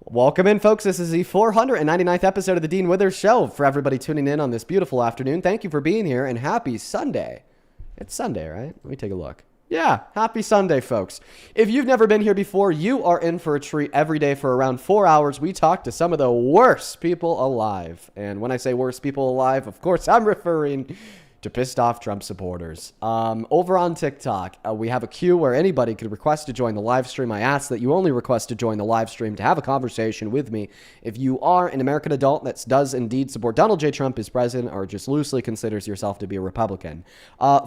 Welcome in, folks. This is the 499th episode of the Dean Withers Show. For everybody tuning in on this beautiful afternoon, thank you for being here, and happy Sunday. It's Sunday, right? Let me take a look. Yeah, happy Sunday, folks. If you've never been here before, you are in for a treat. Every day for around 4 hours, we talk to some of the worst people alive. And when I say worst people alive, of course, I'm referring to pissed off Trump supporters. Over on TikTok, we have a queue where anybody could request to join the live stream. I ask that you only request to join the live stream to have a conversation with me. If you are an American adult that does indeed support Donald J. Trump as president or just loosely considers yourself to be a Republican.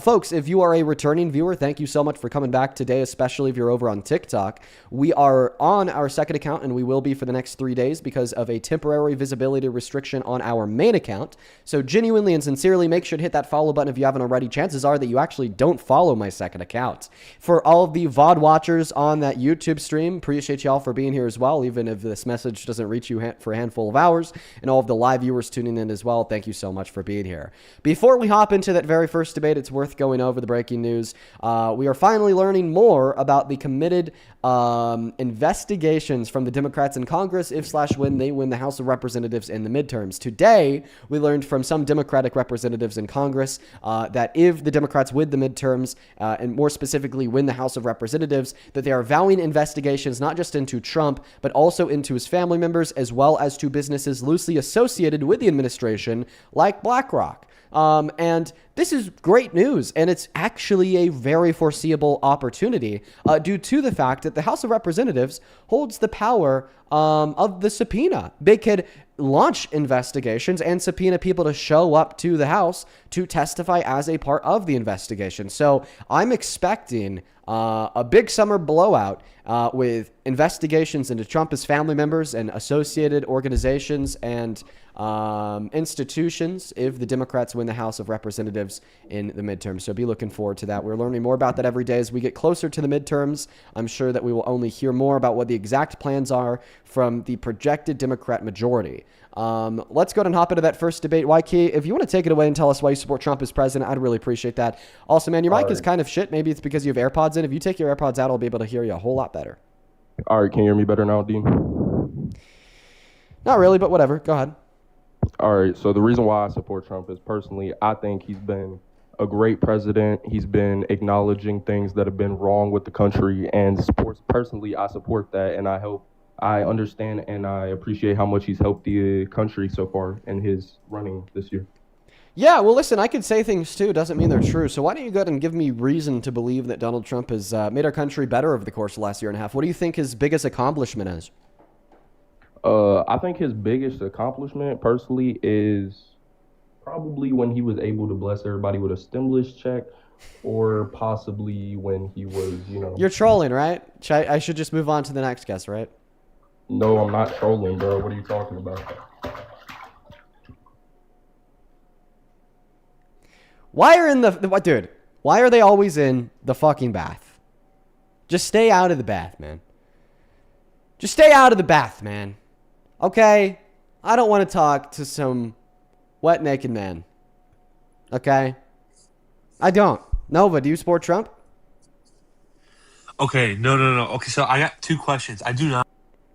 Folks, if you are a returning viewer, thank you so much for coming back today, especially if you're over on TikTok. We are on our second account, and we will be for the next 3 days because of a temporary visibility restriction on our main account. So genuinely and sincerely, make sure to hit that follow button if you haven't already. Chances are that you actually don't follow my second account. For all of the VOD watchers on that YouTube stream, appreciate y'all for being here as well, even if this message doesn't reach you for a handful of hours. And all of the live viewers tuning in as well, thank you so much for being here. Before we hop into that very first debate, it's worth going over the breaking news. We are finally learning more about the committed investigations from the Democrats in Congress if/when they win the House of Representatives in the midterms. Today, we learned from some Democratic representatives in Congress that if the Democrats win the midterms, and more specifically win the House of Representatives, that they are vowing investigations not just into Trump, but also into his family members, as well as to businesses loosely associated with the administration, like BlackRock. And this is great news, and it's actually a very foreseeable opportunity due to the fact that the House of Representatives holds the power of the subpoena. They could launch investigations and subpoena people to show up to the House to testify as a part of the investigation. So I'm expecting a big summer blowout with investigations into Trump's family members and associated organizations and institutions if the Democrats win the House of Representatives in the midterms. So be looking forward to that. We're learning more about that every day as we get closer to the midterms. I'm sure that we will only hear more about what the exact plans are from the projected Democrat majority. Let's go ahead and hop into that first debate. YK, if you want to take it away and tell us why you support Trump as president, I'd really appreciate that. Also, man, your mic is kind of shit. Maybe it's because you have AirPods in. If you take your AirPods out, I'll be able to hear you a whole lot better. All right, can you hear me better now, Dean? Not really, but whatever. Go ahead. All right, so the reason why I support Trump is personally, I think he's been a great president. He's been acknowledging things that have been wrong with the country, and personally, I support that, and I understand and I appreciate how much he's helped the country so far in his running this year. Yeah, well, listen, I could say things too. Doesn't mean they're true. So why don't you go ahead and give me reason to believe that Donald Trump has made our country better over the course of the last year and a half? What do you think his biggest accomplishment is? I think his biggest accomplishment personally is probably when he was able to bless everybody with a stimulus check, or possibly when he was, You're trolling, right? I should just move on to the next guest, right? No, I'm not trolling, bro. What are you talking about? Why are they always in the fucking bath? Just stay out of the bath, man. Just stay out of the bath, man. Okay? I don't want to talk to some wet naked man. Okay? I don't. Nova, do you support Trump? Okay, no. Okay, so I got two questions. I do not.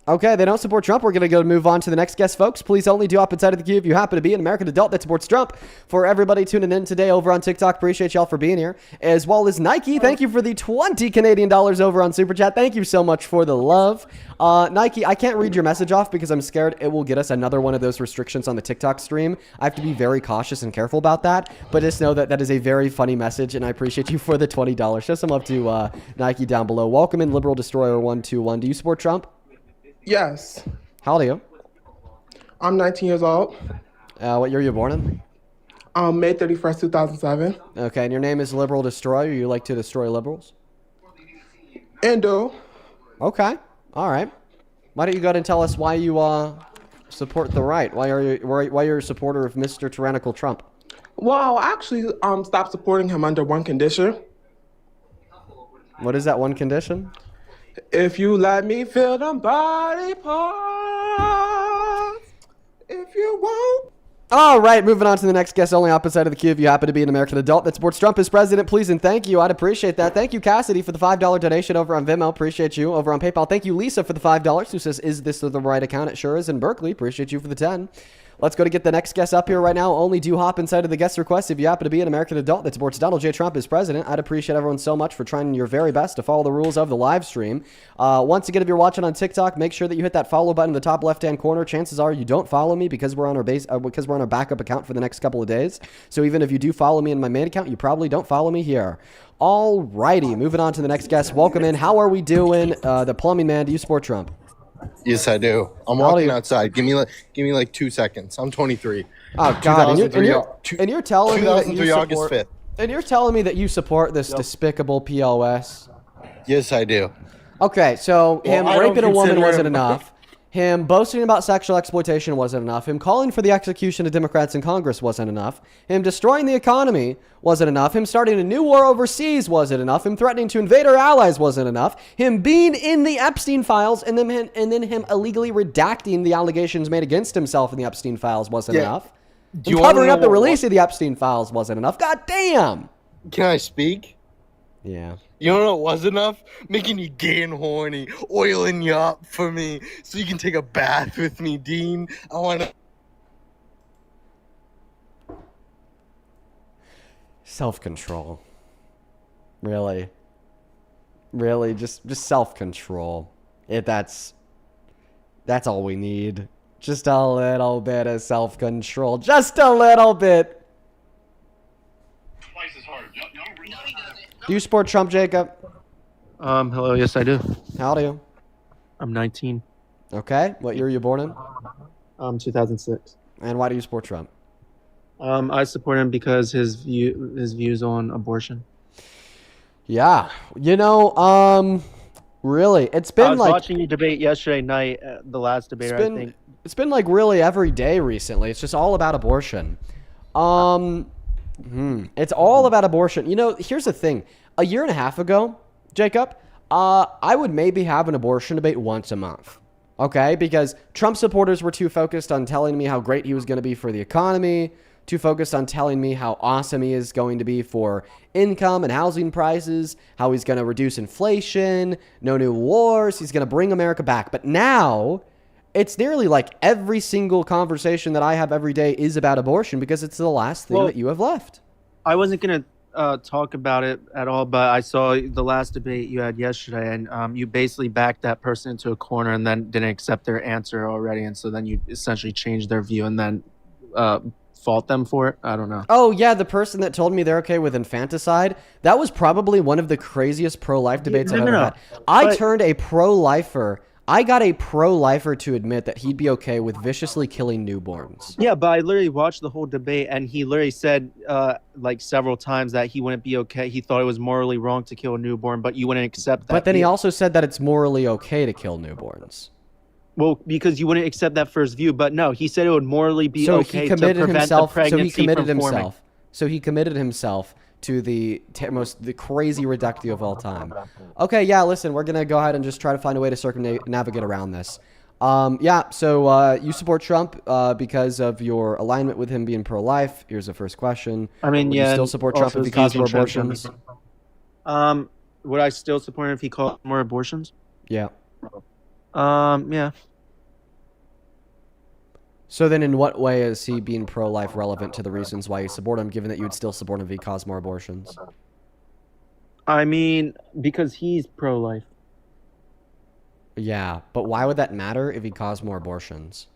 Okay, they don't support Trump. We're going to move on to the next guest, folks. Please only do hop inside of the queue if you happen to be an American adult that supports Trump. For everybody tuning in today over on TikTok, appreciate y'all for being here. As well as Nike, thank you for the 20 Canadian dollars over on Super Chat. Thank you so much for the love. Nike, I can't read your message off because I'm scared it will get us another one of those restrictions on the TikTok stream. I have to be very cautious and careful about that. But just know that that is a very funny message, and I appreciate you for the $20. Show some love to Nike down below. Welcome in, Liberal Destroyer 121. Do you support Trump? Yes. How old are you? I'm 19 years old. What year were you born in? May 31st, 2007. Okay, and your name is Liberal Destroyer. You like to destroy liberals? Endo. Okay, all right. Why don't you go ahead and tell us why you support the right? Why you're a supporter of Mr. Tyrannical Trump? Well, I actually stopped supporting him under one condition. What is that one condition? If you let me feel them body parts, if you won't All right, moving on to the next guest only opposite of the queue. If you happen to be an American adult that supports Trump as president, please and thank you. I'd appreciate that. Thank you, Cassidy, for the $5 donation over on Venmo. Appreciate you. Over on PayPal, thank you, Lisa, for the $5 who says, is this the right account? It sure is. In Berkeley, appreciate you for the 10. Let's go to get the next guest up here right now. Only do hop inside of the guest request if you happen to be an American adult that supports Donald J. Trump as president. I'd appreciate everyone so much for trying your very best to follow the rules of the live stream. Once again, if you're watching on TikTok, make sure that you hit that follow button in the top left-hand corner. Chances are you don't follow me because we're on our backup account for the next couple of days. So even if you do follow me in my main account, you probably don't follow me here. All righty, moving on to the next guest. Welcome in. How are we doing? The plumbing man, do you support Trump? Yes, I do. I'm walking outside. Give me like 2 seconds. I'm 23. Oh God! And you're telling me that you 2003 August support, 5th. and you're telling me that you support this despicable POS? Yes, I do. Okay, so him I don't raping a woman consider wasn't him- enough. Him boasting about sexual exploitation wasn't enough. Him calling for the execution of Democrats in Congress wasn't enough. Him destroying the economy wasn't enough. Him starting a new war overseas wasn't enough. Him threatening to invade our allies wasn't enough. Him being in the Epstein files and then him illegally redacting the allegations made against himself in the Epstein files wasn't enough. you Him wanna covering know up the what- release of the Epstein files wasn't enough. God damn. Can I speak? Yeah. You know what was enough? Making you gay and horny, oiling you up for me so you can take a bath with me, Dean. I want to. Self-control. Really, just self-control. That's all we need. Just a little bit of self-control. Just a little bit. Do you support Trump, Jacob? Hello, yes I do. How old are you? I'm 19. Okay. What year were you born in? 2006. And why do you support Trump? I support him because his views on abortion. Yeah. Really, it's I been was like watching your debate yesterday night, the last debater, I think. it's been like really every day recently. It's just all about abortion. It's all about abortion. Here's the thing. A year and a half ago, Jacob, I would maybe have an abortion debate once a month. Okay? Because Trump supporters were too focused on telling me how great he was going to be for the economy, too focused on telling me how awesome he is going to be for income and housing prices, how he's going to reduce inflation, no new wars, he's going to bring America back. But now, it's nearly like every single conversation that I have every day is about abortion because it's the last thing that you have left. I wasn't going to talk about it at all, but I saw the last debate you had yesterday, and you basically backed that person into a corner and then didn't accept their answer already, and so then you essentially changed their view and then fault them for it. I don't know. Oh, yeah, the person that told me they're okay with infanticide, that was probably one of the craziest pro-life debates I've ever had. I got a pro-lifer to admit that he'd be okay with viciously killing newborns. Yeah, but I literally watched the whole debate, and he literally said like several times that he wouldn't be okay. He thought it was morally wrong to kill a newborn, but you wouldn't accept that. But then he also said that it's morally okay to kill newborns. Well, because you wouldn't accept that first view, but no, he said it would morally be okay to prevent the pregnancy from forming. So he committed himself to the crazy reductio of all time. Okay, yeah, listen, we're going to go ahead and just try to find a way to circumnavigate around this. So you support Trump because of your alignment with him being pro-life. Here's the first question. I mean, Would you still support Trump if he caused more abortions? Would I still support him if he caused more abortions? Yeah. Yeah. So then in what way is he being pro-life relevant to the reasons why you support him, given that you would still support him if he caused more abortions? I mean, because he's pro-life. Yeah, but why would that matter if he caused more abortions?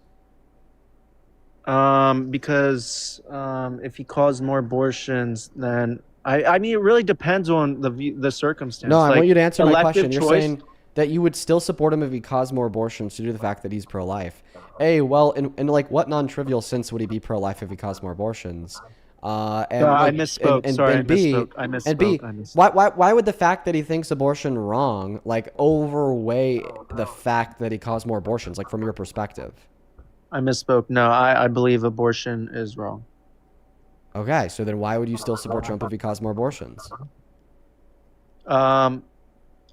Because if he caused more abortions, then I mean, it really depends on the circumstance. No, I want you to answer my elective question. You're saying that you would still support him if he caused more abortions due to the fact that he's pro-life. A, well, in like what non-trivial sense would he be pro-life if he caused more abortions? I misspoke. Sorry, I misspoke. And B, why would the fact that he thinks abortion wrong like overweigh the fact that he caused more abortions, like from your perspective? I misspoke. No, I believe abortion is wrong. Okay, so then why would you still support Trump if he caused more abortions?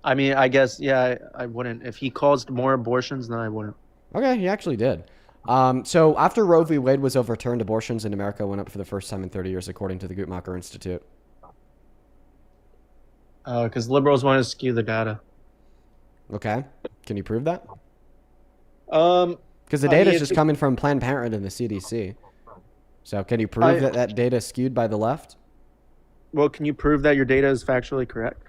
I mean, I guess, yeah, I wouldn't. If he caused more abortions, then I wouldn't. Okay, he actually did. So after Roe v. Wade was overturned, abortions in America went up for the first time in 30 years, according to the Guttmacher Institute. Because liberals want to skew the data. Okay. Can you prove that? Um, Because the I data mean, is just coming from Planned Parenthood and the CDC. So can you prove that data is skewed by the left? Well, can you prove that your data is factually correct?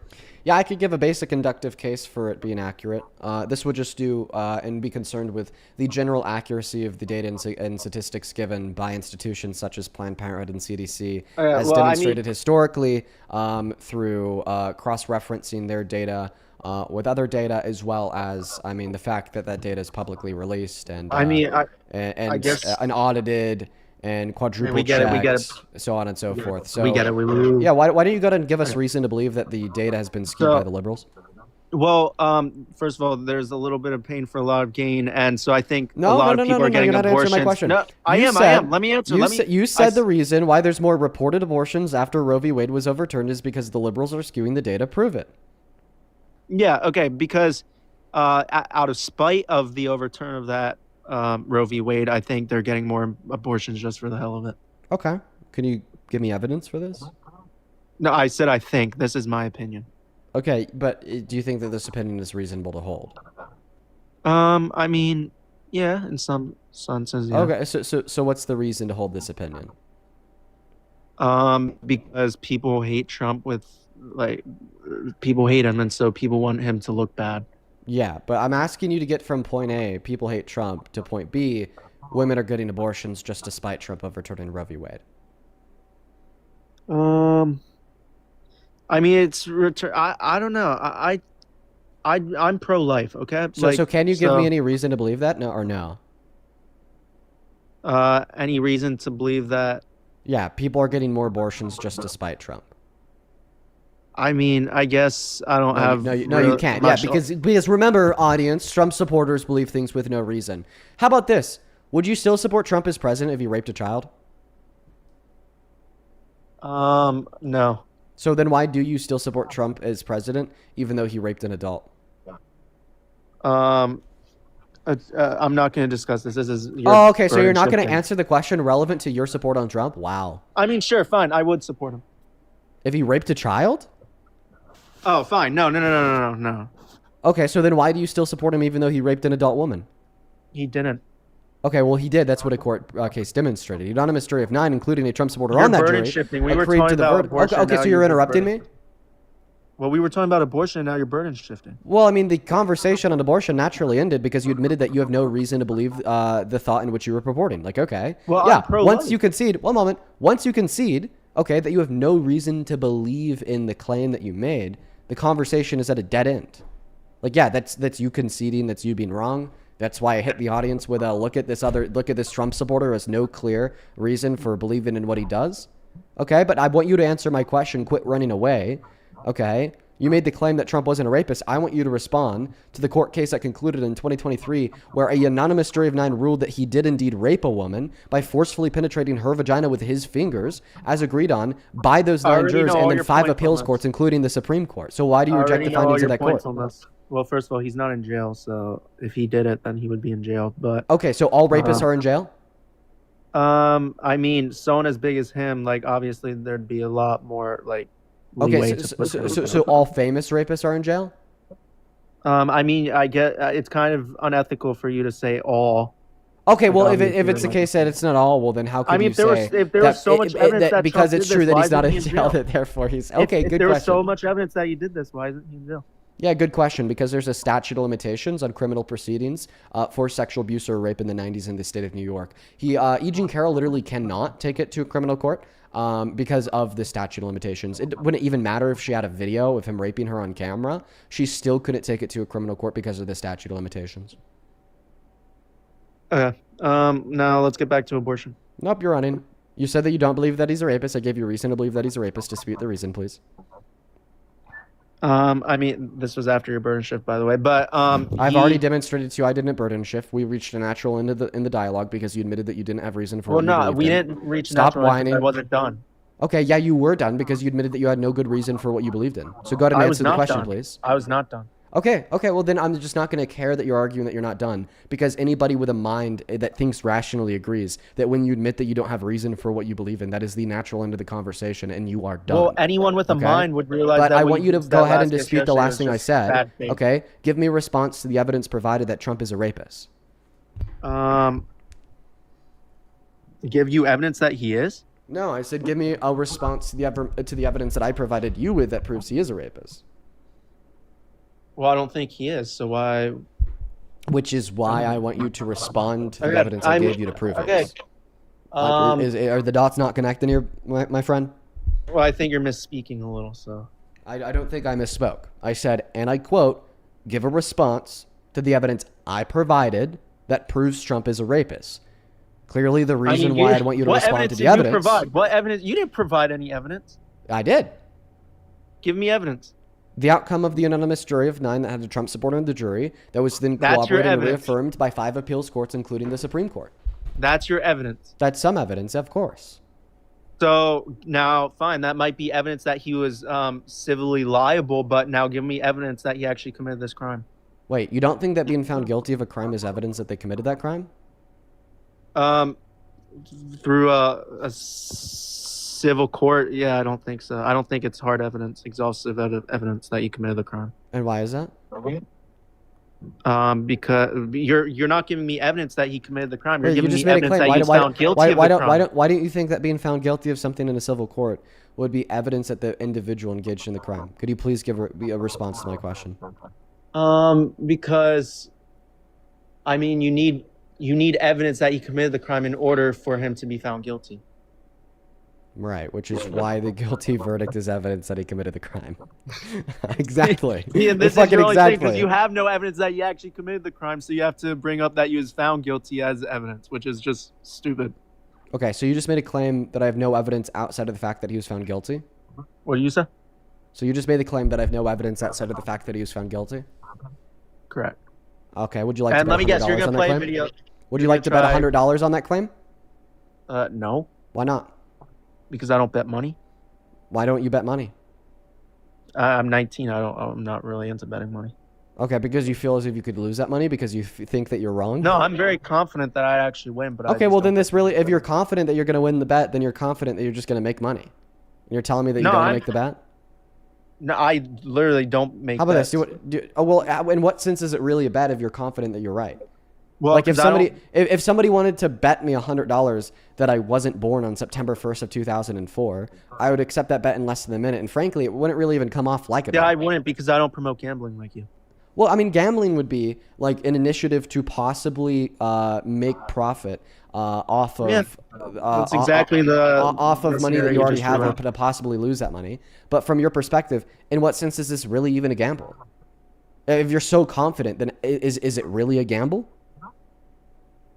Yeah, I could give a basic inductive case for it being accurate. This would just do and be concerned with the general accuracy of the data and statistics given by institutions such as Planned Parenthood and CDC, as demonstrated historically through cross-referencing their data with other data, as well as, I mean, the fact that that data is publicly released and I guess and audited and quadruple we get checked, it. so on and so forth. So We get it. yeah, why don't you go ahead and give us reason to believe that the data has been skewed by the liberals? Well, first of all, there's a little bit of pain for a lot of gain, and so I think a No, lot of people are getting you're not abortions. answering my question. No, I am. Let me answer. You said the reason why there's more reported abortions after Roe v. Wade was overturned is because the liberals are skewing the data. Prove it. Yeah, okay, because out of spite of the overturn of that Roe v. Wade, I think they're getting more abortions just for the hell of it. Okay. Can you give me evidence for this? No, I said I think. This is my opinion. Okay, but do you think that this opinion is reasonable to hold? I mean, yeah, in some senses, yeah. Okay, so what's the reason to hold this opinion? Because people hate Trump people hate him, and so people want him to look bad. Yeah, but I'm asking you to get from point A, people hate Trump, to point B, women are getting abortions just despite Trump overturning Roe v. Wade. I mean, I don't know. I'm pro-life. Okay. So can you give me any reason to believe that? No or no? Any reason to believe that? Yeah, people are getting more abortions just despite Trump. I mean, I guess I don't have. No, you can't. Yeah, because remember, audience, Trump supporters believe things with no reason. How about this? Would you still support Trump as president if he raped a child? No. So then why do you still support Trump as president, even though he raped an adult? I'm not going to discuss this. This is your okay. So you're not going to answer the question relevant to your support on Trump? Wow. I mean, sure, fine. I would support him. If he raped a child? Oh, fine. No. Okay, so then why do you still support him even though he raped an adult woman? He didn't. Okay, well, he did. That's what a court case demonstrated. A unanimous jury of 9, including a Trump supporter You're on that burden jury, shifting. We were agreed talking to the about verdict. abortion, Okay, now so you're interrupting me? Well, we were talking about abortion, and now you're burden shifting. Well, I mean, the conversation on abortion naturally ended because you admitted that you have no reason to believe the thought in which you were purporting. Like, okay. Well, yeah, I'm pro-life. once you concede, one moment, once you concede, okay, that you have no reason to believe in the claim that you made, the conversation is at a dead end. Like, yeah, that's you conceding, that's you being wrong. That's why I hit the audience with a look at this Trump supporter has no clear reason for believing in what he does. Okay, but I want you to answer my question. Quit running away. Okay, you made the claim that Trump wasn't a rapist. I want you to respond to the court case that concluded in 2023 where a unanimous jury of 9 ruled that he did indeed rape a woman by forcefully penetrating her vagina with his fingers, as agreed on by those 9 jurors and then 5 appeals courts, including the Supreme Court. So why do you reject the findings of that court? Well, first of all, he's not in jail, so if he did it, then he would be in jail. But okay, so all rapists are in jail? I mean, someone as big as him, like, obviously there'd be a lot more, like, okay, so all famous rapists are in jail? I mean, I get it's kind of unethical for you to say all. Okay, well, if it's the case that it's not all, well, then how can you say if there was so much evidence that because Trump it's did true this, that he's why not in isn't he jail, that therefore he's okay. If Good there was question. so much evidence that you did this, why isn't he in jail? Yeah, good question. Because there's a statute of limitations on criminal proceedings for sexual abuse or rape in the 90s in the state of New York. E. Jean Carroll literally cannot take it to a criminal court because of the statute of limitations. It wouldn't even matter if she had a video of him raping her on camera. She still couldn't take it to a criminal court because of the statute of limitations. Okay. Now let's get back to abortion. Nope, you're running. You said that you don't believe that he's a rapist. I gave you a reason to believe that he's a rapist. Dispute the reason, please. I mean, this was after your burden shift, by the way, but I've already demonstrated to you I didn't burden shift. We reached a natural end in the dialogue because you admitted that you didn't have reason for. Well, no, we didn't reach. Stop whining. I wasn't done. Okay, yeah, you were done because you admitted that you had no good reason for what you believed in. So go ahead and answer the question, please. I was not done. Okay, well then I'm just not going to care that you're arguing that you're not done, because anybody with a mind that thinks rationally agrees that when you admit that you don't have reason for what you believe in, that is the natural end of the conversation and you are done. Well, anyone with a Okay? mind would realize But that. I what want you to said go ahead last and guest dispute the yesterday last was thing I just said. bad faith. Okay? Give me a response to the evidence provided that Trump is a rapist. Give you evidence that he is? No, I said give me a response to the evidence that I provided you with that proves he is a rapist. Well, I don't think he is. So why? Which is why I want you to respond to the Okay, evidence I gave you to prove okay. it. Are the dots not connecting here, my friend? Well, I think you're misspeaking a little. So I don't think I misspoke. I said, and I quote, give a response to the evidence I provided that proves Trump is a rapist. Clearly, the reason why I'd want you to respond to the evidence. What evidence did you provide? What evidence? You didn't provide any evidence. I did. Give me evidence. The outcome of the unanimous jury of 9 that had a Trump supporter in the jury that was then That's your corroborated and evidence. reaffirmed by 5 appeals courts, including the Supreme Court. That's your evidence. That's some evidence, of course. So now, fine, that might be evidence that he was civilly liable, but now give me evidence that he actually committed this crime. Wait, you don't think that being found guilty of a crime is evidence that they committed that crime? Through a civil court, yeah, I don't think so. I don't think it's hard evidence, exhaustive evidence that you committed the crime. And why is that? Because you're not giving me evidence that he committed the crime. You're Wait, giving just me made a evidence claim. that he's found guilty of the crime. Why don't you think that being found guilty of something in a civil court would be evidence that the individual engaged in the crime? Could you please give a response to my question? Because, I mean, you need evidence that he committed the crime in order for him to be found guilty. Right, which is why the guilty verdict is evidence that he committed the crime. Exactly. Yeah, this It's is your only thing because exactly. you have no evidence that he actually committed the crime, so you have to bring up that he was found guilty as evidence, which is just stupid. Okay, so you just made a claim that I have no evidence outside of the fact that he was found guilty? What do you say? So you just made the claim that I have no evidence outside of the fact that he was found guilty? Correct. Okay, would you like And to bet let me guess, you're $100 gonna on that play a claim? video. Would you You're like to gonna bet try- $100 on that claim? No, Why not? because I don't bet money. Why don't you bet money? I'm 19. I'm not really into betting money. Okay, because you feel as if you could lose that money because you think that you're wrong? No, I'm very confident that I actually win. But Okay, well then this really, if you're confident that you're going to win the bet, then you're confident that you're just going to make money. And you're telling me that you No, don't want to I'm- make the bet? No, I literally don't make. How about bets. this? In what sense is it really a bet if you're confident that you're right? Well, Like if 'cause I don't- if somebody wanted to bet me $100 that I wasn't born on September 1st of 2004, I would accept that bet in less than a minute. And frankly, it wouldn't really even come off like a Yeah, I bet. wouldn't because I don't promote gambling like you. Well, I mean, gambling would be like an initiative to possibly make profit off of Yeah, that's exactly off of the money that scenario you you already just have, drew or up. to possibly lose that money. But from your perspective, in what sense is this really even a gamble? If you're so confident, then is it really a gamble?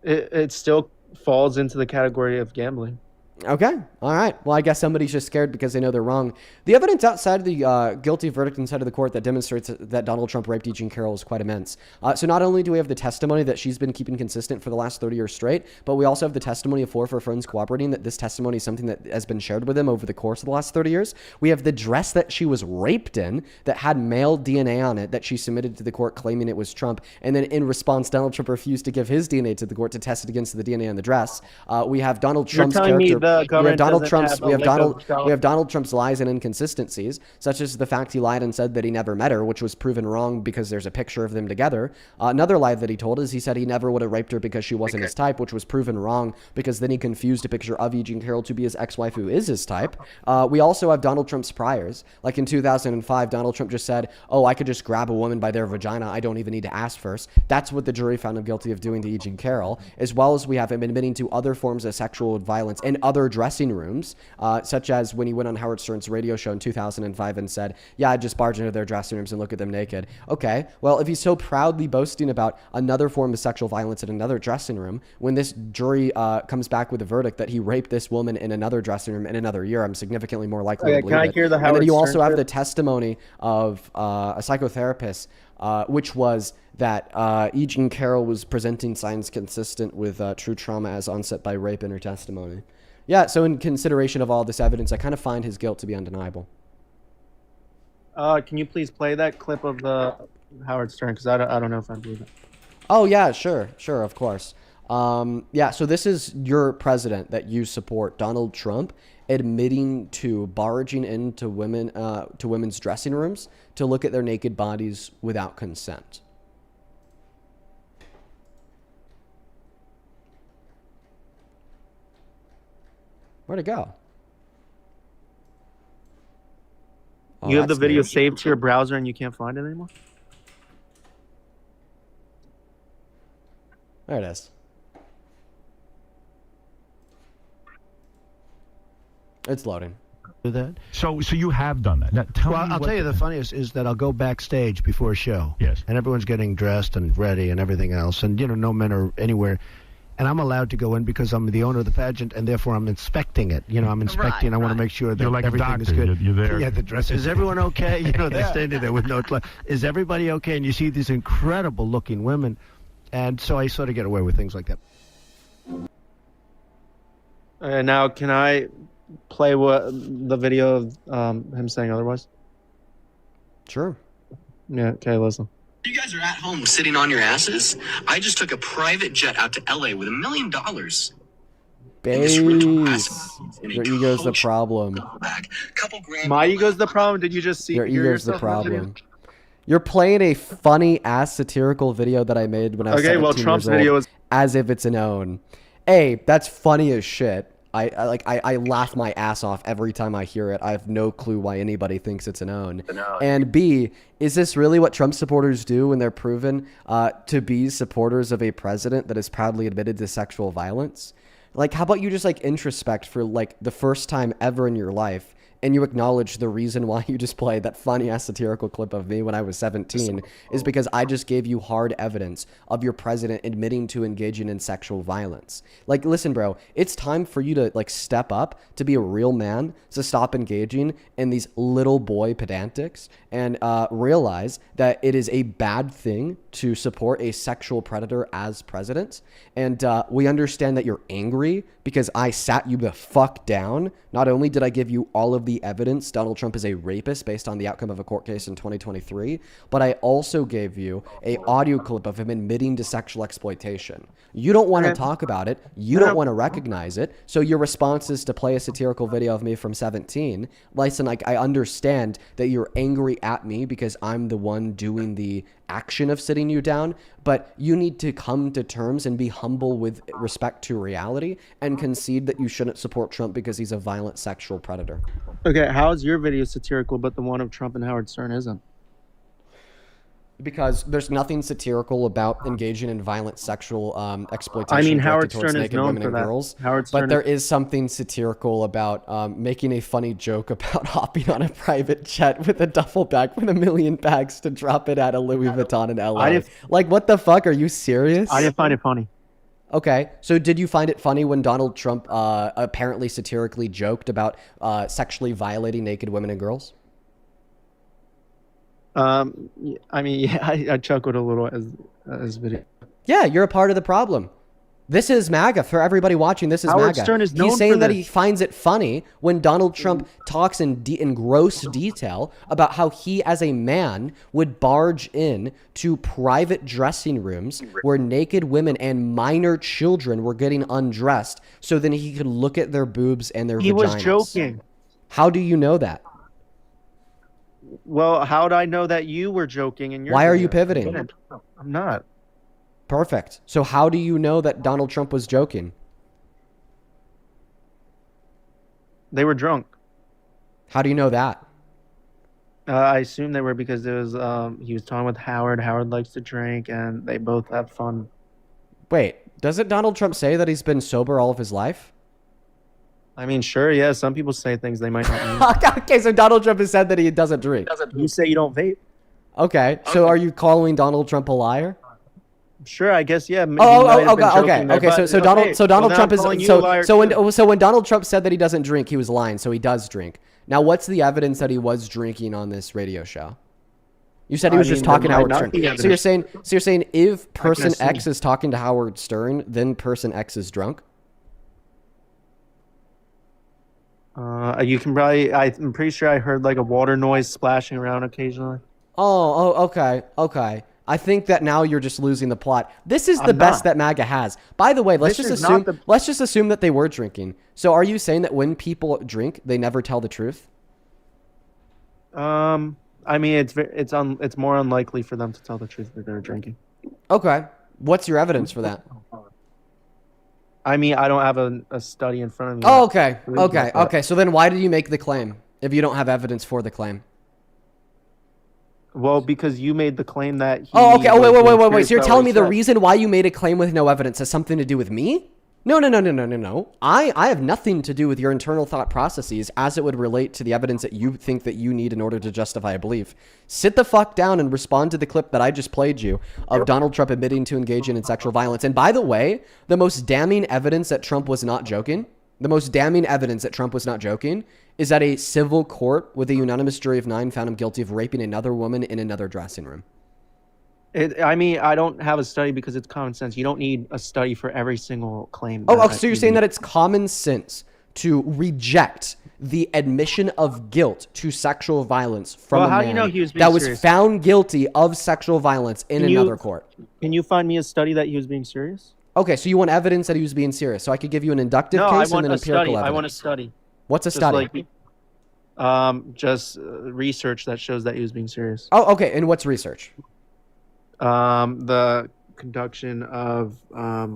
It still falls into the category of gambling. Okay. All right. Well, I guess somebody's just scared because they know they're wrong. The evidence outside of the guilty verdict inside of the court that demonstrates that Donald Trump raped E. Jean Carroll is quite immense. So not only do we have the testimony that she's been keeping consistent for the last 30 years straight, but we also have the testimony of 4 of her friends cooperating that this testimony is something that has been shared with them over the course of the last 30 years. We have the dress that she was raped in that had male DNA on it that she submitted to the court claiming it was Trump. And then in response, Donald Trump refused to give his DNA to the court to test it against the DNA on the dress. We have Donald Trump's telling me character. the We have government Donald doesn't Trump's. have a We have lick Donald. of doubt? We have Donald Trump's lies and inconsistencies, such as the fact he lied and said that he never met her, which was proven wrong because there's a picture of them together. Another lie that he told is he said he never would have raped her because she wasn't his type, which was proven wrong because then he confused a picture of E. Jean Carroll to be his ex-wife who is his type. We also have Donald Trump's priors. Like in 2005, Donald Trump just said, "Oh, I could just grab a woman by their vagina. I don't even need to ask first." That's what the jury found him guilty of doing to E. Jean Carroll, as well as we have him admitting to other forms of sexual violence in other dressing rooms, such as when he went on Howard Stern's radio show in 2005 and said, "Yeah, I just barge into their dressing rooms and look at them naked." Okay, well, if he's so proudly boasting about another form of sexual violence in another dressing room, when this jury comes back with a verdict that he raped this woman in another dressing room in another year, I'm significantly more likely to Okay, believe can I it. hear the And then Howard you also Stern have clip? the testimony of a psychotherapist, which was that E. Jean Carroll was presenting signs consistent with true trauma as onset by rape in her testimony. Yeah, so in consideration of all this evidence, I kind of find his guilt to be undeniable. Can you please play that clip of the Howard Stern because I don't know if I believe it. Oh yeah, sure, of course. Yeah, so this is your president that you support, Donald Trump, admitting to barging into women's dressing rooms to look at their naked bodies without consent. Where'd it go? Oh, You have the that's video new. saved to your browser and you can't find it anymore? There it is. It's loading. Do that. So you have done that. Now, tell Well, me I'll what tell you the funniest is that I'll go backstage before a show. Yes. And everyone's getting dressed and ready and everything else. And, no men are anywhere. And I'm allowed to go in because I'm the owner of the pageant, and therefore I'm inspecting it. I'm inspecting. I want to make sure that You're like a everything doctor. is good. You're there. Yeah, the dress. Is everyone okay? They're standing there with no clothes. Is everybody okay? And you see these incredible-looking women. And so I sort of get away with things like that. Now, can I play the video of him saying otherwise? Sure. Yeah, okay, listen. You guys are at home sitting on your asses. I just took a private jet out to LA with $1 million. Base. Your ego's the problem. My ego's the problem? Did you just see Your hear ego's the yourself in that video? problem. You're playing a funny ass satirical video that I made when I was 17 well, Trump's years old, video is as if it's an own. A, that's funny as shit. I laugh my ass off every time I hear it. I have no clue why anybody thinks it's an own. And B, is this really what Trump supporters do when they're proven to be supporters of a president that has proudly admitted to sexual violence? Like, how about you just introspect for the first time ever in your life, and you acknowledge the reason why you just played that funny ass satirical clip of me when I was 17 is because I just gave you hard evidence of your president admitting to engaging in sexual violence. Listen, bro, it's time for you to step up to be a real man, to stop engaging in these little boy pedantics and realize that it is a bad thing to support a sexual predator as president. And we understand that you're angry because I sat you the fuck down. Not only did I give you all of the evidence Donald Trump is a rapist based on the outcome of a court case in 2023, but I also gave you a audio clip of him admitting to sexual exploitation. You don't want to talk about it. You don't want to recognize it. So your response is to play a satirical video of me from 17. Listen, I understand that you're angry at me because I'm the one doing the action of sitting you down, but you need to come to terms and be humble with respect to reality and concede that you shouldn't support Trump because he's a violent sexual predator. Okay, how is your video satirical, but the one of Trump and Howard Stern isn't? Because there's nothing satirical about engaging in violent sexual exploitation. I mean, directed Howard towards Stern is naked known women for and that. girls. Howard Stern but there is something satirical about making a funny joke about hopping on a private jet with a duffel bag with $1 million bags to drop it at a Louis Vuitton in LA. What the fuck? Are you serious? I didn't find it funny. Okay, so did you find it funny when Donald Trump apparently satirically joked about sexually violating naked women and girls? I mean, yeah, I chuckled a little as video. Yeah, you're a part of the problem. This is MAGA. For everybody watching, this is Howard MAGA. Stern is known He's saying for that this. he finds it funny when Donald Trump talks in gross detail about how he, as a man, would barge in to private dressing rooms where naked women and minor children were getting undressed so then he could look at their boobs and their vaginas. He was joking. How do you know that? Well, how would I know that you were joking? In your Why are video? you pivoting? I'm not. Perfect. So how do you know that Donald Trump was joking? They were drunk. How do you know that? I assume they were because there was he was talking with Howard. Howard likes to drink, and they both have fun. Wait, doesn't Donald Trump say that he's been sober all of his life? I mean, sure, yeah. Some people say things they might not mean. Okay, so Donald Trump has said that he doesn't drink. You say you don't vape? Okay, so are you calling Donald Trump a liar? Sure, I guess, yeah. Okay. So Donald Trump is so when Donald Trump said that he doesn't drink, he was lying. So he does drink. Now, what's the evidence that he was drinking on this radio show? You said he was just talking to Howard Stern. So you're saying if person X is talking to Howard Stern, then person X is drunk? You can probably. I'm pretty sure I heard like a water noise splashing around occasionally. Okay. Okay. I think that now you're just losing the plot. This is the best that MAGA has. By the way, let's just assume that they were drinking. So are you saying that when people drink, they never tell the truth? I mean, it's more unlikely for them to tell the truth that they're drinking. Okay. What's your evidence for that? I mean, I don't have a study in front of me. Oh, okay. Okay. So then why did you make the claim if you don't have evidence for the claim? Well, because you made the claim that he okay. Oh, wait. So you're serious telling me about the what he reason why you made a claim with no evidence has something to do with me? No. I have nothing to do with your internal thought processes as it would relate to the evidence that you think that you need in order to justify a belief. Sit the fuck down and respond to the clip that I just played you of Donald Trump admitting to engaging in sexual violence. And by the way, the most damning evidence that Trump was not joking, is that a civil court with a unanimous jury of 9 found him guilty of raping another woman in another dressing room. I mean, I don't have a study because it's common sense. You don't need a study for every single claim. So you're saying that it's common sense to reject the admission of guilt to sexual violence from a man that was found guilty of sexual violence in another court? Can you find me a study that he was being serious? Okay, so you want evidence that he was being serious. So I could give you an inductive case and an empirical evidence. I want a study. What's a study? Just research that shows that he was being serious. Oh, okay. And what's research? The conduction of I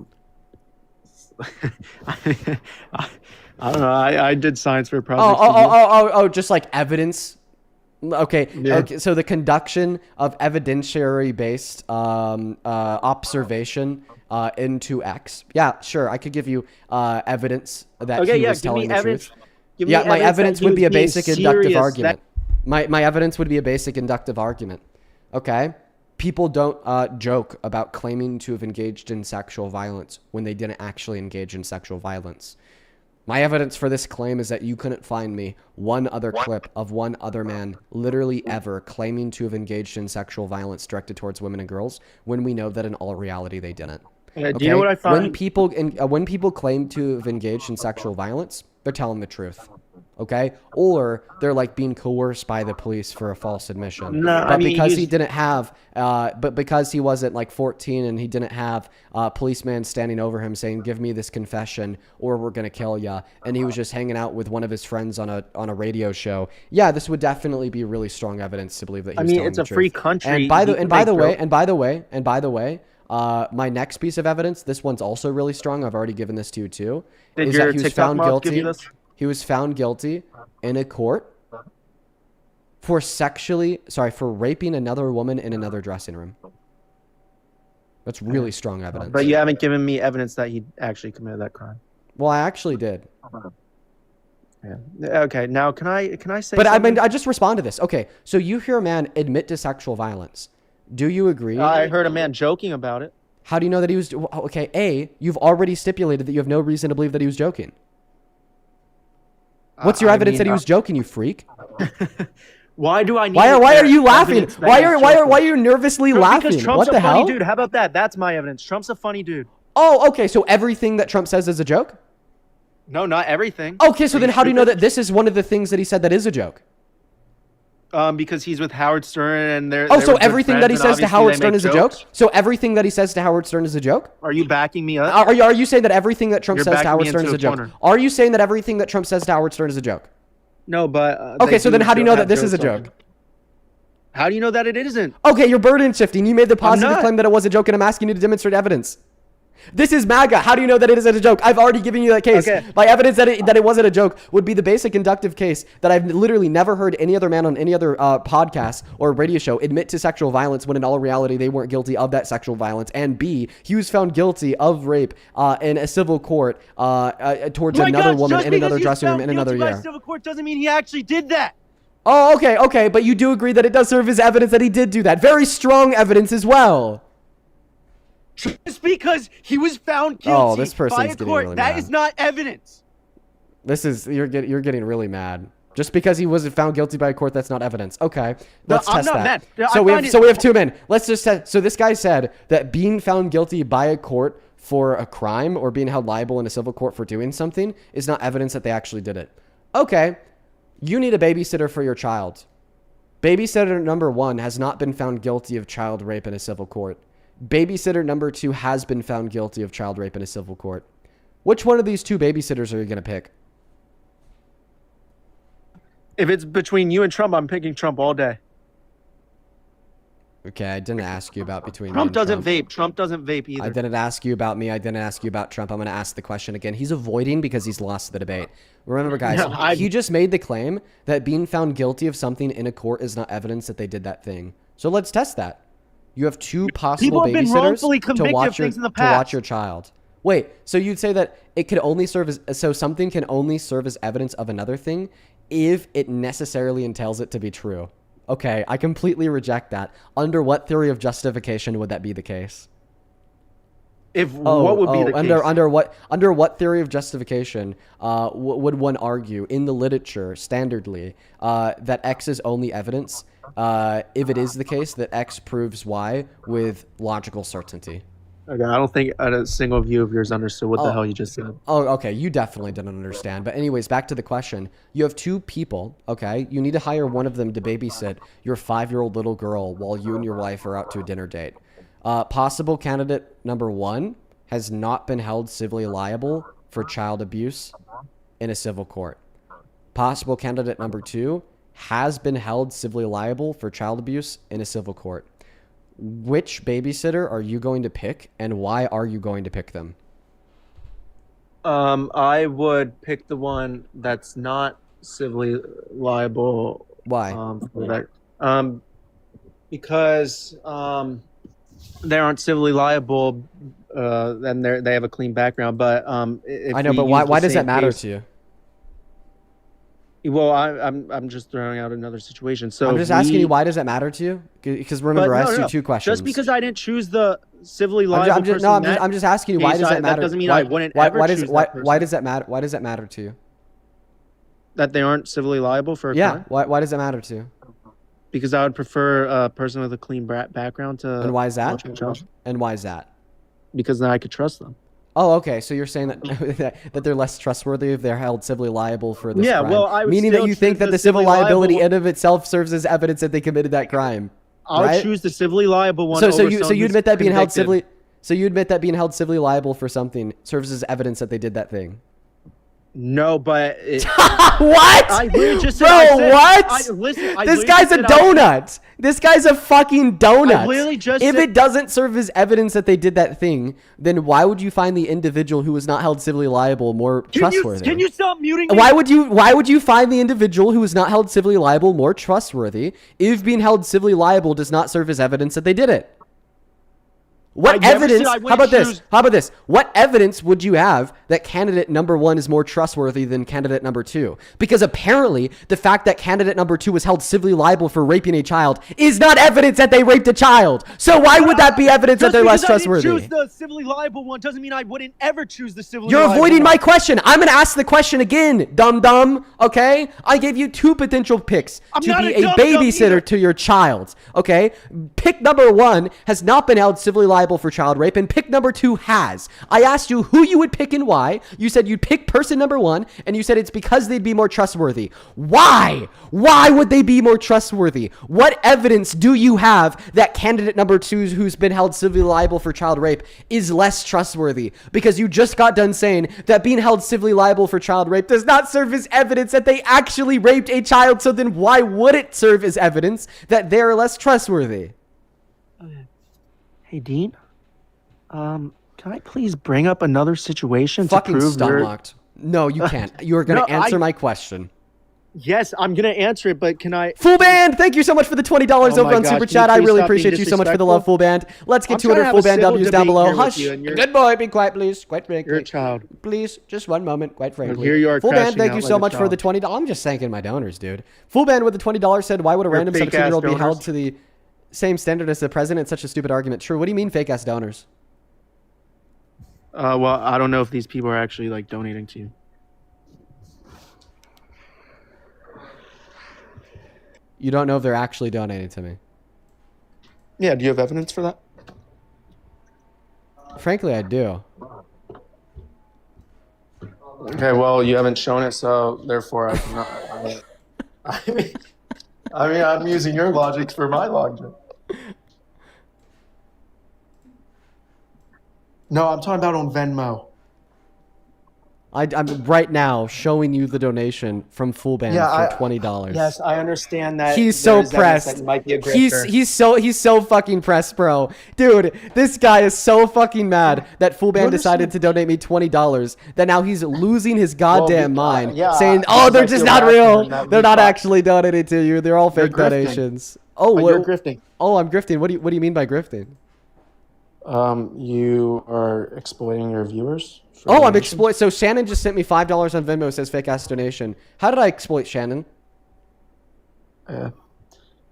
don't know. I did science for a project. Just like evidence. Okay. Yeah. Okay. So the conduction of evidentiary-based observation into X. Yeah, sure. I could give you evidence that he was telling the truth. My evidence would be a basic inductive argument. My evidence would be a basic inductive argument. Okay. People don't joke about claiming to have engaged in sexual violence when they didn't actually engage in sexual violence. My evidence for this claim is that you couldn't find me one other clip of one other man literally ever claiming to have engaged in sexual violence directed towards women and girls when we know that in all reality they didn't. Okay? Do you know what I find? When people claim to have engaged in sexual violence, they're telling the truth. Okay, or they're like being coerced by the police for a false admission. Because he wasn't like 14 and he didn't have a policeman standing over him saying, "Give me this confession, or we're gonna kill ya," and he was just hanging out with one of his friends on a radio show. Yeah, this would definitely be really strong evidence to believe that. It's a free country. And by the way, my next piece of evidence, this one's also really strong. I've already given this to you too. Did your TikTok mob give you this? He was found guilty in a court for raping another woman in another dressing room. That's really strong evidence. But you haven't given me evidence that he actually committed that crime. Well, I actually did. Yeah. Okay. Now, can I say? But something? I just respond to this. Okay. So you hear a man admit to sexual violence. Do you agree? I heard a man joking about it. How do you know that he was? Okay. You've already stipulated that you have no reason to believe that he was joking. What's your evidence that he was joking, you freak? Why do I need? Why are you laughing? Why are you nervously laughing? Because Trump's what the a funny hell? dude. How about that? That's my evidence. Trump's a funny dude. Oh, okay. So everything that Trump says is a joke? No, not everything. Okay, so then how do you know that this is one of the things that he said that is a joke? Because he's with Howard Stern and they're. So everything that he says to Howard Stern is a joke? So everything that he says to Howard Stern is a joke? Are you backing me up? Are you saying that everything that Trump says to Howard Stern is a joke? Are you saying that everything that Trump says to Howard Stern is a joke? No, but. Okay, so then how do you know that this is a joke? How do you know that it isn't? Okay, you're burden shifting. You made the positive claim that it was a joke, and I'm asking you to demonstrate evidence. This is MAGA. How do you know that it isn't a joke? I've already given you that case. Okay. My evidence that it wasn't a joke would be the basic inductive case that I've literally never heard any other man on any other podcast or radio show admit to sexual violence when in all reality they weren't guilty of that sexual violence. And B, he was found guilty of rape in a civil court towards another woman in another dressing room in another year. Civil court doesn't mean he actually did that. Oh, okay. But you do agree that it does serve as evidence that he did do that. Very strong evidence as well. Just because he was found guilty this person's by a getting court, really that mad. is not evidence. You're getting really mad. Just because he wasn't found guilty by a court, that's not evidence. Okay, let's test that. Mad. So we have 2 men. Let's just test. So this guy said that being found guilty by a court for a crime or being held liable in a civil court for doing something is not evidence that they actually did it. Okay, you need a babysitter for your child. Babysitter number 1 has not been found guilty of child rape in a civil court. Babysitter number 2 has been found guilty of child rape in a civil court. Which one of these 2 babysitters are you going to pick? If it's between you and Trump, I'm picking Trump all day. Okay, I didn't ask you about between Trump me and doesn't vape. Trump doesn't vape either. I didn't ask you about me. I didn't ask you about Trump. I'm going to ask the question again. He's avoiding because he's lost the debate. Remember, guys, he just made the claim that being found guilty of something in a court is not evidence that they did that thing. So let's test that. You have 2 possible babysitters to watch your child. Wait, so you'd say that it could only serve as, so something can only serve as evidence of another thing if it necessarily entails it to be true. Okay, I completely reject that. Under what theory of justification would that be the case? What would be the case? Under what theory of justification would one argue in the literature standardly that X is only evidence if it is the case that X proves Y with logical certainty? Okay, I don't think a single view of yours understood what the hell you just said. Oh, okay. You definitely didn't understand. But anyways, back to the question. You have 2 people, okay? You need to hire one of them to babysit your 5-year-old little girl while you and your wife are out to a dinner date. Possible candidate number 1 has not been held civilly liable for child abuse in a civil court. Possible candidate number 2 has been held civilly liable for child abuse in a civil court. Which babysitter are you going to pick, and why are you going to pick them? I would pick the one that's not civilly liable. Why? For that. Because they aren't civilly liable, and they have a clean background. But I know, but why does that matter to you? Well, I'm just throwing out another situation. So I'm just asking you, why does that matter to you? Because remember, I asked you 2 questions. Just because I didn't choose the civilly liable person. I'm just asking you, why does that matter? That doesn't mean I wouldn't ever choose that person. Why does that matter? Why does that matter to you? That they aren't civilly liable for a crime? Why does that matter to you? Because I would prefer a person with a clean background to. And why is that? And why is that? Because then I could trust them. Oh, okay. So you're saying that that they're less trustworthy if they're held civilly liable for this crime. Well, I would meaning that you think that the civil liability in of itself serves as evidence that they committed that crime. I would choose the civilly liable one. So you admit that being held civilly. So you admit that being held civilly liable for something serves as evidence that they did that thing. No, but what? I really just said, what? This guy's a donut. This guy's a fucking donut. I literally just if it doesn't serve as evidence that they did that thing, then why would you find the individual who was not held civilly liable more trustworthy? Can you stop muting me? Why would you find the individual who was not held civilly liable more trustworthy if being held civilly liable does not serve as evidence that they did it? What evidence? How about this? What evidence would you have that candidate number 1 is more trustworthy than candidate number 2? Because apparently the fact that candidate number 2 was held civilly liable for raping a child is not evidence that they raped a child. So why would that be evidence that they're less trustworthy? Just because I didn't choose the civilly liable one doesn't mean I wouldn't ever choose the civilly liable one. You're avoiding my question. I'm going to ask the question again, dum-dum, okay? I gave you 2 potential picks to be a babysitter to your child, okay? Pick number 1 has not been held civilly liable for child rape, and pick number 2 has. I asked you who you would pick and why. You said you'd pick person number 1, and you said it's because they'd be more trustworthy. Why? Why would they be more trustworthy? What evidence do you have that candidate number 2, who's been held civilly liable for child rape, is less trustworthy? Because you just got done saying that being held civilly liable for child rape does not serve as evidence that they actually raped a child, so then why would it serve as evidence that they're less trustworthy? Hey, Dean, can I please bring up another situation Fucking to prove stomach. No, you can't. You are going to answer my question. Yes, I'm going to answer it, but can I... Full Band, thank you so much for the $20 over on Super Chat. I really appreciate you so much for the love, Full Band. Let's get 200 Full Band W's down below. Hush. Good boy, be quiet, please. Quite frankly. You're a child. Please, just one moment, quite frankly. Here you are. Full Band, thank you so much for the $20. I'm just thanking my donors, dude. Full Band with the $20 said, why would a random 17-year-old be held to the same standard as the president? It's such a stupid argument. True. What do you mean fake ass donors? Well, I don't know if these people are actually like donating to you. You don't know if they're actually donating to me. Yeah, do you have evidence for that? Frankly, I do. Okay, well, you haven't shown it, so therefore I cannot. I mean, I'm using your logic for my logic. No, I'm talking about on Venmo. I'm right now showing you the donation from Full Band for $20. Yes, I understand that. He's so pressed. That you might be a He's grifter. he's so fucking pressed, bro. Dude, this guy is so fucking mad that Full Band decided to donate me $20. That now he's losing his goddamn mind, saying, "Oh, they're just not real. They're not actually donating to you. They're all fake donations." Oh, you're grifting. Oh, I'm grifting. What do you mean by grifting? You are exploiting your viewers. Oh, I'm exploit. So Shannon just sent me $5 on Venmo. Says fake ass donation. How did I exploit Shannon?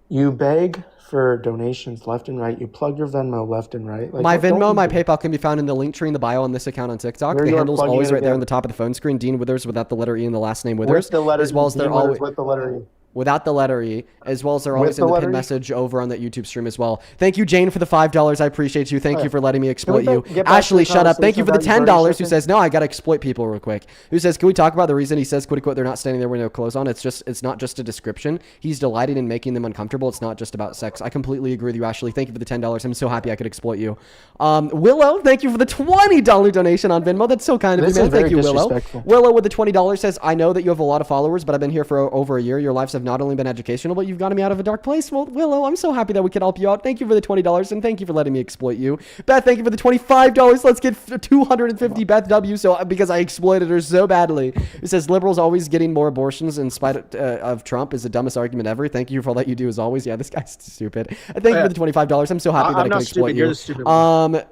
You beg for donations left and right. You plug your Venmo left and right. Like, my Venmo and my PayPal can be found in the link tree in the bio on this account on TikTok. The handle's always right there on the top of the phone screen. Dean Withers without the letter E and the last name Withers. With the letter as well as they're always with the letter E. Without the letter E, as well as they're always in the pinned message over on that YouTube stream as well. Thank you, Jane, for the $5. I appreciate you. Thank you for letting me exploit you. Ashley, shut up. Thank you for the $10 who says, no, I got to exploit people real quick. Who says, can we talk about the reason he says, quote unquote, they're not standing there with no clothes on? It's not just a description. He's delighting in making them uncomfortable. It's not just about sex. I completely agree with you, Ashley. Thank you for the $10. I'm so happy I could exploit you. Willow, thank you for the $20 donation on Venmo. That's so kind of you, man. Thank you, Willow. Willow with the $20 says, I know that you have a lot of followers, but I've been here for over a year. Your lives have not only been educational, but you've gotten me out of a dark place. Well, Willow, I'm so happy that we could help you out. Thank you for the $20, and thank you for letting me exploit you. Beth, thank you for the $25. Let's get 250 Beth W. So because I exploited her so badly. It says liberals always getting more abortions in spite of Trump is the dumbest argument ever. Thank you for all that you do as always. Yeah, this guy's stupid. Thank you for the $25. I'm so happy that I can exploit you. You're the stupid one.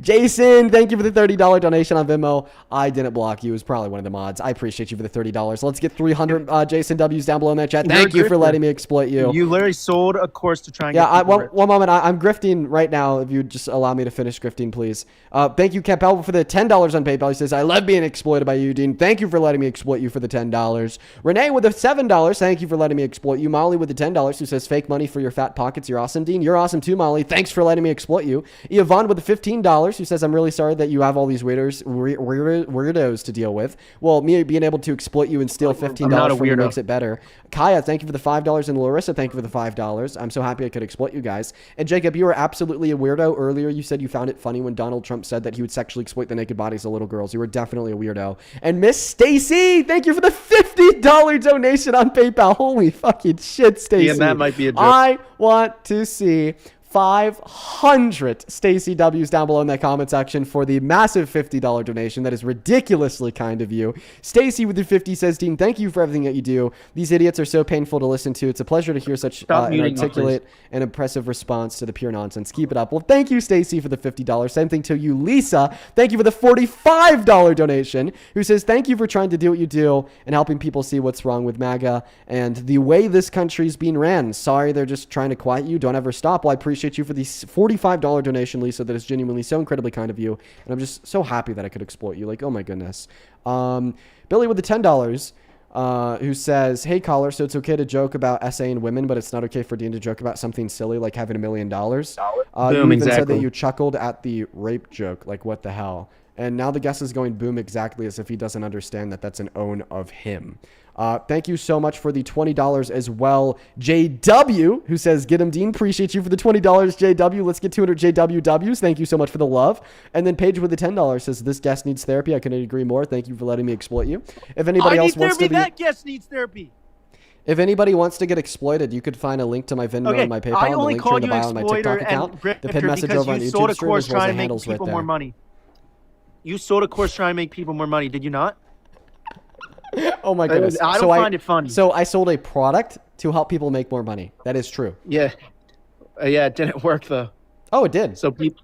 Jason, thank you for the $30 donation on Venmo. I didn't block you. It was probably one of the mods. I appreciate you for the $30. Let's get 300 Jason W's down below in that chat. Thank you for letting me exploit you. You literally sold a course to try and get one moment. I'm grifting right now. If you just allow me to finish grifting, please. Thank you, Campbell, for the $10 on PayPal. He says, I love being exploited by you, Dean. Thank you for letting me exploit you for the $10. Renee with the $7. Thank you for letting me exploit you. Molly with the $10 who says, fake money for your fat pockets. You're awesome, Dean. You're awesome too, Molly. Thanks for letting me exploit you. Yvonne with the $15 who says, I'm really sorry that you have all these weirdos to deal with. Well, me being able to exploit you and steal $15 from you makes it better. Kaya, thank you for the $5. And Larissa, thank you for the $5. I'm so happy I could exploit you guys. And Jacob, you were absolutely a weirdo. Earlier, you said you found it funny when Donald Trump said that he would sexually exploit the naked bodies of little girls. You were definitely a weirdo. And Miss Stacy, thank you for the $50 donation on PayPal. Holy fucking shit, Stacy. Yeah, that might be a joke. I want to see 500 Stacy W's down below in that comment section for the massive $50 donation. That is ridiculously kind of you. Stacy with the 50 says, Dean, thank you for everything that you do. These idiots are so painful to listen to. It's a pleasure to hear such an articulate and impressive response to the pure nonsense. Keep it up. Well, thank you, Stacy, for the $50. Same thing to you, Lisa. Thank you for the $45 donation, who says, thank you for trying to do what you do and helping people see what's wrong with MAGA and the way this country's being ran. Sorry, they're just trying to quiet you. Don't ever stop. Well, I appreciate you for the $45 donation, Lisa. That is genuinely so incredibly kind of you, and I'm just so happy that I could exploit you. Like, oh my goodness. Billy with the $10, who says, hey caller, so it's okay to joke about essaying women, but it's not okay for Dean to joke about something silly like having $1 million. You even said that you chuckled at the rape joke. Like, what the hell? And now the guest is going boom exactly as if he doesn't understand that that's an own of him. Thank you so much for the $20 as well. JW, who says, get him, Dean. Appreciate you for the $20, JW. Let's get 200 JWWs. Thank you so much for the love. And then Paige with the $10 says, this guest needs therapy. I couldn't agree more. Thank you for letting me exploit you. If anybody else wants to be... That guest needs therapy. If anybody wants to get exploited, you could find a link to my Venmo and my PayPal and the link to the bio on my TikTok account. The pinned message over on the YouTube stream as well as the handles right there. Money. You sold a course trying to make people more money, did you not? Oh my goodness. I don't find it funny. So I sold a product to help people make more money. That is true. Yeah. Yeah, it didn't work though. Oh, it did. So people...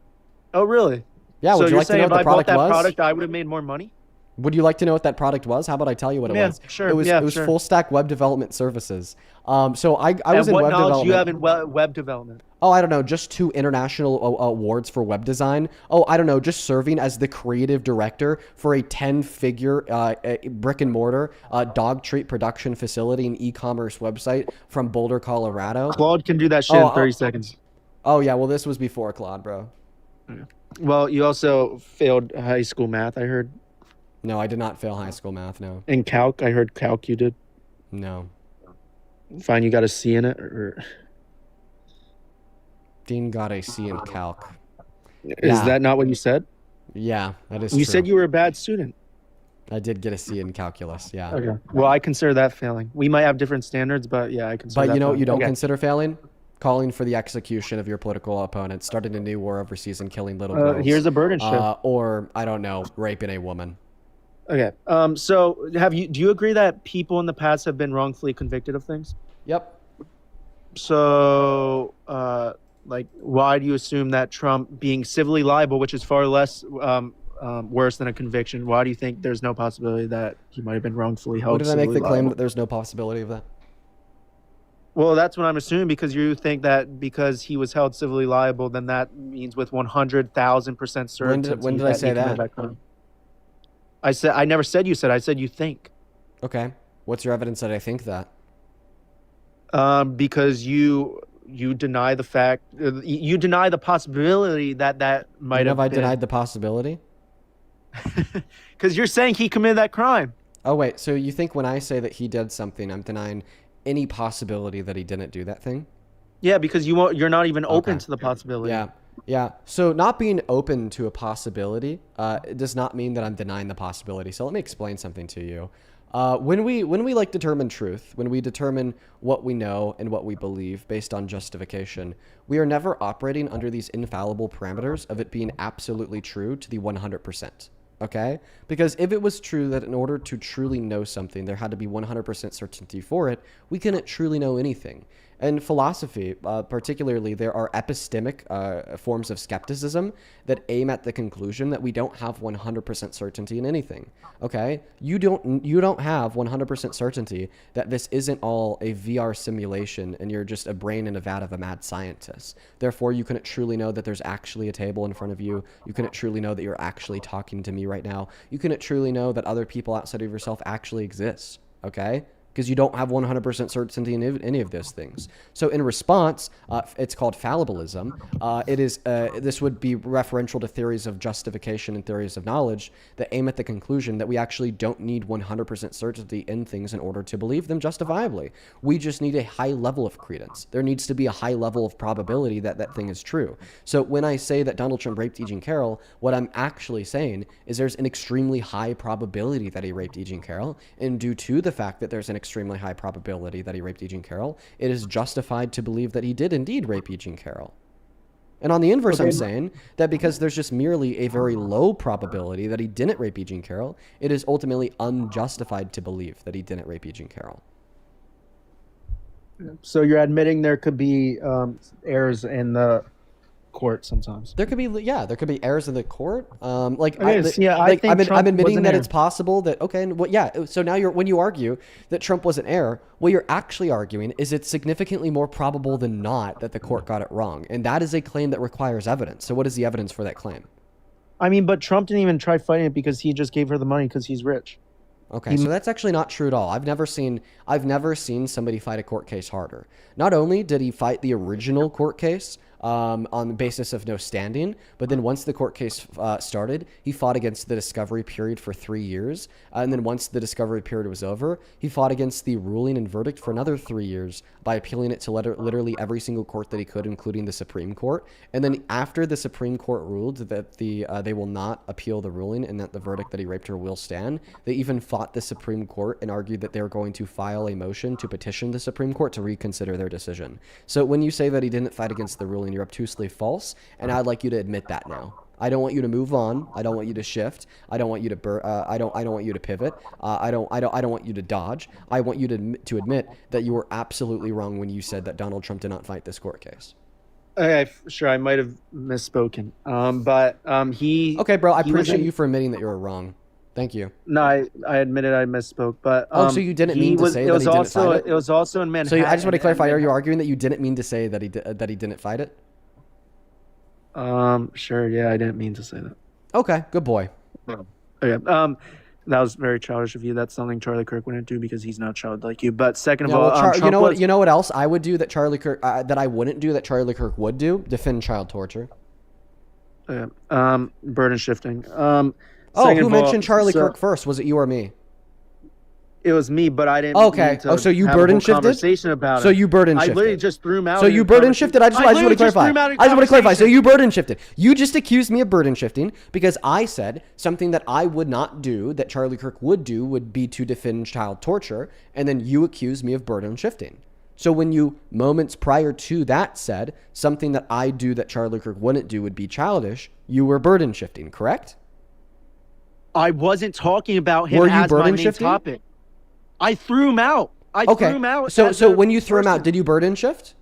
Oh, really? Yeah, would you like to know what the product was? So you're saying if I bought that product, I would have made more money? Would you like to know what that product was? How about I tell you what it was? Sure. It was sure. full stack web development services. So I was in web development. What knowledge do you have in web development? Oh, I don't know. Just 2 international awards for web design. Oh, I don't know. Just serving as the creative director for a 10-figure brick and mortar dog treat production facility and e-commerce website from Boulder, Colorado. Claude can do that shit in 30 seconds. Oh, yeah. Well, this was before Claude, bro. Well, you also failed high school math, I heard. No, I did not fail high school math, no. And calc, I heard calc you did. No. Fine, you got a C in it, or Dean got a C in calc. is that not what you said? Yeah, that is You true. said you were a bad student. I did get a C in calculus, yeah. Okay. Well, I consider that failing. We might have different standards, but yeah, I consider that But you know what failing. you don't Okay. consider failing? Calling for the execution of your political opponent, starting a new war overseas and killing little girls. Here's a burden shift. Or, I don't know, raping a woman. Okay. So do you agree that people in the past have been wrongfully convicted of things? Yep. So, why do you assume that Trump being civilly liable, which is far less worse than a conviction, why do you think there's no possibility that he might have been wrongfully held? What did I make the civilly claim liable? that there's no possibility of that? Well, that's what I'm assuming, because you think that because he was held civilly liable, then that means with 100,000% certainty. When did I say he committed that? crime. I never said you said. I said you think. Okay. What's your evidence that I think that? Because you deny the fact, you deny the possibility that might have I been. denied the possibility? Because you're saying he committed that crime. Oh, wait. So you think when I say that he did something, I'm denying any possibility that he didn't do that thing? Yeah, because you're not even open Okay. to the possibility. Yeah. So not being open to a possibility does not mean that I'm denying the possibility. So let me explain something to you. When we like determine truth, when we determine what we know and what we believe based on justification, we are never operating under these infallible parameters of it being absolutely true to the 100%. Okay? Because if it was true that in order to truly know something, there had to be 100% certainty for it, we couldn't truly know anything. In philosophy, particularly, there are epistemic forms of skepticism that aim at the conclusion that we don't have 100% certainty in anything. Okay, you don't have 100% certainty that this isn't all a VR simulation and you're just a brain in a vat of a mad scientist. Therefore, you couldn't truly know that there's actually a table in front of you. You couldn't truly know that you're actually talking to me right now. You couldn't truly know that other people outside of yourself actually exist. Okay. Because you don't have 100% certainty in any of those things. So in response, it's called fallibilism. This would be referential to theories of justification and theories of knowledge that aim at the conclusion that we actually don't need 100% certainty in things in order to believe them justifiably. We just need a high level of credence. There needs to be a high level of probability that that thing is true. So when I say that Donald Trump raped E. Jean Carroll, what I'm actually saying is there's an extremely high probability that he raped E. Jean Carroll, and due to the fact that there's an extremely high probability that he raped E. Jean Carroll, it is justified to believe that he did indeed rape E. Jean Carroll. And on the inverse, I'm saying that because there's just merely a very low probability that he didn't rape E. Jean Carroll, it is ultimately unjustified to believe that he didn't rape E. Jean Carroll. So you're admitting there could be errors in the court sometimes. There could be errors in the court. I'm think admitting Trump that was it's possible that So now when you argue that Trump was an error, what you're actually arguing is it's significantly more probable than not that the court got it wrong, and that is a claim that requires evidence. So what is the evidence for that claim? I mean, but Trump didn't even try fighting it because he just gave her the money because he's rich. Okay, so that's actually not true at all. I've never seen somebody fight a court case harder. Not only did he fight the original court case on the basis of no standing, but then once the court case started, he fought against the discovery period for 3 years, and then once the discovery period was over, he fought against the ruling and verdict for another 3 years by appealing it to literally every single court that he could, including the Supreme Court. And then after the Supreme Court ruled that they will not appeal the ruling and that the verdict that he raped her will stand, they even fought the Supreme Court and argued that they were going to file a motion to petition the Supreme Court to reconsider their decision. So when you say that he didn't fight against the ruling, you're obtusely false, and I'd like you to admit that now. I don't want you to move on. I don't want you to shift. I don't want you to I don't want you to pivot. I don't want you to dodge. I want you to admit that you were absolutely wrong when you said that Donald Trump did not fight this court case. Okay, sure, I might have misspoken. Okay, bro, I appreciate you for admitting that you were wrong. Thank you. No, I admitted I misspoke, but so you didn't mean to say that he didn't fight it? It was also in Manhattan. So I just want to clarify: are you arguing that you didn't mean to say that he didn't fight it? Sure, yeah, I didn't mean to say that. Okay, good boy. Okay, that was very childish of you. That's something Charlie Kirk wouldn't do because he's not childlike you. But second of all, you know what else I would do that Charlie Kirk that I wouldn't do that Charlie Kirk would do? Defend child torture. Burden shifting. Who mentioned Charlie Kirk first? Was it you or me? It was me, but I didn't. Okay. Need to So you have a burden whole shifted? Conversation about So it. you burden I shifted. literally just threw him out. So in you a burden conversation. shifted. I just want to literally just clarify. threw him out in I just want to clarify. So conversation. you burden shifted. You just accused me of burden shifting because I said something that I would not do that Charlie Kirk would do would be to defend child torture, and then you accused me of burden shifting. So when you moments prior to that said something that I do that Charlie Kirk wouldn't do would be childish, you were burden shifting, correct? I wasn't talking about him Were you as my burden main shifting? topic. I threw him out. I threw him out. So when you threw him out, did you burden shift?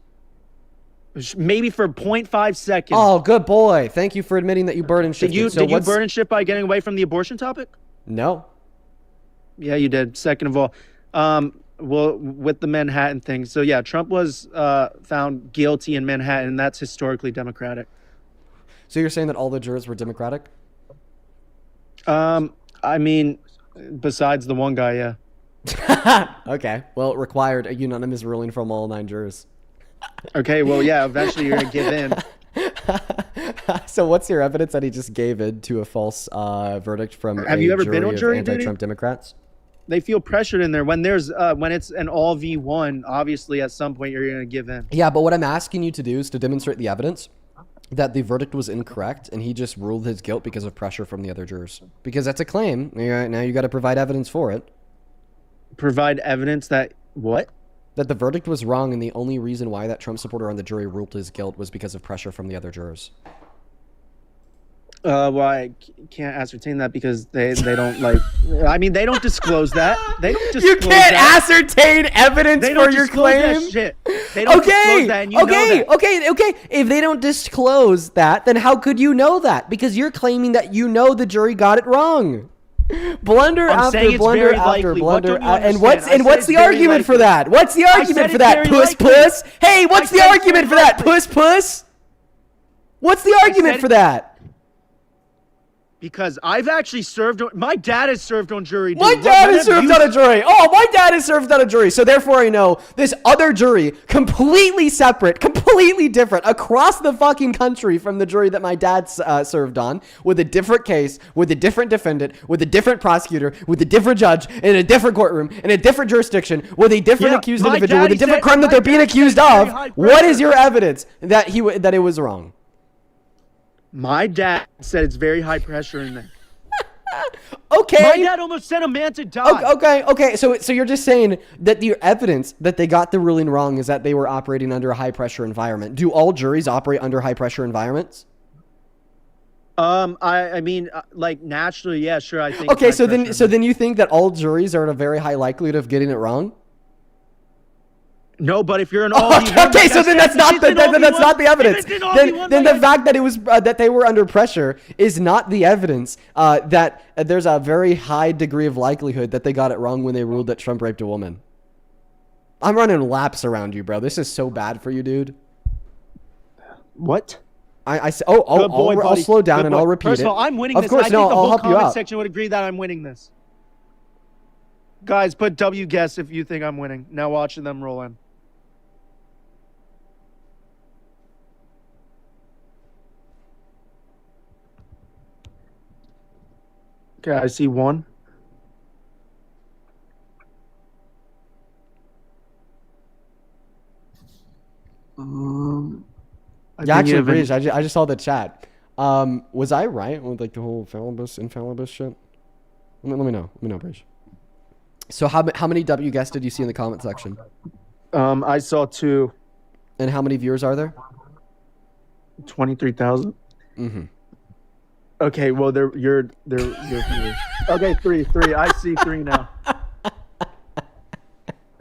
Maybe for 0.5 seconds. Oh, good boy. Thank you for admitting that you burden shifted. Did you burden shift by getting away from the abortion topic? No. Yeah, you did. Second of all, well, with the Manhattan thing. So yeah, Trump was found guilty in Manhattan, and that's historically Democratic. So you're saying that all the jurors were Democratic? I mean, besides the one guy, yeah. Okay. Well, it required a unanimous ruling from all 9 jurors. Okay, well, yeah, eventually you're going to give in. So what's your evidence that he just gave in to a false verdict from Have you ever been on jury duty? anti-Trump Democrats? They feel pressured in there. When there's when it's an all v1, obviously at some point you're going to give in. Yeah, but what I'm asking you to do is to demonstrate the evidence that the verdict was incorrect and he just ruled his guilt because of pressure from the other jurors. Because that's a claim. Now you got to provide evidence for it. Provide evidence that what? That the verdict was wrong and the only reason why that Trump supporter on the jury ruled his guilt was because of pressure from the other jurors. Well, I can't ascertain that because they don't like. I mean, they don't disclose that. They don't disclose You can't ascertain evidence they for don't your disclose claim. That shit. They don't disclose that, and you know that. Okay. If they don't disclose that, then how could you know that? Because you're claiming that you know the jury got it wrong. Blunder I'm after saying it's blunder very after likely. What blunder. don't you And what's understand? I said what's it's the very argument for likely. that? What's the argument said for it's that? very Puss likely. puss. Hey, what's I the said it's argument very for that? likely. Puss puss. What's the argument said for it- that? Because I've actually served. My dad has served on jury duty. My dad is served on a jury. Oh, my dad is served on a jury. So therefore I know this other jury, completely separate, completely different, across the fucking country from the jury that my dad served on, with a different case, with a different defendant, with a different prosecutor, with a different judge, in a different courtroom, in a different jurisdiction, with a different accused my individual, with a daddy different said- crime that my they're being dad said accused very of. high What pressure. is your evidence that that it was wrong? My dad said it's very high pressure in there. Okay. My dad almost sent a man to die. Okay. So you're just saying that the evidence that they got the ruling wrong is that they were operating under a high pressure environment. Do all juries operate under high pressure environments? I mean, like naturally, yeah, sure. I think. Okay, it's high pressure. so then you think that all juries are at a very high likelihood of getting it wrong? No, but if you're an all Okay, so then that's not the evidence. Then the fact that it was that they were under pressure is not the evidence that there's a very high degree of likelihood that they got it wrong when they ruled that Trump raped a woman. I'm running laps around you, bro. This is so bad for you, dude. What? I'll slow down and I'll repeat it. First of all, I'm winning of this. Course, I no, think the I'll whole help you comment out. section would agree that I'm winning this. Guys, put W guess if you think I'm winning. Now watching them roll in. Okay, I see one. Yeah, actually, British. I just saw the chat. Was I right with like the whole infallibus shit? Let me know. Let me know, British. So how many W guests did you see in the comment section? I saw 2. And how many viewers are there? 23,000. Mm-hmm. Okay, well they're viewers. Okay, 3. I see 3 now.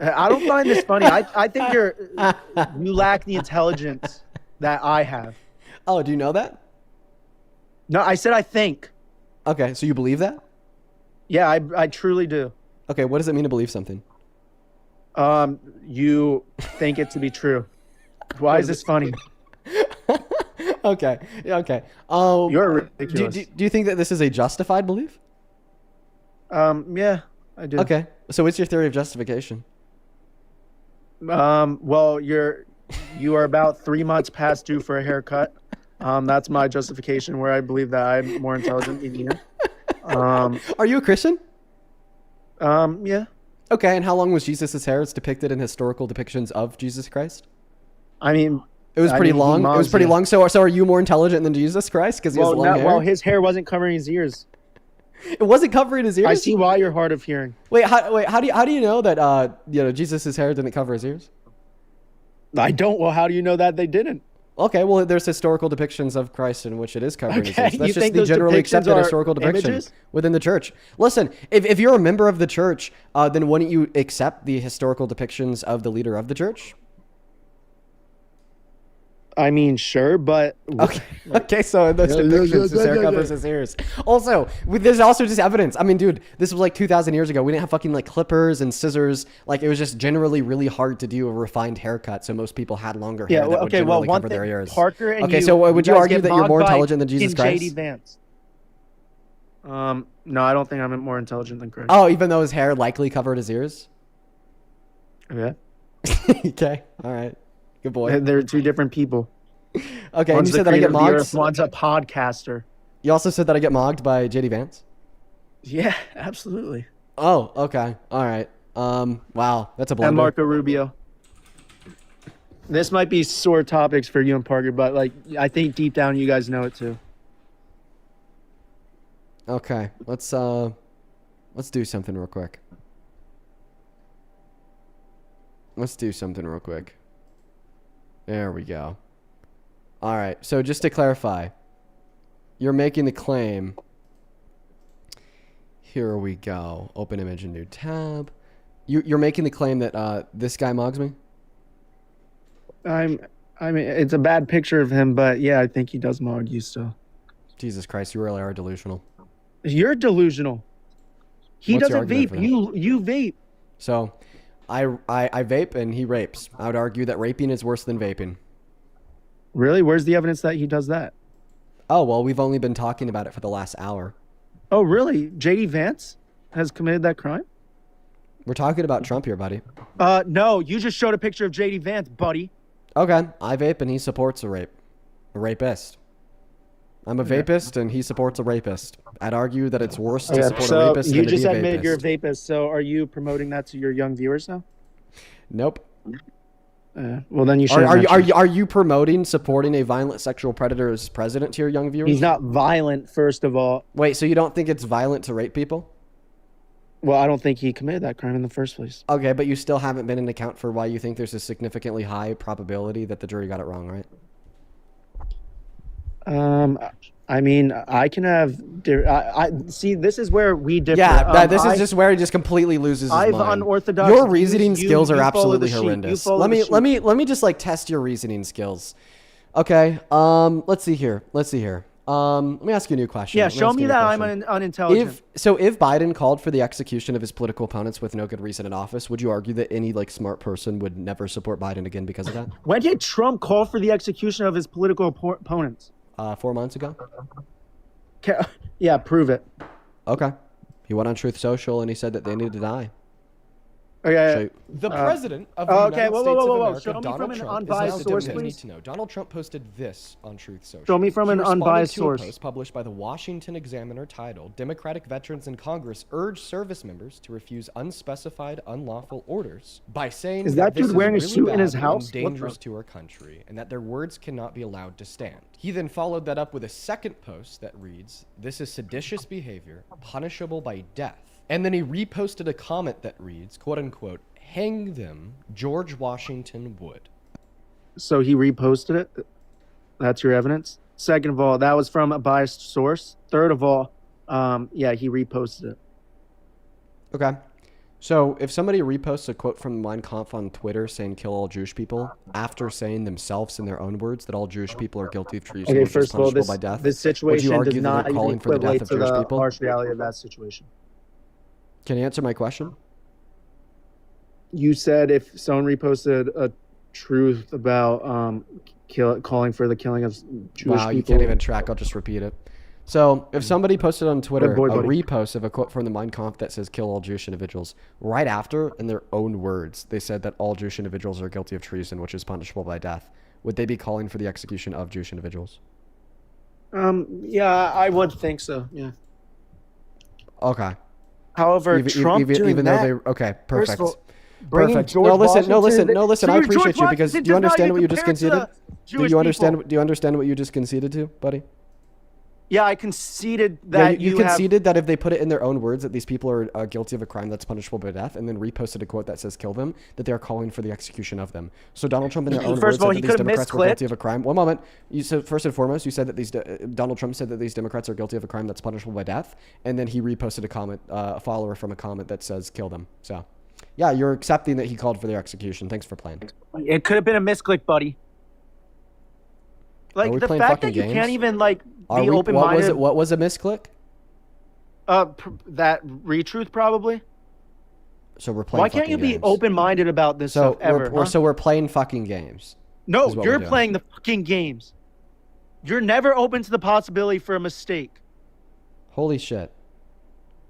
I don't find this funny. I think you lack the intelligence that I have. Oh, do you know that? No, I said I think. Okay, so you believe that? Yeah, I truly do. Okay, what does it mean to believe something? You think it to be true. Why is this funny? Okay. Yeah, okay. You're ridiculous. Do you think that this is a justified belief? Yeah, I do. Okay. So what's your theory of justification? Well, you are about 3 months past due for a haircut. That's my justification where I believe that I'm more intelligent than you. Are you a Christian? Yeah. Okay, and how long was Jesus' hair? It's depicted in historical depictions of Jesus Christ. I mean, It was pretty long. It was pretty long. So are you more intelligent than Jesus Christ because he has long hair? Well, his hair wasn't covering his ears. It wasn't covering his ears. I see why you're hard of hearing. Wait, how do you know that Jesus' hair didn't cover his ears? I don't. Well, how do you know that they didn't? Okay, well, there's historical depictions of Christ in which it is covering his Okay, ears. That's you just think the those generally depictions accepted are historical depiction images? within the church. Listen, if you're a member of the church, then wouldn't you accept the historical depictions of the leader of the church? I mean, sure, but Okay, so in those depictions, his hair covers his ears. Also, there's also just evidence. I mean, dude, this was like 2,000 years ago. We didn't have fucking like clippers and scissors. Like, it was just generally really hard to do a refined haircut, so most people had longer hair that would generally cover their ears. Parker and okay, so would you guys argue get that you're mobbed more by intelligent than Jesus Christ? JD Vance. No, I don't think I'm more intelligent than Christ. Oh, even though his hair likely covered his ears? Yeah. Okay, all right. Good boy. They're two different people. Okay, and One's you the said that I get creator of the mogged? earth, one's a podcaster. You also said that I get mogged by JD Vance? Yeah, absolutely. Oh, okay. All right. Wow, that's a blunder. And Marco Rubio. This might be sore topics for you and Parker, but like I think deep down you guys know it too. Okay, let's do something real quick. There we go. All right. So just to clarify, you're making the claim. Here we go. Open image, a new tab. You're making the claim that this guy mugs me? I mean, it's a bad picture of him, but yeah, I think he does mug you still. Jesus Christ, you really are delusional. You're delusional. He What's your doesn't argument vape. for that? You vape. So, I vape and he rapes. I would argue that raping is worse than vaping. Really? Where's the evidence that he does that? Oh, well, we've only been talking about it for the last hour. Oh, really? JD Vance has committed that crime? We're talking about Trump here, buddy. No, you just showed a picture of JD Vance, buddy. Okay, I vape and he supports a rapist. I'm a vapist and he supports a rapist. I'd argue that it's worse to support a rapist than to be a vapist. You just admitted you're a vapist, so are you promoting that to your young viewers now? Nope. Well, then you should. Are you promoting supporting a violent sexual predator as president to your young viewers? He's not violent, first of all. Wait, so you don't think it's violent to rape people? Well, I don't think he committed that crime in the first place. Okay, but you still haven't been in account for why you think there's a significantly high probability that the jury got it wrong, right? I mean, I can have. I see. This is where we differ. Yeah, this is just where he just completely loses his mind. Unorthodox. Your reasoning skills are absolutely sheep. horrendous. Let me just like test your reasoning skills. Okay. Let's see here. Let me ask you a new question. Yeah, show me that I'm unintelligent. If Biden called for the execution of his political opponents with no good reason in office, would you argue that any like smart person would never support Biden again because of that? When did Trump call for the execution of his political opponents? 4 months ago. Yeah, prove it. Okay. He went on Truth Social and he said that they needed to die. Okay. The president of the United States of America, show me Donald from an Trump, unbiased is now source, the please. to know. Donald Trump posted this on Truth Social. Show me from an unbiased source. He responded to a post published by the Washington Examiner titled "Democratic Veterans in Congress Urge Service Members to Refuse Unspecified Unlawful Orders" by saying Is that this dude wearing a really suit in his bad house? and dangerous to our country, and that their words cannot be allowed to stand. He then followed that up with a second post that reads, "This is seditious behavior, punishable by death." And then he reposted a comment that reads, quote unquote, "Hang them, George Washington would." So he reposted it? That's your evidence? Second of all, that was from a biased source. Third of all, yeah, he reposted it. Okay. So if somebody reposts a quote from Mein Kampf on Twitter saying kill all Jewish people after saying themselves in their own words that all Jewish people are guilty of treason, Okay, which is first of all, punishable by death, this situation would you does argue not that they're even calling for the death equate of to Jewish the people? harsh reality of that situation. Can you answer my question? You said if someone reposted a truth about calling for the killing of Jewish Wow, people. you can't even track. I'll just repeat it. So if somebody posted on Twitter Good boy, a buddy. repost of a quote from the Mein Kampf that says kill all Jewish individuals, right after, in their own words, they said that all Jewish individuals are guilty of treason, which is punishable by death, would they be calling for the execution of Jewish individuals? Yeah, I would think so. Yeah. Okay. However, Trump doing that. Okay, First perfect. of all, bringing Perfect. George No, listen. Washington- No, listen. So I George appreciate you because Washington do you does not understand even what you just compare to conceded? the Do Jewish you understand? people. Do you understand what you just conceded to, buddy? Yeah, I conceded Yeah, that you have. conceded that if they put it in their own words that these people are guilty of a crime that's punishable by death, and then reposted a quote that says "kill them," that they are calling for the execution of them. So Donald Trump, in their own First words, of all, said he that these could have Democrats were guilty misclicked. of a crime. One moment. You said first and foremost, you said that these Donald Trump said that these Democrats are guilty of a crime that's punishable by death, and then he reposted a comment, a follower from a comment that says "kill them." So, yeah, you're accepting that he called for their execution. Thanks for playing. It could have been a misclick, buddy. Are Like we the playing fact fucking that you games? can't even like Are be we, open-minded. What was a misclick? That retruth probably. So we're playing. Why can't you fucking be games. open-minded about this So stuff ever? we're playing fucking games. No, is what you're we're doing. playing the fucking games. You're never open to the possibility for a mistake. Holy shit.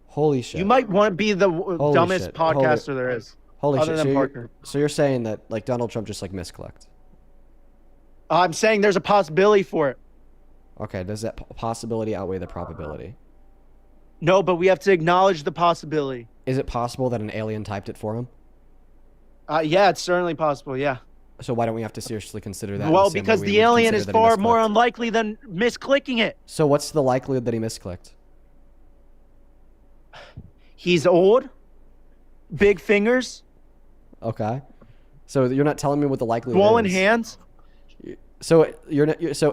Holy shit. You might want to be the dumbest shit. podcaster there is. Holy other shit. than So Parker. you're saying that like Donald Trump just like misclicked. I'm saying there's a possibility for it. Okay, does that possibility outweigh the probability? No, but we have to acknowledge the possibility. Is it possible that an alien typed it for him? Yeah, it's certainly possible. Yeah. So why don't we have to seriously consider that? in Well, the same way because we the would alien consider is that he far more misclicked? unlikely than misclicking it. So what's the likelihood that he misclicked? He's old, big fingers, Okay. So you're not telling me what the likelihood swollen is. hands. So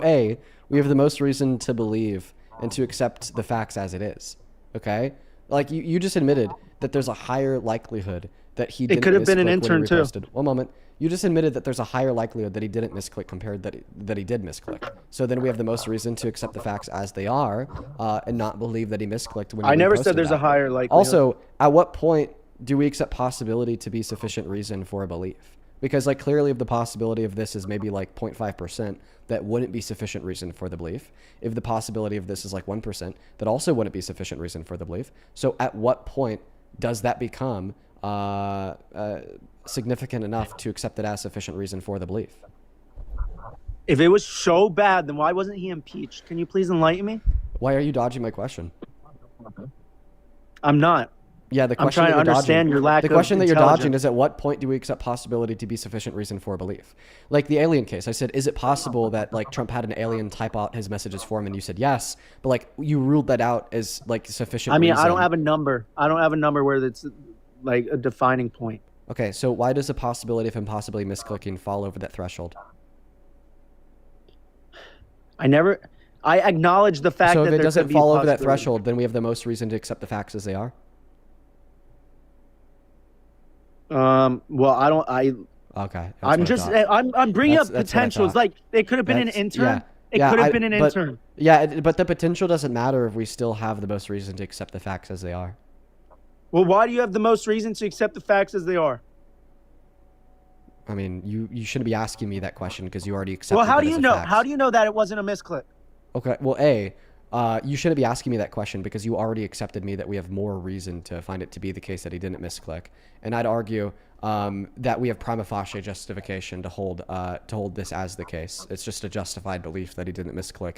A, we have the most reason to believe and to accept the facts as it is. Okay? Like you just admitted that there's a higher likelihood that he didn't could have been an misclick when he intern, too. reposted. One moment. You just admitted that there's a higher likelihood that he didn't misclick compared that he did misclick. So then we have the most reason to accept the facts as they are and not believe that he misclicked when he I never reposted said there's that. a higher likelihood. Also, at what point do we accept possibility to be sufficient reason for a belief? Because like clearly if the possibility of this is maybe like 0.5%, that wouldn't be sufficient reason for the belief. If the possibility of this is like 1%, that also wouldn't be sufficient reason for the belief. So at what point does that become significant enough to accept it as sufficient reason for the belief? If it was so bad, then why wasn't he impeached? Can you please enlighten me? Why are you dodging my question? I'm not. Yeah, the I'm question trying that to you're understand dodging, your lack the of question that you're dodging intelligence. is at what point do we accept possibility to be sufficient reason for a belief? Like the alien case, I said, is it possible that like Trump had an alien type out his messages for him, and you said yes, but like you ruled that out as like sufficient. I mean, reason. I don't have a number. I don't have a number where it's like a defining point. Okay, so why does the possibility of him possibly misclicking fall over that threshold? I acknowledge the fact So that if it there doesn't could be a fall over that possibility. threshold, then we have the most reason to accept the facts as they are. Well, I don't. Okay. that's I'm what I just. thought. I'm bringing up That's what I potentials. thought. Like it could have been an That's- intern. yeah. It Yeah, could have been an but- intern. Yeah, but the potential doesn't matter if we still have the most reason to accept the facts as they are. Well, why do you have the most reason to accept the facts as they are? I mean, you shouldn't be asking me that question because you already accepted. Well, how that do as you a know? fact. How do you know that it wasn't a misclick? Okay, well, you shouldn't be asking me that question because you already accepted me that we have more reason to find it to be the case that he didn't misclick, and I'd argue that we have prima facie justification to hold this as the case. It's just a justified belief that he didn't misclick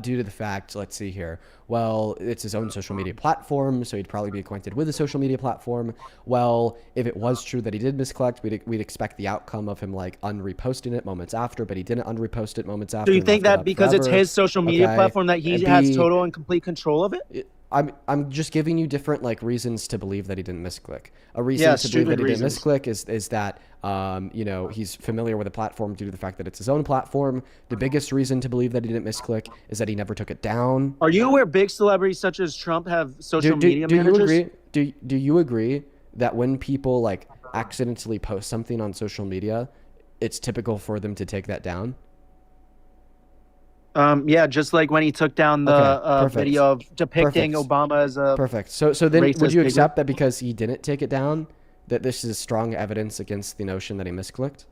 due to the fact. Let's see here. Well, it's his own social media platform, so he'd probably be acquainted with the social media platform. Well, if it was true that he did misclick, we'd expect the outcome of him like unreposting it moments after, but he didn't unrepost it moments after. Do you and think left it that up because it's forever. his social media Okay. platform that he And has B, total and complete control of it? I'm just giving you different like reasons to believe that he didn't misclick. A reason Yeah, to believe that he stupid didn't misclick is that he's familiar with the platform due to the fact that it's his own platform. The biggest reason to believe that he didn't misclick is that he never took it down. Are you aware big celebrities such as Trump have social media managers? you agree? Do you agree that when people like accidentally post something on social media, it's typical for them to take that down? Yeah, just like when he took down the Okay, perfect. video of depicting Perfect. Obama as a Perfect. So then would racist you figure? accept that because he didn't take it down, that this is strong evidence against the notion that he misclicked?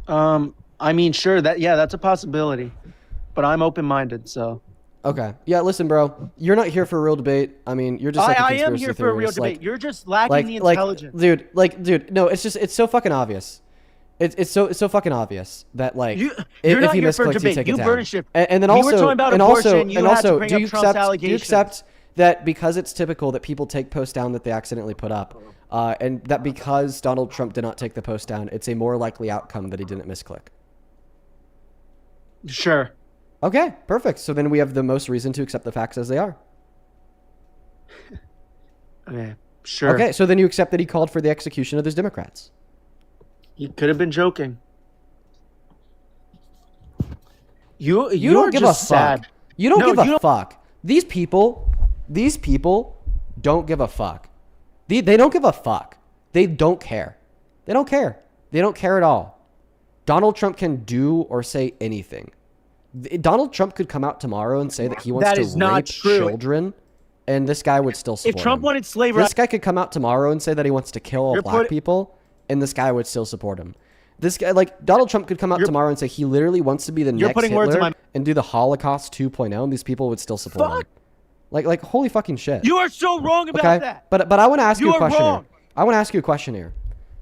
I mean, sure, that's a possibility, but I'm open-minded, so. Okay. Yeah, listen, bro. You're not here for a real debate. I mean, you're just like a I conspiracy am here for a real theorist. debate. Like, You're just lacking the intelligence. dude, no, it's so fucking obvious. It's so fucking obvious that like You're if not he here for a misclicked, you debate. take You it down. burnished it. And then We also, were talking about and abortion, also, you and had to also, bring do up you Trump's accept? Do you allegations. accept that because it's typical that people take posts down that they accidentally put up, and that because Donald Trump did not take the post down, it's a more likely outcome that he didn't misclick. Sure. Okay, perfect. So then we have the most reason to accept the facts as they are. Okay, sure. Okay, so then you accept that he called for the execution of those Democrats. He could have been joking. You You're don't give a just sad. fuck. You don't No, give you a don't- fuck. These people don't give a fuck. They don't give a fuck. They don't care. They don't care. They don't care at all. Donald Trump can do or say anything. Donald Trump could come out tomorrow and say that he wants That to is not rape true. children, and this guy would still support If Trump him. wanted slavery, This guy could come out tomorrow and say that he wants to kill all You're black people, and this guy would still support him. This guy, like Donald Trump, could come out tomorrow and say he literally wants to be the You're next putting Hitler words in my- and do the Holocaust 2.0, and these people would still support him. Like holy fucking shit. you are so wrong about Okay, that. but I want to ask you a are question wrong. here. I want to ask you a question here.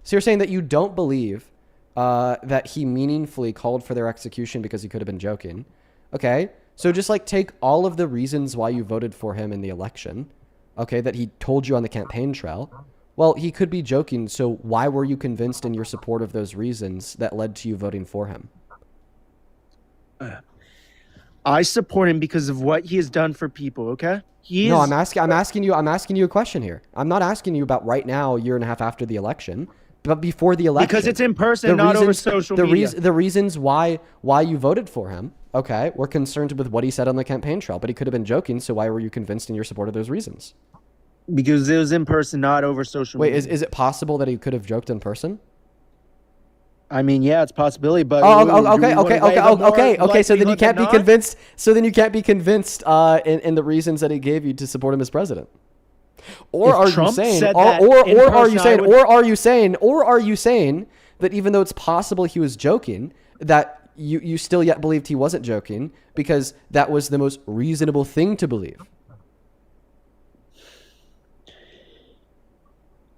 So you're saying that you don't believe that he meaningfully called for their execution because he could have been joking. Okay, so just like take all of the reasons why you voted for him in the election, okay, that he told you on the campaign trail. Well, he could be joking, so why were you convinced in your support of those reasons that led to you voting for him? I support him because of what he has done for people. Okay. No, I'm asking you a question here. I'm not asking you about right now, a year and a half after the election, but before the election. Because it's in person, not over social media. The reasons why you voted for him, okay, we're concerned with what he said on the campaign trail, but he could have been joking, so why were you convinced in your support of those reasons? Because it was in person, not over social Wait, media. is it possible that he could have joked in person? I mean, yeah, it's a possibility, but Okay. So then you can't be convinced. So then you can't be convinced in the reasons that he gave you to support him as president. Or If are Trump you saying, said or that or, in or are you person, I saying, would- or are you saying that even though it's possible he was joking, that you still yet believed he wasn't joking because that was the most reasonable thing to believe?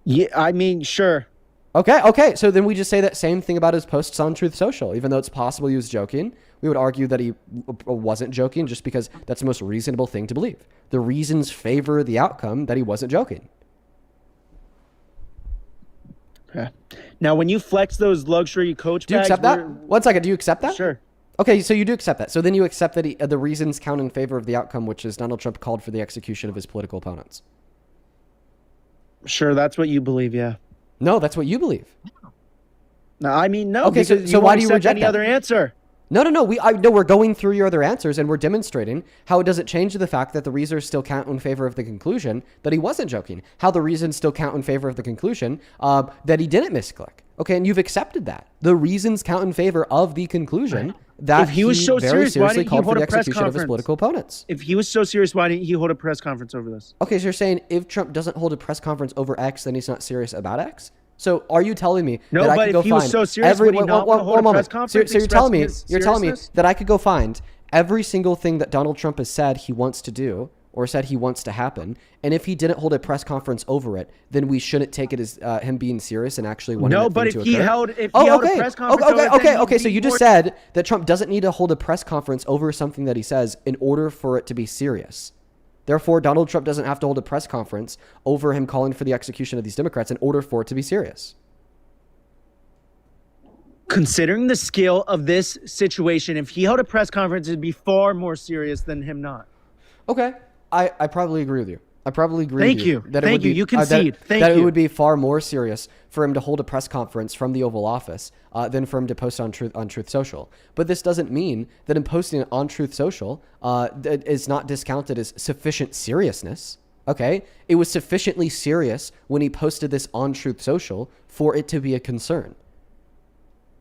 Yeah, I mean, sure. Okay. So then we just say that same thing about his posts on Truth Social. Even though it's possible he was joking, we would argue that he wasn't joking just because that's the most reasonable thing to believe. The reasons favor the outcome that he wasn't joking. Okay. Now, when you flex those luxury coach Do you bags, accept that? 1 second. Do you accept that? Sure. Okay, so you do accept that. So then you accept that the reasons count in favor of the outcome, which is Donald Trump called for the execution of his political opponents. Sure, that's what you believe, yeah. No, that's what you believe. No, I mean, no. Okay, so because why won't do you accept reject any that? other answer? No. We're going through your other answers and we're demonstrating how it doesn't change the fact that the reasons still count in favor of the conclusion that he wasn't joking. How the reasons still count in favor of the conclusion that he didn't misclick. Okay, and you've accepted that. The reasons count in favor of the conclusion that If he was so very serious, why seriously didn't he called for hold the a press execution of his conference? political opponents. If he was so serious, why didn't he hold a press conference over this? Okay, so you're saying if Trump doesn't hold a press conference over X, then he's not serious about X? So are you telling me No, that I but could go if he find was so serious, would he not wanna hold a press conference So you're telling me expressing his that I could go find every single thing that Donald Trump has said he wants to do or said he wants to happen, and if he didn't hold a press conference over it, then we shouldn't take it as him being serious and actually wanting No, that but thing if to he occur? held a press conference over it, then he'd So be you just more- said that Trump doesn't need to hold a press conference over something that he says in order for it to be serious. Therefore, Donald Trump doesn't have to hold a press conference over him calling for the execution of these Democrats in order for it to be serious. Considering the scale of this situation, if he held a press conference, it'd be far more serious than him not. Okay, I probably agree with you. I probably agree Thank with you. you. That it Thank would you. be, You concede. Thank that it you. would be far more serious for him to hold a press conference from the Oval Office than for him to post on Truth Social. But this doesn't mean that him posting it on Truth Social that is not discounted as sufficient seriousness. Okay, it was sufficiently serious when he posted this on Truth Social for it to be a concern.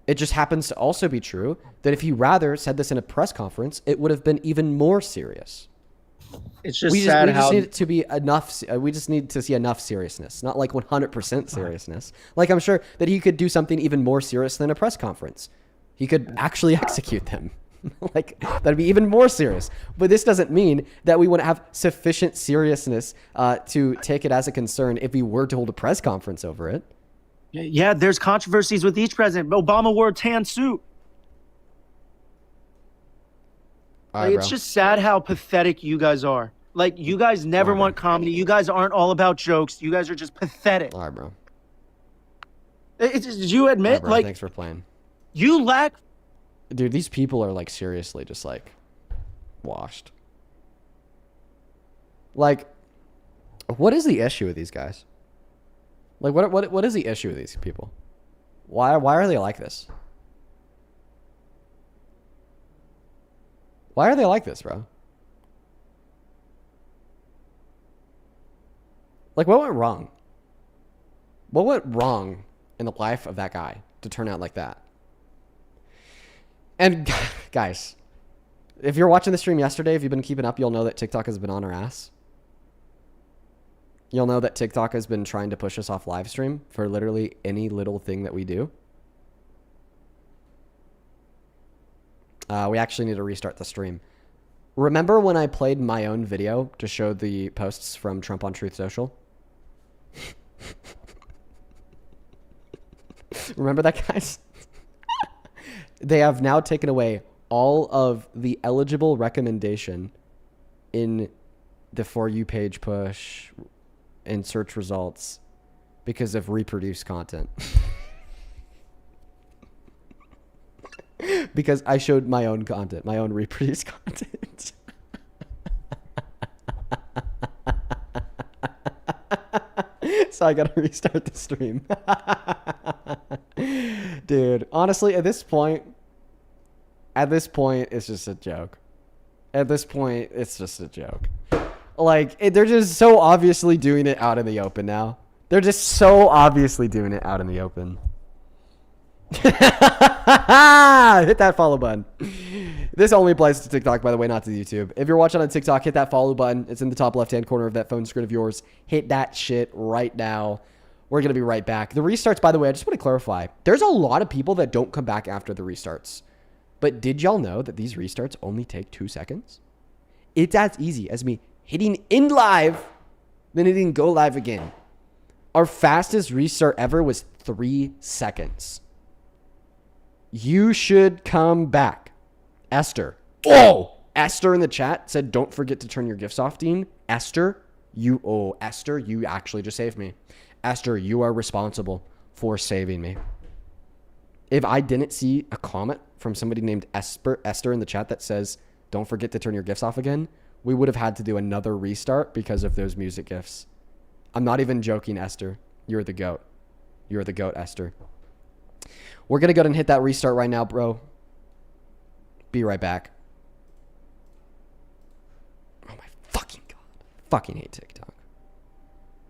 It just happens to also be true that if he rather said this in a press conference, it would have been even more serious. It's just We sad just how need it to be enough. We just need to see enough seriousness, not like 100% seriousness. Like I'm sure that he could do something even more serious than a press conference. He could actually execute them. Like that'd be even more serious. But this doesn't mean that we wouldn't have sufficient seriousness to take it as a concern if we were to hold a press conference over it. Yeah, there's controversies with each president. Obama wore a tan suit. All right, It's bro. just sad how pathetic you guys are. Like, you guys never want comedy. You guys aren't all about jokes. You guys are just pathetic. All right, bro. Did you admit, All right, bro. like, Thanks for playing. you lack... Dude, these people are, like, seriously just, like, washed. Like, what is the issue with these guys? Like, what is the issue with these people? Why are they like this? Why are they like this, bro? Like, what went wrong? What went wrong in the life of that guy to turn out like that? And guys, if you're watching the stream yesterday, if you've been keeping up, you'll know that TikTok has been on our ass. You'll know that TikTok has been trying to push us off live stream for literally any little thing that we do. We actually need to restart the stream. Remember when I played my own video to show the posts from Trump on Truth Social? Remember that, guys? They have now taken away all of the eligible recommendation in the For You page push and search results because of reproduced content. Because I showed my own content, my own reproduced content. So I gotta restart the stream. Dude, honestly, at this point, it's just a joke. At this point, it's just a joke. Like, they're just so obviously doing it out in the open now. They're just so obviously doing it out in the open. Hit that follow button. This only applies to TikTok, by the way, not to YouTube. If you're watching on TikTok, hit that follow button. It's in the top left-hand corner of that phone screen of yours. Hit that shit right now. We're going to be right back. The restarts, by the way, I just want to clarify. There's a lot of people that don't come back after the restarts. But did y'all know that these restarts only take 2 seconds? It's as easy as me hitting end live, then hitting go live again. Our fastest restart ever was 3 seconds. You should come back. Esther. Oh! Esther in the chat said, don't forget to turn your gifts off, Dean. Esther, Esther, you actually just saved me. Esther, you are responsible for saving me. If I didn't see a comment from somebody named Esther in the chat that says, don't forget to turn your gifts off again, we would have had to do another restart because of those music gifts. I'm not even joking, Esther. You're the GOAT. You're the GOAT, Esther. We're going to go ahead and hit that restart right now, bro. Be right back. Oh my fucking God. Fucking hate TikTok.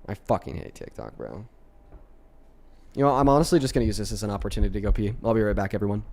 I fucking hate TikTok, bro. You know, I'm honestly just going to use this as an opportunity to go pee. I'll be right back, everyone.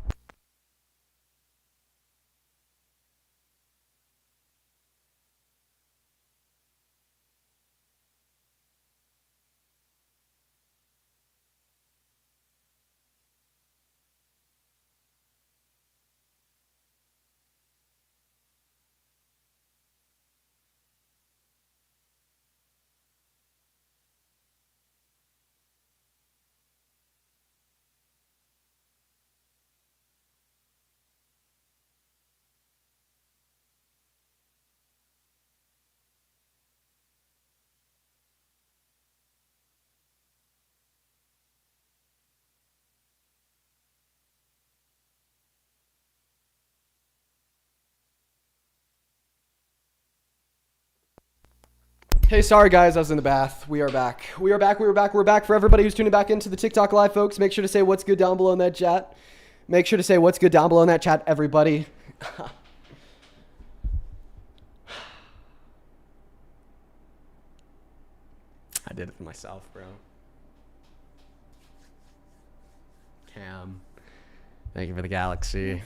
Hey, sorry guys, I was in the bath. We are back. We're back. For everybody who's tuning back into the TikTok live, folks, make sure to say what's good down below in that chat. Make sure to say what's good down below in that chat, everybody. I did it for myself, bro. Cam, thank you for the galaxy.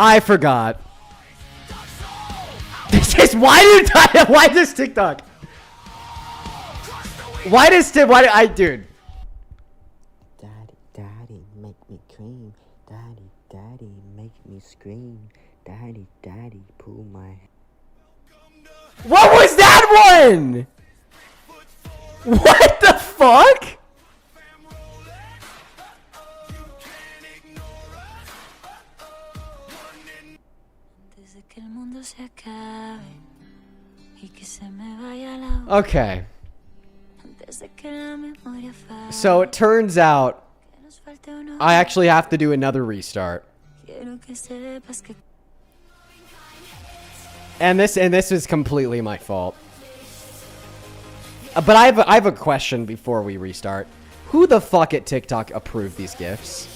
I forgot. This is why does TikTok? Dude? Daddy, daddy, make me cream. Daddy, daddy, make me scream. Daddy, daddy, pull my. What was that one? What the fuck? Okay. So it turns out I actually have to do another restart. And this is completely my fault. But I have a question before we restart. Who the fuck at TikTok approved these gifts?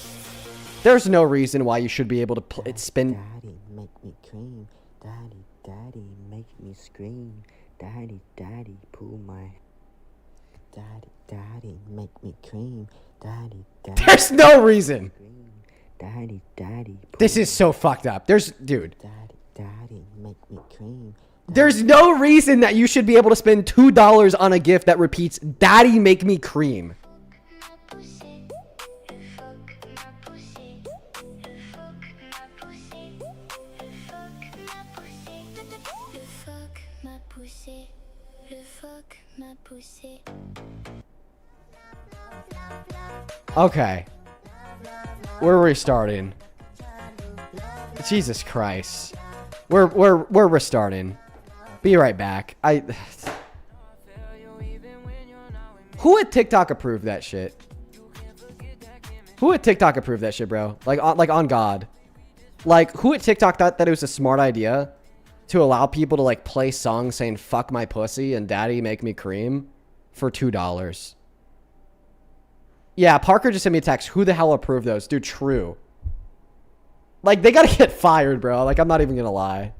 There's no reason why you should be able to spin. Daddy, make me cream. Daddy, daddy, make me scream. Daddy, daddy, pull my. Daddy, daddy, make me cream. Daddy, daddy. There's no reason. Daddy, daddy. This is so fucked up. Dude. Daddy, daddy, make me cream. There's no reason that you should be able to spend $2 on a gift that repeats, Daddy, make me cream. Okay. We're restarting. Jesus Christ. We're restarting. Be right back. Who at TikTok approved that shit? Who at TikTok approved that shit, bro? Like on God. Like, who at TikTok thought that it was a smart idea to allow people to like play songs saying fuck my pussy and daddy make me cream for $2? Yeah, Parker just sent me a text. Who the hell approved those? Dude, true. Like, they gotta get fired, bro. Like, I'm not even gonna lie.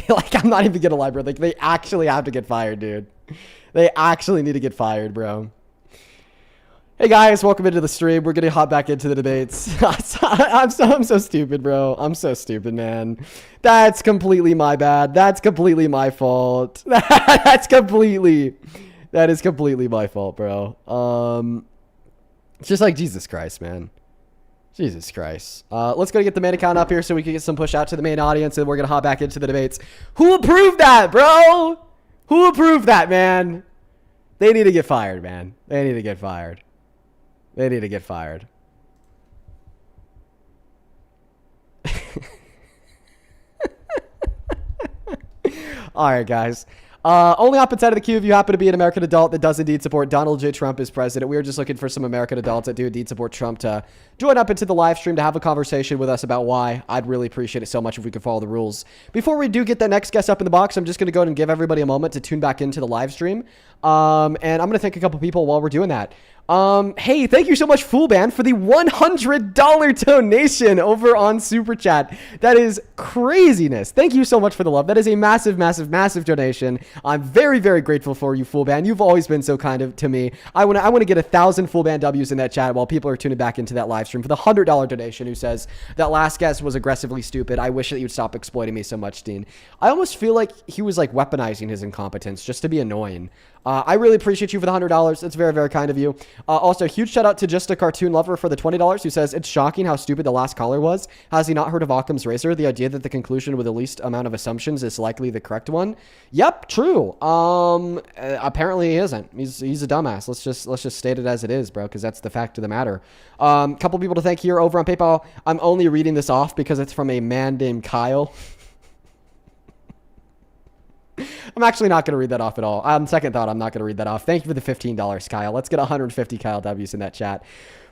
Like, I'm not even gonna lie, bro. Like, they actually have to get fired, dude. They actually need to get fired, bro. Hey, guys. Welcome into the stream. We're gonna hop back into the debates. I'm so stupid, bro. I'm so stupid, man. That's completely my bad. That's completely my fault. That is completely my fault, bro. It's just like, Jesus Christ, man. Jesus Christ. Let's go get the main account up here so we can get some push out to the main audience, and we're going to hop back into the debates. Who approved that, bro? Who approved that, man? They need to get fired, man. They need to get fired. They need to get fired. All right, guys. Only hop inside of the queue if you happen to be an American adult that does indeed support Donald J. Trump as president. We are just looking for some American adults that do indeed support Trump to join up into the live stream to have a conversation with us about why. I'd really appreciate it so much if we could follow the rules. Before we do get that next guest up in the box, I'm just going to go ahead and give everybody a moment to tune back into the live stream. And I'm going to thank a couple people while we're doing that. Hey, thank you so much, Fool Band, for the $100 donation over on Super Chat. That is craziness. Thank you so much for the love. That is a massive, massive, massive donation. I'm very, very grateful for you, Fool Band. You've always been so kind to me. I want to get 1,000 Fool Band W's in that chat while people are tuning back into that live stream for the $100 donation who says that last guest was aggressively stupid. I wish that you'd stop exploiting me so much, Dean. I almost feel like he was like weaponizing his incompetence just to be annoying. I really appreciate you for the $100. It's very, very kind of you. Also, huge shout out to Just a Cartoon Lover for the $20 who says, it's shocking how stupid the last caller was. Has he not heard of Occam's razor? The idea that the conclusion with the least amount of assumptions is likely the correct one. Yep, true. Apparently he isn't. He's a dumbass. Let's just state it as it is, bro, because that's the fact of the matter. Couple people to thank here over on PayPal. I'm only reading this off because it's from a man named Kyle. I'm actually not going to read that off at all. On second thought, I'm not going to read that off. Thank you for the $15, Kyle. Let's get 150 Kyle W's in that chat.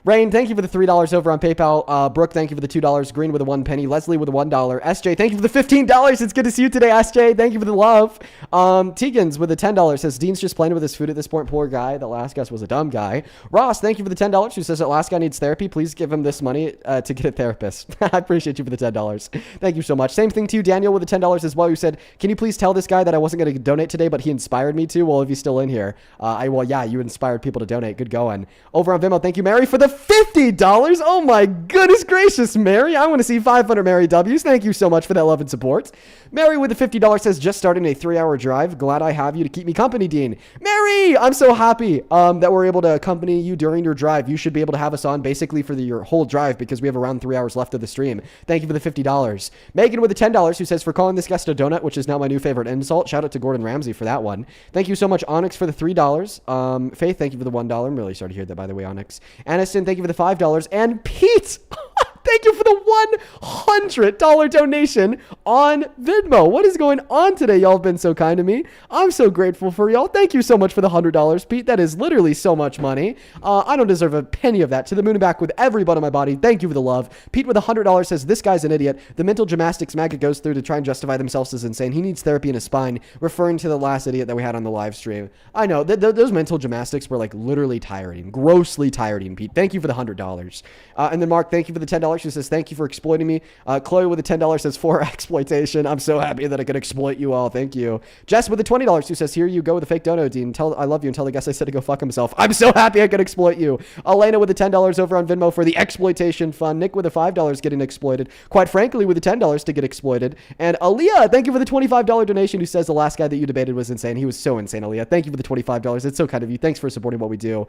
Rain, thank you for the $3 over on PayPal. Brooke, thank you for the $2. Green with a 1 penny. Leslie with a $1. SJ, thank you for the $15. It's good to see you today, SJ. Thank you for the love. Tegans with the $10 says, Dean's just playing with his food at this point. Poor guy. That last guy was a dumb guy. Ross, thank you for the $10. Who says that last guy needs therapy. Please give him this money to get a therapist. I appreciate you for the $10. Thank you so much. Same thing to you, Daniel, with the $10 as well. You said, can you please tell this guy that I wasn't going going to donate today, but he inspired me to. Well, if he's still in here, yeah, you inspired people to donate. Good going. Over on Venmo, thank you, Mary, for the $50. Oh my goodness gracious, Mary. I want to see 500 Mary W's. Thank you so much for that love and support. Mary with the $50 says, just starting a 3-hour drive. Glad I have you to keep me company, Dean. Mary, I'm so happy that we're able to accompany you during your drive. You should be able to have us on basically for your whole drive because we have around 3 hours left of the stream. Thank you for the $50. Megan with the $10 who says, for calling this guest a donut, which is now my new favorite insult. Shout out to Gordon Ramsay for that one. Thank you so much, Onyx, for the $3. Faith, thank you for the $1. I'm really sorry to hear that, by the way, Onyx. Aniston, thank you for the $5. And Pete, thank you for the $100 donation on Venmo. What is going on today? Y'all have been so kind to me. I'm so grateful for y'all. Thank you so much for the $100, Pete. That is literally so much money. I don't deserve a penny of that. To the moon and back with every bone in my body. Thank you for the love. Pete with $100 says, this guy's an idiot. The mental gymnastics MAGA goes through to try and justify themselves is insane. He needs therapy in his spine, referring to the last idiot that we had on the live stream. I know, those mental gymnastics were like literally tiring, grossly tiring, Pete. Thank you for the $100. And then Mark, thank you for the $10. She says, thank you for exploiting me. Chloe with the $10 says, for exploitation. I'm so happy that I could exploit you all. Thank you. Jess with the $20 who says, here you go with a fake dono, Dean. I love you and tell the guest I said to go fuck himself. I'm so happy I could exploit you. Elena with the $10 over on Venmo for the exploitation fund. Nick with the $5 getting exploited. Quite frankly, with the $10 to get exploited. And Aaliyah, thank you for the $25 donation who says the last guy that you debated was insane. He was so insane, Aaliyah. Thank you for the $25. It's so kind of you. Thanks for supporting what we do.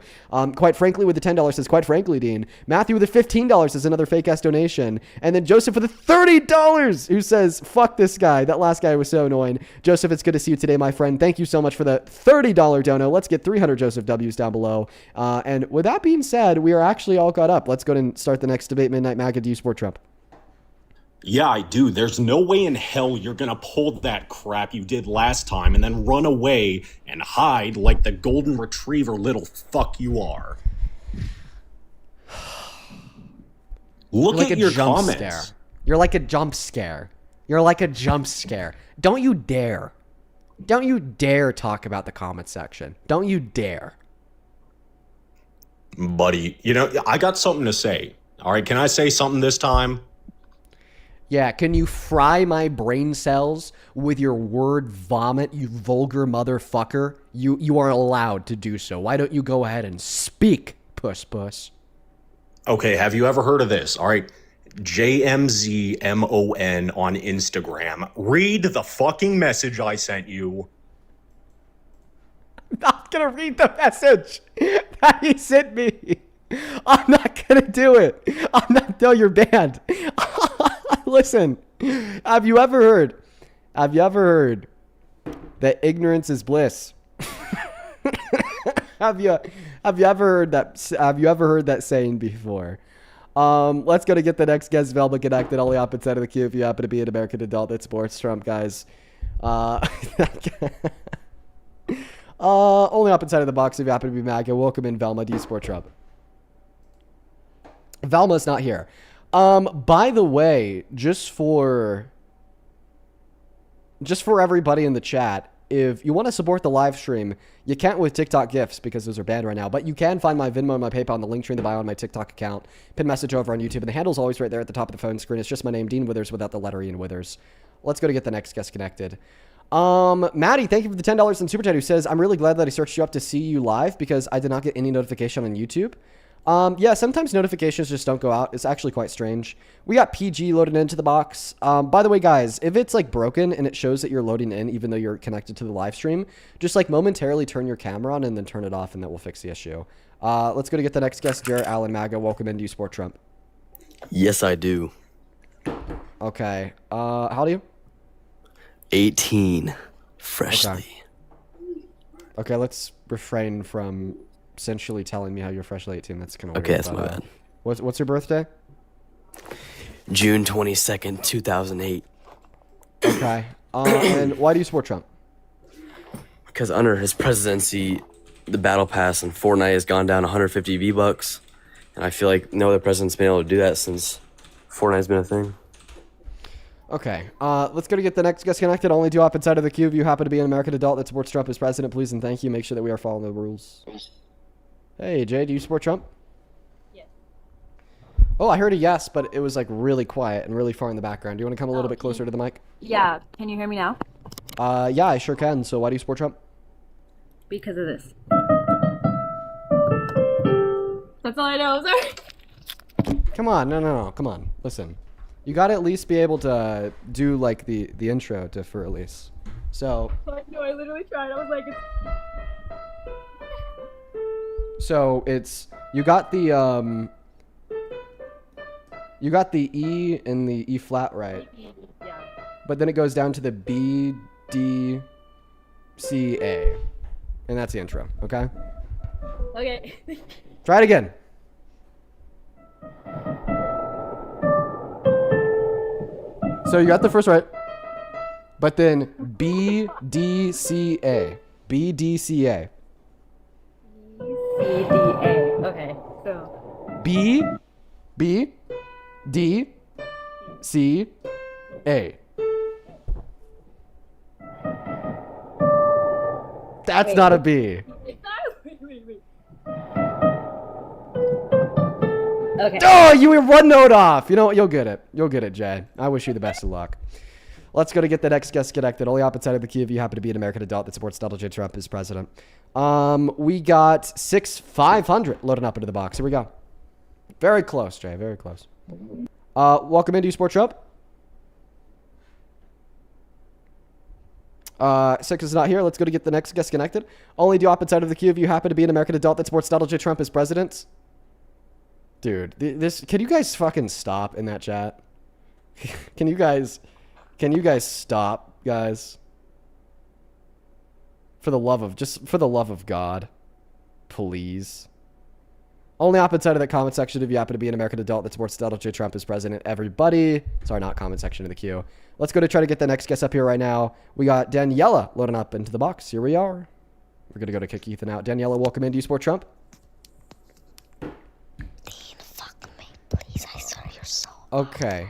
Quite frankly, with the $10 says, quite frankly, Dean. Matthew with the $15 is another fake ass donation. And then Joseph with the $30 who says, fuck this guy. That last guy was so annoying. Joseph, it's good to see you today, my friend. Thank you so much for the $30 dono. Let's get 300 Joseph W's down below. And with that being said, we are actually all caught up. Let's go ahead and start the next debate. Midnight MAGA, do you support Trump? Yeah, I do. There's no way in hell you're gonna pull that crap you did last time and then run away and hide like the golden retriever little fuck you are. Look like at your jump comments. Scare. You're like a jump scare. You're like a jump scare. Don't you dare. Don't you dare talk about the comment section. Don't you dare. Buddy, you know, I got something to say. All right, can I say something this time? Yeah, can you fry my brain cells with your word vomit, you vulgar motherfucker? You are allowed to do so. Why don't you go ahead and speak, puss? Okay, have you ever heard of this? All right, JMZMON on Instagram. Read the fucking message I sent you. I'm not gonna read the message that he sent me. I'm not gonna do it. I'm not. No, you're banned. Listen, have you ever heard that ignorance is bliss? Have you ever heard that saying before? Let's go to get the next guest, Velma, connected. Only opposite side of the queue if you happen to be an American adult that supports Trump, guys. Only opposite side of the box if you happen to be MAGA. Welcome in, Velma. Do you support Trump? Velma's not here. By the way, just for everybody in the chat, if you want to support the live stream, you can't with TikTok gifts because those are banned right now, but you can find my Venmo and my PayPal in the link tree in the bio on my TikTok account. Pin message over on YouTube, and the handle's always right there at the top of the phone screen. It's just my name, Dean Withers, without the letter E in Withers. Let's go to get the next guest connected. Maddie, thank you for the $10 in Super Chat, who says, I'm really glad that I searched you up to see you live because I did not get any notification on YouTube. Yeah, sometimes notifications just don't go out. It's actually quite strange. We got PG loaded into the box. By the way, guys, if it's like broken and it shows that you're loading in even though you're connected to the live stream, just like momentarily turn your camera on and then turn it off and that will fix the issue. Let's go to get the next guest, Garrett Allen MAGA. Welcome in. Do you support Trump? Yes, I do. Okay. How old are you? 18. Freshly. Okay, let's refrain from essentially telling me how you're freshly 18. That's kind of weird. Okay, that's my bad. What's your birthday? June 22nd, 2008. Okay. And why do you support Trump? Because under his presidency, the battle pass in Fortnite has gone down 150 V-Bucks. And I feel like no other president's been able to do that since Fortnite's been a thing. Okay, let's go to get the next guest connected. Only two up inside of the queue. If you happen to be an American adult that supports Trump as president, please and thank you. Make sure that we are following the rules. Hey, Jay, do you support Trump? Yes. Oh, I heard a yes, but it was like really quiet and really far in the background. Do you want to come a little bit closer to the mic? Yeah, can you hear me now? Yeah, I sure can. So why do you support Trump? Because of this. That's all I know. Sorry. Come on, no. Come on, listen. You gotta at least be able to do like the intro to for Elise. So. No, I literally tried. I was like, So it's you got the E in the E flat, right? Yeah. But then it goes down to the B, D, C, A. And that's the intro, okay? Okay. Try it again. So you got the first right. But then B, D, C, A. B, D, C, A. C-D-A. Okay, so. B, D, C, A. That's not a B. Wait. Okay. Oh, you were one note off. You know what? You'll get it. You'll get it, Jay. I wish you the best of luck. Let's go to get the next guest connected. Only opposite side of the key if you happen to be an American adult that supports Donald J. Trump as president. We got 6,500 loading up into the box. Here we go. Very close, Jay. Very close. Welcome into Sport Trump. Six is not here. Let's go to get the next guest connected. Only do opposite side of the queue if you happen to be an American adult that supports Donald J. Trump as president. Dude, can you guys fucking stop in that chat? Can you guys stop, guys? For the love of God, please. Only opposite side of the comment section if you happen to be an American adult that supports Donald J. Trump as president. Everybody. Sorry, not comment section of the queue. Let's go to try to get the next guest up here right now. We got Daniela loading up into the box. Here we are. We're going to go to kick Ethan out. Daniela, welcome in. Do you support Trump? Dean, fuck me, please. I swear you're so. Okay.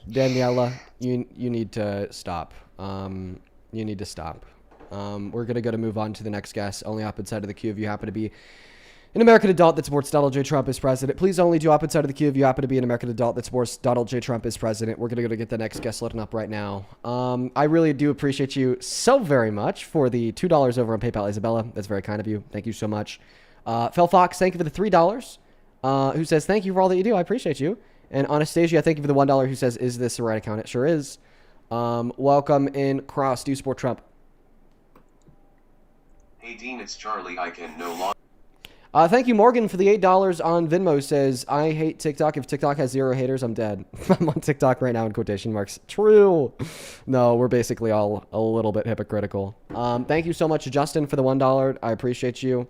Daniela, you need to stop. You need to stop. We're going to move on to the next guest. Only opposite side of the queue if you happen to be an American adult that supports Donald J. Trump as president. Please only do opposite side of the queue if you happen to be an American adult that supports Donald J. Trump as president. We're going to get the next guest loading up right now. I really do appreciate you so very much for the $2 over on PayPal, Isabella. That's very kind of you. Thank you so much. Phil Fox, thank you for the $3. Who says, thank you for all that you do. I appreciate you. And Anastasia, thank you for the $1 who says, is this the right account? It sure is. Welcome in Cross. Do you support Trump? Hey Dean, it's Charlie. I can no longer. Thank you, Morgan, for the $8 on Venmo. Says, I hate TikTok. If TikTok has 0 haters, I'm dead. I'm on TikTok right now in quotation marks. True. No, we're basically all a little bit hypocritical. Thank you so much, Justin, for the $1. I appreciate you.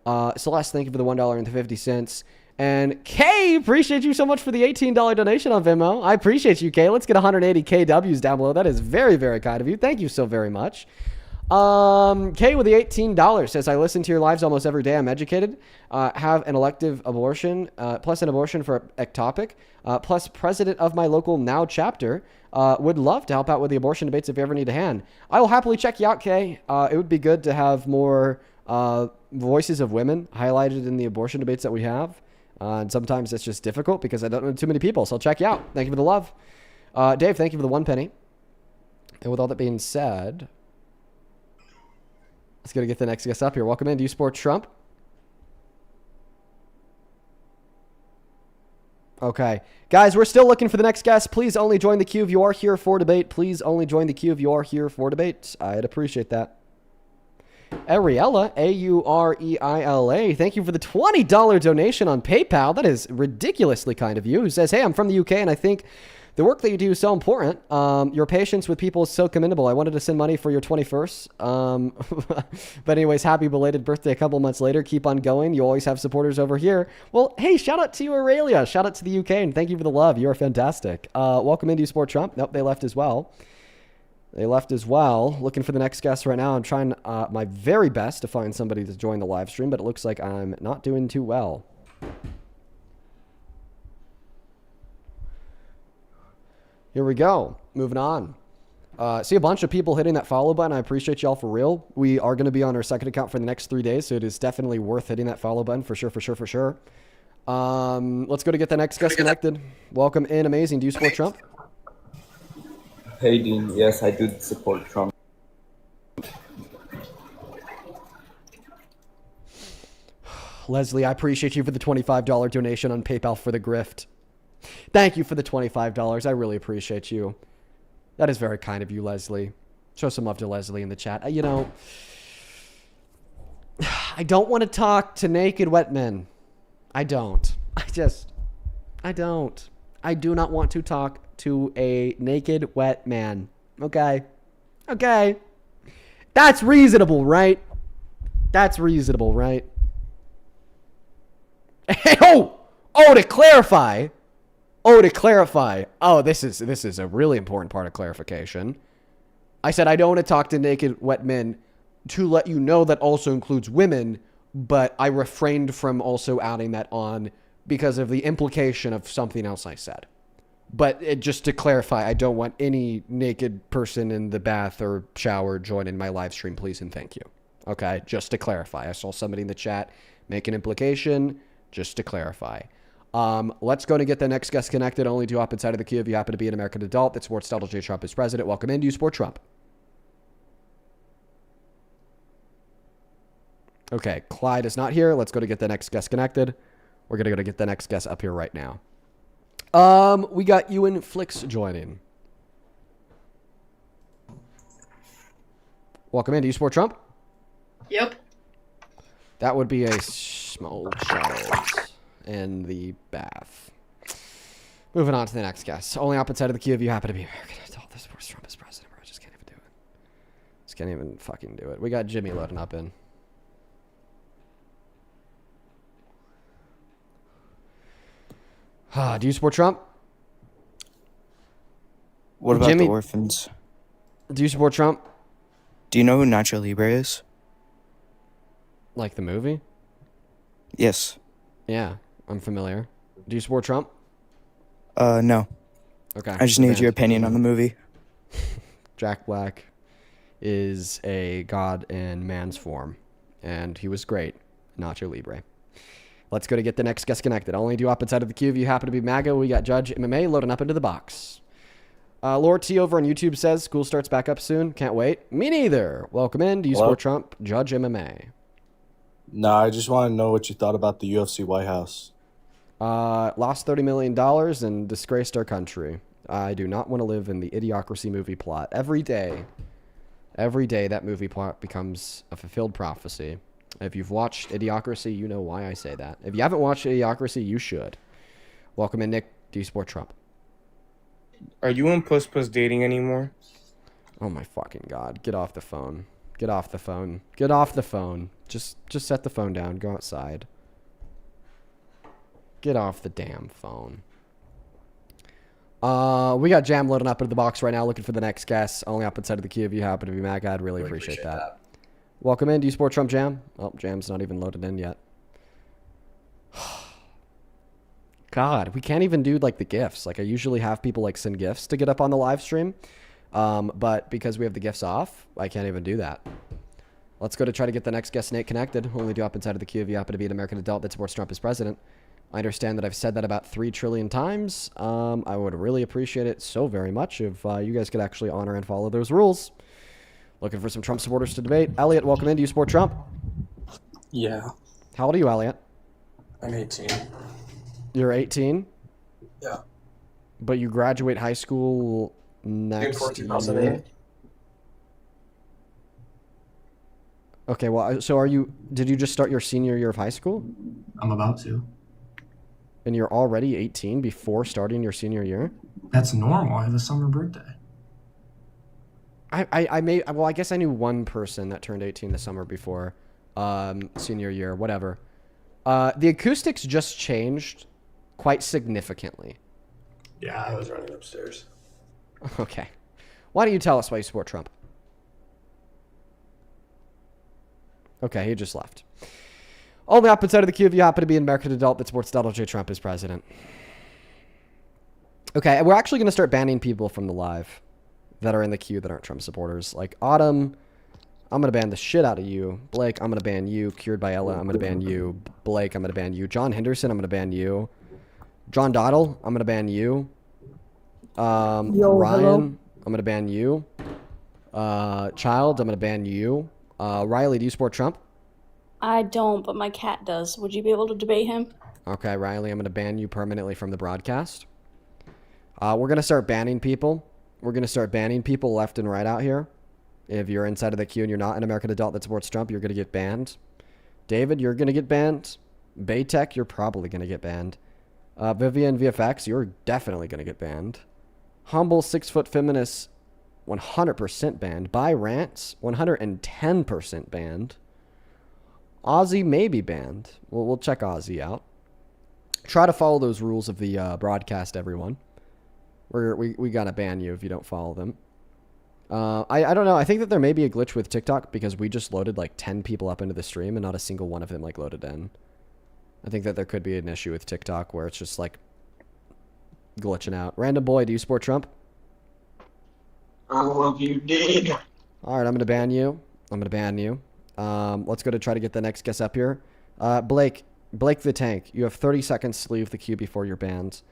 Celeste, thank you for the $1.50. And Kay, appreciate you so much for the $18 donation on Venmo. I appreciate you, Kay. Let's get 180 KWs down below. That is very, very kind of you. Thank you so very much. Kay with the $18 says, I listen to your lives almost every day. I'm educated, have an elective abortion, plus an abortion for ectopic, plus president of my local NOW chapter. Would love to help out with the abortion debates if you ever need a hand. I will happily check you out, Kay. It would be good to have more voices of women highlighted in the abortion debates that we have. And sometimes it's just difficult because I don't know too many people. So I'll check you out. Thank you for the love. Dave, thank you for the 1 penny. And with all that being said, let's go to get the next guest up here. Welcome in. Do you support Trump? Okay. Guys, we're still looking for the next guest. Please only join the queue if you are here for debate. Please only join the queue if you are here for debate. I'd appreciate that. Ariella, A-U-R-E-I-L-A, thank you for the $20 donation on PayPal. That is ridiculously kind of you. Who says, hey, I'm from the UK and I think the work that you do is so important. Your patience with people is so commendable. I wanted to send money for your 21st. But anyways, happy belated birthday a couple months later. Keep on going. You always have supporters over here. Well, hey, shout out to you, Aurelia. Shout out to the UK and thank you for the love. You are fantastic. Welcome into Sport Trump. Nope, they left as well. Looking for the next guest right now. I'm trying my very best to find somebody to join the live stream, but it looks like I'm not doing too well. Here we go. Moving on. See a bunch of people hitting that follow button. I appreciate y'all for real. We are going to be on our second account for the next 3 days, so it is definitely worth hitting that follow button for sure. Let's go to get the next guest connected. Welcome in. Amazing. Do you support Trump? Hey Dean, yes, I do support Trump. Leslie, I appreciate you for the $25 donation on PayPal for the grift. Thank you for the $25. I really appreciate you. That is very kind of you, Leslie. Show some love to Leslie in the chat. You know, I don't want to talk to naked wet men. I don't. I don't. I do not want to talk to a naked wet man. Okay. Okay. That's reasonable, right? That's reasonable, right? Oh, to clarify. Oh, this is a really important part of clarification. I said I don't want to talk to naked wet men to let you know that also includes women, but I refrained from also adding that on because of the implication of something else I said. But just to clarify, I don't want any naked person in the bath or shower joining my live stream, please and thank you. Okay, just to clarify. I saw somebody in the chat make an implication, just to clarify. Let's go to get the next guest connected. Only do hop inside of the queue if you happen to be an American adult that supports Donald J. Trump as president. Welcome in. Do you support Trump? Okay, Clyde is not here. Let's go to get the next guest connected. We're going to go to get the next guest up here right now. We got Ewan Flicks joining. Welcome in. Do you support Trump? Yep. That would be a small child in the bath. Moving on to the next guest. Only up inside of the queue if you happen to be American adult that supports Trump as president. Bro, I just can't even do it. Just can't even fucking do it. We got Jimmy loading up in. Do you support Trump? What about Jimmy, the orphans? Do you support Trump? Do you know who Nacho Libre is? Like the movie? Yes. Yeah, I'm familiar. Do you support Trump? No. Okay. I just need your opinion on the movie. Jack Black is a god in man's form, and he was great. Nacho Libre. Let's go to get the next guest connected. Only do up inside of the queue if you happen to be MAGA. We got Judge MMA loading up into the box. Lord T over on YouTube says school starts back up soon. Can't wait. Me neither. Welcome in. Do you support Trump? Judge MMA. No, I just want to know what you thought about the UFC White House. Lost $30 million and disgraced our country. I do not want to live in the Idiocracy movie plot. Every day that movie plot becomes a fulfilled prophecy. If you've watched Idiocracy, you know why I say that. If you haven't watched Idiocracy, you should. Welcome in, Nick. Do you support Trump? Are you in Puss Puss Dating anymore? Oh my fucking god. Get off the phone. Get off the phone. Get off the phone. Just set the phone down. Go outside. Get off the damn phone. We got Jam loading up into the box right now, looking for the next guest. Only up inside of the queue if you happen to be MAGA. I'd really appreciate that. Welcome in. Do you support Trump, Jam? Oh, Jam's not even loaded in yet. God, we can't even do like the gifts. Like I usually have people like send gifts to get up on the live stream. But because we have the gifts off, I can't even do that. Let's go to try to get the next guest, Nate, connected. Only do up inside of the queue if you happen to be an American adult that supports Trump as president. I understand that I've said that about 3 trillion times. I would really appreciate it so very much if you guys could actually honor and follow those rules. Looking for some Trump supporters to debate. Elliot, welcome in. Do you support Trump? Yeah. How old are you, Elliot? I'm 18. You're 18? Yeah. But you graduate high school next June 4, 2008. Okay, well, so did you just start your senior year of high school? I'm about to. And you're already 18 before starting your senior year? That's normal. I have a summer birthday. I guess I knew one person that turned 18 the summer before senior year, whatever. The acoustics just changed quite significantly. Yeah, I was running upstairs. Okay. Why don't you tell us why you support Trump? Okay, he just left. Only up inside of the queue if you happen to be an American adult that supports Donald J. Trump as president. Okay, we're actually going to start banning people from the live that are in the queue that aren't Trump supporters. Like Autumn, I'm going to ban the shit out of you. Blake, I'm going to ban you. Cured by Ella, I'm going to ban you. Blake, I'm going to ban you. John Henderson, I'm going to ban you. John Dottle, I'm going to ban you. Ryan, hello. I'm going to ban you. Child, I'm going to ban you. Riley, do you support Trump? I don't, but my cat does. Would you be able to debate him? Okay, Riley, I'm going to ban you permanently from the broadcast. We're going to start banning people. We're going to start banning people left and right out here. If you're inside of the queue and you're not an American adult that supports Trump, you're going to get banned. David, you're going to get banned. Baytech, you're probably going to get banned. Vivian VFX, you're definitely going to get banned. Humble 6-foot feminist, 100% banned. By Rants, 110% banned. Ozzy may be banned. We'll check Ozzy out. Try to follow those rules of the broadcast, everyone. We gotta ban you if you don't follow them. I don't know. I think that there may be a glitch with TikTok because we just loaded like 10 people up into the stream and not a single one of them like loaded in. I think that there could be an issue with TikTok where it's just like glitching out. Random boy, do you support Trump? I love you, dude. All right, I'm gonna ban you. Let's go to try to get the next guest up here. Blake the Tank, you have 30 seconds to leave the queue before you're banned.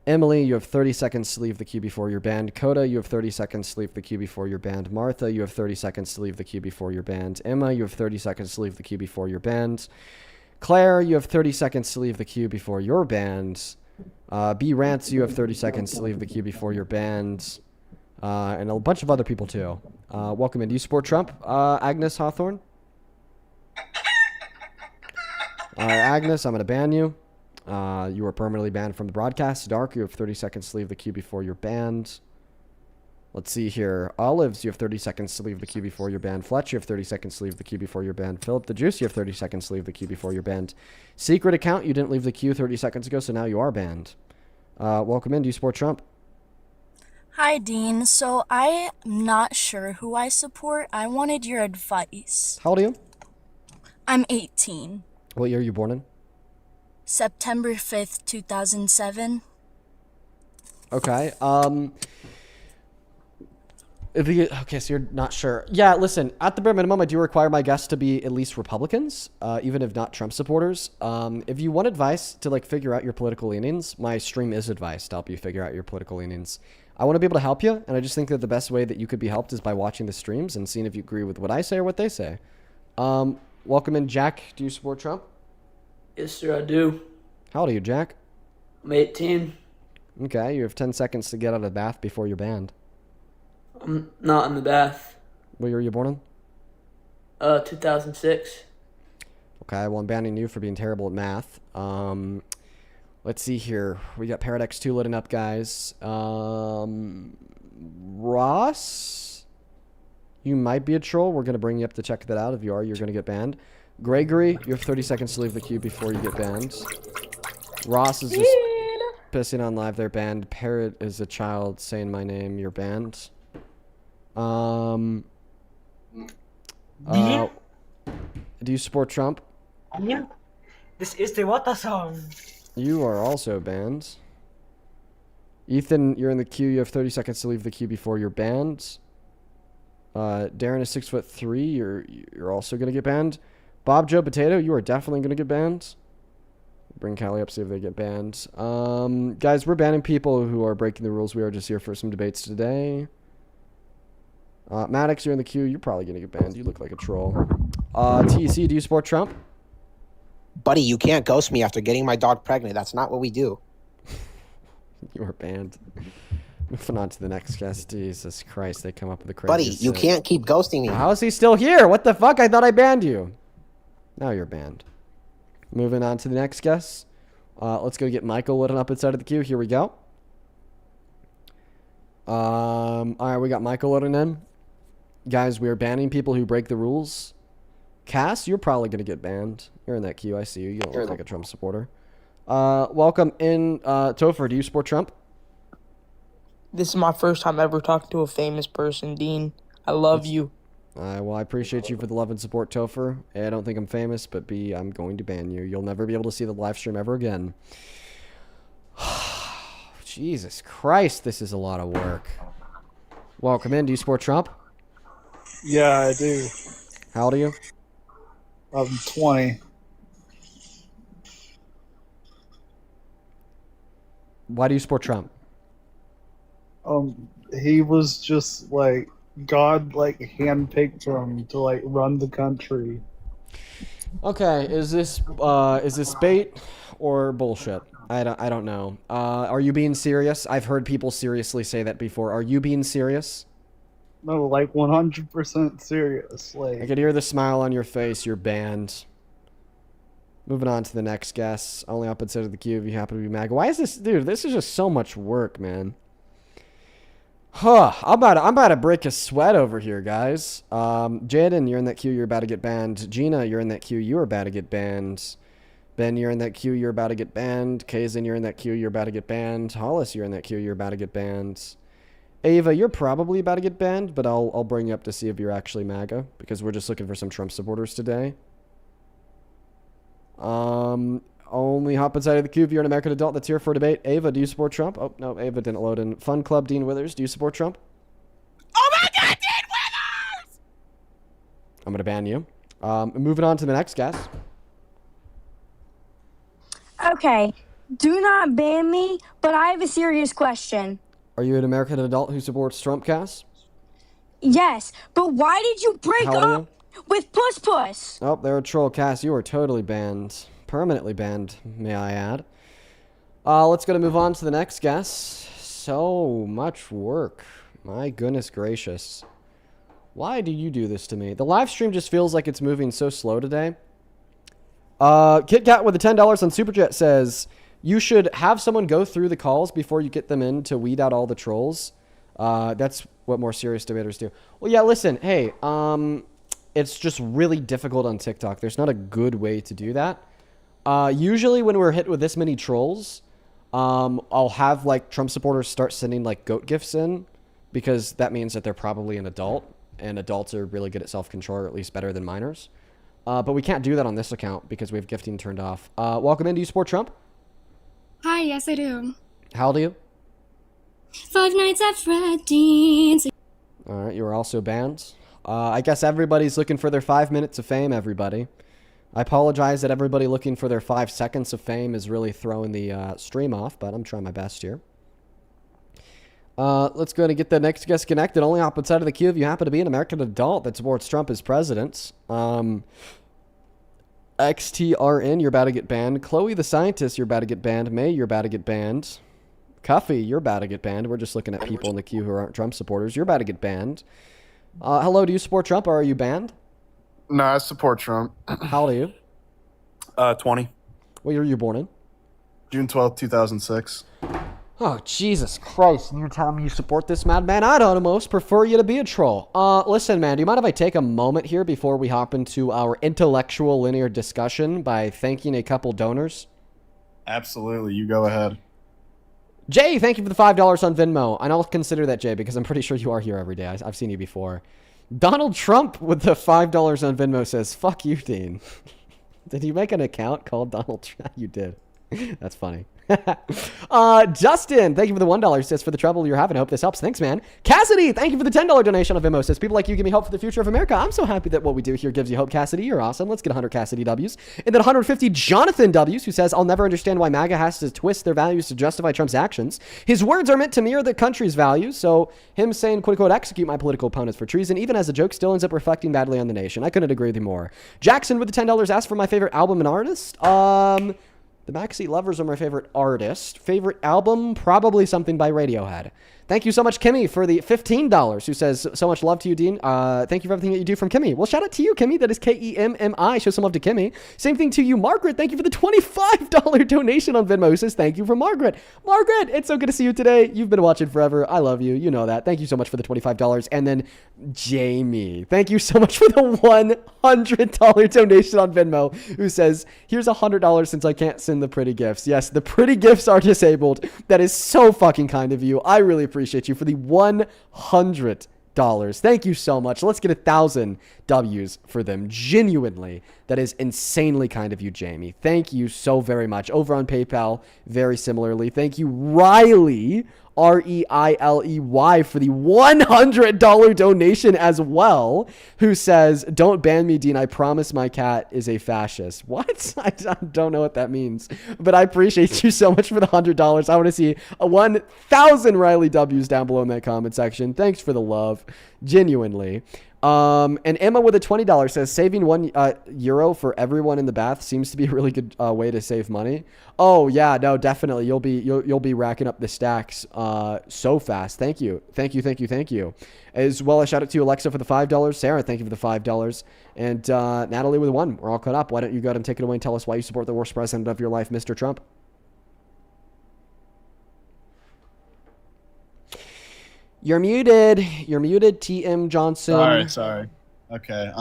Emily, you have 30 seconds to leave the queue before you're banned. Coda, you have 30 seconds to leave the queue before you're banned. Martha, you have 30 seconds to leave the queue before you're banned. Emma, you have 30 seconds to leave the queue before you're banned. Claire, you have 30 seconds to leave the queue before you're banned. B Rants, you have 30 seconds to leave the queue before you're banned. And a bunch of other people too. Welcome in. Do you support Trump? Agnes Hawthorne? Agnes, I'm going to ban you. You are permanently banned from the broadcast. Dark, you have 30 seconds to leave the queue before you're banned. Let's see here. Olives, you have 30 seconds to leave the queue before you're banned. Fletch, you have 30 seconds to leave the queue before you're banned. Philip the Juice, you have 30 seconds to leave the queue before you're banned. Secret account, you didn't leave the queue 30 seconds ago, so now you are banned. Welcome in. Do you support Trump? Hi, Dean. So I'm not sure who I support. I wanted your advice. How old are you? I'm 18. What year are you born in? September 5th, 2007. Okay. Okay, so you're not sure. Yeah, listen, at the bare minimum, I do require my guests to be at least Republicans, even if not Trump supporters. If you want advice to like figure out your political leanings, my stream is advice to help you figure out your political leanings. I want to be able to help you, and I just think that the best way that you could be helped is by watching the streams and seeing if you agree with what I say or what they say. Welcome in, Jack. Do you support Trump? Yes, sir, I do. How old are you, Jack? I'm 18. Okay, you have 10 seconds to get out of the bath before you're banned. I'm not in the bath. What year were you born in? 2006. Okay, well, I'm banning you for being terrible at math. Let's see here. We got Paradox 2 loading up, guys. Ross? You might be a troll. We're going to bring you up to check that out. If you are, you're going to get banned. Gregory, you have 30 seconds to leave the queue before you get banned. Ross is just pissing on live. They're banned. Parrot is a child saying my name. You're banned. Do you support Trump? Yeah. This is the water song. You are also banned. Ethan, you're in the queue. You have 30 seconds to leave the queue before you're banned. Darren is 6'3". You're also gonna get banned. Bob Joe Potato, you are definitely gonna get banned. Bring Callie up, see if they get banned. Guys, we're banning people who are breaking the rules. We are just here for some debates today. Maddox, you're in the queue. You're probably gonna get banned. You look like a troll. TC, do you support Trump? Buddy, you can't ghost me after getting my dog pregnant. That's not what we do. You are banned. Moving on to the next guest. Jesus Christ, they come up with the Buddy, craziest you shit. can't keep ghosting me. How is he still here? What the fuck? I thought I banned you. Now you're banned. Moving on to the next guest. Let's go get Michael loading up inside of the queue. Here we go. All right, we got Michael loading in. Guys, we are banning people who break the rules. Cass, you're probably going to get banned. You're in that queue. I see you. You don't look like a Trump supporter. Welcome in. Topher, do you support Trump? This is my first time ever talking to a famous person, Dean. I love you. Well, I appreciate you for the love and support, Topher. A, I don't think I'm famous, but B, I'm going to ban you. You'll never be able to see the live stream ever again. Jesus Christ, this is a lot of work. Welcome in. Do you support Trump? Yeah, I do. How old are you? I'm 20. Why do you support Trump? He was just like God, like handpicked him to like run the country. Okay, is this bait or bullshit? I don't know. Are you being serious? I've heard people seriously say that before. Are you being serious? No, like 100% serious. I Like, could hear the smile on your face. You're banned. Moving on to the next guest. Only up instead of the queue if you happen to be MAGA. Why is this, dude? This is just so much work, man. Huh. I'm about to break a sweat over here, guys. Jaden, you're in that queue. You're about to get banned. Gina, you're in that queue. You're about to get banned. Ben, you're in that queue. You're about to get banned. Kazin, you're in that queue. You're about to get banned. Hollis, you're in that queue. You're about to get banned. Ava, you're probably about to get banned, but I'll bring you up to see if you're actually MAGA because we're just looking for some Trump supporters today. Only hop inside of the queue if you're an American adult that's here for a debate. Ava, do you support Trump? Oh, no, Ava didn't load in. Fun Club, Dean Withers, do you support Trump? Oh my God, Dean Withers! I'm going to ban you. Moving on to the next guest. Okay, do not ban me, but I have a serious question. Are you an American adult who supports Trump, Cass? Yes, but why did you break How old are up with Puss Puss? Oh, they're a troll. Cass, you are totally banned. Permanently banned, may I add. Let's go to move on to the next guest. So much work. My goodness gracious. Why do you do this to me? The live stream just feels like it's moving so slow today. Kit Kat with the $10 on Super Chat says, you should have someone go through the calls before you get them in to weed out all the trolls. That's what more serious debaters do. Well, yeah, listen, hey, it's just really difficult on TikTok. There's not a good way to do that. Usually when we're hit with this many trolls, I'll have like Trump supporters start sending like goat gifts in because that means that they're probably an adult and adults are really good at self-control, or at least better than minors. But we can't do that on this account because we have gifting turned off. Welcome in. Do you support Trump? Hi, yes I do. How old are you? 5 Nights at Freddy's. All right, you are also banned. I guess everybody's looking for their 5 minutes of fame, everybody. I apologize that everybody looking for their 5 seconds of fame is really throwing the stream off, but I'm trying my best here. Let's go and get the next guest connected. Only hop outside of the queue if you happen to be an American adult that supports Trump as president. XTRN, you're about to get banned. Chloe the Scientist, you're about to get banned. May, you're about to get banned. Cuffy, you're about to get banned. We're just looking at people in the queue who aren't Trump supporters. You're about to get banned. Hello, do you support Trump or are you banned? No, I support Trump. How old are you? 20. What year were you born in? June 12th, 2006. Oh, Jesus Christ. And you're telling me you support this madman? I'd almost prefer you to be a troll. Listen, man, do you mind if I take a moment here before we hop into our intellectual linear discussion by thanking a couple donors? Absolutely. You go ahead. Jay, thank you for the $5 on Venmo. And I'll consider that, Jay, because I'm pretty sure you are here every day. I've seen you before. Donald Trump with the $5 on Venmo says, fuck you, Dean. Did you make an account called Donald Trump? You did. That's funny. Justin, thank you for the $1. Says, for the trouble you're having. I hope this helps. Thanks, man. Cassidy, thank you for the $10 donation on Venmo. Says, people like you give me hope for the future of America. I'm so happy that what we do here gives you hope, Cassidy. You're awesome. Let's get 100 Cassidy W's. And then 150 Jonathan W's, who says, I'll never understand why MAGA has to twist their values to justify Trump's actions. His words are meant to mirror the country's values, so him saying, quote unquote, execute my political opponents for treason, even as a joke, still ends up reflecting badly on the nation. I couldn't agree with you more. Jackson with the $10 asked for my favorite album and artist. The Backseat Lovers are my favorite artist. Favorite album? Probably something by Radiohead. Thank you so much, Kimmy, for the $15, who says, so much love to you, Dean. Thank you for everything that you do from Kimmy. Well, shout out to you, Kimmy. That is Kemmi. Show some love to Kimmy. Same thing to you, Margaret. Thank you for the $25 donation on Venmo, who says, thank you for Margaret. Margaret, it's so good to see you today. You've been watching forever. I love you. You know that. Thank you so much for the $25. And then Jamie, thank you so much for the $100 donation on Venmo, who says, here's $100 since I can't send the pretty gifts. Yes, the pretty gifts are disabled. That is so fucking kind of you. I really appreciate you for the $100. Thank you so much. Let's get 1,000 W's for them. Genuinely, that is insanely kind of you, Jamie. Thank you so very much. Over on PayPal, very similarly. Thank you, Riley, Reiley, for the $100 donation as well, who says, don't ban me, Dean. I promise my cat is a fascist. What? I don't know what that means, but I appreciate you so much for the $100. I want to see 1,000 Riley W's down below in that comment section. Thanks for the love. Genuinely. And Emma with a $20 says saving €1 for everyone in the bath seems to be a really good way to save money. Oh yeah, no, definitely. You'll be racking up the stacks so fast. Thank you. As well, a shout out to Alexa for the $5. Sarah, thank you for the $5. And Natalie with 1. We're all caught up. Why don't you go ahead and take it away and tell us why you support the worst president of your life, Mr. Trump? You're muted, TM Johnson. Sorry. Okay.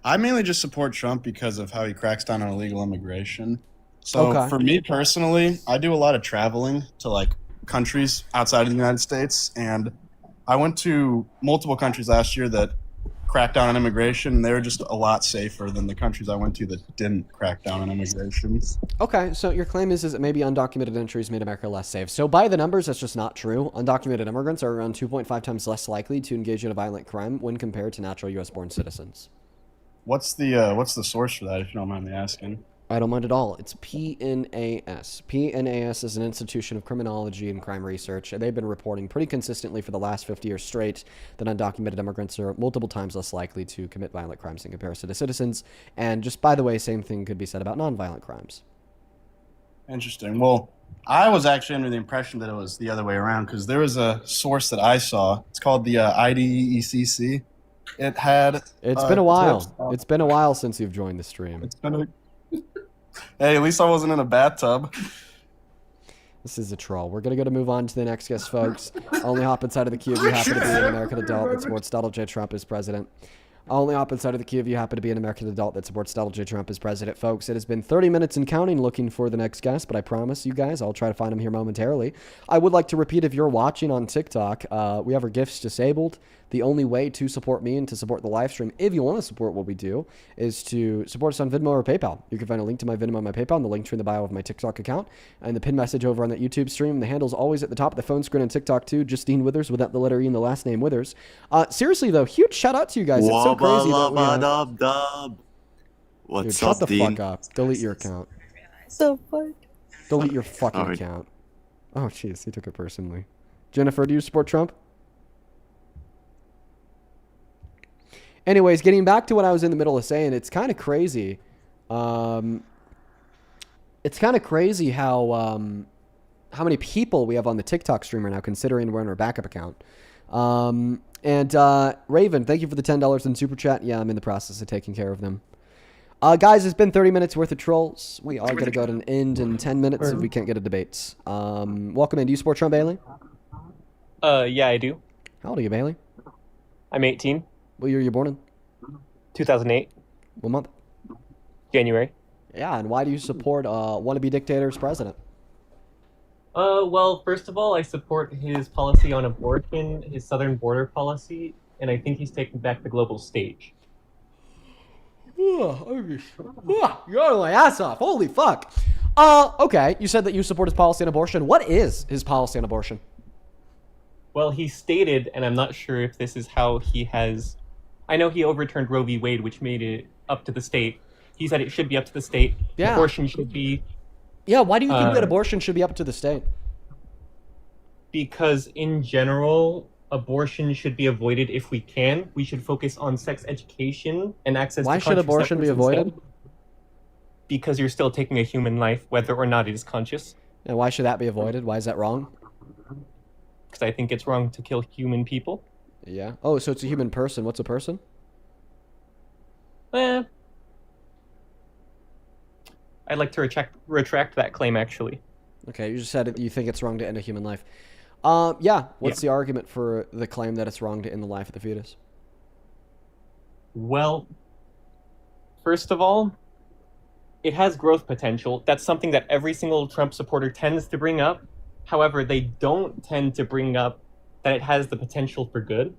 I mainly just support Trump because of how he cracks down on illegal immigration. So for me personally, I do a lot of traveling to like countries outside of the United States, and I went to multiple countries last year that cracked down on immigration, and they were just a lot safer than the countries I went to that didn't crack down on immigration. Okay, so your claim is that maybe undocumented entries made America less safe. So by the numbers, that's just not true. Undocumented immigrants are around 2.5 times less likely to engage in a violent crime when compared to natural U.S.-born citizens. What's the source for that, if you don't mind me asking? I don't mind at all. It's PNAS. PNAS is an institution of criminology and crime research, and they've been reporting pretty consistently for the last 50 years straight that undocumented immigrants are multiple times less likely to commit violent crimes in comparison to citizens. And just by the way, same thing could be said about nonviolent crimes. Interesting. Well, I was actually under the impression that it was the other way around because there was a source that I saw. It's called the IDECC. It had... It's been a while. It's been a while since you've joined the stream. It's been a... Hey, at least I wasn't in a bathtub. This is a troll. We're going to move on to the next guest, folks. Only hop inside of the queue if you happen to be an American adult that supports Donald J. Trump as president. Only hop inside of the queue if you happen to be an American adult that supports Donald J. Trump as president, folks. It has been 30 minutes and counting looking for the next guest, but I promise you guys I'll try to find him here momentarily. I would like to repeat, if you're watching on TikTok, we have our gifts disabled. The only way to support me and to support the live stream, if you want to support what we do, is to support us on Venmo or PayPal. You can find a link to my Venmo and my PayPal in the link tree in the bio of my TikTok account and the pin message over on that YouTube stream. The handle's always at the top of the phone screen on TikTok too, Justine Withers without the letter E in the last name Withers. Seriously though, huge shout out to you guys. It's so crazy that we What's Dude, shut up, the Dean? fuck up. Delete your account. So fuck. Delete your fucking account. Oh jeez, he took it personally. Jennifer, do you support Trump? Anyways, getting back to what I was in the middle of saying, it's kind of crazy. It's kind of crazy how many people we have on the TikTok stream right now, considering we're in our backup account. Raven, thank you for the $10 in Super Chat. Yeah, I'm in the process of taking care of them. Guys, it's been 30 minutes worth of trolls. We are going to go to an end in 10 minutes if we can't get a debate. Welcome in. Do you support Trump, Bailey? Yeah, I do. How old are you, Bailey? I'm 18. What year were you born in? 2008. What month? January. Yeah, and why do you support wannabe dictator as president? Well, first of all, I support his policy on abortion, his southern border policy, and I think he's taking back the global stage. You're on my ass off. Holy fuck. Okay, you said that you support his policy on abortion. What is his policy on abortion? Well, he stated, and I'm not sure if this is how he has... I know he overturned Roe v. Wade, which made it up to the state. He said it should be up to the state. Yeah. Abortion should be... Yeah, why do you think that abortion should be up to the state? Because in general, abortion should be avoided if we can. We should focus on sex education and access to Why should abortion be avoided? Because you're still taking a human life, whether or not it is conscious. And why should that be avoided? Why is that wrong? Because I think it's wrong to kill human people. Yeah. Oh, so it's a human person. What's a person? I'd like to retract that claim, actually. Okay, you just said you think it's wrong to end a human life. Yeah. What's the argument for the claim that it's wrong to end the life of the fetus? Well, first of all, it has growth potential. That's something that every single Trump supporter tends to bring up. However, they don't tend to bring up that it has the potential for good.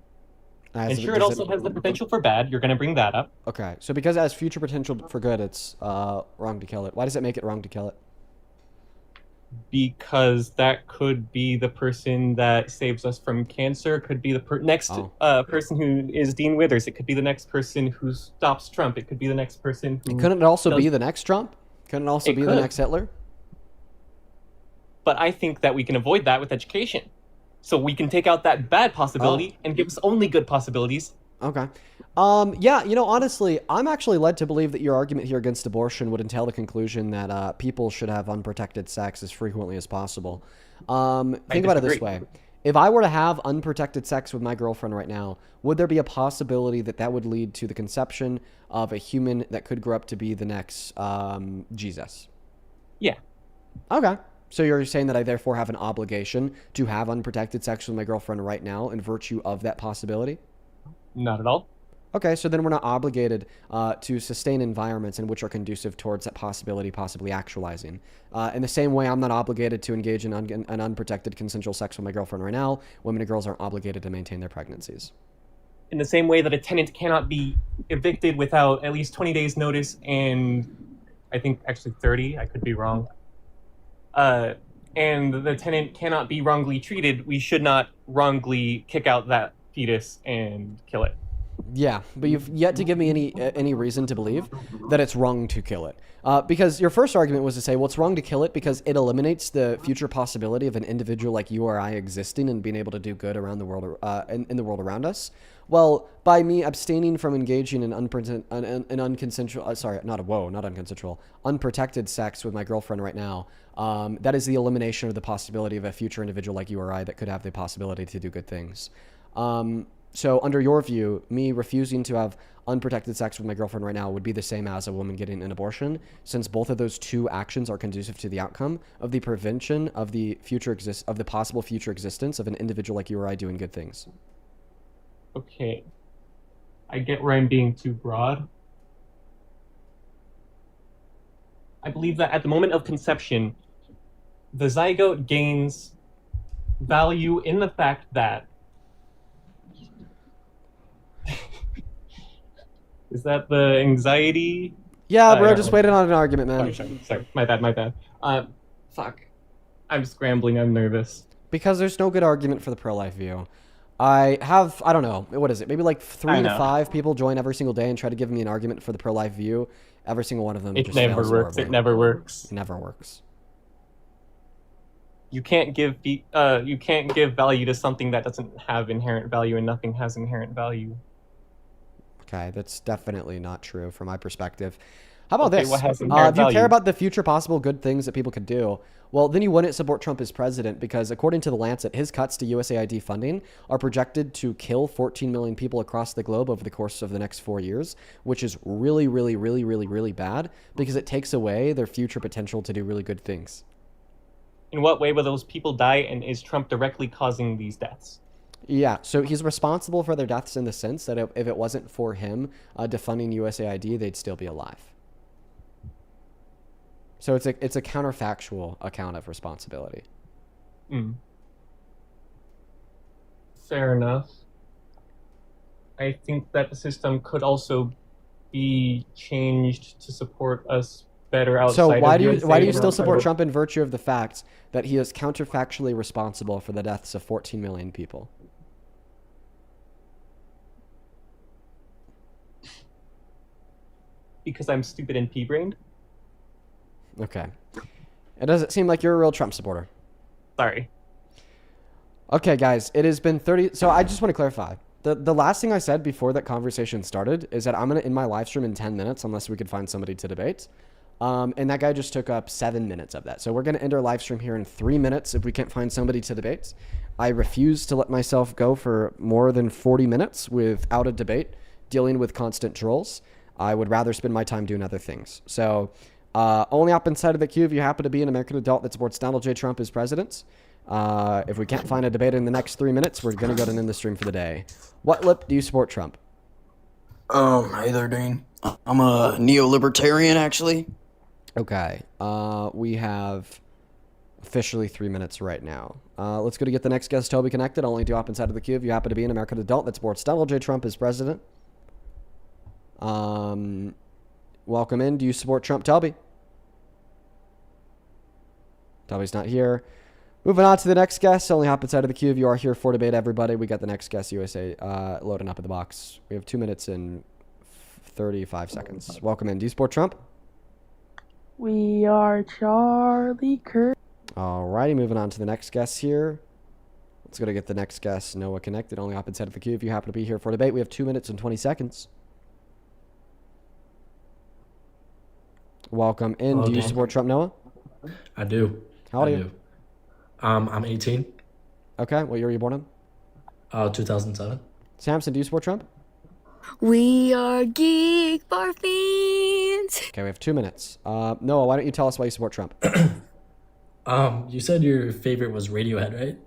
And sure, it also has the potential for bad. You're going to bring that up. Okay, so because it has future potential for good, it's wrong to kill it. Why does it make it wrong to kill it? Because that could be the person that saves us from cancer. It could be the next person who is Dean Withers. It could be the next person who stops Trump. It could be the next person who... Couldn't it also be the next Trump? Couldn't it also be the next Hitler? But I think that we can avoid that with education. So we can take out that bad possibility and give us only good possibilities Okay. Yeah, honestly, I'm actually led to believe that your argument here against abortion would entail the conclusion that people should have unprotected sex as frequently as possible. Think about it this way. If I were to have unprotected sex with my girlfriend right now, would there be a possibility that that would lead to the conception of a human that could grow up to be the next Jesus? Yeah. Okay. So you're saying that I therefore have an obligation to have unprotected sex with my girlfriend right now in virtue of that possibility? Not at all. Okay, so then we're not obligated to sustain environments in which are conducive towards that possibility possibly actualizing. In the same way, I'm not obligated to engage in an unprotected consensual sex with my girlfriend right now. Women and girls aren't obligated to maintain their pregnancies. In the same way that a tenant cannot be evicted without at least 20 days notice, and I think actually 30, I could be wrong. And the tenant cannot be wrongly treated, we should not wrongly kick out that fetus and kill it. Yeah, but you've yet to give me any reason to believe that it's wrong to kill it. Because your first argument was to say, well, it's wrong to kill it because it eliminates the future possibility of an individual like you or I existing and being able to do good around the world, in the world around us. Well, by me abstaining from engaging in unprotected sex with my girlfriend right now, that is the elimination of the possibility of a future individual like you or I that could have the possibility to do good things. So under your view, me refusing to have unprotected sex with my girlfriend right now would be the same as a woman getting an abortion, since both of those two actions are conducive to the outcome of the prevention of the possible future existence of an individual like you or I doing good things. Okay. I get where I'm being too broad. I believe that at the moment of conception, the zygote gains value in the fact that is that the anxiety? Yeah, bro, just waiting on an argument, man. Sorry. My bad. Fuck. I'm scrambling, I'm nervous. Because there's no good argument for the pro-life view. I don't know, what is it? Maybe like 3 to 5 people join every single day and try to give me an argument for the pro-life view. Every single one of them just never fails works. horribly. It never works. It never works. You can't give value to something that doesn't have inherent value, and nothing has inherent value. Okay, that's definitely not true from my perspective. How about Okay, this? what has If inherent you care value? about the future possible good things that people could do, well, then you wouldn't support Trump as president because according to The Lancet, his cuts to USAID funding are projected to kill 14 million people across the globe over the course of the next 4 years, which is really, really, really, really, really bad because it takes away their future potential to do really good things. In what way will those people die, and is Trump directly causing these deaths? Yeah, so he's responsible for their deaths in the sense that if it wasn't for him defunding USAID, they'd still be alive. So it's a counterfactual account of responsibility. Fair enough. I think that the system could also be changed to support us better outside. So why of do you USA. still support Trump in virtue of the fact that he is counterfactually responsible for the deaths of 14 million people? Because I'm stupid and pea-brained? Okay. It doesn't seem like you're a real Trump supporter. Sorry. Okay, guys, it has been 30. So I just want to clarify. The last thing I said before that conversation started is that I'm going to end my live stream in 10 minutes unless we could find somebody to debate. And that guy just took up 7 minutes of that. So we're going to end our live stream here in 3 minutes if we can't find somebody to debate. I refuse to let myself go for more than 40 minutes without a debate dealing with constant trolls. I would rather spend my time doing other things. So only up inside of the queue if you happen to be an American adult that supports Donald J. Trump as president. If we can't find a debate in the next 3 minutes, we're going to go to end the stream for the day. What lip do you support Trump? Hey there, Dean. I'm a neo-libertarian, actually. Okay. We have officially 3 minutes right now. Let's go to get the next guest, Toby, connected. Only do up inside of the queue if you happen to be an American adult that supports Donald J. Trump as president. Welcome in. Do you support Trump, Toby? Toby's not here. Moving on to the next guest. Only hop inside of the queue if you are here for debate, everybody. We got the next guest, USA, loading up in the box. We have 2 minutes and 35 seconds. Welcome in. Do you support Trump? We are Charlie Kirk. Alrighty, moving on to the next guest here. Let's go to get the next guest, Noah, connected. Only opposite side of the queue if you happen to be here for debate. We have 2 minutes and 20 seconds. Welcome in. Hello, Do you Dan. support Trump, Noah? I do. How old I are you? do. I'm 18. Okay. What year were you born in? 2007. Samson, do you support Trump? We are geek bar fiends. Okay, we have 2 minutes. Noah, why don't you tell us why you support Trump? You said your favorite was Radiohead, right?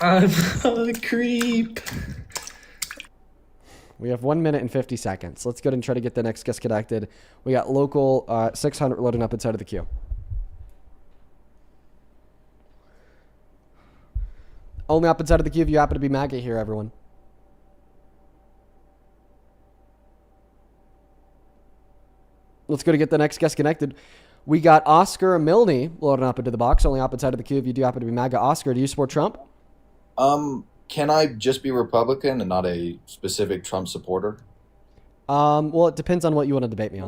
I'm a creep. We have 1 minute and 50 seconds. Let's go ahead and try to get the next guest connected. We got local 600 loading up inside of the queue. Only up inside of the queue if you happen to be MAGA here, everyone. Let's go to get the next guest connected. We got Oscar Milne loading up into the box. Only up inside of the queue if you do happen to be MAGA. Oscar, do you support Trump? Can I just be Republican and not a specific Trump supporter? Well, it depends on what you want to debate me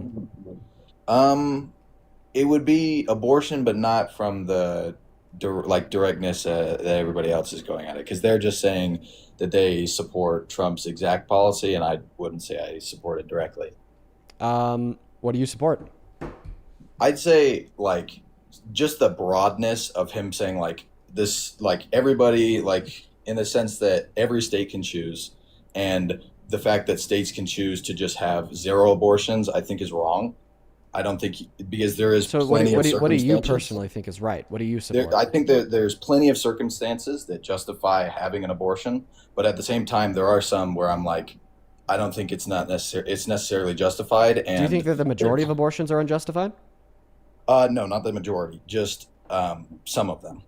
on. It would be abortion, but not from the directness that everybody else is going at it, because they're just saying that they support Trump's exact policy, and I wouldn't say I support it directly. What do you support? I'd say like just the broadness of him saying like this, like everybody, like in the sense that every state can choose, and the fact that states can choose to just have 0 abortions, I think is wrong. I don't think because there is plenty of circumstances. What do you personally think is right? What do you support? I think that there's plenty of circumstances that justify having an abortion, but at the same time, there are some where I'm like, I don't think it's necessarily justified. And do you think that the majority of abortions are unjustified? No, not the majority, just some of them.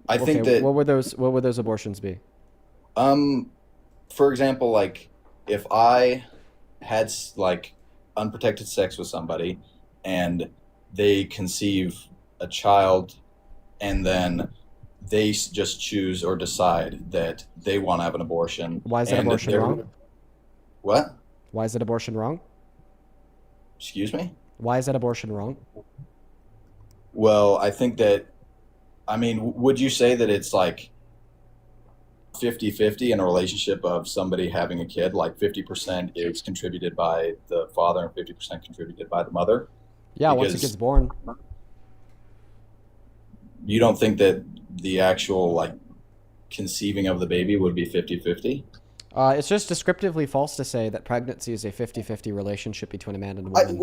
I think that what would those abortions be? For example, like if I had like unprotected sex with somebody and they conceive a child and then they just choose or decide that they want to have an abortion. Why is that abortion wrong? What? Why is that abortion wrong? Excuse me? Why is that abortion wrong? Well, I think that, I mean, would you say that it's like 50-50 in a relationship of somebody having a kid, like 50% is contributed by the father and 50% contributed by the mother? Yeah, once it gets born. You don't think that the actual like conceiving of the baby would be 50-50? It's just descriptively false to say that pregnancy is a 50-50 relationship between a man and a woman.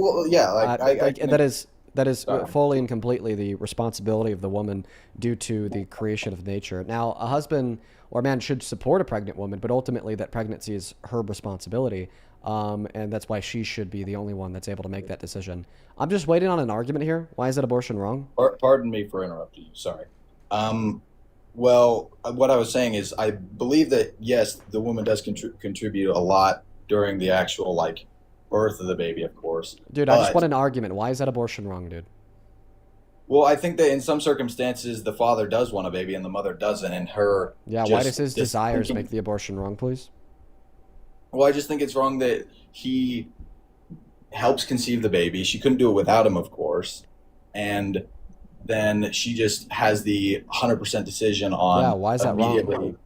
That is fully and completely the responsibility of the woman due to the creation of nature. Now, a husband or a man should support a pregnant woman, but ultimately that pregnancy is her responsibility, and that's why she should be the only one that's able to make that decision. I'm just waiting on an argument here. Why is that abortion wrong? Pardon me for interrupting you. Sorry. Well, what I was saying is I believe that, yes, the woman does contribute a lot during the actual, like, birth of the baby, of course. Dude, I just want an argument. Why is that abortion wrong, dude? Well, I think that in some circumstances, the father does want a baby and the mother doesn't, and her... Yeah, why does his desires make the abortion wrong, please? Well, I just think it's wrong that he helps conceive the baby. She couldn't do it without him, of course. And then she just has the 100% decision on... Yeah, why is that wrong?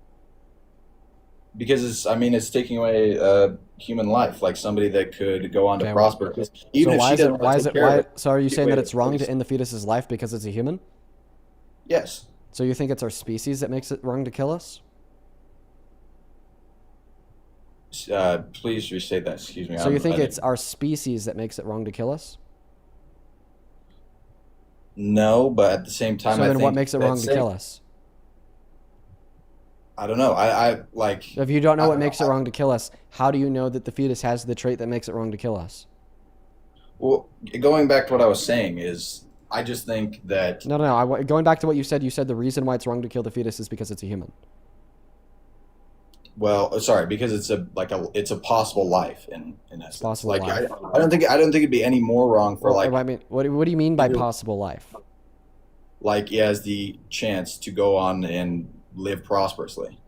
Because it's taking away human life, like somebody that could go on to prosper. Even if she doesn't want to take care of it. So are you saying that it's wrong to end the fetus's life because it's a human? Yes. So you think it's our species that makes it wrong to kill us? Please restate that. Excuse me. So you think it's our species that makes it wrong to kill us? No, but at the same time, so then what makes it wrong to kill us? I don't know. I like. If you don't know what makes it wrong to kill us, how do you know that the fetus has the trait that makes it wrong to kill us? Well, going back to what I was saying is, I just think that. No. Going back to what you said the reason why it's wrong to kill the fetus is because it's a human. Well, sorry, because it's a possible life in essence. Possible life. I don't think it'd be any more wrong for what do you mean by possible life? Like he has the chance to go on and live prosperously.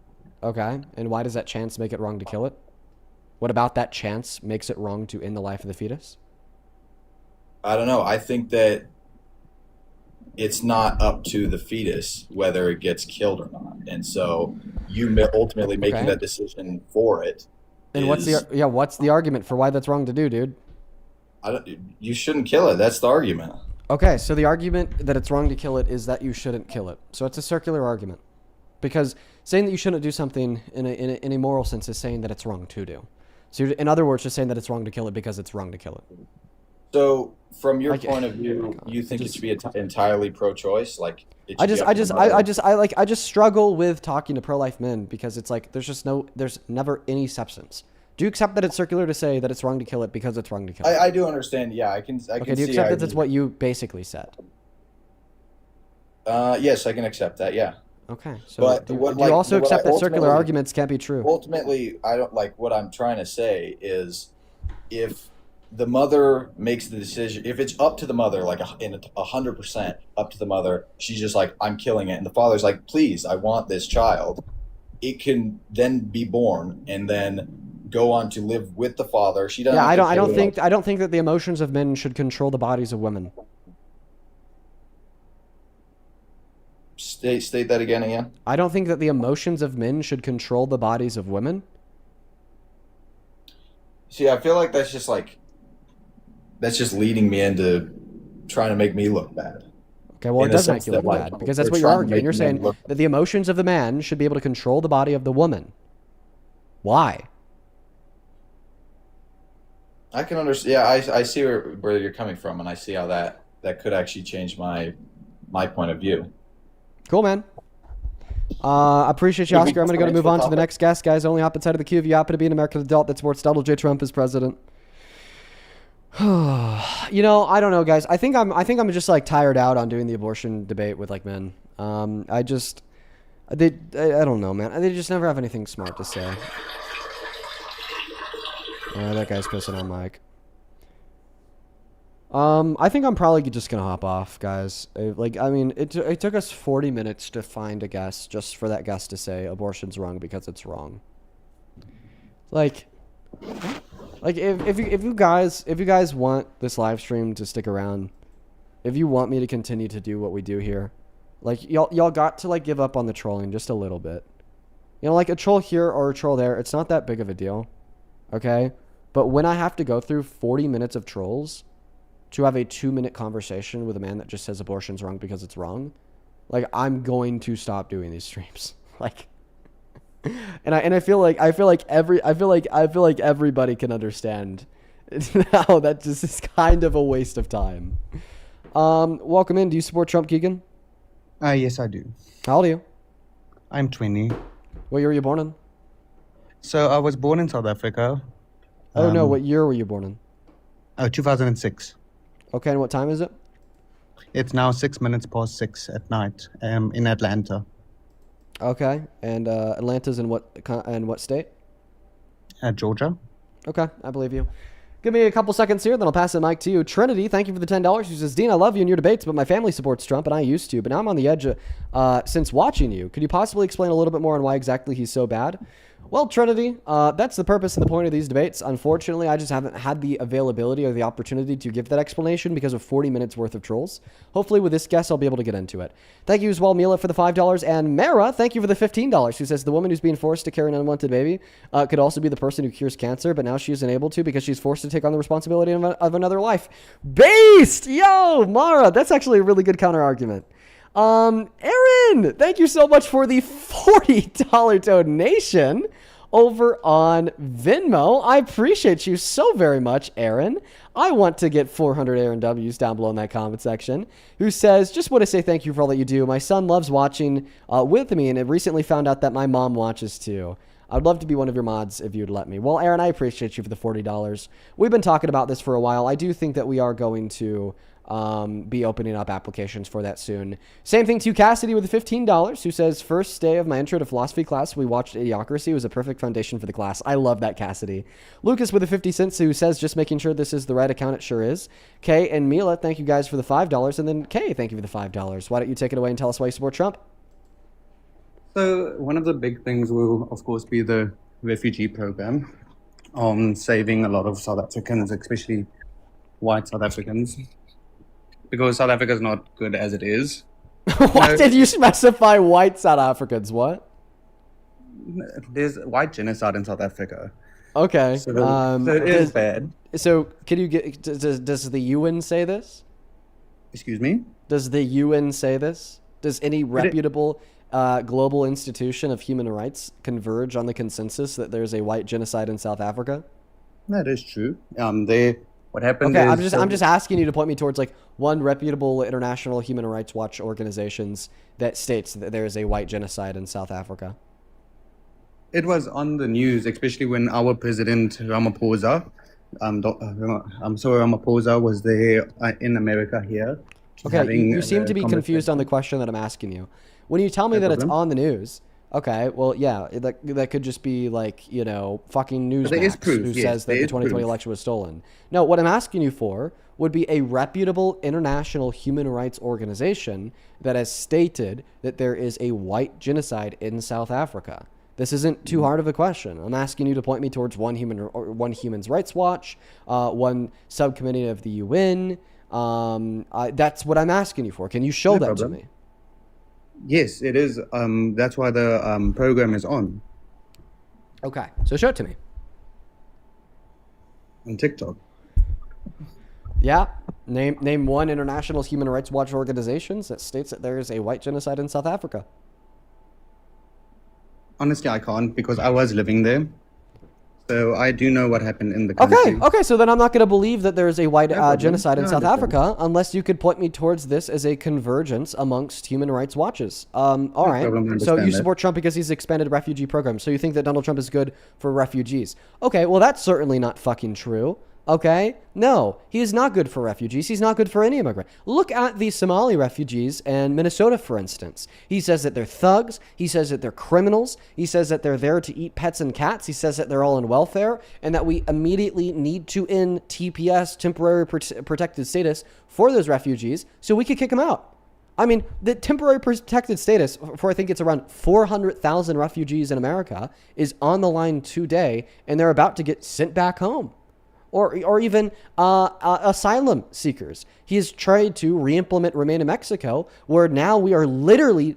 Okay, and why does that chance make it wrong to kill it? What about that chance makes it wrong to end the life of the fetus? I don't know. I think that it's not up to the fetus whether it gets killed or not. and so you ultimately making Okay. that decision for it. And what's the argument for why that's wrong to do, dude? You shouldn't kill it. That's the argument. Okay, so the argument that it's wrong to kill it is that you shouldn't kill it. So it's a circular argument, because saying that you shouldn't do something in a moral sense is saying that it's wrong to do. So in other words, just saying that it's wrong to kill it because it's wrong to kill it. So from your point of view, you think it should be entirely pro-choice? Like I just struggle with talking to pro-life men because it's like there's never any substance. Do you accept that it's circular to say that it's wrong to kill it because it's wrong to kill it? I do understand. Yeah, I can. Okay, do you accept that that's what you basically said? Yes, I can accept that. Yeah. Okay, so do you also accept that circular arguments can't be true? Ultimately, I don't like what I'm trying to say is if the mother makes the decision, if it's up to the mother, like 100% up to the mother, she's just like, I'm killing it. And the father's like, please, I want this child. It can then be born and then go on to live with the father. She doesn't. Yeah, I don't think that the emotions of men should control the bodies of women. State that again. I don't think that the emotions of men should control the bodies of women. See, I feel like that's just leading me into trying to make me look bad. Okay, well, it does make you look bad because that's what you're arguing. You're saying that the emotions of the man should be able to control the body of the woman. Why? I can understand. Yeah, I see where you're coming from, and I see how that could actually change my point of view. Cool, man. I appreciate you, Oscar. I'm going to move on to the next guest, guys. Only hop inside of the queue if you happen to be an American adult that supports Donald J. Trump as president. You know, I don't know, guys. I think I'm just like tired out on doing the abortion debate with like men. I don't know, man. They just never have anything smart to say. That guy's pissing on Mike. I think I'm probably just gonna hop off, guys. It took us 40 minutes to find a guest just for that guest to say abortion's wrong because it's wrong. Like if you guys want this live stream to stick around, if you want me to continue to do what we do here, like y'all got to like give up on the trolling just a little bit. You know, like a troll here or a troll there, it's not that big of a deal. Okay? But when I have to go through 40 minutes of trolls to have a 2-minute conversation with a man that just says abortion's wrong because it's wrong, like I'm going to stop doing these streams. Like, and I feel like everybody can understand now that this is kind of a waste of time. Welcome in. Do you support Trump, Keegan? Yes, I do. How old are you? I'm 20. What year were you born in? So I was born in South Africa. Oh no, what year were you born in? 2006. Okay, and what time is it? It's now 6 minutes past 6 at night. In Atlanta. Okay, and Atlanta's in what state? Georgia. Okay, I believe you. Give me a couple seconds here, then I'll pass the mic to you. Trinity, thank you for the $10. She says, Dean, I love you in your debates, but my family supports Trump, and I used to. But now I'm on the edge since watching you. Could you possibly explain a little bit more on why exactly he's so bad? Well, Trinity, that's the purpose and the point of these debates. Unfortunately, I just haven't had the availability or the opportunity to give that explanation because of 40 minutes worth of trolls. Hopefully, with this guest, I'll be able to get into it. Thank you as well, Mila, for the $5. And Mara, thank you for the $15. Who says the woman who's being forced to carry an unwanted baby could also be the person who cures cancer, but now she isn't able to because she's forced to take on the responsibility of another life. Based! Yo, Mara, that's actually a really good counter-argument. Aaron, thank you so much for the $40 donation over on Venmo. I appreciate you so very much, Aaron. I want to get 400 Aaron W's down below in that comment section, who says, just want to say thank you for all that you do. My son loves watching with me, and I recently found out that my mom watches too. I'd love to be one of your mods if you'd let me. Well, Aaron, I appreciate you for the $40. We've been talking about this for a while. I do think that we are going to be opening up applications for that soon. Same thing to Cassidy with the $15, who says, first day of my intro to philosophy class, we watched Idiocracy. It was a perfect foundation for the class. I love that, Cassidy. Lucas with the 50 cents, who says, just making sure this is the right account. It sure is. Kay and Mila, thank you guys for the $5. And then Kay, thank you for the $5. Why don't you take it away and tell us why you support Trump? So one of the big things will, of course, be the refugee program on saving a lot of South Africans, especially white South Africans, because South Africa is not good as it is. Why did you specify white South Africans? What? There's white genocide in South Africa. Okay. So it is bad. So can you get? Does the UN say this? Excuse me? Does the UN say this? Does any reputable global institution of human rights converge on the consensus that there's a white genocide in South Africa? That is true. What happened? Okay, is, I'm just asking you to point me towards like one reputable international human rights watch organizations that states that there is a white genocide in South Africa. It was on the news, especially when our president Ramaphosa, Ramaphosa was there in America here. Okay, you seem to be confused on the question that I'm asking you. When you tell me that it's on the news, okay, well, yeah, that could just be like, you know, fucking Newsmax who says that the 2020 election was stolen. No, what I'm asking you for would be a reputable international human rights organization that has stated that there is a white genocide in South Africa. This isn't too hard of a question. I'm asking you to point me towards one Human Rights Watch, one subcommittee of the UN. That's what I'm asking you for. Can you show that to me? Yes, it is. That's why the program is on. Okay, so show it to me. On TikTok. Yeah. Name one international Human Rights Watch organizations that states that there is a white genocide in South Africa. Honestly, I can't because I was living there. So I do know what happened in the country. Okay, so then I'm not going to believe that there's a white genocide in South Africa unless you could point me towards this as a convergence amongst human rights watches. All right, so you support Trump because he's expanded refugee programs. So you think that Donald Trump is good for refugees. Okay, well, that's certainly not fucking true. Okay? No, he is not good for refugees. He's not good for any immigrant. Look at the Somali refugees in Minnesota, for instance. He says that they're thugs. He says that they're criminals. He says that they're there to eat pets and cats. He says that they're all on welfare and that we immediately need to end TPS, temporary protected status, for those refugees so we could kick them out. I mean, the temporary protected status for I think it's around 400,000 refugees in America is on the line today, and they're about to get sent back home. Or even asylum seekers. He has tried to re-implement Remain in Mexico, where now we are literally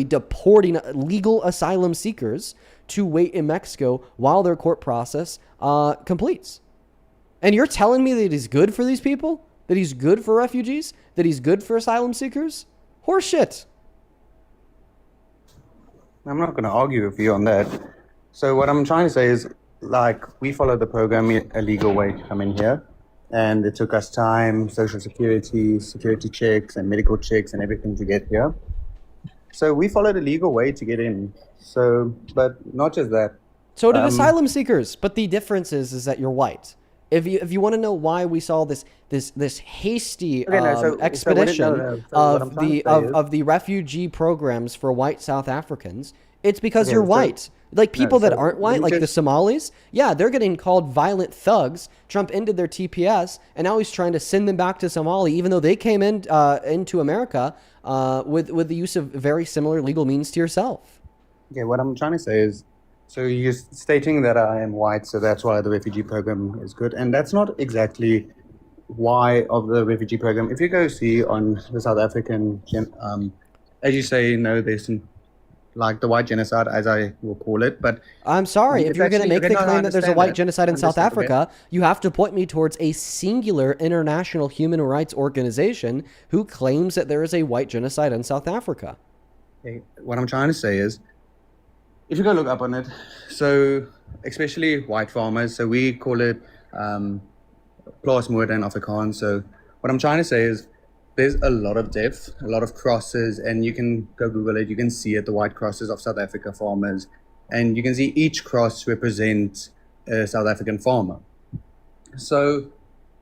deporting legal asylum seekers to wait in Mexico while their court process completes. And you're telling me that he's good for these people? That he's good for refugees? That he's good for asylum seekers? Horseshit. I'm not going to argue with you on that. So what I'm trying to say is, like, we followed the program a legal way to come in here, and it took us time, social security checks and medical checks and everything to get here. So we followed a legal way to get in. So, but not just that. So did asylum seekers, but the difference is that you're white. If you want to know why we saw this hasty expedition of the refugee programs for white South Africans, it's because you're white. Like people that aren't white, like the Somalis, yeah, they're getting called violent thugs. Trump ended their TPS, and now he's trying to send them back to Somalia, even though they came into America with the use of very similar legal means to yourself. Okay, what I'm trying to say is, so you're stating that I am white, so that's why the refugee program is good, and that's not exactly why of the refugee program. If you go see on the South African, as you say, no, there's some, like the white genocide, as I will call it. But I'm sorry, if you're going to make the claim that there's a white genocide in South Africa, you have to point me towards a singular international human rights organization who claims that there is a white genocide in South Africa. Okay. What I'm trying to say is, if you go look up on it, so especially white farmers, so we call it plaasmoord in Afrikaans. So what I'm trying to say is, there's a lot of depth, a lot of crosses, and you can go Google it. You can see it, the white crosses of South Africa farmers, and you can see each cross represents a South African farmer. So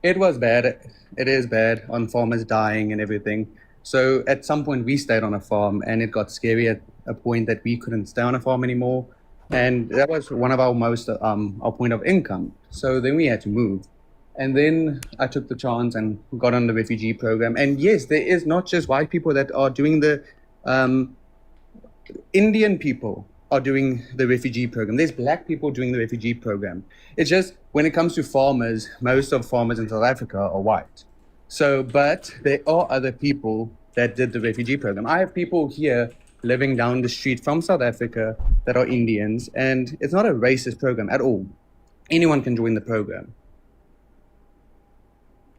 it was bad. It is bad on farmers dying and everything. So at some point we stayed on a farm, and it got scary at a point that we couldn't stay on a farm anymore, and that was one of our most our point of income. So then we had to move. And then I took the chance and got on the refugee program. And yes, there is not just white people that are doing the Indian people are doing the refugee program. There's black people doing the refugee program. It's just when it comes to farmers, most of farmers in South Africa are white. So, but there are other people that did the refugee program. I have people here living down the street from South Africa that are Indians, and it's not a racist program at all. Anyone can join the program.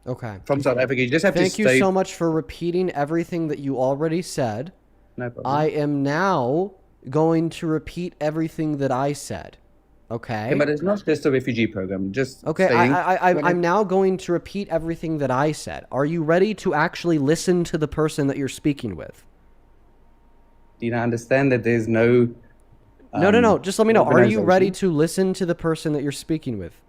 Okay. From South Africa, you just have Thank to you stay. so much for repeating everything that you already said. No problem. I am now going to repeat everything that I said. Okay. Okay, but it's not just a refugee program. Just Okay, saying. I'm now going to repeat everything that I said. Are you ready to actually listen to the person that you're speaking with? Do you not understand that there's no? No. Just let me know. Are you ready organization? to listen to the person that you're speaking with?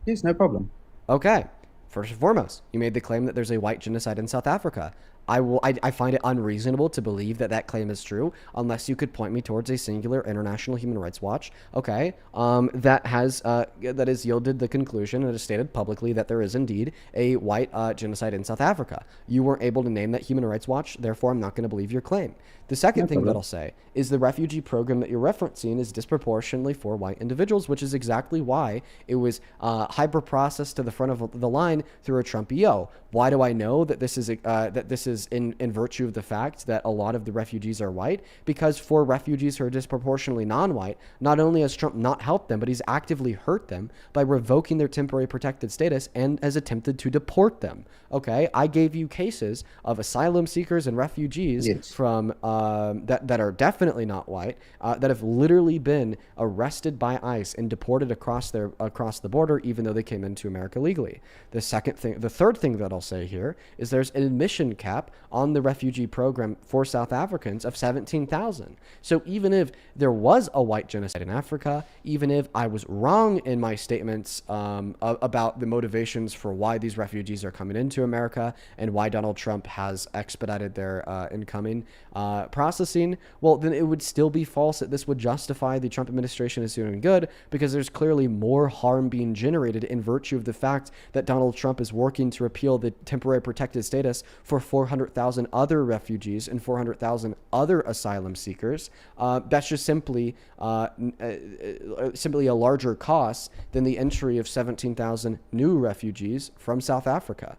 Yes, no problem. Okay. First and foremost, you made the claim that there's a white genocide in South Africa. I find it unreasonable to believe that that claim is true unless you could point me towards a singular International Human Rights Watch, okay, that has yielded the conclusion and has stated publicly that there is indeed a white genocide in South Africa. You weren't able to name that Human Rights Watch, therefore I'm not going to believe your claim. The second thing that I'll say is the refugee program that you're referencing is disproportionately for white individuals, which is exactly why it was hyper-processed to the front of the line through a Trump EO. Why do I know that this is in virtue of the fact that a lot of the refugees are white? Because for refugees who are disproportionately non-white, not only has Trump not helped them, but he's actively hurt them by revoking their temporary protected status and has attempted to deport them. Okay, I gave you cases of asylum seekers and refugees from that are definitely not white, that have literally been arrested by ICE and deported across the border, even though they came into America legally. The third thing that I'll say here is there's an admission cap on the refugee program for South Africans of 17,000. So even if there was a white genocide in Africa, even if I was wrong in my statements about the motivations for why these refugees are coming into America and why Donald Trump has expedited their incoming processing, well, then it would still be false that this would justify the Trump administration as doing good, because there's clearly more harm being generated in virtue of the fact that Donald Trump is working to repeal the temporary protected status for 400,000 other refugees and 400,000 other asylum seekers. That's just simply a larger cost than the entry of 17,000 new refugees from South Africa.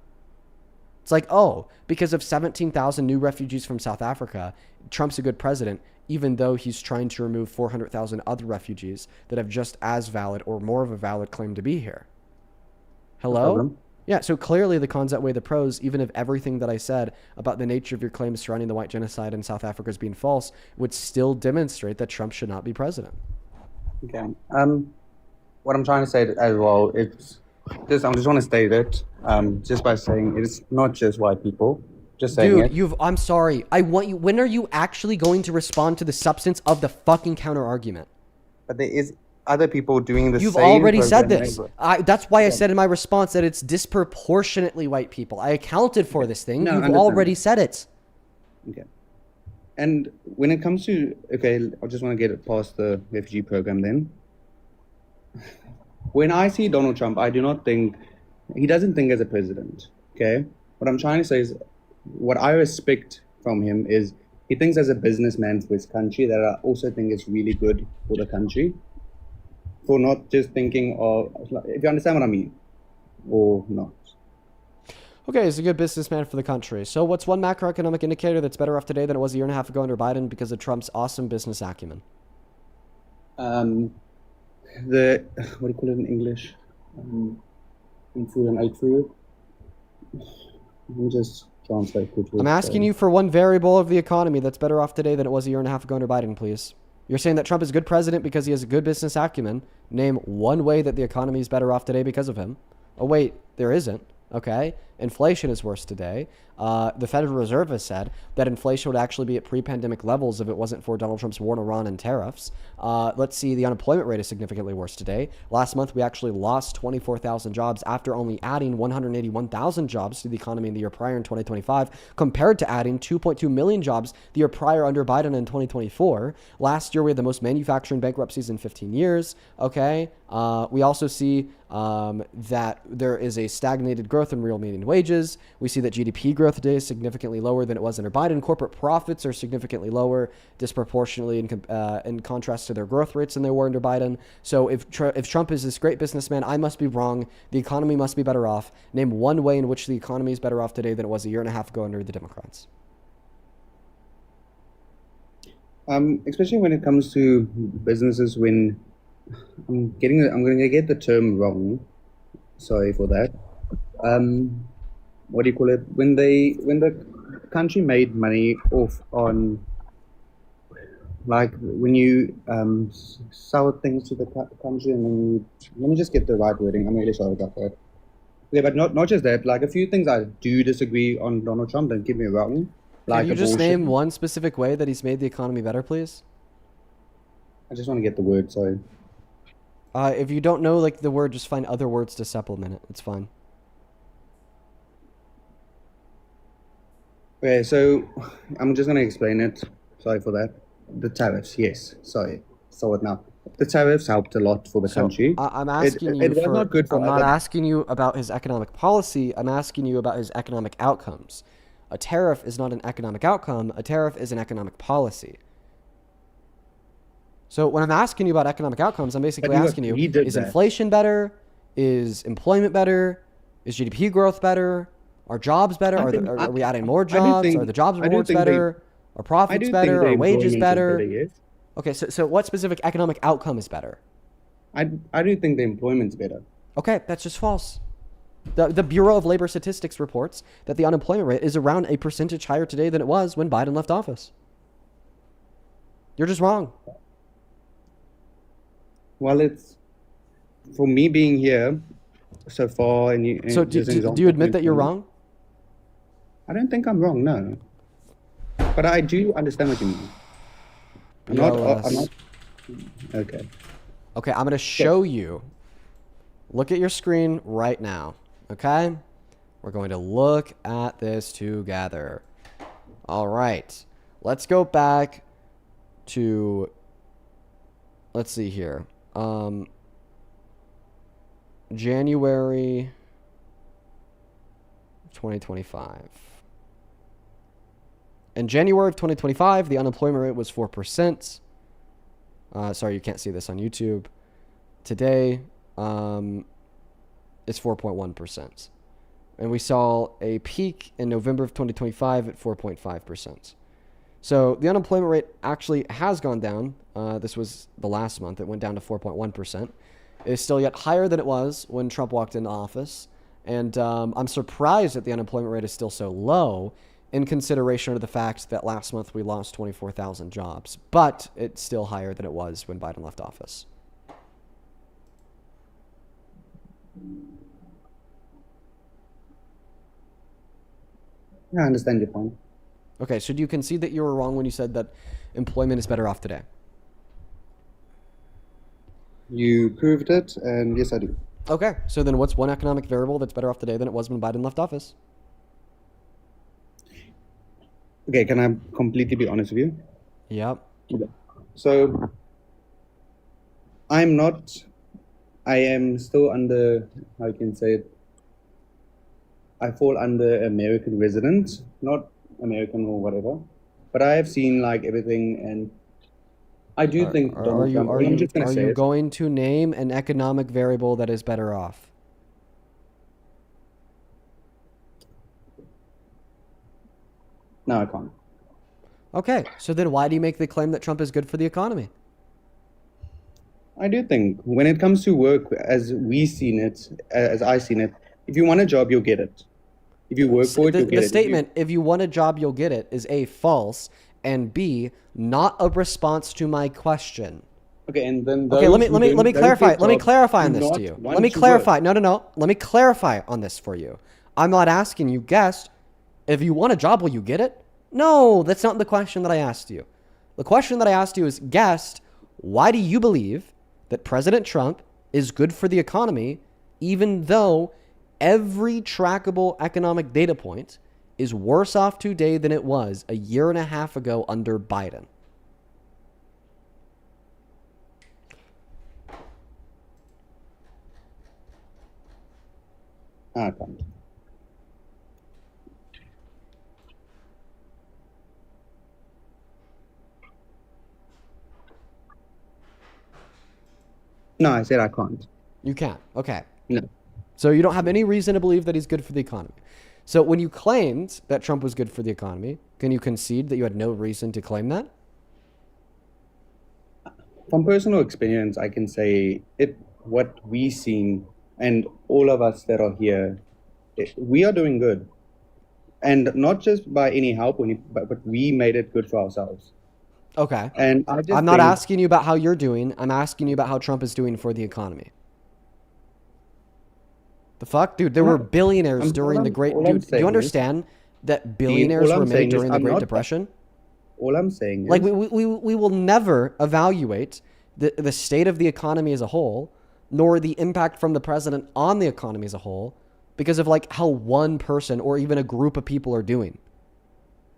It's like, oh, because of 17,000 new refugees from South Africa, Trump's a good president, even though he's trying to remove 400,000 other refugees that have just as valid or more of a valid claim to be here. Hello? Yeah, so clearly the cons outweigh the pros, even if everything that I said about the nature of your claims surrounding the white genocide in South Africa as being false would still demonstrate that Trump should not be president. Okay. What I'm trying to say as well is I just want to state it just by saying it's not just white people. Just saying it. Dude, I'm sorry. I want you. When are you actually going to respond to the substance of the fucking counter argument? But there is other people doing the same. You've already said program this. anyway. That's why I said in my response that it's disproportionately white people. I accounted for this thing. No, You've understand. already said it. Okay. And when it comes to, okay, I just want to get it past the refugee program then. When I see Donald Trump, I do not think, he doesn't think as a president, okay? What I'm trying to say is, what I respect from him is he thinks as a businessman for his country that I also think is really good for the country. For not just thinking of, if you understand what I mean, or not. Okay, he's a good businessman for the country. So what's one macroeconomic indicator that's better off today than it was a year and a half ago under Biden because of Trump's awesome business acumen? The, what do you call it in English? In food and ate food. Let me just translate quickly. I'm asking you for one variable of the economy that's better off today than it was a year and a half ago under Biden, please. You're saying that Trump is a good president because he has a good business acumen. Name one way that the economy is better off today because of him. Oh, wait, there isn't. Okay. Inflation is worse today. The Federal Reserve has said that inflation would actually be at pre-pandemic levels if it wasn't for Donald Trump's war in Iran and tariffs. Let's see, the unemployment rate is significantly worse today. Last month, we actually lost 24,000 jobs after only adding 181,000 jobs to the economy in the year prior in 2025, compared to adding 2.2 million jobs the year prior under Biden in 2024. Last year, we had the most manufacturing bankruptcies in 15 years. Okay. We also see that there is a stagnated growth in real median wages. We see that GDP growth today is significantly lower than it was under Biden. Corporate profits are significantly lower, disproportionately in contrast to their growth rates than they were under Biden. So if Trump is this great businessman, I must be wrong. The economy must be better off. Name one way in which the economy is better off today than it was a year and a half ago under the Democrats. Especially when it comes to businesses, when I'm going to get the term wrong. Sorry for that. What do you call it? When the country made money off on, like, when you sell things to the country, and then let me just get the right wording. I'm really sorry about that. Yeah, but not just that. Like, a few things I do disagree on Donald Trump. Don't get me wrong. Like, Can you just abortion. name one specific way that he's made the economy better, please? I just want to get the word. Sorry. If you don't know like the word, just find other words to supplement it. It's fine. Okay, so I'm just going to explain it. Sorry for that. The tariffs, yes. Sorry. Saw it now. The tariffs helped a lot for the country. I'm asking you it was for. not good for I'm not other- asking you about his economic policy. I'm asking you about his economic outcomes. A tariff is not an economic outcome. A tariff is an economic policy. So when I'm asking you about economic outcomes, I'm basically But asking you: he did is that. inflation better? Is employment better? Is GDP growth better? Are jobs better? Are we adding more jobs? Are the jobs rewards better? Are profits better? Are wages better? Yes. Okay, so what specific economic outcome is better? I do think the employment's better. Okay, that's just false. The Bureau of Labor Statistics reports that the unemployment rate is around a percentage higher today than it was when Biden left office. You're just wrong. Well, it's for me being here so far, and you. So do you admit that you're wrong? I don't think I'm wrong, no. But I do understand what you mean. I'm not. Okay. Okay, I'm going to show you. Look at your screen right now, okay? We're going to look at this together. All right. Let's go back to, let's see here. January 2025. In January of 2025, the unemployment rate was 4%. Sorry, you can't see this on YouTube. Today, it's 4.1%. And we saw a peak in November of 2025 at 4.5%. So the unemployment rate actually has gone down. This was the last month. It went down to 4.1%. It is still yet higher than it was when Trump walked into office. And I'm surprised that the unemployment rate is still so low in consideration of the fact that last month we lost 24,000 jobs. But it's still higher than it was when Biden left office. I understand your point. Okay, so do you concede that you were wrong when you said that employment is better off today? You proved it, and yes, I do. Okay, so then what's one economic variable that's better off today than it was when Biden left office? Okay, can I completely be honest with you? Yep. So, I am still under, how you can say it, I fall under American resident, not American or whatever, but I have seen like everything, and I do think Donald Trump, Are I'm just going to say you it. going to name an economic variable that is better off? No, I can't. Okay, so then why do you make the claim that Trump is good for the economy? I do think when it comes to work, as we seen it, as I seen it, if you want a job, you'll get it. If you work for it, you'll get it. The statement, if you want a job, you'll get it, is A, false, and B, not a response to my question. Okay, and then okay, let me clarify. Let me clarify on this to you. Let me clarify. No. Let me clarify on this for you. I'm not asking you guessed. If you want a job, will you get it? No, that's not the question that I asked you. The question that I asked you is guessed, why do you believe that President Trump is good for the economy, even though every trackable economic data point is worse off today than it was a year and a half ago under Biden? I can't. No, I said I can't. You can't. Okay. No. So you don't have any reason to believe that he's good for the economy. So when you claimed that Trump was good for the economy, can you concede that you had no reason to claim that? from personal experience, I can say what we seen and all of us that are here, we are doing good. And not just by any help, but we made it good for ourselves. Okay. And I'm not asking you about how you're doing. I'm asking you about how Trump is doing for the economy. The fuck? Dude, there were billionaires during the Great... Dude, do you understand that billionaires were made during the Great Depression? All I'm saying is... Like, we will never evaluate the state of the economy as a whole, nor the impact from the president on the economy as a whole, because of, like, how one person or even a group of people are doing.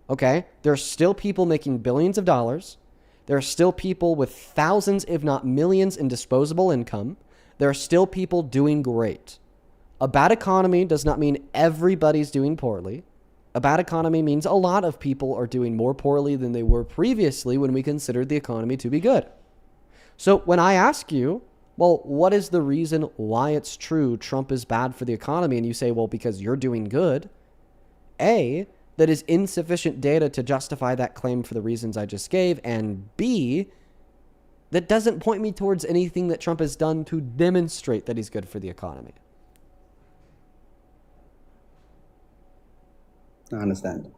Okay? There are still people making billions of dollars. There are still people with thousands, if not millions, in disposable income. There are still people doing great. A bad economy does not mean everybody's doing poorly. A bad economy means a lot of people are doing more poorly than they were previously when we considered the economy to be good. So when I ask you, well, what is the reason why it's true Trump is bad for the economy? And you say, well, because you're doing good. A, that is insufficient data to justify that claim for the reasons I just gave. And B, that doesn't point me towards anything that Trump has done to demonstrate that he's good for the economy. I understand.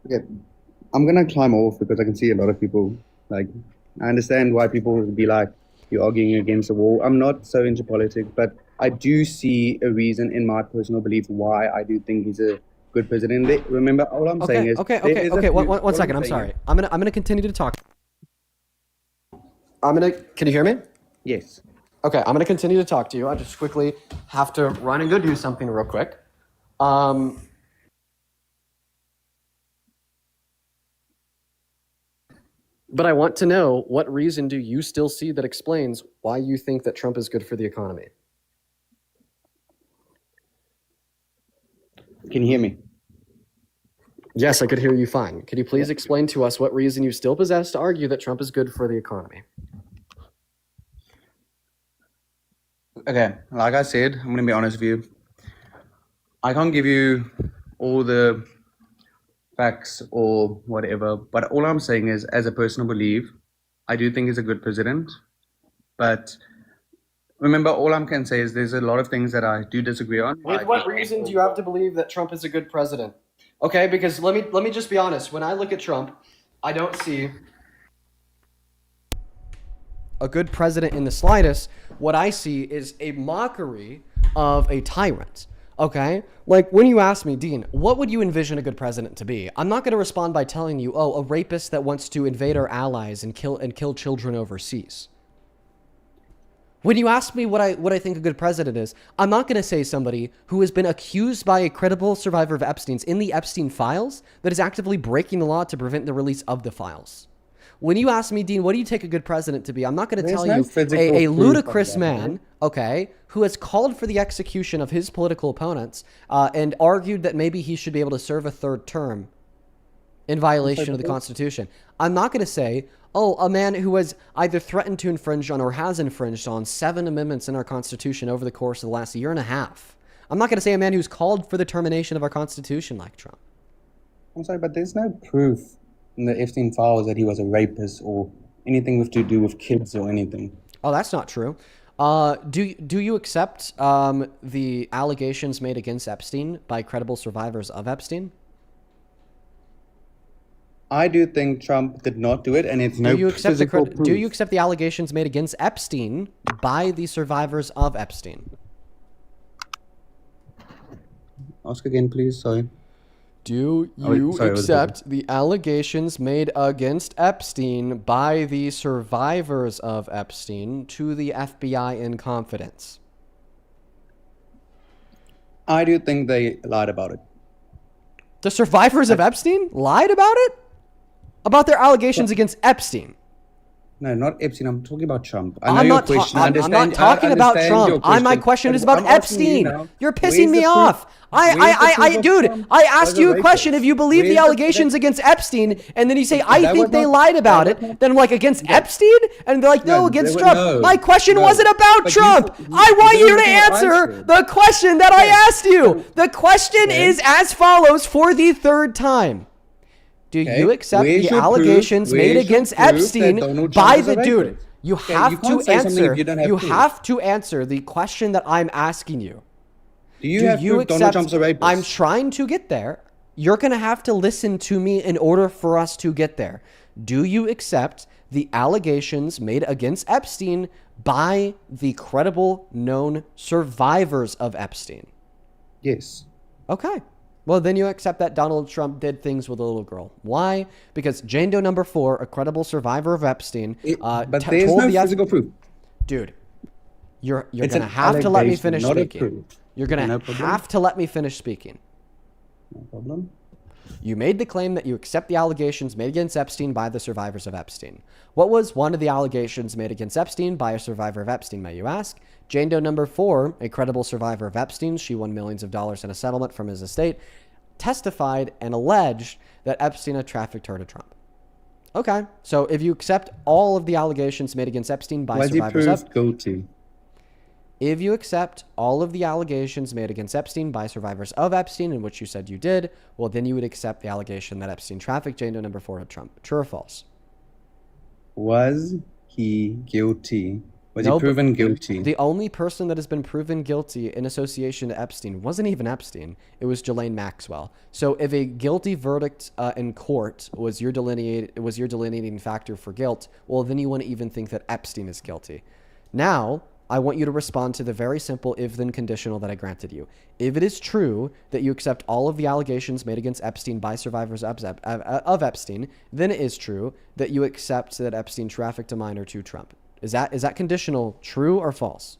Okay, I'm gonna climb off because I can see a lot of people, like, I understand why people would be like, you're arguing against the wall. I'm not so into politics, but I do see a reason in my personal belief why I do think he's a good president. Remember, all I'm saying is... Okay, one second, I'm sorry. I'm gonna continue to talk. Can you hear me? Yes. Okay, I'm going to continue to talk to you. I just quickly have to run and go do something real quick. But I want to know, what reason do you still see that explains why you think that Trump is good for the economy? Can you hear me? Yes, I could hear you fine. Could you please explain to us what reason you still possess to argue that Trump is good for the economy? Okay, like I said, I'm going to be honest with you. I can't give you all the facts or whatever, but all I'm saying is, as a personal belief, I do think he's a good president. But remember, all I can say is there's a lot of things that I do disagree on. With what reason do you have to believe that Trump is a good president? Okay, because let me just be honest. When I look at Trump, I don't see a good president in the slightest. What I see is a mockery of a tyrant. Okay? Like, when you ask me, Dean, what would you envision a good president to be? I'm not going to respond by telling you, oh, a rapist that wants to invade our allies and kill children overseas. When you ask me what I think a good president is, I'm not going to say somebody who has been accused by a credible survivor of Epstein's in the Epstein files that is actively breaking the law to prevent the release of the files. When you ask me, Dean, what do you take a good president to be? I'm not going to tell you a ludicrous man, okay, who has called for the execution of his political opponents and argued that maybe he should be able to serve a third term in violation of the Constitution. I'm not going to say, oh, a man who has either threatened to infringe on or has infringed on 7 amendments in our Constitution over the course of the last year and a half. I'm not going to say a man who's called for the termination of our Constitution like Trump. I'm sorry, but there's no proof in the Epstein files that he was a rapist or anything with to do with kids or anything. Oh, that's not true. Do you accept the allegations made against Epstein by credible survivors of Epstein? I do think Trump did not do it, and it's no physical proof. Do you accept the allegations made against Epstein by the survivors of Epstein? Ask again, please. Sorry. Do you accept the allegations made against Epstein by the survivors of Epstein to the FBI in confidence? I do think they lied about it. The survivors of Epstein lied about it? About their allegations against Epstein? No, not Epstein. I'm talking about Trump. I'm not talking about Trump. My question is about Epstein. You're pissing me off. Dude, I asked you a question. If you believe the allegations against Epstein, and then you say, I think they lied about it, then I'm like, against Epstein? And they're like, no, against Trump. My question wasn't about Trump. I want you to answer the question that I asked you. The question is as follows for the third time. Do Okay, you accept where's the your proof- allegations made where's your against proof that Epstein Donald Trump by is a the dude? rapist? You Okay, have you can't to say something answer. if you don't have You proof. have to answer the question that I'm asking you. Do you have proof Donald Trump's a rapist? I'm trying to get there. You're going to have to listen to me in order for us to get there. Do you accept the allegations made against Epstein by the credible known survivors of Epstein? Yes. Okay. Well, then you accept that Donald Trump did things with a little girl. Why? Because Jane Doe number 4, a credible survivor of Epstein, but there's no physical proof. Dude, you're It's going to an have to let me allegation, finish not a speaking. proof. You're going No to problem. have to let me finish speaking. No problem. You made the claim that you accept the allegations made against Epstein by the survivors of Epstein. What was one of the allegations made against Epstein by a survivor of Epstein, may you ask? Jane Doe number 4, a credible survivor of Epstein, she won millions of dollars in a settlement from his estate, testified and alleged that Epstein had trafficked her to Trump. Okay, so if you accept all of the allegations made against Epstein by Was he survivors of proved guilty? If you accept all of the allegations made against Epstein by survivors of Epstein, in which you said you did, well, then you would accept the allegation that Epstein trafficked Jane Doe number 4 to Trump. True or false? Was he guilty? Was No, he proven guilty? The only person that has been proven guilty in association to Epstein wasn't even Epstein. It was Ghislaine Maxwell. So if a guilty verdict in court was your delineating factor for guilt, well, then you wouldn't even think that Epstein is guilty. Now, I want you to respond to the very simple if-then conditional that I granted you. If it is true that you accept all of the allegations made against Epstein by survivors of Epstein, then it is true that you accept that Epstein trafficked a minor to Trump. Is that conditional true or false?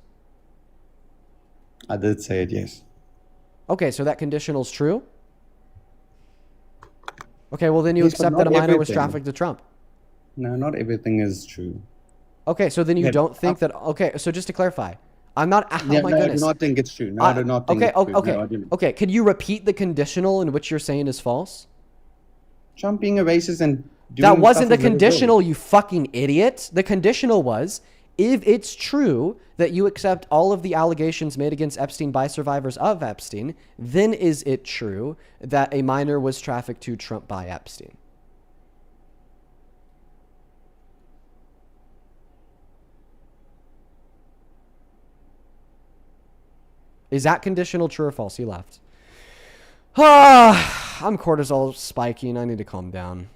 I did say it, yes. Okay, so that conditional is true? Okay, well then you Yes, but accept that a not minor was everything. trafficked to Trump. No, not everything is true. Okay, so then you Yeah, don't think that... Okay, so just to clarify, I'm not... Oh Yeah, my no, I goodness. do not think it's true. No, I do not think okay, it's true. okay, No, I do not. okay. Could you repeat the conditional in which you're saying is false? Trump being a racist and doing That wasn't the stuff with little conditional, girls. you fucking idiot. The conditional was, if it's true that you accept all of the allegations made against Epstein by survivors of Epstein, then is it true that a minor was trafficked to Trump by Epstein? Is that conditional true or false? He left. I'm cortisol spiking. I need to calm down.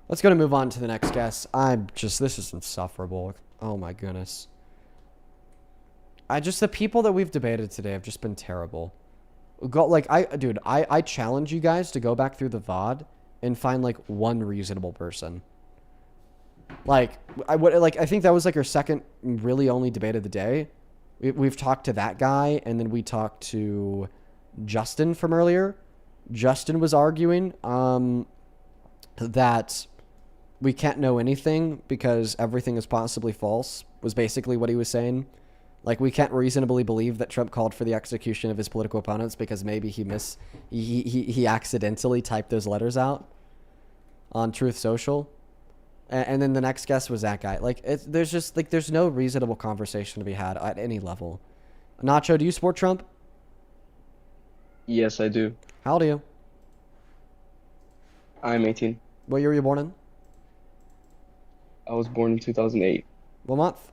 Let's go to move on to the next guest. This is insufferable. Oh my goodness. The people that we've debated today have just been terrible. I challenge you guys to go back through the VOD and find like one reasonable person. I think that was like our second really only debate of the day. We've talked to that guy, and then we talked to Justin from earlier. Justin was arguing that we can't know anything because everything is possibly false, was basically what he was saying. Like, we can't reasonably believe that Trump called for the execution of his political opponents because maybe he accidentally typed those letters out on Truth Social. And then the next guest was that guy. There's no reasonable conversation to be had at any level. Nacho, do you support Trump? Yes, I do. How old are you? I'm 18. What year were you born in? I was born in 2008, What month?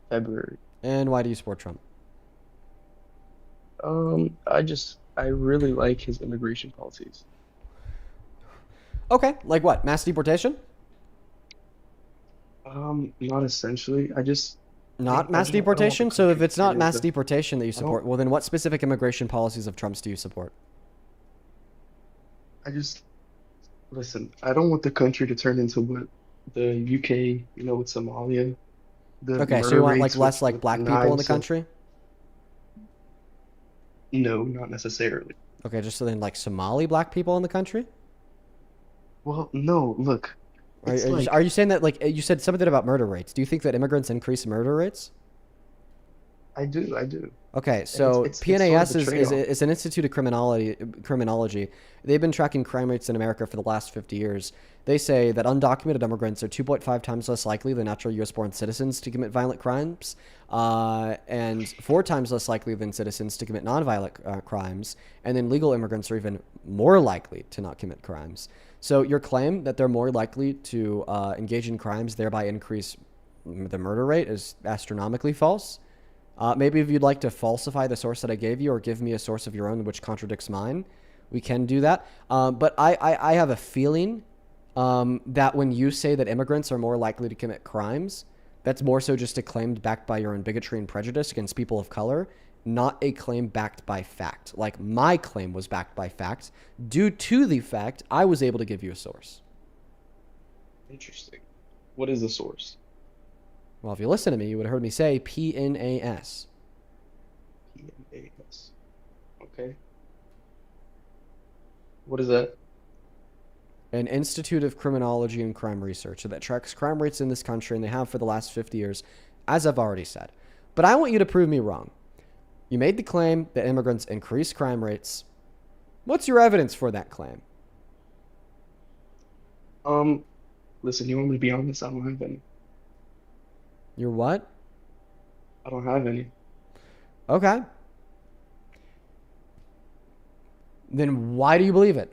February. And why do you support Trump? I really like his immigration policies. Okay, like what? Mass deportation? Not essentially. Not mass deportation? So if it's not mass deportation that you support, well then what specific immigration policies of Trump's do you support? Listen, I don't want the country to turn into what the UK, with Somalia. Okay, so you want like less like black people in the country? No, not necessarily. Okay, just so then like Somali black people in the country? Well, no, look. Are you saying that, like, you said something about murder rates? Do you think that immigrants increase murder rates? I do. I do. Okay, And so it's PNAS sort of a is trade-off. an institute of criminology. They've been tracking crime rates in America for the last 50 years. They say that undocumented immigrants are 2.5 times less likely than natural U.S.-born citizens to commit violent crimes, and 4 times less likely than citizens to commit nonviolent crimes. And then legal immigrants are even more likely to not commit crimes. So your claim that they're more likely to engage in crimes, thereby increase the murder rate, is astronomically false. Maybe if you'd like to falsify the source that I gave you or give me a source of your own which contradicts mine, we can do that. But I have a feeling that when you say that immigrants are more likely to commit crimes, that's more so just a claim backed by your own bigotry and prejudice against people of color, not a claim backed by fact. Like my claim was backed by fact due to the fact I was able to give you a source. Interesting. What is the source? Well, if you listen to me, you would have heard me say PNAS. PNAS. Okay. What is that? An Institute of Criminology and Crime Research that tracks crime rates in this country, and they have for the last 50 years, as I've already said. But I want you to prove me wrong. You made the claim that immigrants increase crime rates. What's your evidence for that claim? Listen, you want me to be honest? I don't have any. Your what? I don't have any. Okay. Then why do you believe it?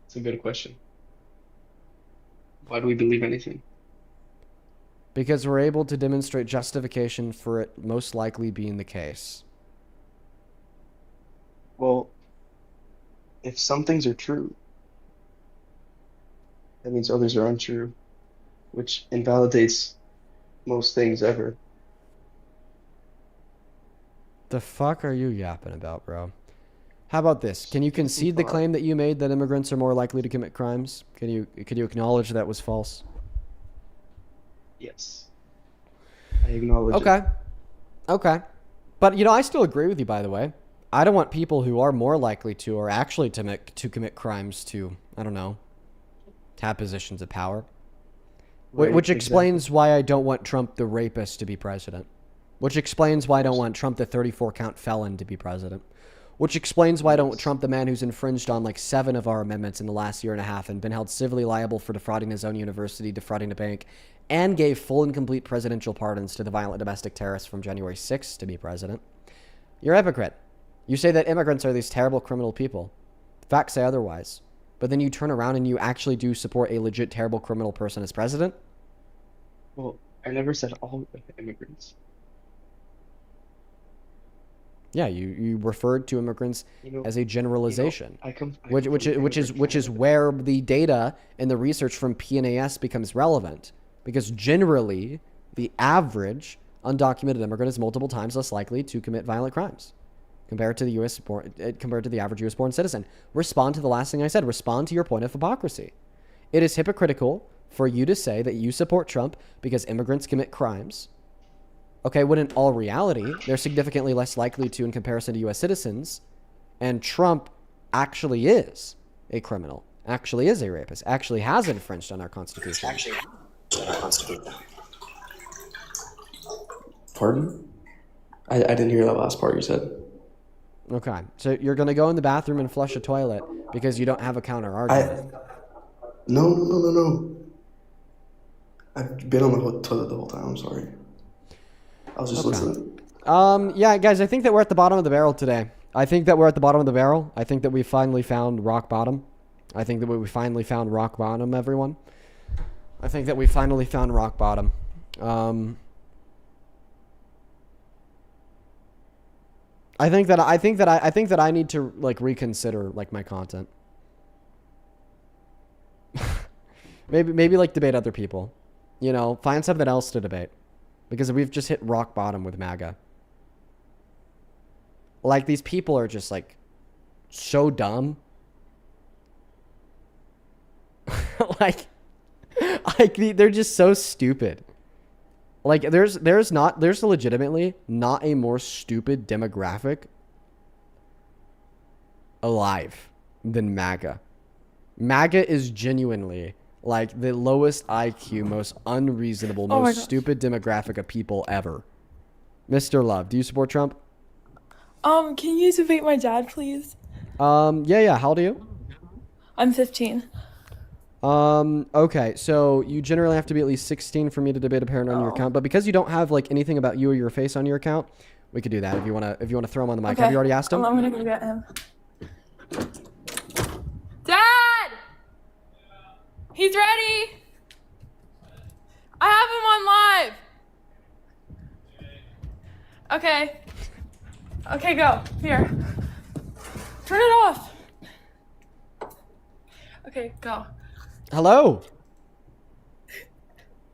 It's a good question. Why do we believe anything? Because we're able to demonstrate justification for it most likely being the case. Well, if some things are true, that means others are untrue, which invalidates most things ever. The fuck are you yapping about, bro? How about this? Can you concede the claim that you made that immigrants are more likely to commit crimes? Could you acknowledge that was false? Yes. I acknowledge Okay. it. Okay. But, I still agree with you, by the way. I don't want people who are more likely to or actually to commit crimes to, I don't know, have positions of power. Right, Which explains exactly. why I don't want Trump the rapist to be president. Which explains why I don't want Trump the 34-count felon to be president. Which explains why I don't want Trump the man who's infringed on like 7 of our amendments in the last year and a half and been held civilly liable for defrauding his own university, defrauding a bank, and gave full and complete presidential pardons to the violent domestic terrorists from January 6th to be president. You're a hypocrite. You say that immigrants are these terrible criminal people. Facts say otherwise. But then you turn around and you actually do support a legit terrible criminal person as president? Well, I never said all immigrants. Yeah, you referred to immigrants as a generalization, I come which from an which is where the data and the research from PNAS becomes relevant, because generally the average undocumented immigrant is multiple times less likely to commit violent crimes compared to the average U.S. born citizen. Respond to the last thing I said. Respond to your point of hypocrisy. It is hypocritical for you to say that you support Trump because immigrants commit crimes. Okay, when in all reality, they're significantly less likely to in comparison to U.S. citizens, and Trump actually is a criminal, actually is a rapist, actually has infringed on our Constitution. Pardon? I didn't hear that last part you said. Okay, so you're going to go in the bathroom and flush a toilet because you don't have a counter argument. No. I've been on the toilet the whole time. I'm sorry. I was just listening. Yeah, guys, I think that we're at the bottom of the barrel today. I think that we're at the bottom of the barrel. I think that we finally found rock bottom. I think that we finally found rock bottom, everyone. I think that we finally found rock bottom. I think that I need to like reconsider like my content. maybe like debate other people. Find something else to debate. Because we've just hit rock bottom with MAGA. Like, these people are just, like, so dumb. like, they're just so stupid. Like, there's legitimately not a more stupid demographic alive than MAGA. MAGA is genuinely, Like the lowest IQ, most unreasonable, Oh my most gosh. stupid demographic of people ever. Mr. Love, do you support Trump? Can you debate my dad, please? Yeah. How old are you? I'm 15. Okay, so you generally have to be at least 16 for me to debate a parent on your account, but because you don't have like anything about you or your face on your account, we could do that if you wanna throw him on the mic. Okay. Have you already asked him? I'm gonna go get him. Dad! He's ready! I have him on live! Okay. Okay, go. Here. Turn it off. Okay, go. Hello.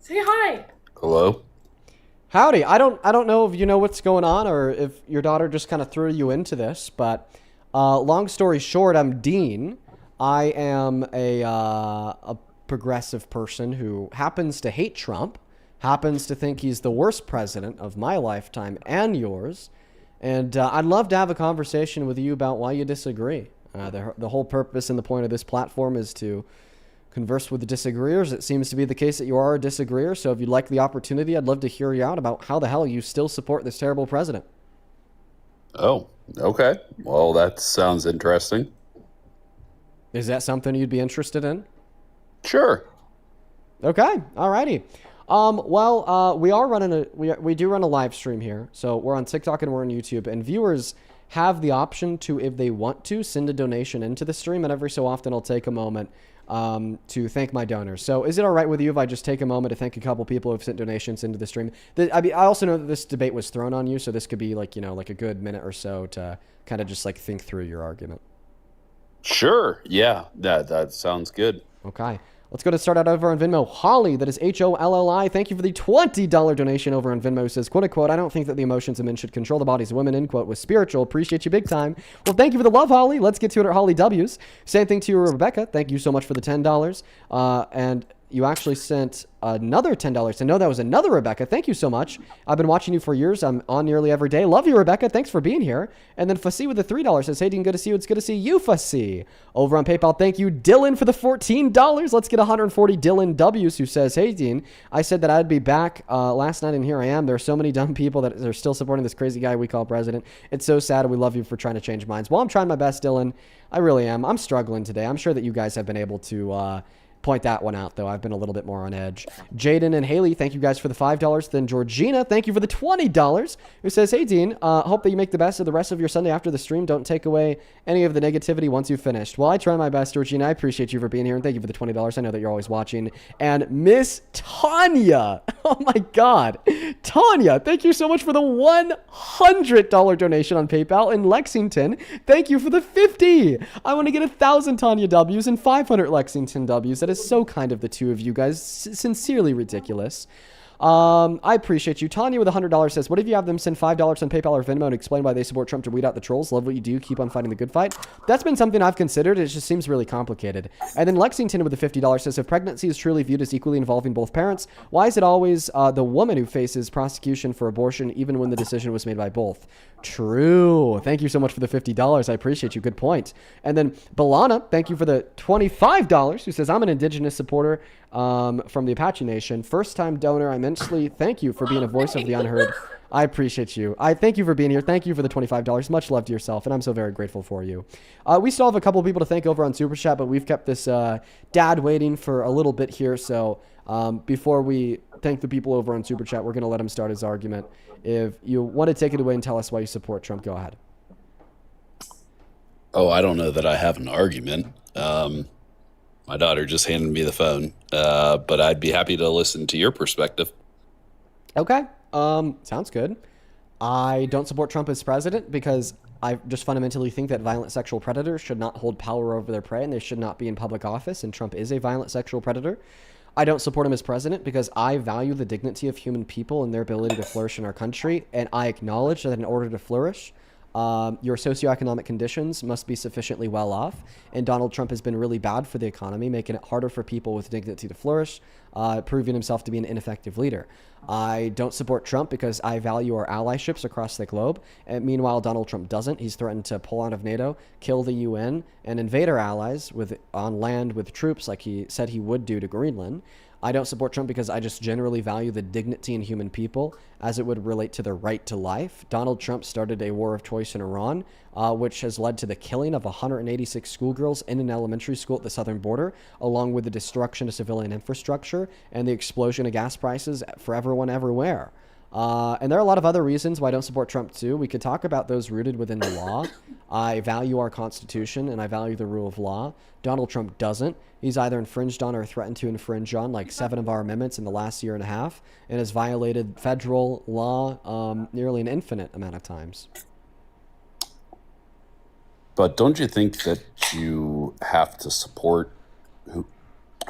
Say hi. Hello. Howdy. I don't know if you know what's going on or if your daughter just kind of threw you into this, but long story short, I'm Dean. I am a progressive person who happens to hate Trump, happens to think he's the worst president of my lifetime and yours, and I'd love to have a conversation with you about why you disagree. The whole purpose and the point of this platform is to converse with the disagreeers. It seems to be the case that you are a disagreeer, so if you'd like the opportunity, I'd love to hear you out about how the hell you still support this terrible president. Oh, okay. Well, that sounds interesting. Is that something you'd be interested in? Sure. Okay, alrighty. We are running we do run a live stream here. So we're on TikTok and we're on YouTube, and viewers have the option to, if they want to, send a donation into the stream, and every so often I'll take a moment to thank my donors. So is it all right with you if I just take a moment to thank a couple people who've sent donations into the stream? I also know that this debate was thrown on you, so this could be like a good minute or so to kind of just like think through your argument. Sure. Yeah, that sounds good. Okay. Let's go to start out over on Venmo. Holly, that is Holli. Thank you for the $20 donation over on Venmo. Says, quote unquote, I don't think that the emotions of men should control the bodies of women, end quote, was spiritual. Appreciate you big time. Well, thank you for the love, Holly. Let's get to it at Holly W's. Same thing to you, Rebecca. Thank you so much for the $10. And you actually sent another $10. And no, that was another Rebecca. Thank you so much. I've been watching you for years. I'm on nearly every day. Love you, Rebecca. Thanks for being here. And then Fassi with the $3 says, hey, Dean, good to see you. It's good to see you, Fassi. Over on PayPal, thank you, Dylan, for the $14. Let's get 140 Dylan W's, who says, hey, Dean, I said that I'd be back last night, and here I am. There are so many dumb people that are still supporting this crazy guy we call president. It's so sad, and we love you for trying to change minds. Well, I'm trying my best, Dylan. I really am. I'm struggling today. I'm sure that you guys have been able to point that one out, though. I've been a little bit more on edge. Jaden and Haley, thank you guys for the $5. Then Georgina, thank you for the $20, who says, hey, Dean, hope that you make the best of the rest of your Sunday after the stream. Don't take away any of the negativity once you've finished. Well, I try my best, Georgina. I appreciate you for being here, and thank you for the $20. I know that you're always watching. And Miss Tanya, oh my God. Tanya, thank you so much for the $100 donation on PayPal. In Lexington, thank you for the 50. I want to get 1,000 Tanya W's and 500 Lexington W's. That is so kind of the two of you guys. Sincerely ridiculous. I appreciate you. Tanya with $100 says, what if you have them send $5 on PayPal or Venmo and explain why they support Trump to weed out the trolls? Love what you do. Keep on fighting the good fight. That's been something I've considered. It just seems really complicated. And then Lexington with the $50 says, if pregnancy is truly viewed as equally involving both parents, why is it always the woman who faces prosecution for abortion even when the decision was made by both? True. Thank you so much for the $50. I appreciate you. Good point. And then Balana, thank you for the $25, who says, I'm an indigenous supporter from the Apache Nation. First-time donor. I immensely thank you for being a voice of the unheard. I appreciate you. I thank you for being here. Thank you for the $25. Much love to yourself, and I'm so very grateful for you. We still have a couple people to thank over on Super Chat, but we've kept this dad waiting for a little bit here. So before we thank the people over on Super Chat, we're going to let him start his argument. If you want to take it away and tell us why you support Trump, go ahead. Oh, I don't know that I have an argument. My daughter just handed me the phone, but I'd be happy to listen to your perspective. Okay. Sounds good. I don't support Trump as president because I just fundamentally think that violent sexual predators should not hold power over their prey and they should not be in public office, and Trump is a violent sexual predator. I don't support him as president because I value the dignity of human people and their ability to flourish in our country, and I acknowledge that in order to flourish, Your socioeconomic conditions must be sufficiently well off. And Donald Trump has been really bad for the economy, making it harder for people with dignity to flourish, proving himself to be an ineffective leader. I don't support Trump because I value our allyships across the globe. And meanwhile, Donald Trump doesn't. He's threatened to pull out of NATO, kill the UN, and invade our allies on land with troops like he said he would do to Greenland. I don't support Trump because I just generally value the dignity in human people as it would relate to their right to life. Donald Trump started a war of choice in Iran, which has led to the killing of 186 schoolgirls in an elementary school at the southern border, along with the destruction of civilian infrastructure and the explosion of gas prices for everyone everywhere. And there are a lot of other reasons why I don't support Trump too. We could talk about those rooted within the law. I value our Constitution and I value the rule of law. Donald Trump doesn't. He's either infringed on or threatened to infringe on like 7 of our amendments in the last year and a half and has violated federal law nearly an infinite amount of times. But don't you think that you have to support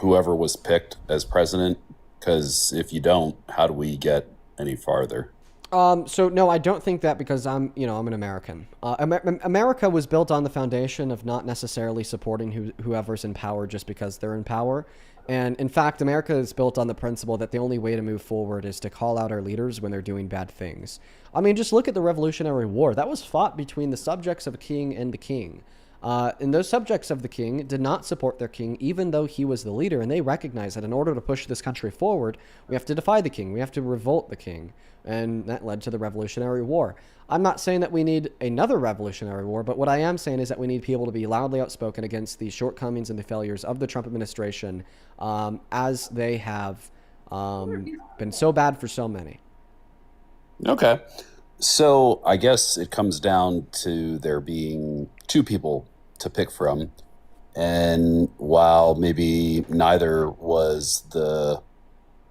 whoever was picked as president? Because if you don't, how do we get any farther? So no, I don't think that because I'm an American. America was built on the foundation of not necessarily supporting whoever's in power just because they're in power. And in fact, America is built on the principle that the only way to move forward is to call out our leaders when they're doing bad things. I mean, just look at the Revolutionary War. That was fought between the subjects of a king and the king. And those subjects of the king did not support their king, even though he was the leader. And they recognized that in order to push this country forward, we have to defy the king. We have to revolt the king. And that led to the Revolutionary War. I'm not saying that we need another Revolutionary War, but what I am saying is that we need people to be loudly outspoken against the shortcomings and the failures of the Trump administration, as they have been so bad for so many. Okay. So I guess it comes down to there being 2 people to pick from. And while maybe neither was the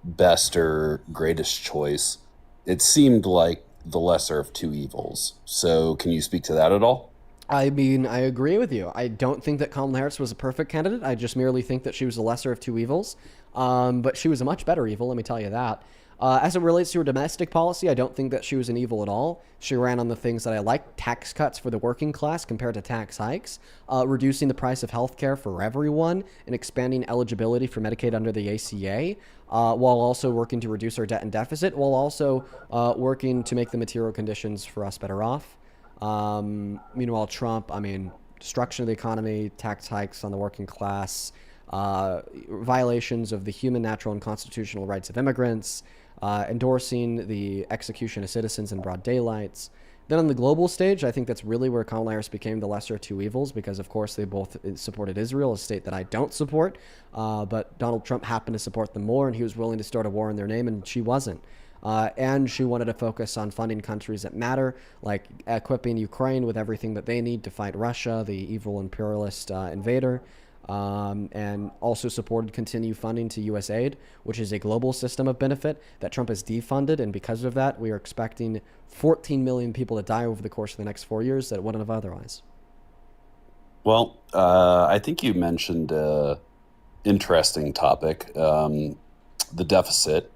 best or greatest choice, it seemed like the lesser of 2 evils. So can you speak to that at all? I mean, I agree with you. I don't think that Kamala Harris was a perfect candidate. I just merely think that she was the lesser of 2 evils. But she was a much better evil, let me tell you that. As it relates to her domestic policy, I don't think that she was an evil at all. She ran on the things that I like: tax cuts for the working class compared to tax hikes, reducing the price of healthcare for everyone, and expanding eligibility for Medicaid under the ACA, while also working to reduce our debt and deficit, while also working to make the material conditions for us better off. Meanwhile, Trump, destruction of the economy, tax hikes on the working class, violations of the human, natural, and constitutional rights of immigrants, endorsing the execution of citizens in broad daylights. Then on the global stage, I think that's really where Kamala Harris became the lesser of 2 evils because, of course, they both supported Israel, a state that I don't support. But Donald Trump happened to support them more, and he was willing to start a war in their name, and she wasn't. And she wanted to focus on funding countries that matter, like equipping Ukraine with everything that they need to fight Russia, the evil imperialist invader. And also supported continued funding to USAID, which is a global system of benefit that Trump has defunded. And because of that, we are expecting 14 million people to die over the course of the next 4 years that wouldn't have otherwise. Well, I think you mentioned an interesting topic, the deficit.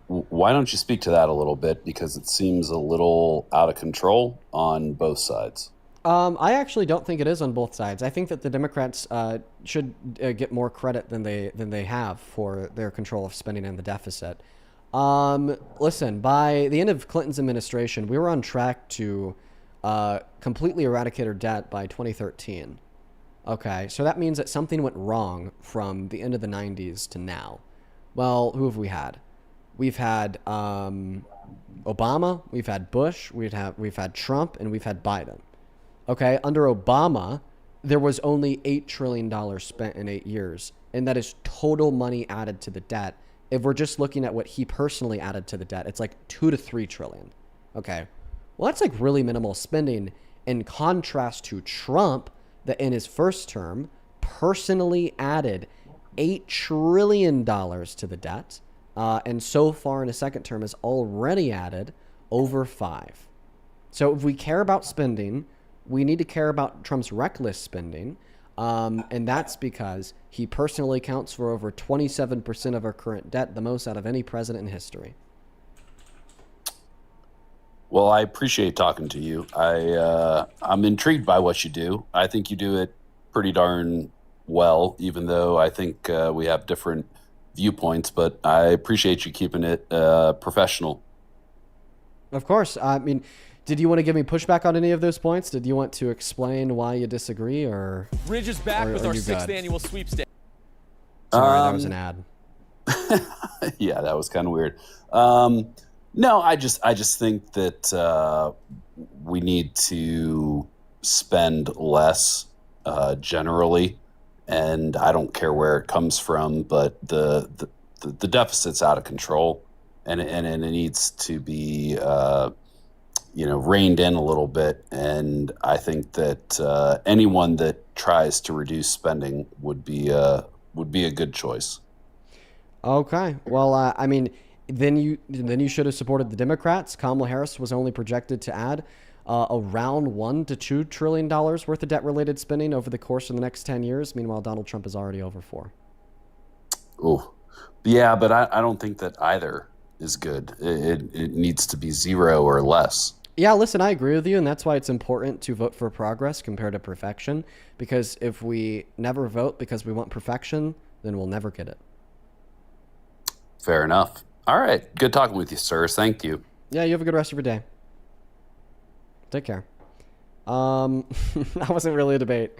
Why don't you speak to that a little bit? Because it seems a little out of control on both sides. I actually don't think it is on both sides. I think that the Democrats should get more credit than they have for their control of spending and the deficit. Listen, by the end of Clinton's administration, we were on track to completely eradicate our debt by 2013. Okay, so that means that something went wrong from the end of the 90s to now. Well, who have we had? We've had Obama, we've had Bush, we've had Trump, and we've had Biden. Okay, under Obama, there was only $8 trillion spent in 8 years, and that is total money added to the debt. If we're just looking at what he personally added to the debt, it's like 2 to 3 trillion. Okay, well, that's like really minimal spending in contrast to Trump, that in his first term personally added $8 trillion to the debt, and so far in his second term has already added over 5. So if we care about spending, we need to care about Trump's reckless spending, and that's because he personally accounts for over 27% of our current debt, the most out of any president in history. Well, I appreciate talking to you. I'm intrigued by what you do. I think you do it pretty darn well, even though I think we have different viewpoints. But I appreciate you keeping it professional. Of course. I mean, did you want to give me pushback on any of those points? Did you want to explain why you disagree, or Ridge is back with our 6th annual sweepstakes. Sorry, that was an ad. Yeah, that was kind of weird. No, I just think that we need to spend less generally, and I don't care where it comes from, but the deficit's out of control, and it needs to be reined in a little bit. And I think that anyone that tries to reduce spending would be a good choice. Okay. Well, I mean, then you should have supported the Democrats. Kamala Harris was only projected to add around $1 to $2 trillion worth of debt-related spending over the course of the next 10 years. Meanwhile, Donald Trump is already over $4 trillion. Oh, yeah, but I don't think that either is good. It needs to be 0 or less. Yeah, listen, I agree with you, and that's why it's important to vote for progress compared to perfection, because if we never vote because we want perfection, then we'll never get it. Fair enough. All right. Good talking with you, sirs. Thank you. Yeah, you have a good rest of your day. Take care. That wasn't really a debate,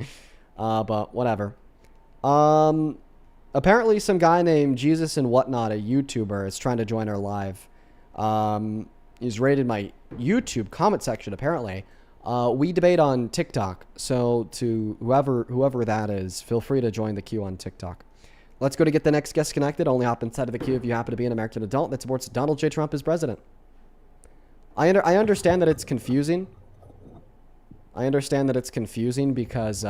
but whatever. Apparently some guy named Jesus and Whatnot, a YouTuber, is trying to join our live. He's raided my YouTube comment section, apparently. We debate on TikTok, so to whoever that is, feel free to join the queue on TikTok. Let's go to get the next guest connected. Only hop inside of the queue if you happen to be an American adult that supports Donald J. Trump as president. I understand that it's confusing. I understand that it's confusing because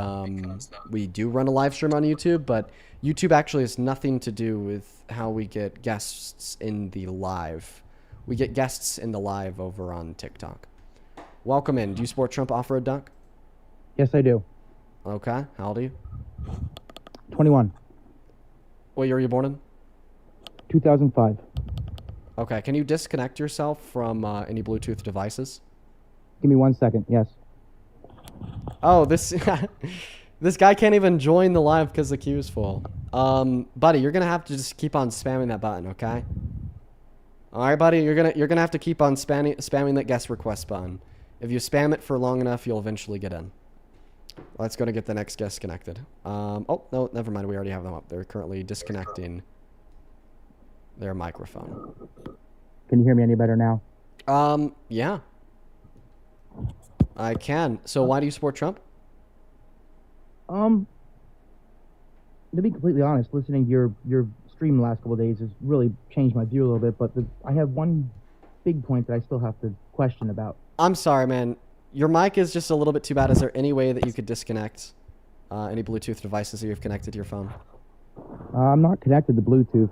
we do run a live stream on YouTube, but YouTube actually has nothing to do with how we get guests in the live. We get guests in the live over on TikTok. Welcome in. Do you support Trump off-road duck? Yes, I do. Okay. How old are you? 21. What year were you born in? 2005. Okay. Can you disconnect yourself from any Bluetooth devices? Give me 1 second. Yes. Oh, this this guy can't even join the live because the queue is full. Buddy, you're gonna have to just keep on spamming that button, okay? All right, buddy, you're gonna have to keep on spamming that guest request button. If you spam it for long enough, you'll eventually get in. Let's go to get the next guest connected. Oh no, never mind. We already have them up. They're currently disconnecting their microphone. Can you hear me any better now? Yeah. I can. So why do you support Trump? To be completely honest, listening to your stream the last couple of days has really changed my view a little bit, but I have one big point that I still have to question about. I'm sorry, man. Your mic is just a little bit too bad. Is there any way that you could disconnect any Bluetooth devices that you've connected to your phone? I'm not connected to Bluetooth.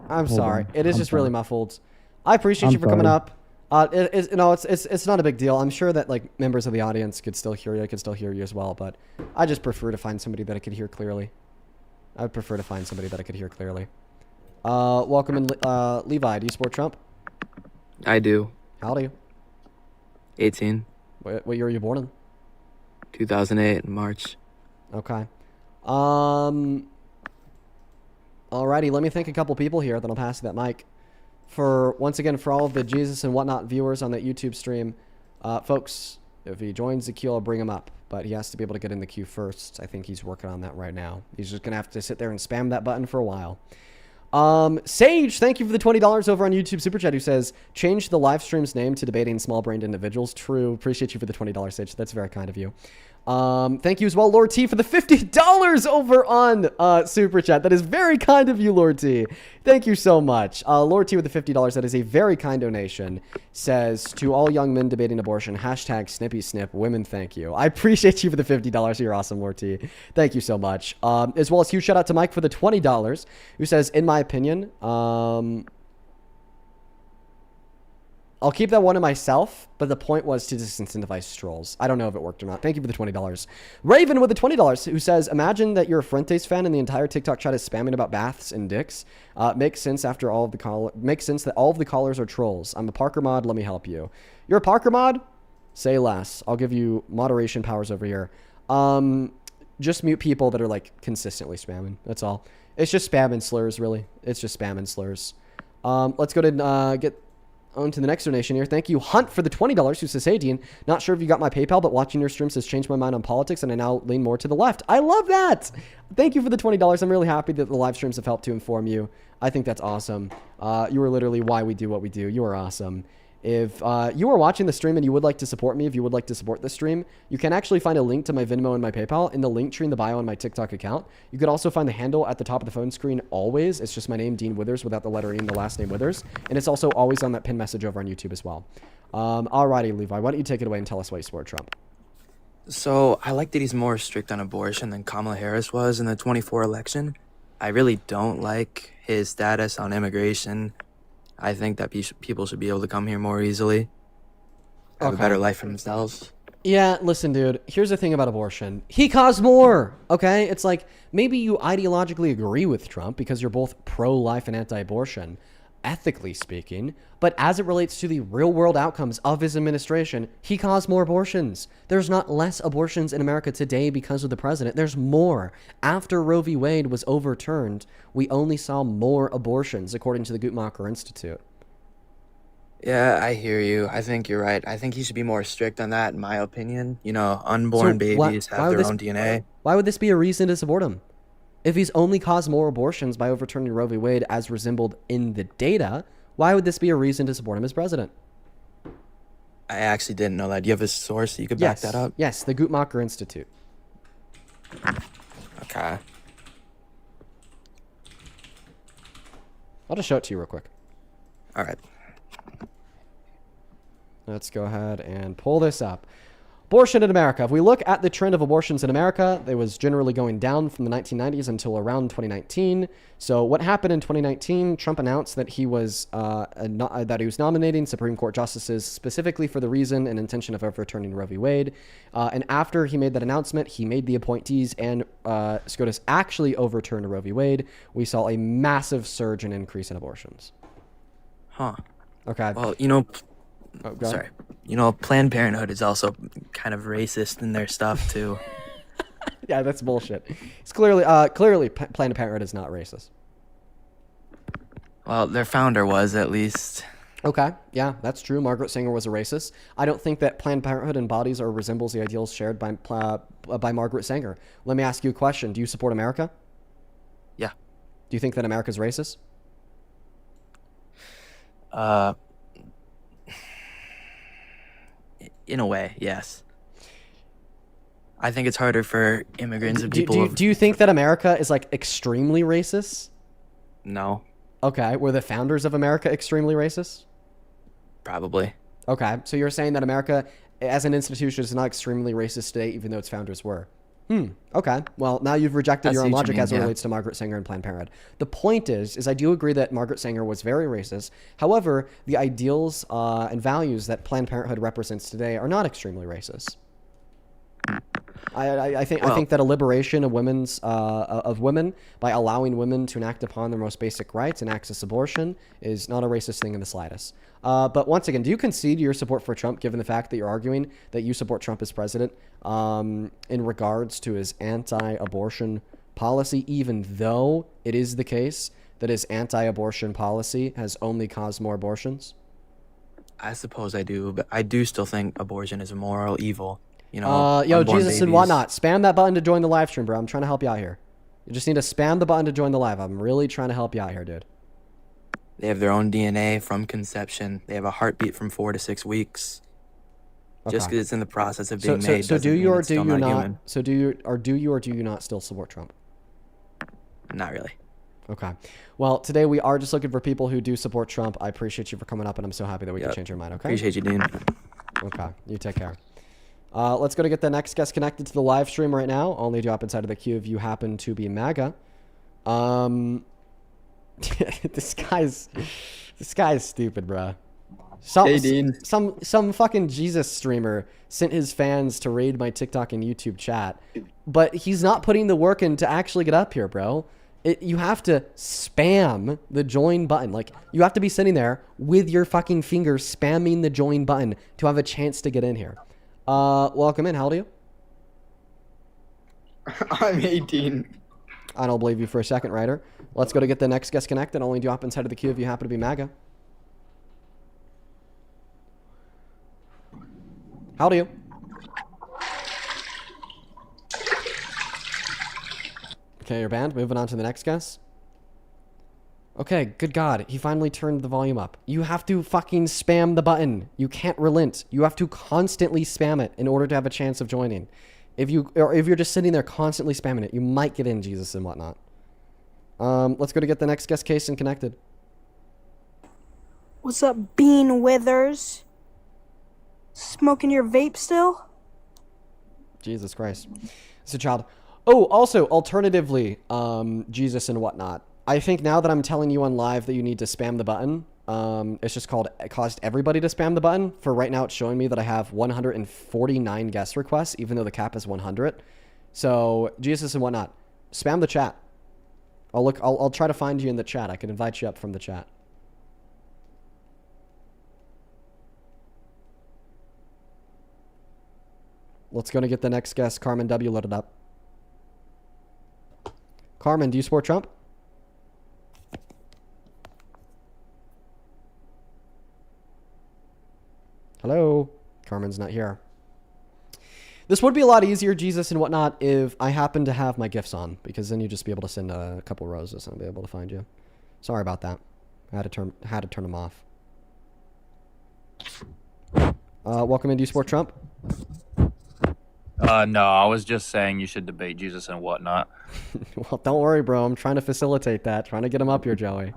I'm sorry. It is just really muffled. I appreciate you for coming up. It's not a big deal. I'm sure that like members of the audience could still hear you. I could still hear you as well, but I just prefer to find somebody that I could hear clearly. I would prefer to find somebody that I could hear clearly. Welcome in, Levi. Do you support Trump? I do. How old are you? 18. What year were you born in? 2008 in March. Okay. Alrighty, let me thank a couple people here, then I'll pass you that mic. Once again, for all of the Jesus and Whatnot viewers on that YouTube stream, folks, if he joins the queue, I'll bring him up. But he has to be able to get in the queue first. I think he's working on that right now. He's just going to have to sit there and spam that button for a while. Sage, thank you for the $20 over on YouTube Super Chat, who says, change the live stream's name to Debating Small-Brained Individuals. True. Appreciate you for the $20, Sage. That's very kind of you. Thank you as well, Lord T, for the $50 over on Super Chat. That is very kind of you, Lord T. Thank you so much. Lord T with the $50, that is a very kind donation, says, to all young men debating abortion, hashtag snippy snip, women thank you. I appreciate you for the $50. You're awesome, Lord T. Thank you so much. As well as huge shout out to Mike for the $20, who says, in my opinion, I'll keep that one to myself, but the point was to disincentivize trolls. I don't know if it worked or not. Thank you for the $20. Raven with the $20 who says, imagine that you're a Fuentes fan and the entire TikTok chat is spamming about baths and dicks. Makes sense that all of the callers are trolls. I'm a Parker mod. Let me help you. You're a Parker mod? Say less. I'll give you moderation powers over here. Just mute people that are like consistently spamming. That's all. It's just spam and slurs, really. It's just spam and slurs. Let's go to get on to the next donation here. Thank you, Hunt, for the $20 who says, hey, Dean, not sure if you got my PayPal, but watching your streams has changed my mind on politics, and I now lean more to the left. I love that. Thank you for the $20. I'm really happy that the live streams have helped to inform you. I think that's awesome. You are literally why we do what we do. You are awesome. If you are watching the stream and you would like to support me, if you would like to support the stream, you can actually find a link to my Venmo and my PayPal in the link tree in the bio on my TikTok account. You could also find the handle at the top of the phone screen always. It's just my name, Dean Withers, without the letter E and the last name Withers. And it's also always on that pin message over on YouTube as well. Alrighty, Levi, why don't you take it away and tell us why you support Trump? So I like that he's more strict on abortion than Kamala Harris was in the 24 election. I really don't like his status on immigration. I think that people should be able to come here more easily, have a better life for themselves. Yeah, listen, dude, here's the thing about abortion. He caused more, okay? It's like, maybe you ideologically agree with Trump because you're both pro-life and anti-abortion, ethically speaking, but as it relates to the real-world outcomes of his administration, he caused more abortions. There's not less abortions in America today because of the president. There's more. After Roe v. Wade was overturned, we only saw more abortions, according to the Guttmacher Institute. Yeah, I hear you. I think you're right. I think he should be more strict on that, in my opinion. You know, unborn babies have their own DNA. Why would this be a reason to support him? If he's only caused more abortions by overturning Roe v. Wade as resembled in the data, why would this be a reason to support him as president? I actually didn't know that. Do you have a source that you could back that up? Yes, the Guttmacher Institute. Okay. I'll just show it to you real quick. All right. Let's go ahead and pull this up. Abortion in America. If we look at the trend of abortions in America, it was generally going down from the 1990s until around 2019. So what happened in 2019? Trump announced that he was nominating Supreme Court justices specifically for the reason and intention of overturning Roe v. Wade. And after he made that announcement, he made the appointees, and SCOTUS actually overturned Roe v. Wade. We saw a massive surge and increase in abortions. Huh. Okay. Well, you know, sorry. You know, Planned Parenthood is also kind of racist in their stuff too. Yeah, that's bullshit. It's clearly Planned Parenthood is not racist. Well, their founder was, at least. Okay, yeah, that's true. Margaret Sanger was a racist. I don't think that Planned Parenthood embodies or resembles the ideals shared by Margaret Sanger. Let me ask you a question. Do you support America? Yeah. Do you think that America's racist? In a way, yes. I think it's harder for immigrants and people. Do you think that America is like extremely racist? No. Okay, were the founders of America extremely racist? Probably. Okay, so you're saying that America as an institution is not extremely racist today, even though its founders were. Okay. Well, now you've rejected your own logic as it relates to Margaret Sanger and Planned Parenthood. The point is I do agree that Margaret Sanger was very racist. However, the ideals and values that Planned Parenthood represents today are not extremely racist. I think that a liberation of women by allowing women to enact upon their most basic rights and access abortion is not a racist thing in the slightest. But once again, do you concede your support for Trump, given the fact that you're arguing that you support Trump as president in regards to his anti-abortion policy, even though it is the case that his anti-abortion policy has only caused more abortions? I suppose I do, but I do still think abortion is a moral evil. You know, yo, Jesus babies. and whatnot. Spam that button to join the live stream, bro. I'm trying to help you out here. You just need to spam the button to join the live. I'm really trying to help you out here, dude. They have their own DNA from conception. They have a heartbeat from 4 to 6 weeks. Okay. Just because it's in the process of being made. So do you or do you not? Human. So do you or do you not still support Trump? Not really. Okay. Well, today we are just looking for people who do support Trump. I appreciate you for coming up, and I'm so happy that we can change your mind. Okay. Appreciate you, Dean. Okay. You take care. Let's go to get the next guest connected to the live stream right now. Only drop inside of the queue if you happen to be MAGA. This guy's stupid, bruh. Some fucking Jesus streamer sent his fans to raid my TikTok and YouTube chat, but he's not putting the work in to actually get up here, bro. You have to spam the join button. Like, you have to be sitting there with your fucking finger spamming the join button to have a chance to get in here. Welcome in. How old are you? I'm 18. I don't believe you for a second, Ryder. Let's go to get the next guest connected. Only do hop inside of the queue if you happen to be MAGA. How old are you? Okay, you're banned. Moving on to the next guest. Okay, good God. He finally turned the volume up. You have to fucking spam the button. You can't relent. You have to constantly spam it in order to have a chance of joining. If you're just sitting there constantly spamming it, you might get in, Jesus and whatnot. Let's go to get the next guest case and connected. What's up, Bean Withers? Smoking your vape still? Jesus Christ. It's a child. Oh, also, alternatively, Jesus and whatnot. I think now that I'm telling you on live that you need to spam the button, it's just it caused everybody to spam the button. For right now, it's showing me that I have 149 guest requests, even though the cap is 100. So, Jesus and whatnot, spam the chat. I'll try to find you in the chat. I can invite you up from the chat. Let's go to get the next guest, Carmen W. loaded up. Carmen, do you support Trump? Hello? Carmen's not here. This would be a lot easier, Jesus and whatnot, if I happen to have my gifts on, because then you'd just be able to send a couple roses and I'll be able to find you. Sorry about that. I had to turn them off. Welcome in. Do you support Trump? No, I was just saying you should debate Jesus and whatnot. Well, don't worry, bro. I'm trying to facilitate that. Trying to get him up here, Joey.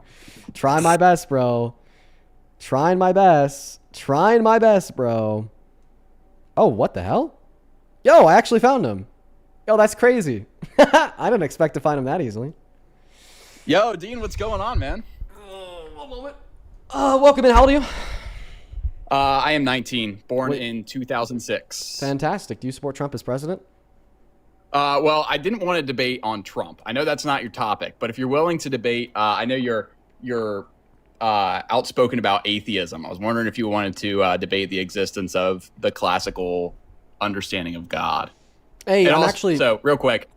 Trying my best, bro. Trying my best. Trying my best, bro. Oh, what the hell? Yo, I actually found him. Yo, that's crazy. I didn't expect to find him that easily. Yo, Dean, what's going on, man? One moment. Welcome in. How old are you? I am 19, born in 2006. Fantastic. Do you support Trump as president? Well, I didn't want to debate on Trump. I know that's not your topic, but if you're willing to debate, I know you're outspoken about atheism. I was wondering if you wanted to debate the existence of the classical understanding of God. Hey, I'm actually... So, real quick.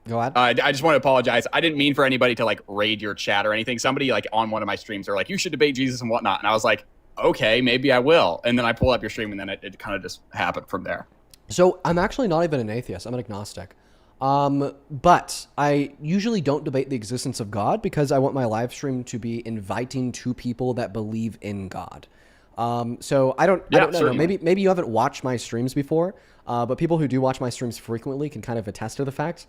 Go ahead. I just want to apologize. I didn't mean for anybody to, like, raid your chat or anything. Somebody, like, on one of my streams, are like, you should debate Jesus and whatnot. And I was like, okay, maybe I will. And then I pull up your stream, and then it kind of just happened from there. So, I'm actually not even an atheist. I'm an agnostic. But I usually don't debate the existence of God because I want my live stream to be inviting to people that believe in God. So I don't know. Maybe you haven't watched my streams before, but people who do watch my streams frequently can kind of attest to the fact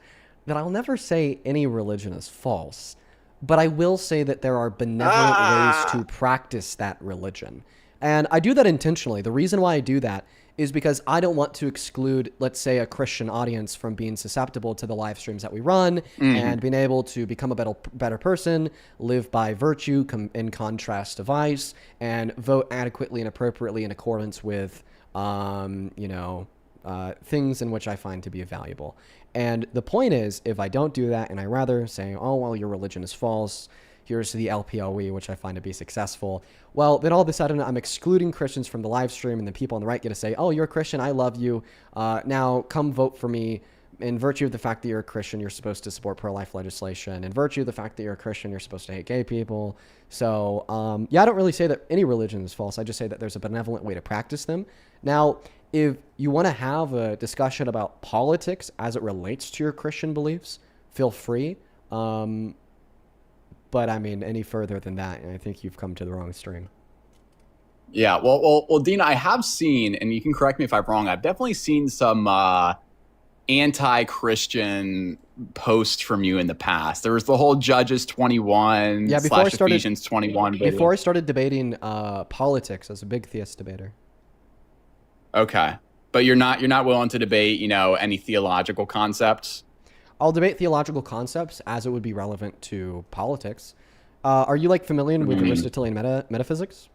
that I'll never say any religion is false, but I will say that there are benevolent ways to practice that religion. And I do that intentionally. The reason why I do that is because I don't want to exclude, let's say, a Christian audience from being susceptible to the live streams that we run and being able to become a better person, live by virtue in contrast to vice, and vote adequately and appropriately in accordance with, things in which I find to be valuable. And the point is, if I don't do that and I rather say, oh, well, your religion is false, here's the LPOE, which I find to be successful, well, then all of a sudden I'm excluding Christians from the live stream, and then people on the right get to say, oh, you're a Christian, I love you, now come vote for me. In virtue of the fact that you're a Christian, you're supposed to support pro-life legislation. In virtue of the fact that you're a Christian, you're supposed to hate gay people. So, I don't really say that any religion is false. I just say that there's a benevolent way to practice them. Now, if you want to have a discussion about politics as it relates to your Christian beliefs, feel free. But I mean, any further than that, I think you've come to the wrong stream. Yeah, well, Dean, I have seen, and you can correct me if I'm wrong, I've definitely seen some anti-Christian posts from you in the past. There was the whole Judges 21 / Ephesians 21 video. Before I started debating politics, I was a big theist debater. Okay, but you're not willing to debate, any theological concepts? I'll debate theological concepts as it would be relevant to politics. Are you familiar with Aristotelian metaphysics?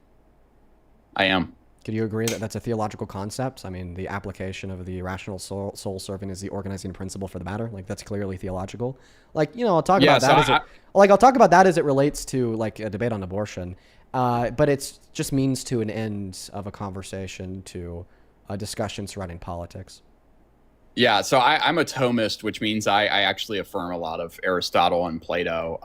I am. Could you agree that that's a theological concept? I mean, the application of the rational soul serving as the organizing principle for the matter, like that's clearly theological. Like, I'll talk about that I'll talk about that as it relates to like a debate on abortion. But it's just means to an end of a conversation to a discussion surrounding politics. Yeah, so I'm a Thomist, which means I actually affirm a lot of Aristotle and Plato.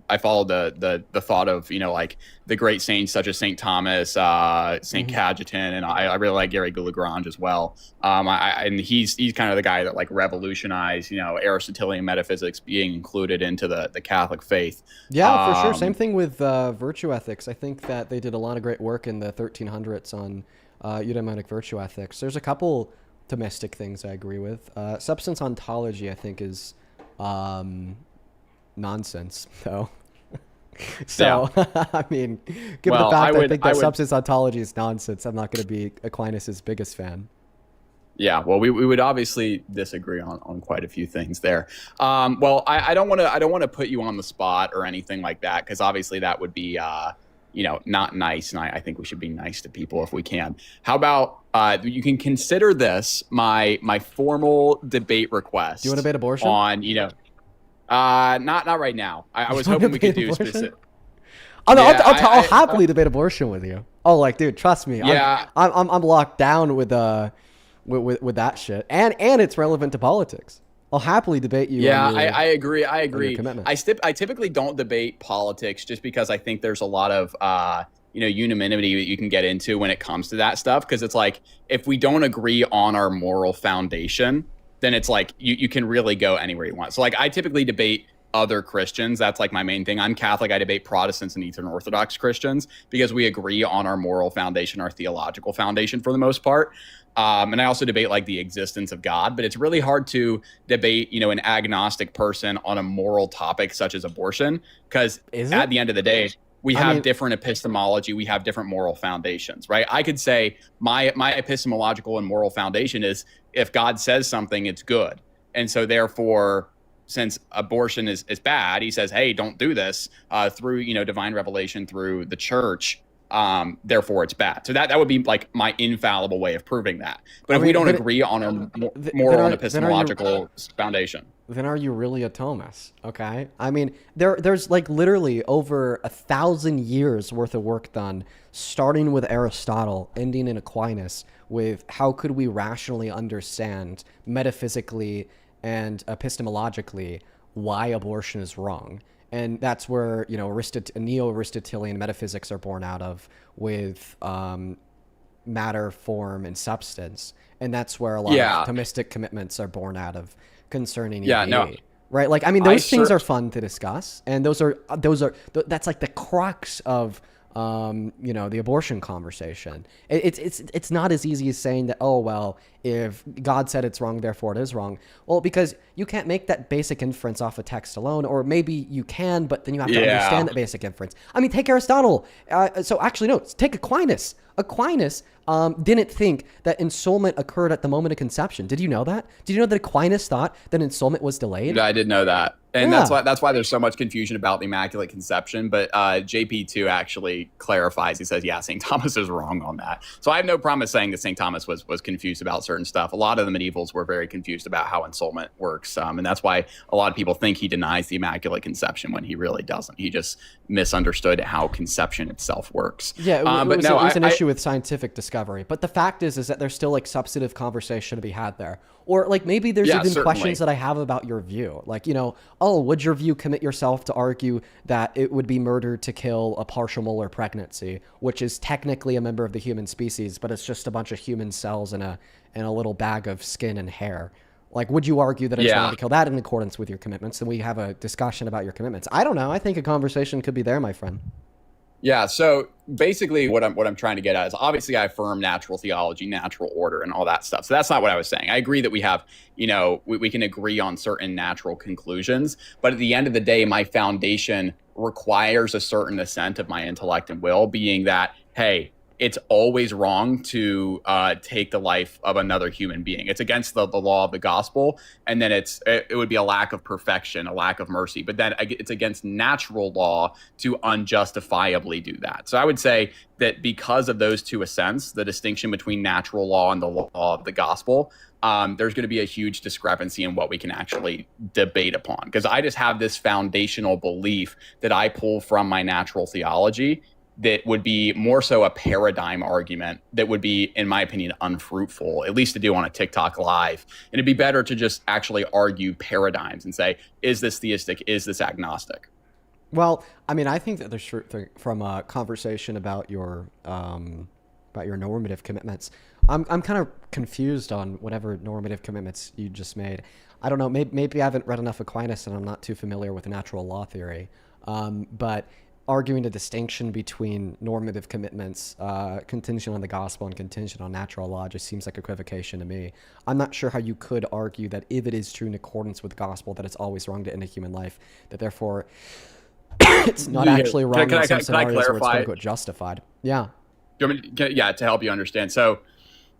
I follow the thought of, like the great saints such as St. Thomas, St. Cajetan, and I really like Gary Lagrange as well. And he's kind of the guy that like revolutionized, Aristotelian metaphysics being included into the Catholic faith. Yeah, for sure. Same thing with virtue ethics. I think that they did a lot of great work in the 1300s on eudaimonic virtue ethics. There's a couple Thomistic things I agree with. Substance ontology, I think, is nonsense, though. So, yeah. I mean, given the fact I think that substance ontology is nonsense, I'm not going to be Aquinas' biggest fan. Yeah, well, we would obviously disagree on quite a few things there. Well, I don't want to put you on the spot or anything like that, because obviously that would be not nice, and I think we should be nice to people if we can. How about you can consider this my formal debate request? Do you want to debate abortion? On not right now. I was hoping we could do specific. I'll happily debate abortion with you. Oh, like, dude, trust me. Yeah, I'm locked down with that shit, and it's relevant to politics. I'll happily debate you. Yeah, I agree. I typically don't debate politics just because I think there's a lot of unanimity that you can get into when it comes to that stuff. Because it's like, if we don't agree on our moral foundation, then it's like you can really go anywhere you want. So like, I typically debate other Christians. That's like my main thing. I'm Catholic. I debate Protestants and Eastern Orthodox Christians because we agree on our moral foundation, our theological foundation for the most part. And I also debate like the existence of God, but it's really hard to debate, an agnostic person on a moral topic such as abortion, because at the end of the day, we have different epistemology. We have different moral foundations, right? I could say my epistemological and moral foundation is if God says something, it's good. And so therefore, since abortion is bad, he says, hey, don't do this through, divine revelation through the church. Therefore it's bad. So that would be like my infallible way of proving that. But if we don't agree on a moral and epistemological foundation, then are you really a Thomist? Okay. I mean, there's like literally over 1,000 years worth of work done, starting with Aristotle, ending in Aquinas, with how could we rationally understand metaphysically and epistemologically why abortion is wrong. And that's where, neo-Aristotelian metaphysics are born out of, with matter, form, and substance. And that's where a lot of Thomistic commitments are born out of concerning EVE. Right? Like, I mean, those things are fun to discuss. And that's like the crux of the abortion conversation. It's not as easy as saying that, oh, well, if God said it's wrong, therefore it is wrong. Well, because you can't make that basic inference off of text alone, or maybe you can, but then you have to understand that basic inference. I mean, take Aristotle. So actually, no, take Aquinas. Aquinas didn't think that ensoulment occurred at the moment of conception. Did you know that? Did you know that Aquinas thought that ensoulment was delayed? I did know that. And that's why there's so much confusion about the Immaculate Conception. But JP2 actually clarifies. He says, yeah, St. Thomas is wrong on that. So I have no problem saying that St. Thomas was confused about certain stuff. A lot of the medievals were very confused about how ensoulment works. And that's why a lot of people think he denies the Immaculate Conception when he really doesn't. He just misunderstood how conception itself works. Yeah, it was an issue with scientific discovery. But the fact is that there's still like substantive conversation to be had there. Or like maybe there's even questions that I have about your view. Like, oh, would your view commit yourself to argue that it would be murder to kill a partial molar pregnancy, which is technically a member of the human species, but it's just a bunch of human cells in a little bag of skin and hair? Like, would you argue that it's wrong to kill that in accordance with your commitments? And we have a discussion about your commitments. I don't know. I think a conversation could be there, my friend. Yeah, so basically what I'm trying to get at is, obviously I affirm natural theology, natural order, and all that stuff. So that's not what I was saying. I agree that we have, we can agree on certain natural conclusions, but at the end of the day, my foundation requires a certain assent of my intellect and will, being that, hey, it's always wrong to take the life of another human being. It's against the law of the gospel, and then it would be a lack of perfection, a lack of mercy. But then it's against natural law to unjustifiably do that. So I would say that because of those two ascents, the distinction between natural law and the law of the gospel, there's going to be a huge discrepancy in what we can actually debate upon. Because I just have this foundational belief that I pull from my natural theology that would be more so a paradigm argument that would be, in my opinion, unfruitful, at least to do on a TikTok live. And it'd be better to just actually argue paradigms and say, is this theistic? Is this agnostic? Well, I mean, I think that there's from a conversation about your normative commitments. I'm kind of confused on whatever normative commitments you just made. I don't know. Maybe I haven't read enough Aquinas and I'm not too familiar with natural law theory. But arguing a distinction between normative commitments, contingent on the gospel and contingent on natural law just seems like equivocation to me. I'm not sure how you could argue that if it is true in accordance with the gospel that it's always wrong to end a human life, that therefore it's not actually wrong in some scenarios where it's quote unquote justified. Yeah. Do you want me to help you understand. So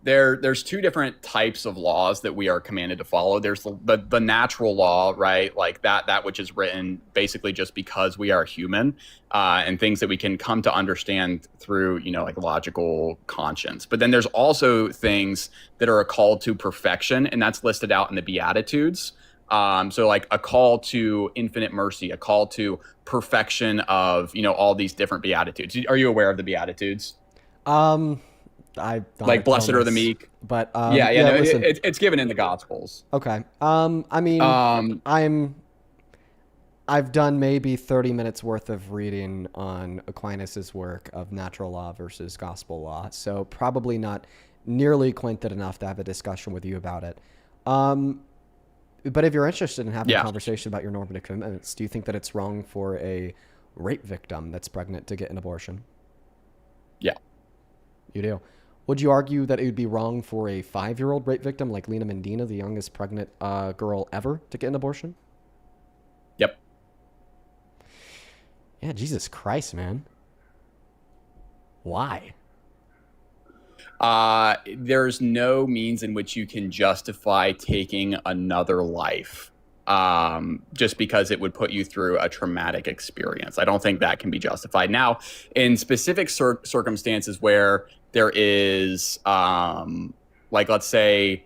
there's two different types of laws that we are commanded to follow. There's the natural law, right? Like that which is written basically just because we are human, and things that we can come to understand through, like logical conscience. But then there's also things that are a call to perfection, and that's listed out in the Beatitudes. So like a call to infinite mercy, a call to perfection of, all these different Beatitudes. Are you aware of the Beatitudes? I like blessed are the meek, but it's given in the Gospels. Okay. I mean, I've done maybe 30 minutes worth of reading on Aquinas's work of natural law versus gospel law, so probably not nearly acquainted enough to have a discussion with you about it. But if you're interested in having a conversation about your normative commitments, do you think that it's wrong for a rape victim that's pregnant to get an abortion? Yeah. You do. Would you argue that it would be wrong for a 5-year-old rape victim like Lena Medina, the youngest pregnant girl ever, to get an abortion? Yep. Yeah, Jesus Christ, man. Why? There's no means in which you can justify taking another life just because it would put you through a traumatic experience. I don't think that can be justified. Now, in specific circumstances where there is, like, let's say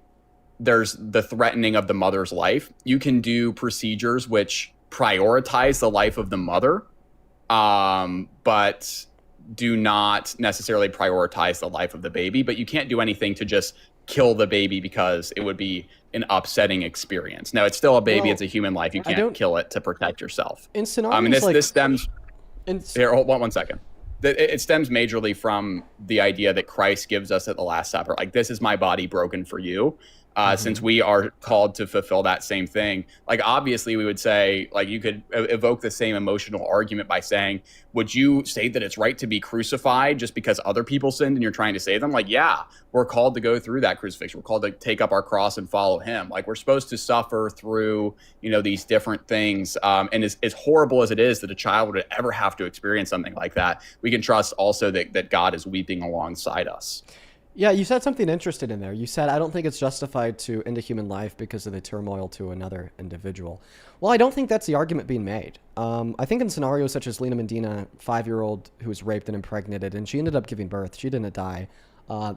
there's the threatening of the mother's life, you can do procedures which prioritize the life of the mother, but do not necessarily prioritize the life of the baby. But you can't do anything to just kill the baby because it would be an upsetting experience. No, it's still a baby. It's a human life. You can't kill it to protect yourself. In scenarios this stems... Here, hold on 1 second. It stems majorly from the idea that Christ gives us at the Last Supper. Like, this is my body broken for you. Since we are called to fulfill that same thing, like, obviously we would say, like, you could evoke the same emotional argument by saying, would you say that it's right to be crucified just because other people sinned and you're trying to save them? Like, yeah, we're called to go through that crucifixion. We're called to take up our cross and follow him. Like, we're supposed to suffer through, these different things. And as horrible as it is that a child would ever have to experience something like that, we can trust also that God is weeping alongside us. Yeah, you said something interesting in there. You said, I don't think it's justified to end a human life because of the turmoil to another individual. Well, I don't think that's the argument being made. I think in scenarios such as Lena Medina, 5-year-old who was raped and impregnated, and she ended up giving birth. She didn't die.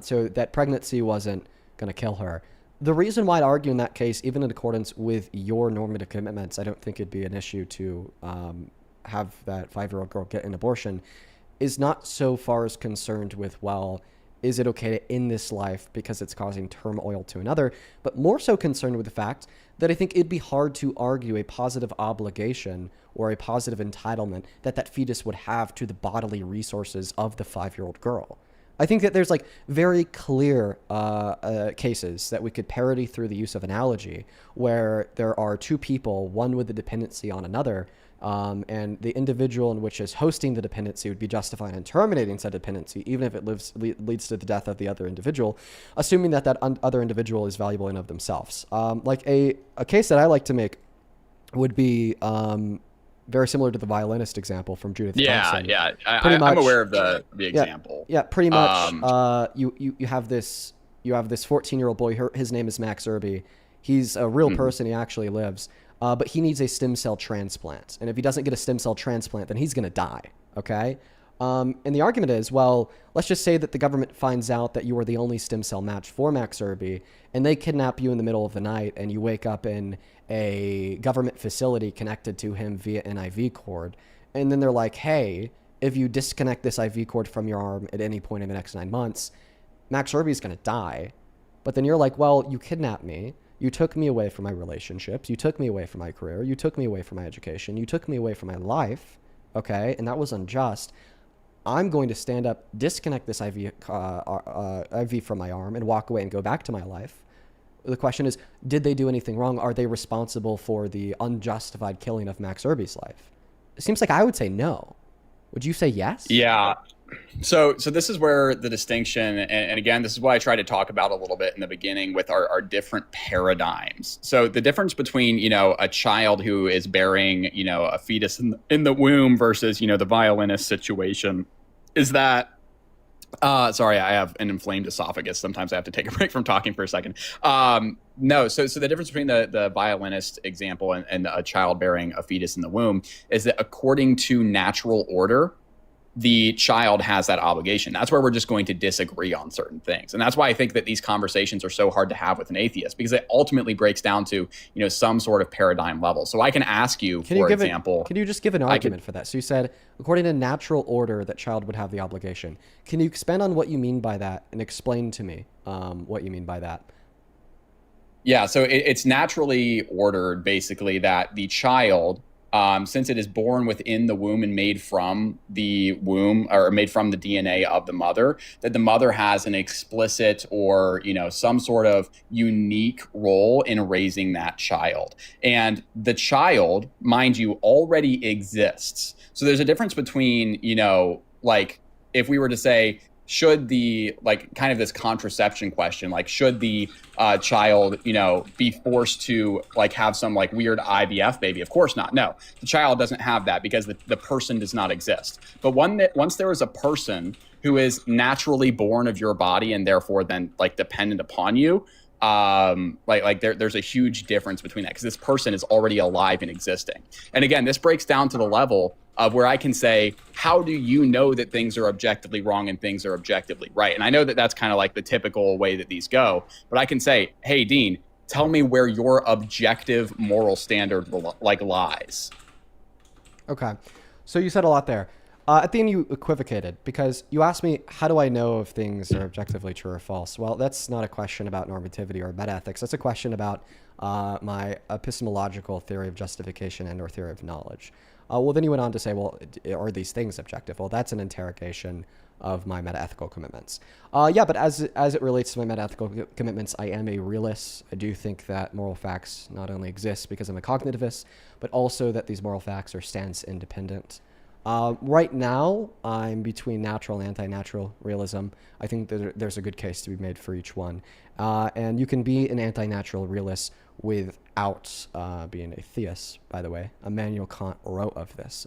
So that pregnancy wasn't going to kill her. The reason why I'd argue in that case, even in accordance with your normative commitments, I don't think it'd be an issue to have that 5-year-old girl get an abortion, is not so far as concerned with, well, is it okay to end this life because it's causing turmoil to another, but more so concerned with the fact that I think it'd be hard to argue a positive obligation or a positive entitlement that fetus would have to the bodily resources of the 5-year-old girl. I think that there's like very clear cases that we could parody through the use of analogy where there are two people, one with a dependency on another, and the individual in which is hosting the dependency would be justified in terminating said dependency, even if it leads to the death of the other individual, assuming that other individual is valuable in of themselves. Like a case that I like to make would be very similar to the violinist example from Judith Yeah, Thompson. yeah. I'm aware of the example. Yeah, pretty much. You have this 14-year-old boy. His name is Max Irby. He's a real person. He actually lives. But he needs a stem cell transplant. And if he doesn't get a stem cell transplant, then he's going to die. Okay? And the argument is, well, let's just say that the government finds out that you are the only stem cell match for Max Irby, and they kidnap you in the middle of the night, and you wake up in a government facility connected to him via an IV cord. And then they're like, hey, if you disconnect this IV cord from your arm at any point in the next 9 months, Max Irby is going to die. But then you're like, well, you kidnapped me. You took me away from my relationships. You took me away from my career. You took me away from my education. You took me away from my life. Okay? And that was unjust. I'm going to stand up, disconnect this IV from my arm, and walk away and go back to my life. The question is, did they do anything wrong? Are they responsible for the unjustified killing of Max Irby's life? It seems like I would say no. Would you say yes? Yeah. So this is where the distinction, and again, this is what I tried to talk about a little bit in the beginning with our different paradigms. So the difference between, a child who is bearing, a fetus in the womb versus, the violinist situation is that, sorry, I have an inflamed esophagus. Sometimes I have to take a break from talking for a second. No, so the difference between the violinist example and a child bearing a fetus in the womb is that according to natural order, the child has that obligation. That's where we're just going to disagree on certain things. And that's why I think that these conversations are so hard to have with an atheist, because it ultimately breaks down to, some sort of paradigm level. So I can ask you, for example, can you just give an argument for that? So you said, according to natural order, that child would have the obligation. Can you expand on what you mean by that and explain to me what you mean by that? Yeah, so it's naturally ordered, basically, that the child, since it is born within the womb and made from the womb, or made from the DNA of the mother, that the mother has an explicit or, some sort of unique role in raising that child. And the child, mind you, already exists. So there's a difference between, if we were to say, should the, kind of this contraception question, should the child, be forced to have some weird IVF baby? Of course not. No, the child doesn't have that because the person does not exist. But once there is a person who is naturally born of your body and therefore then dependent upon you, there's a huge difference between that, because this person is already alive and existing. And again, this breaks down to the level of where I can say, how do you know that things are objectively wrong and things are objectively right? And I know that that's kind of the typical way that these go, but I can say, hey, Dean, tell me where your objective moral standard lies. Okay. So you said a lot there. At the end, you equivocated because you asked me, how do I know if things are objectively true or false? Well, that's not a question about normativity or metaethics. That's a question about my epistemological theory of justification and or theory of knowledge. Well, then you went on to say, well, are these things objective? Well, that's an interrogation of my metaethical commitments. Yeah, but as it relates to my metaethical commitments, I am a realist. I do think that moral facts not only exist because I'm a cognitivist, but also that these moral facts are stance independent. Right now, I'm between natural and anti-natural realism. I think that there's a good case to be made for each one. And you can be an anti-natural realist without being a theist, by the way. Immanuel Kant wrote of this.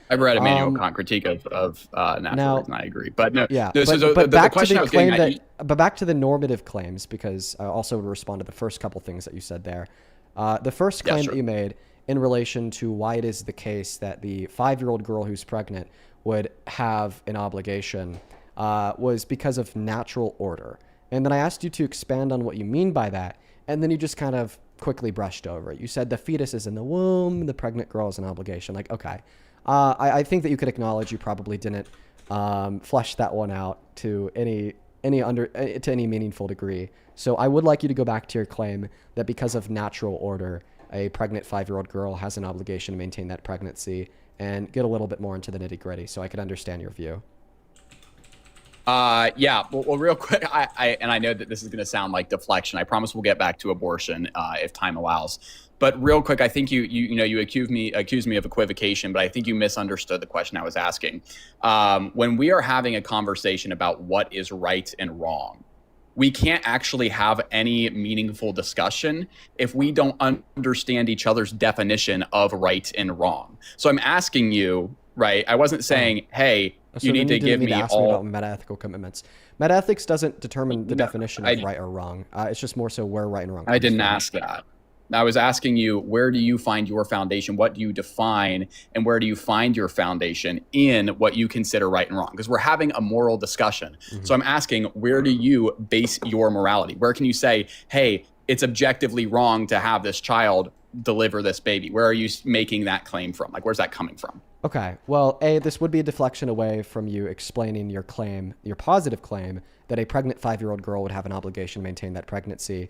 I've read Immanuel Kant critique of naturalism, I agree. But no, yeah, but back to the claim but back to the normative claims, because I also respond to the first couple things that you said there. The first claim that you made in relation to why it is the case that the 5-year-old girl who's pregnant would have an obligation was because of natural order. And then I asked you to expand on what you mean by that, and then you just kind of quickly brushed over it. You said the fetus is in the womb, the pregnant girl is an obligation. Okay. I think that you could acknowledge you probably didn't flesh that one out to any meaningful degree. So I would like you to go back to your claim that because of natural order, a pregnant 5-year-old girl has an obligation to maintain that pregnancy, and get a little bit more into the nitty-gritty so I could understand your view. Yeah. Well, real quick, I know that this is going to sound like deflection. I promise we'll get back to abortion if time allows. But real quick, I think you accused me of equivocation, but I think you misunderstood the question I was asking. When we are having a conversation about what is right and wrong, we can't actually have any meaningful discussion if we don't understand each other's definition of right and wrong. So I'm asking you, right? I wasn't saying, hey, So you need to give me ask me about metaethical commitments. Metaethics doesn't determine the definition of right or wrong. It's just more so where right and wrong. I didn't ask that. I was asking you, where do you find your foundation? What do you define? And where do you find your foundation in what you consider right and wrong? Because we're having a moral discussion. So I'm asking, where do you base your morality? Where can you say, hey, it's objectively wrong to have this child deliver this baby? Where are you making that claim from? Like, where's that coming from? Okay. Well, A, this would be a deflection away from you explaining your claim, your positive claim, that a pregnant 5-year-old girl would have an obligation to maintain that pregnancy.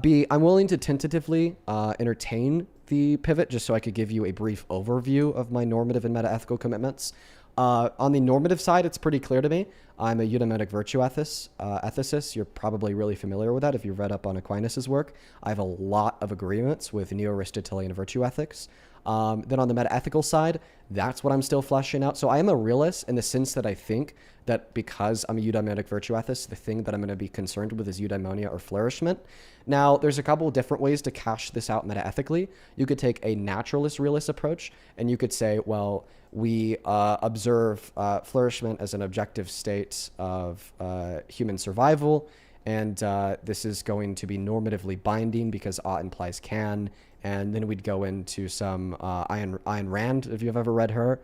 B, I'm willing to tentatively entertain the pivot just so I could give you a brief overview of my normative and metaethical commitments. On the normative side, it's pretty clear to me. I'm a eudaimotic virtue ethicist. You're probably really familiar with that if you've read up on Aquinas' work. I have a lot of agreements with neo-Aristotelian virtue ethics. Then on the metaethical side, that's what I'm still fleshing out. So I am a realist in the sense that I think that because I'm a eudaimotic virtue ethicist, the thing that I'm going to be concerned with is eudaimonia or flourishment. Now, there's a couple different ways to cash this out metaethically. You could take a naturalist realist approach, and you could say, well, we observe flourishment as an objective state of human survival, and this is going to be normatively binding because ought implies can. And then we'd go into some Ayn Rand, if you've ever read her,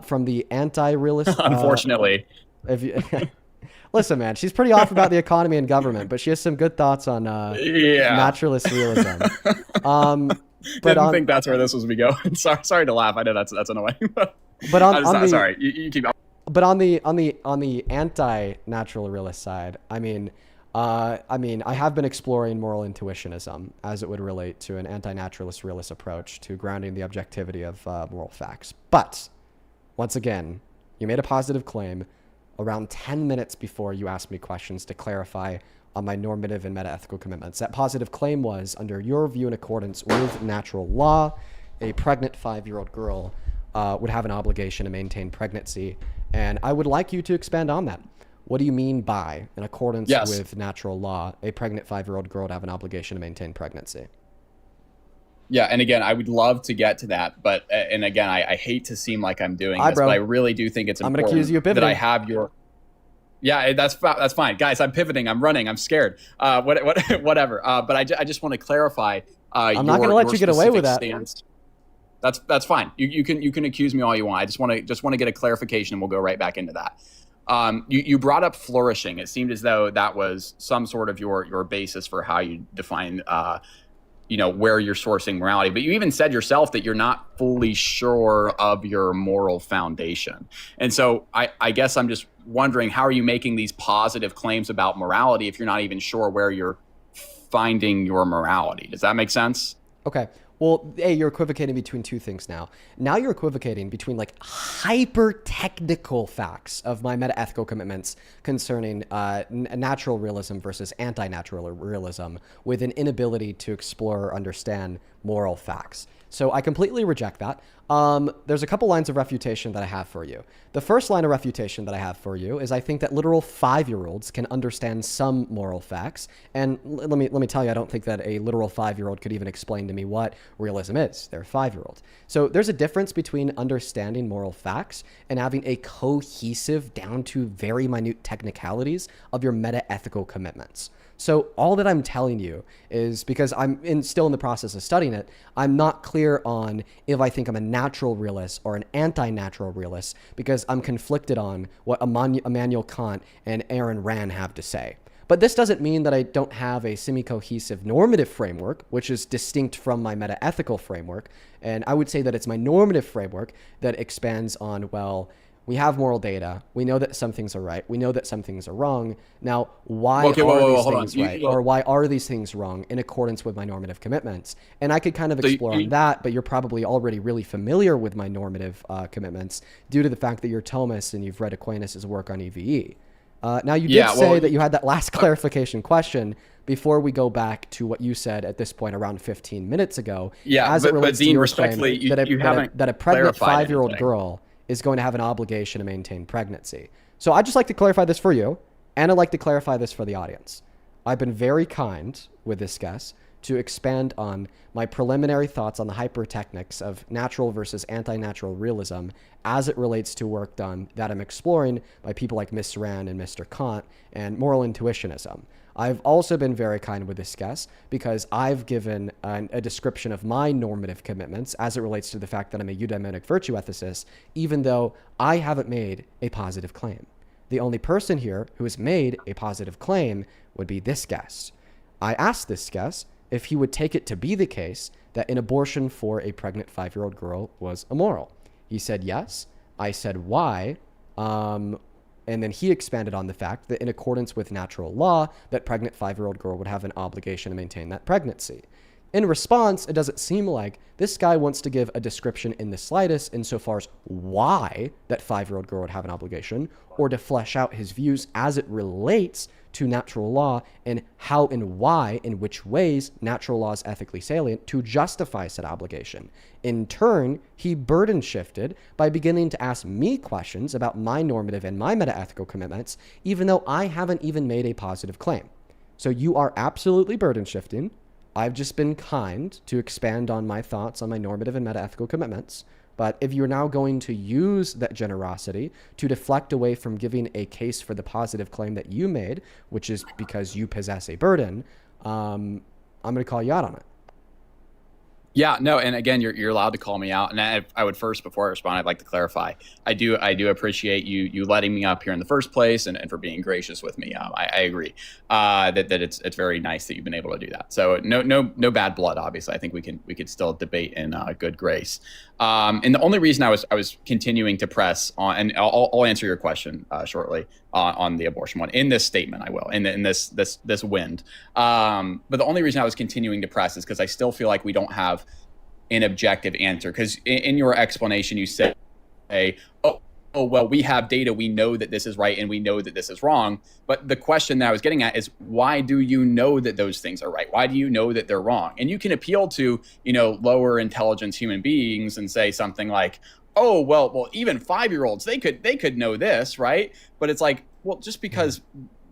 from the anti-realist. Unfortunately. If you listen, man, she's pretty off about the economy and government, but she has some good thoughts on naturalist realism. Didn't think that's where this was going. Sorry to laugh. I know that's annoying. But sorry, you keep. But on the anti-natural realist side, I mean, I have been exploring moral intuitionism as it would relate to an anti-naturalist realist approach to grounding the objectivity of moral facts. But once again, you made a positive claim around 10 minutes before you asked me questions to clarify on my normative and metaethical commitments. That positive claim was, under your view in accordance with natural law, a pregnant 5-year-old girl would have an obligation to maintain pregnancy. And I would like you to expand on that. What do you mean by, in accordance with natural law, a pregnant 5-year-old girl would have an obligation to maintain pregnancy? Yeah, and again, I would love to get to that, but and again, I hate to seem like I'm doing this, but I really do think it's important that I have your. Yeah, that's fine, guys. I'm pivoting. I'm running. I'm scared. Whatever. But I just want to clarify. I'm not going to let you get away with that. Stance. That's fine. You can accuse me all you want. I just want to get a clarification, and we'll go right back into that. You brought up flourishing. It seemed as though that was some sort of your basis for how you define where you're sourcing morality. But you even said yourself that you're not fully sure of your moral foundation. And so I guess I'm just wondering, how are you making these positive claims about morality if you're not even sure where you're finding your morality? Does that make sense? Okay. Well, A, you're equivocating between two things now. Now you're equivocating between like hyper-technical facts of my metaethical commitments concerning natural realism versus anti-natural realism with an inability to explore or understand moral facts. So I completely reject that. There's a couple lines of refutation that I have for you. The first line of refutation that I have for you is I think that literal 5-year-olds can understand some moral facts. And let me tell you, I don't think that a literal 5-year-old could even explain to me what realism is. They're a 5-year-old. So there's a difference between understanding moral facts and having a cohesive, down to very minute technicalities of your metaethical commitments. So all that I'm telling you is, because I'm still in the process of studying it, I'm not clear on if I think I'm a natural realist or an anti-natural realist, because I'm conflicted on what Immanuel Kant and Ayn Rand have to say. But this doesn't mean that I don't have a semi-cohesive normative framework, which is distinct from my metaethical framework. And I would say that it's my normative framework that expands on, well, we have moral data. We know that some things are right. We know that some things are wrong. Now, why are these things right? Or why are these things wrong in accordance with my normative commitments? And I could kind of explore on that, but you're probably already really familiar with my normative commitments due to the fact that you're Thomist and you've read Aquinas' work on EVE. Now, you did say that you had that last clarification question before we go back to what you said at this point around 15 minutes ago. Yeah, as it relates but Dean, to your respectfully, claim that a pregnant 5-year-old girl is going to have an obligation to maintain pregnancy. So I'd just like to clarify this for you, and I'd like to clarify this for the audience. I've been very kind with this guest to expand on my preliminary thoughts on the hypertechnics of natural versus anti-natural realism as it relates to work done that I'm exploring by people like Miss Rand and Mr. Kant and moral intuitionism. I've also been very kind with this guest because I've given a description of my normative commitments as it relates to the fact that I'm a eudaimonic virtue ethicist, even though I haven't made a positive claim. The only person here who has made a positive claim would be this guest. I asked this guest if he would take it to be the case that an abortion for a pregnant 5-year-old girl was immoral. He said yes. I said why. And then he expanded on the fact that in accordance with natural law, that pregnant 5-year-old girl would have an obligation to maintain that pregnancy. In response, it doesn't seem like this guy wants to give a description in the slightest insofar as why that 5-year-old girl would have an obligation, or to flesh out his views as it relates to natural law and how and why, in which ways, natural law is ethically salient to justify said obligation. In turn, he burden shifted by beginning to ask me questions about my normative and my metaethical commitments, even though I haven't even made a positive claim. So you are absolutely burden shifting. I've just been kind to expand on my thoughts on my normative and metaethical commitments. But if you're now going to use that generosity to deflect away from giving a case for the positive claim that you made, which is because you possess a burden, I'm going to call you out on it. Yeah, no, and again, you're allowed to call me out. And I would first, before I respond, I'd like to clarify. I do appreciate you letting me up here in the first place and for being gracious with me. I agree that it's very nice that you've been able to do that. So no bad blood. Obviously, I think we could still debate in good grace. And the only reason I was continuing to press on, and I'll answer your question shortly on the abortion one in this statement. I will in this wind. But the only reason I was continuing to press is because I still feel like we don't have an objective answer. Because in your explanation, you say, oh, well, we have data. We know that this is right and we know that this is wrong. But the question that I was getting at is, why do you know that those things are right? Why do you know that they're wrong? And you can appeal to, lower intelligence human beings and say something like, oh, well, even 5-year-olds, they could know this, right? But it's like, well, just because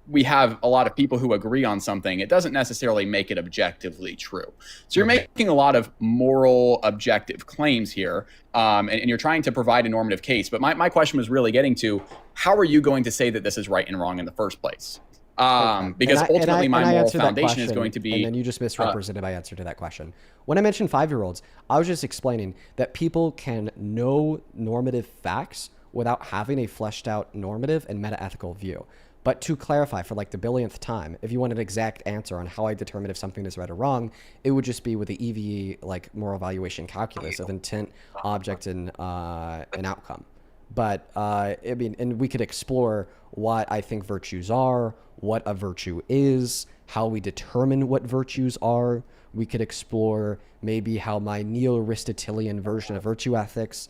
we have a lot of people who agree on something, it doesn't necessarily make it objectively true. So you're making a lot of moral objective claims here, and you're trying to provide a normative case. But my question was really getting to, how are you going to say that this is right and wrong in the first place? Because ultimately my moral foundation is going to be... And then you just misrepresented my answer to that question. When I mentioned 5-year-olds, I was just explaining that people can know normative facts without having a fleshed out normative and metaethical view. But to clarify for like the billionth time, if you want an exact answer on how I determine if something is right or wrong, it would just be with the EVE, like moral evaluation calculus of intent, object, and an outcome. But and we could explore what I think virtues are, what a virtue is, how we determine what virtues are. We could explore maybe how my neo-Aristotelian version of virtue ethics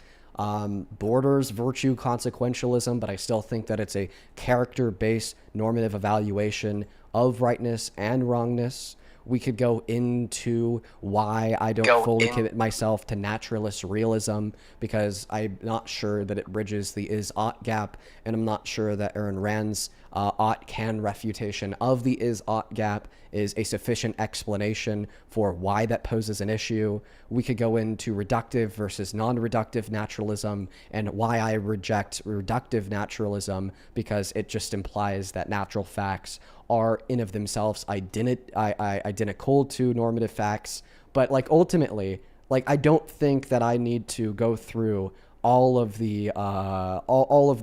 borders virtue consequentialism, but I still think that it's a character-based normative evaluation of rightness and wrongness. We could go into why I don't fully commit myself to naturalist realism, because I'm not sure that it bridges the is-ought gap, and I'm not sure that Aaron Rand's ought-can refutation of the is-ought gap is a sufficient explanation for why that poses an issue. We could go into reductive versus non-reductive naturalism and why I reject reductive naturalism, because it just implies that natural facts are in of themselves identical to normative facts. But like ultimately, like I don't think that I need to go through all of the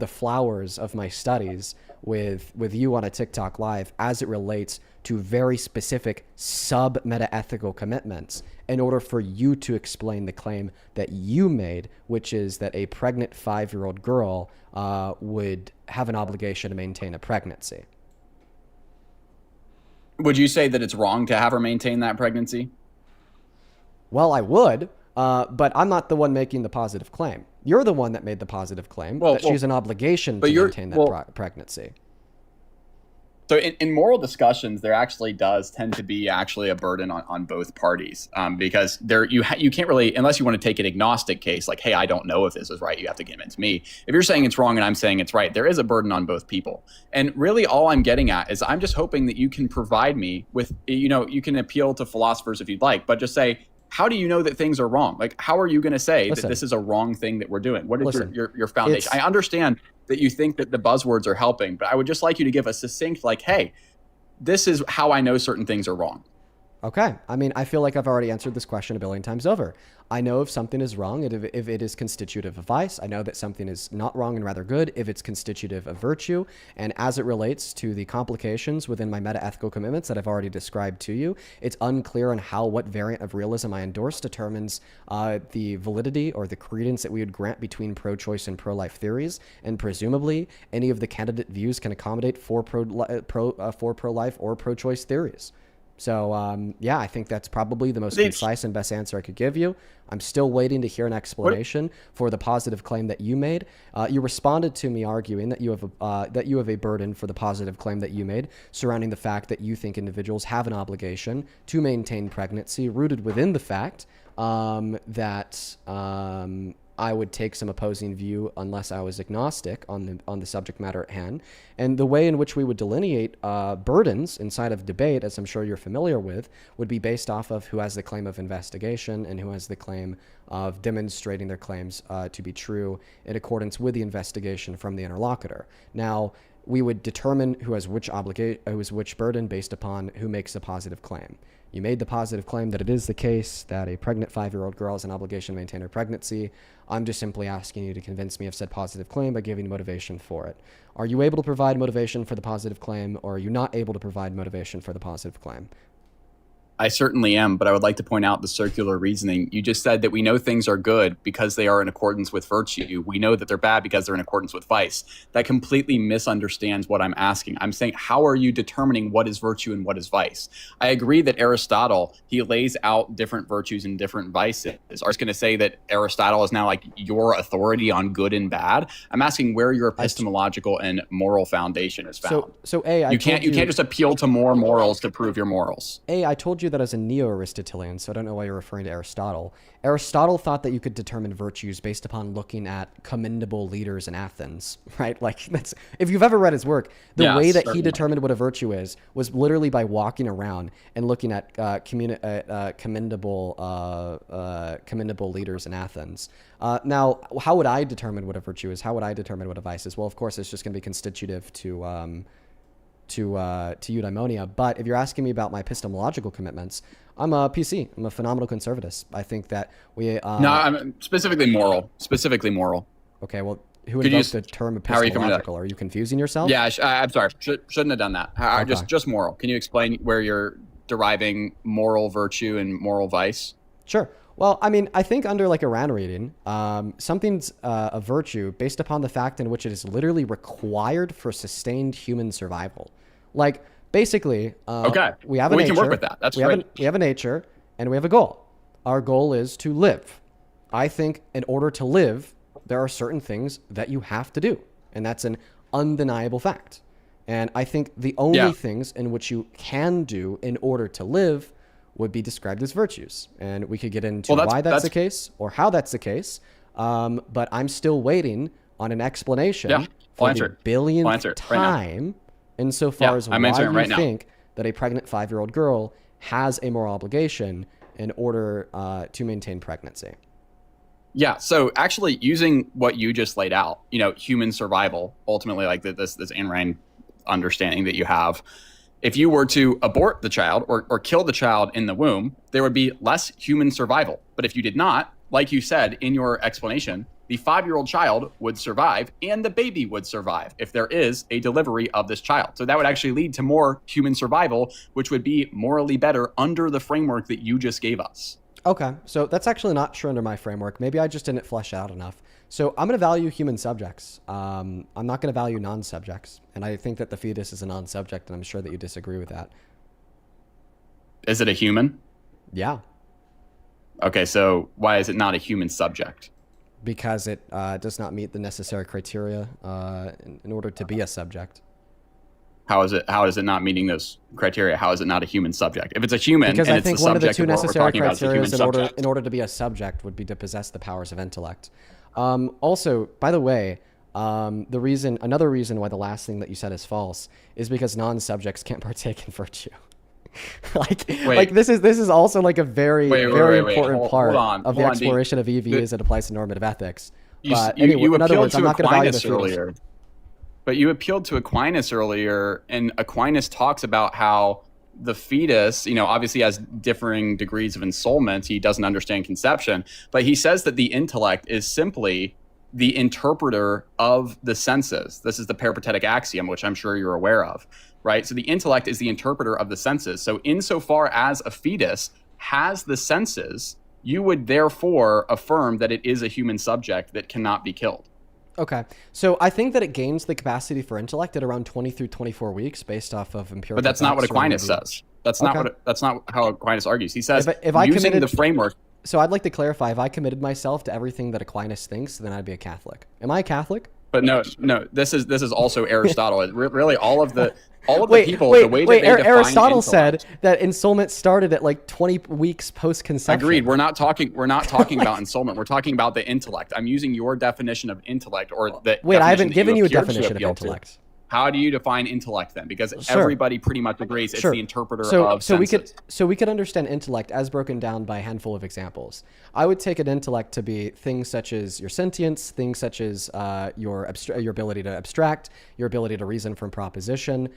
flowers of my studies with you on a TikTok live as it relates to very specific sub-metaethical commitments in order for you to explain the claim that you made, which is that a pregnant 5-year-old girl would have an obligation to maintain a pregnancy. Would you say that it's wrong to have her maintain that pregnancy? Well, I would, but I'm not the one making the positive claim. You're the one that made the positive claim that she has an obligation to maintain that pregnancy. So in moral discussions, there actually does tend to be actually a burden on both parties, because you can't really, unless you want to take an agnostic case, like, hey, I don't know if this is right, you have to convince me. If you're saying it's wrong and I'm saying it's right, there is a burden on both people. And really all I'm getting at is I'm just hoping that you can provide me with, you can appeal to philosophers if you'd like, but just say, how do you know that things are wrong? Like, how are you going to say that this is a wrong thing that we're doing? What is your foundation? I understand that you think that the buzzwords are helping, but I would just like you to give a succinct, like, hey, this is how I know certain things are wrong. Okay. I mean, I feel like I've already answered this question a billion times over. I know if something is wrong, if it is constitutive of vice. I know that something is not wrong and rather good if it's constitutive of virtue. And as it relates to the complications within my meta-ethical commitments that I've already described to you, it's unclear on how what variant of realism I endorse determines the validity or the credence that we would grant between pro-choice and pro-life theories. And presumably, any of the candidate views can accommodate for pro-life or pro-choice theories. So, yeah, I think that's probably the most concise and best answer I could give you. I'm still waiting to hear an explanation for the positive claim that you made. You responded to me arguing that you have a burden for the positive claim that you made surrounding the fact that you think individuals have an obligation to maintain pregnancy, rooted within the fact that I would take some opposing view unless I was agnostic on the subject matter at hand. And the way in which we would delineate burdens inside of debate, as I'm sure you're familiar with, would be based off of who has the claim of investigation and who has the claim of demonstrating their claims to be true in accordance with the investigation from the interlocutor. Now, we would determine who has which burden based upon who makes a positive claim. You made the positive claim that it is the case that a pregnant 5-year-old girl has an obligation to maintain her pregnancy. I'm just simply asking you to convince me of said positive claim by giving motivation for it. Are you able to provide motivation for the positive claim, or are you not able to provide motivation for the positive claim? I certainly am, but I would like to point out the circular reasoning. You just said that we know things are good because they are in accordance with virtue. We know that they're bad because they're in accordance with vice. That completely misunderstands what I'm asking. I'm saying, how are you determining what is virtue and what is vice? I agree that Aristotle, he lays out different virtues and different vices. I was going to say that Aristotle is now like your authority on good and bad. I'm asking where your epistemological and moral foundation is found. So you can't just appeal to more morals to prove your morals. I told you that as a neo-Aristotelian, so I don't know why you're referring to Aristotle. Aristotle thought that you could determine virtues based upon looking at commendable leaders in Athens, right? Like, that's, if you've ever read his work, the way that he determined what a virtue is was literally by walking around and looking at commendable leaders in Athens. Now, how would I determine what a virtue is? How would I determine what a vice is? Well, of course, it's just going to be constitutive to eudaimonia. But if you're asking me about my epistemological commitments, I'm a PC. I'm a phenomenal conservatist. I think that we... no, I'm specifically moral. Okay, well, who invoked the term epistemological? Are you confusing yourself? Yeah, I'm sorry. Shouldn't have done that. Just moral. Can you explain where you're deriving moral virtue and moral vice? Sure. Well, I mean, I think under like a Rand reading, something's a virtue based upon the fact in which it is literally required for sustained human survival. Like, basically, we have a nature. We can work with that. That's great. We have a nature, and we have a goal. Our goal is to live. I think in order to live, there are certain things that you have to do, and that's an undeniable fact. And I think the only things in which you can do in order to live would be described as virtues. And we could get into why that's the case or how that's the case. But I'm still waiting on an explanation for the billionth time insofar as why you think that a pregnant 5-year-old girl has a moral obligation in order to maintain pregnancy. Yeah, so actually using what you just laid out, human survival, ultimately like this Ayn Rand understanding that you have, if you were to abort the child or kill the child in the womb, there would be less human survival. But if you did not, like you said in your explanation, the 5-year-old child would survive and the baby would survive if there is a delivery of this child. So that would actually lead to more human survival, which would be morally better under the framework that you just gave us. Okay, so that's actually not true under my framework. Maybe I just didn't flesh out enough. So I'm going to value human subjects. I'm not going to value non-subjects. And I think that the fetus is a non-subject, and I'm sure that you disagree with that. Is it a human? Yeah. Okay, so why is it not a human subject? Because it does not meet the necessary criteria in order to be a subject. How is it not meeting those criteria? How is it not a human subject? If it's a human, because and I it's think the one of the subject two of what we're necessary talking about, it's a human criteria subject. in order to be a subject would be to possess the powers of intellect. Also, by the way, another reason why the last thing that you said is false is because non-subjects can't partake in virtue. This is also like a very important part of the exploration of EV as it applies to normative ethics. But anyway, in other words, I'm not going to value this earlier. But you appealed to Aquinas earlier, and Aquinas talks about how the fetus, obviously has differing degrees of ensoulment. He doesn't understand conception, but he says that the intellect is simply the interpreter of the senses. This is the peripatetic axiom, which I'm sure you're aware of, right? So the intellect is the interpreter of the senses. So insofar as a fetus has the senses, you would therefore affirm that it is a human subject that cannot be killed. Okay, so I think that it gains the capacity for intellect at around 20 through 24 weeks based off of empirical. But that's not what Aquinas says. That's not how Aquinas argues. He says if I using committed the framework. So I'd like to clarify: if I committed myself to everything that Aquinas thinks, then I'd be a Catholic. Am I a Catholic? But no. This is also Aristotle. Really, all of the people. The way that they Aristotle define said that ensoulment started at like 20 weeks post conception. Agreed. We're not talking about ensoulment. We're talking about the intellect. I'm using your definition of intellect, or the. Wait, I haven't given you a definition of intellect. How do you define intellect then? Because everybody pretty much agrees it's the interpreter of senses. We could understand intellect as broken down by a handful of examples. I would take an intellect to be things such as your sentience, things such as your ability to abstract, your ability to reason from proposition,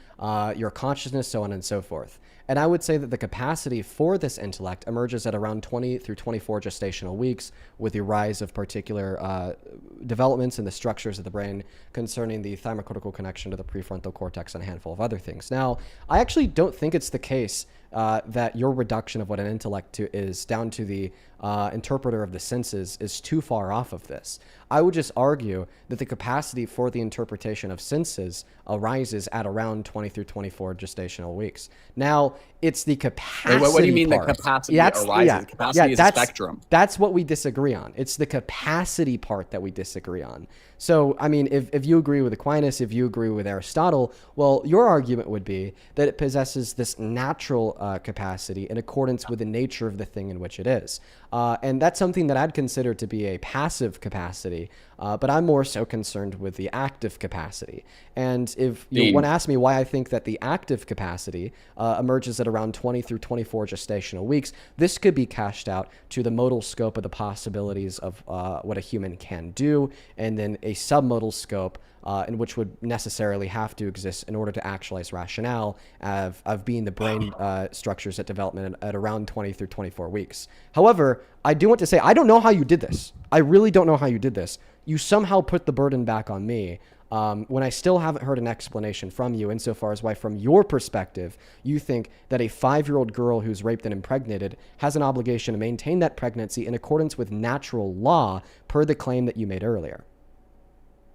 your consciousness, so on and so forth. And I would say that the capacity for this intellect emerges at around 20 through 24 gestational weeks with the rise of particular developments in the structures of the brain concerning the thymocortical connection to the prefrontal cortex and a handful of other things. Now, I actually don't think it's the case that your reduction of what an intellect is down to the interpreter of the senses is too far off of this. I would just argue that the capacity for the interpretation of senses arises at around 20 through 24 gestational weeks. Now, it's the capacity What do you mean part. the capacity arises? Capacity is a spectrum. That's what we disagree on. It's the capacity part that we disagree on. So, I mean, if you agree with Aquinas, if you agree with Aristotle, well, your argument would be that it possesses this natural capacity in accordance with the nature of the thing in which it is. And that's something that I'd consider to be a passive capacity, but I'm more so concerned with the active capacity. And if you want to ask me why I think that the active capacity emerges at around 20 through 24 gestational weeks, this could be cashed out to the modal scope of the possibilities of what a human can do, and then a submodal scope in which would necessarily have to exist in order to actualize rationale of being the brain structures at development at around 20 through 24 weeks. However, I do want to say, I don't know how you did this. I really don't know how you did this. You somehow put the burden back on me when I still haven't heard an explanation from you insofar as why, from your perspective, you think that a 5-year-old girl who's raped and impregnated has an obligation to maintain that pregnancy in accordance with natural law per the claim that you made earlier.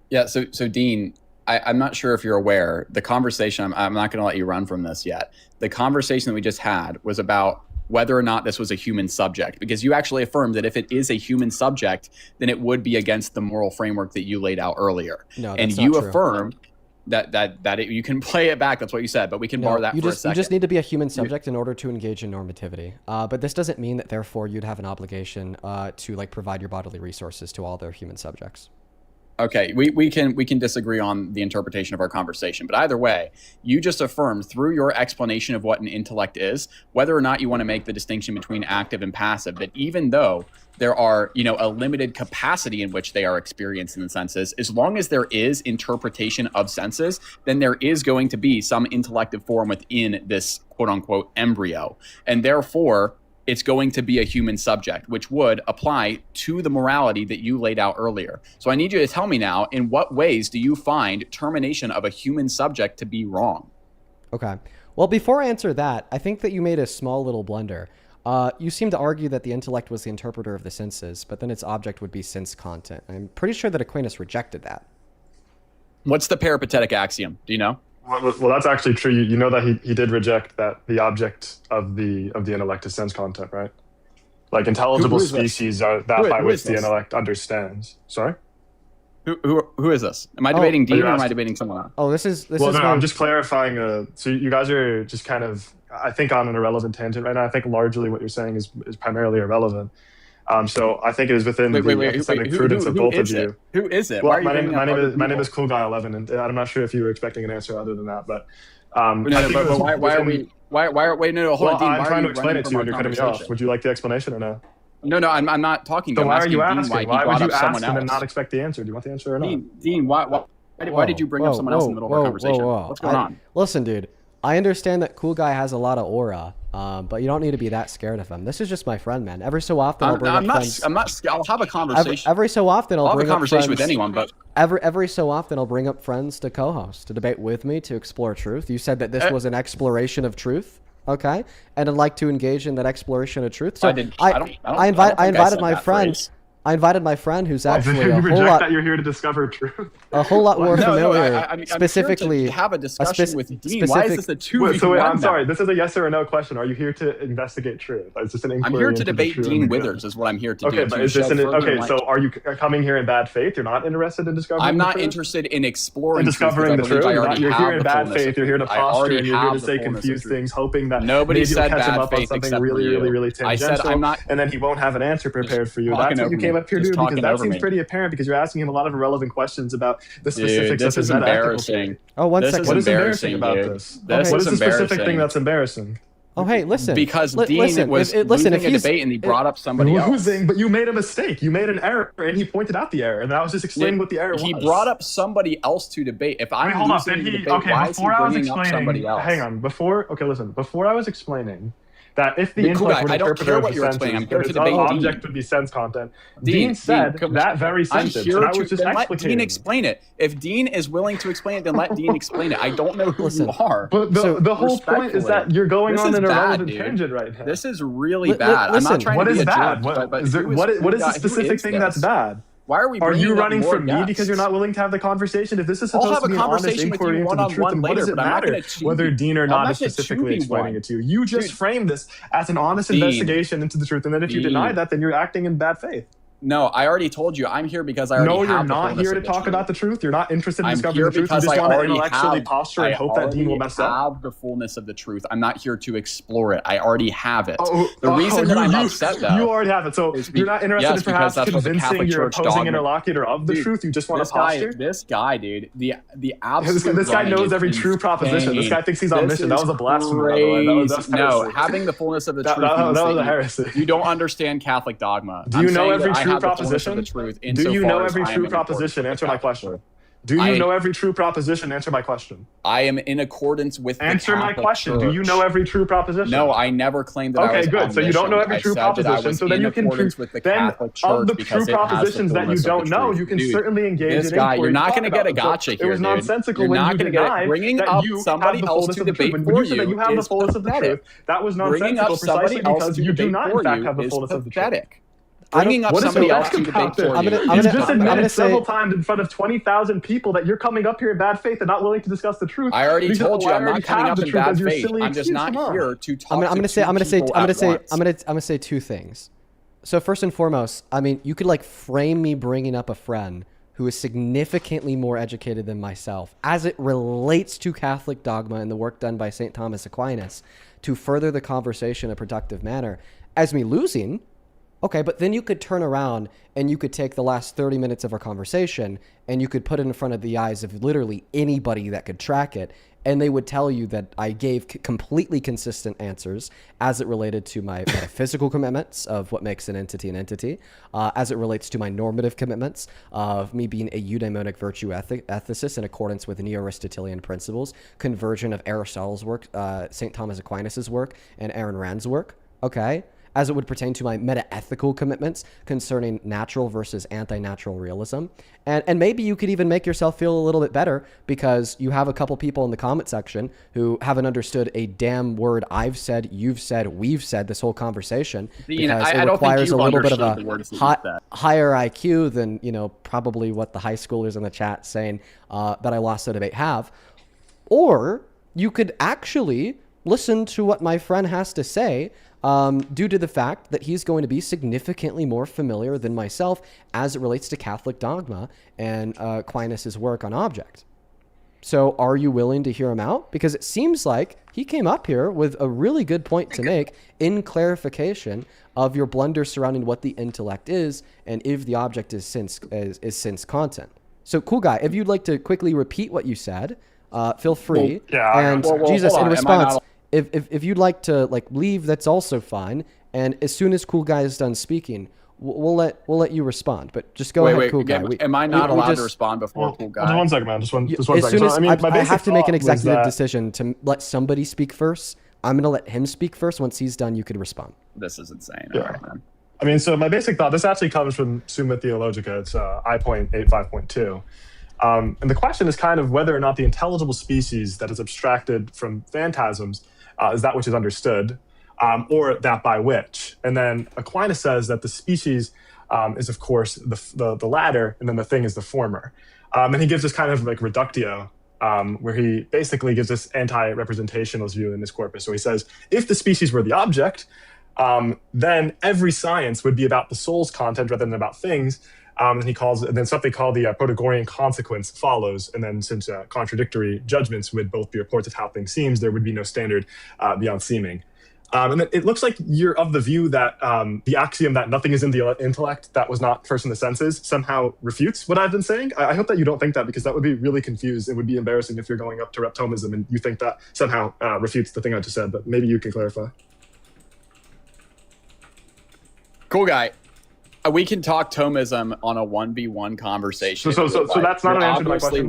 Yeah, so Dean, I'm not sure if you're aware, the conversation, I'm not going to let you run from this yet. The conversation that we just had was about whether or not this was a human subject, because you actually affirmed that if it is a human subject, then it would be against the moral framework that you laid out earlier. No, that's and not you true. Affirmed that you can play it back. That's what you said, but we can borrow that for a second. You just need to be a human subject in order to engage in normativity. But this doesn't mean that therefore you'd have an obligation to provide your bodily resources to all other human subjects. Okay, we can disagree on the interpretation of our conversation, but either way, you just affirmed through your explanation of what an intellect is, whether or not you want to make the distinction between active and passive, that even though there are, a limited capacity in which they are experienced in the senses, as long as there is interpretation of senses, then there is going to be some intellective form within this quote unquote embryo. And therefore, it's going to be a human subject, which would apply to the morality that you laid out earlier. So I need you to tell me now, in what ways do you find termination of a human subject to be wrong? Okay. Well, before I answer that, I think that you made a small little blunder. You seem to argue that the intellect was the interpreter of the senses, but then its object would be sense content. I'm pretty sure that Aquinas rejected that. What's the peripatetic axiom? Do you know? Well, that's actually true. You know that he did reject that the object of the intellect is sense content, right? Like intelligible species are that by which the intellect understands. Sorry? Who is this? Am I debating Dean or am I debating someone else? Oh, this is no, I'm just clarifying. So you guys are just kind of, I think, on an irrelevant tangent right now. I think largely what you're saying is primarily irrelevant. So I think it is within the epistemic prudence of both of you. Who is it? Well, my name is Cool Guy 11, and I'm not sure if you were expecting an answer other than that, but why are we? Wait, no, hold on, Dean. I'm trying to explain it to you, and you're cutting me off. Would you like the explanation or no? No, I'm not talking. So why are you asking? Why would you ask and then not expect the answer? Do you want the answer or not? Dean, why did you bring up someone else in the middle of our conversation? What's going on? Listen, dude. I understand that Cool Guy has a lot of aura, but you don't need to be that scared of him. This is just my friend, man. Every so often, I'll bring up friends. I'll have a conversation. Every so often, I'll bring have a conversation up friends, with anyone, but every so often, I'll bring up friends to co-host, to debate with me, to explore truth. You said that this was an exploration of truth, okay? And I'd like to engage in that exploration of truth. So I invited my friend. I invited my friend who's actually you reject that you're here to discover truth. A whole lot more familiar. I'm specifically, here to have a discussion with Dean. Why is this a 2v1? So wait, I'm sorry. This is a yes or a no question. Are you here to investigate truth? Is this an inquiry? I'm here to debate Dean Withers. Is what I'm here to do. Okay, but is this so? Are you coming here in bad faith? You're not interested in discovering? I'm not interested in exploring discovering the truth. You're here in bad faith. You're here to posture. And you're here to say confused things, hoping that nobody said catch him up bad on faith something really tangential. I said I'm not, and then he won't have an answer prepared for you. That's what you came up here to do, because that seems pretty apparent, because you're asking him a lot of irrelevant questions about the specifics of his embarrassing. Oh, one second. What is embarrassing about this? What is the specific thing that's embarrassing? Oh, hey, listen. Because Dean was losing a debate and he brought up somebody else. But you made a mistake. You made an error, and he pointed out the error, and I was just explaining what the error was. He brought up somebody else to debate. If I'm losing the debate, why is he bringing up somebody else? Hang on. Before I was explaining that if the intellect were interpreter of the senses, that its object would be sense content. Dean said that very sentence, and I was just explicating. Dean explain it. If Dean is willing to explain it, then let Dean explain it. I don't know who you are. But the whole point is that you're going on an irrelevant tangent right now. This is really bad. I'm not trying to be a jerk. What is the specific thing that's bad? Why are we? Are you running from me because you're not willing to have the conversation? If this is supposed to be an honest inquiry into the truth, then what does it matter whether Dean or not is specifically explaining it to you? You just framed this as an honest investigation into the truth, and then if you deny that, then you're acting in bad faith. No, I already told you I'm here because I already have. No, you're not here to talk about the truth. You're not interested in discovering the truth. You just want to intellectually posture and hope that Dean will mess up. I have the fullness of the truth. I'm not here to explore it. I already have it. The reason that I'm upset, though, you already have it. So you're not interested in perhaps convincing your opposing interlocutor of the truth. You just want to posture. This guy, dude, the absolute. This guy knows every true proposition. This guy thinks he's omniscient. That was a blasphemy, by the way. No, having the fullness of the truth. That was a heresy. You don't understand Catholic dogma. Do you know every true proposition? Do you know every true proposition? Answer my question. Do you know every true proposition? Answer my question. I am in accordance with the Answer my question. Do you know every true proposition? No, I never claimed that I was good. So you don't know every true proposition. So then you can prove of the true propositions that you don't know, you can certainly engage in inquiry. You're not going to get a gotcha here. It was nonsensical when you denied bringing up somebody else to debate for you. You have the fullness of the truth. That was nonsensical precisely because you do not in fact have the fullness of the truth. Bringing up somebody else to debate for you. You just admitted several times in front of 20,000 people that you're coming up here in bad faith and not willing to discuss the truth. I already told you I'm not coming up in bad faith. I'm just not here to talk. I'm gonna say two things. So first and foremost, I mean, you could like frame me bringing up a friend who is significantly more educated than myself as it relates to Catholic dogma and the work done by St. Thomas Aquinas to further the conversation in a productive manner as me losing. Okay, but then you could turn around and you could take the last 30 minutes of our conversation and you could put it in front of the eyes of literally anybody that could track it, and they would tell you that I gave completely consistent answers as it related to my metaphysical commitments of what makes an entity, as it relates to my normative commitments of me being a eudaimonic virtue ethicist in accordance with Neo-Aristotelian principles, conversion of Aristotle's work, St. Thomas Aquinas' work, and Aaron Rand's work, okay? As it would pertain to my meta-ethical commitments concerning natural versus anti-natural realism. And maybe you could even make yourself feel a little bit better because you have a couple people in the comment section who haven't understood a damn word I've said, you've said, we've said this whole conversation, because it requires a little bit of a higher IQ than, you know, probably what the high schoolers in the chat saying that I lost the debate have. Or you could actually listen to what my friend has to say due to the fact that he's going to be significantly more familiar than myself as it relates to Catholic dogma and Aquinas' work on object. So are you willing to hear him out? Because it seems like he came up here with a really good point to make in clarification of your blunder surrounding what the intellect is and if the object is sense content. So cool guy, if you'd like to quickly repeat what you said, feel free. And Jesus, in response, if you'd like to leave, that's also fine. And as soon as cool guy is done speaking, we'll let you respond. But just go ahead, cool guy. Am I not allowed to respond before cool guy? Just 1 second, man. Just one As second. soon as my I have to make an basic thought was executive decision to let somebody speak first, I'm going to let him speak first. Once he's done, you could respond. This is insane. Yeah. All right, man. I mean, so my basic thought, this actually comes from Summa Theologica. It's I.85.2. And the question is kind of whether or not the intelligible species that is abstracted from phantasms is that which is understood, or that by which. And then Aquinas says that the species is, of course, the latter, and then the thing is the former. And he gives this kind of reductio, where he basically gives this anti-representationalist view in his corpus. So he says, if the species were the object, then every science would be about the soul's content rather than about things. And then something called the Protagorean consequence follows. And then since contradictory judgments would both be reports of how things seems, there would be no standard beyond seeming. And then it looks like you're of the view that the axiom that nothing is in the intellect that was not first in the senses somehow refutes what I've been saying. I hope that you don't think that, because that would be really confused. It would be embarrassing if you're going up to rep Thomism and you think that somehow refutes the thing I just said, but maybe you can clarify. Cool guy. We can talk Thomism on a 1v1 conversation. So that's not an answer to my question.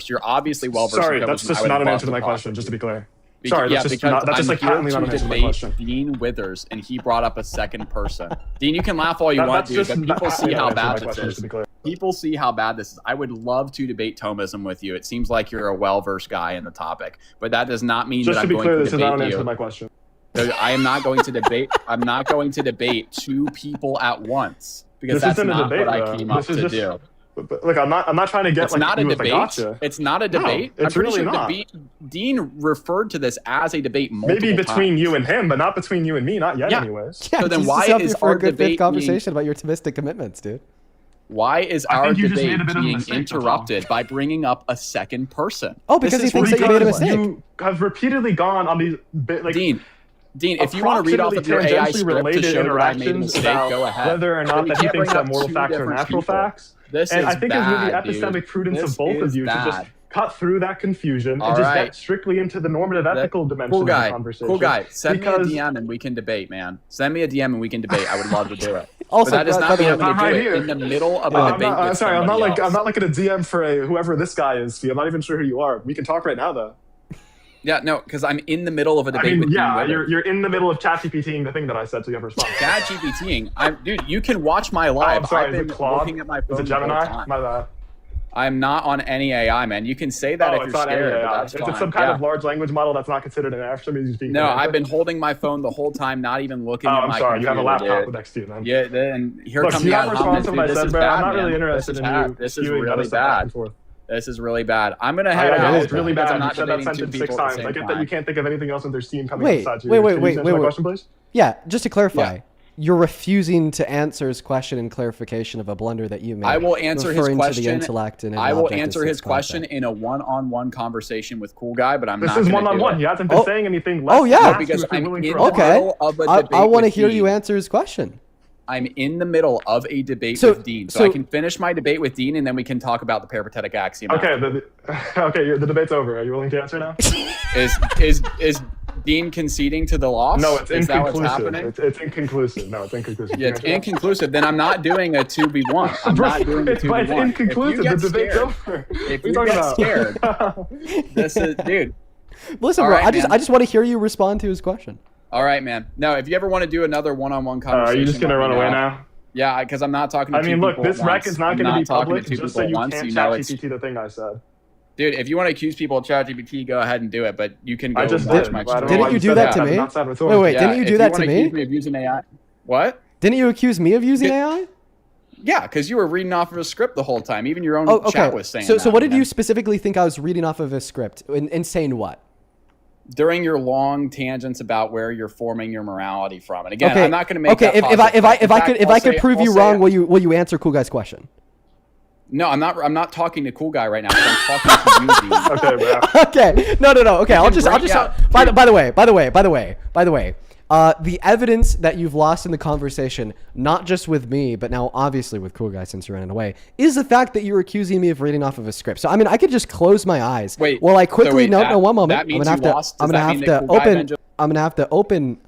You're obviously well-versed. Sorry, that's just not an answer to my question, just to be clear. Sorry, that's just patently not an answer to my question. Dean Withers, and he brought up a second person. Dean, you can laugh all you want, dude, but people see how bad this is. People see how bad this is. I would love to debate Thomism with you. It seems like you're a well-versed guy in the topic, but that does not mean that I'm going to debate you. Just to be clear, this is not an answer to my question. I am not going to debate. I'm not going to debate two people at once, because that's not what I came up to do. But look, I'm not trying to get it's not a debate. Gotcha. It's not a debate. No, it's really not. Dean referred to this as a debate multiple Maybe between times. you and him, but not between you and me. Not yet, anyways. Yeah, so then why is for our a good debate conversation about your Thomistic commitments, dude? Why is our debate being interrupted by bringing up a second person? Oh, because he thinks that you made a mistake. You have repeatedly gone on these Dean, if you want to read off of your AI script to show that I made a mistake, go ahead. Whether or not that he thinks that mortal facts are natural facts. And I think it would be epistemic prudence of both of you to just cut through that confusion and just get strictly into the normative ethical dimension of the conversation. Cool guy. Send me a DM and we can debate, man. Send me a DM and we can debate. I would love to do it. Also, but that does not mean I'm going to do here. it in the middle of a debate. I'm sorry, I'm not like a DM for whoever this guy is. I'm not even sure who you are. We can talk right now, though. Yeah, no, because I'm in the middle of a debate with you. You're in the middle of ChatGPTing the thing that I said, so you have to respond. ChatGPTing? Dude, you can watch my live. I'm sorry, I've been looking at my phone. Is it Gemini? My bad. I'm not on any AI, man. You can say that if you're scared. But that's fine. It's some kind of large language model that's not considered an AI. No, I've been holding my phone the whole time, not even looking at my I'm sorry, computer. you have a laptop next to you, then. Yeah, then here comes the response to what I said, bro. I'm not really interested in you. This is really bad. This is really bad. I'm gonna head out. It's really bad. I'm You said that sentence 6 times. I get that you can't think of anything else in their steam coming inside you. Wait. My question, please? Yeah, just to clarify, you're refusing to answer his question in clarification of a blunder that you made. I will answer his question. To the intellect and I will answer his question in a one-on-one conversation with Cool Guy, but I'm not. This is one-on-one. He hasn't been saying anything. Less because I'm in the middle of a debate. I want to hear you answer his question. I'm in the middle of a debate with Dean, so I can finish my debate with Dean, and then we can talk about the peripatetic axiom. Okay, the debate's over. Are you willing to answer now? Is Dean conceding to the loss? No, it's inconclusive. That what's happening? It's inconclusive. No, it's inconclusive. Yeah, it's inconclusive. Then I'm not doing a 2v1. I'm not doing a 2v1. It's inconclusive. The debate's over. If you get scared, this is, dude. Listen, bro, I just want to hear you respond to his question. All right, man. No, if you ever want to do another one-on-one conversation, are you just gonna run away now? Yeah, because I'm not talking to two look, people this rec is not going to be public, just so you can't ChatGPT the thing I said. Dude, if you want to accuse people of ChatGPT, go ahead and do it, but you can go I just watch my did. Didn't you do that to me? Wait, didn't you do that to me? Accuse me of using AI. What? Didn't you accuse me of using AI? Yeah, because you were reading off of a script the whole time. Even your own chat was saying So what did you specifically think I was reading off of a script and saying what? during your long tangents about where you're forming your morality from. And again, Okay. I'm not going to make Okay. that If I could prove you wrong, will you answer Cool Guy's question? No, I'm not. I'm not talking to Cool Guy right now. I'm talking to you. Dean. Okay, bro. Okay. No. Okay. I'll just. By the way. The evidence that you've lost in the conversation, not just with me, but now obviously with Cool Guy since you're running away, is the fact that you're accusing me of reading off of a script. So I mean, I could just close my eyes. Wait. Well, I quickly no, one moment. That means I'm gonna have to open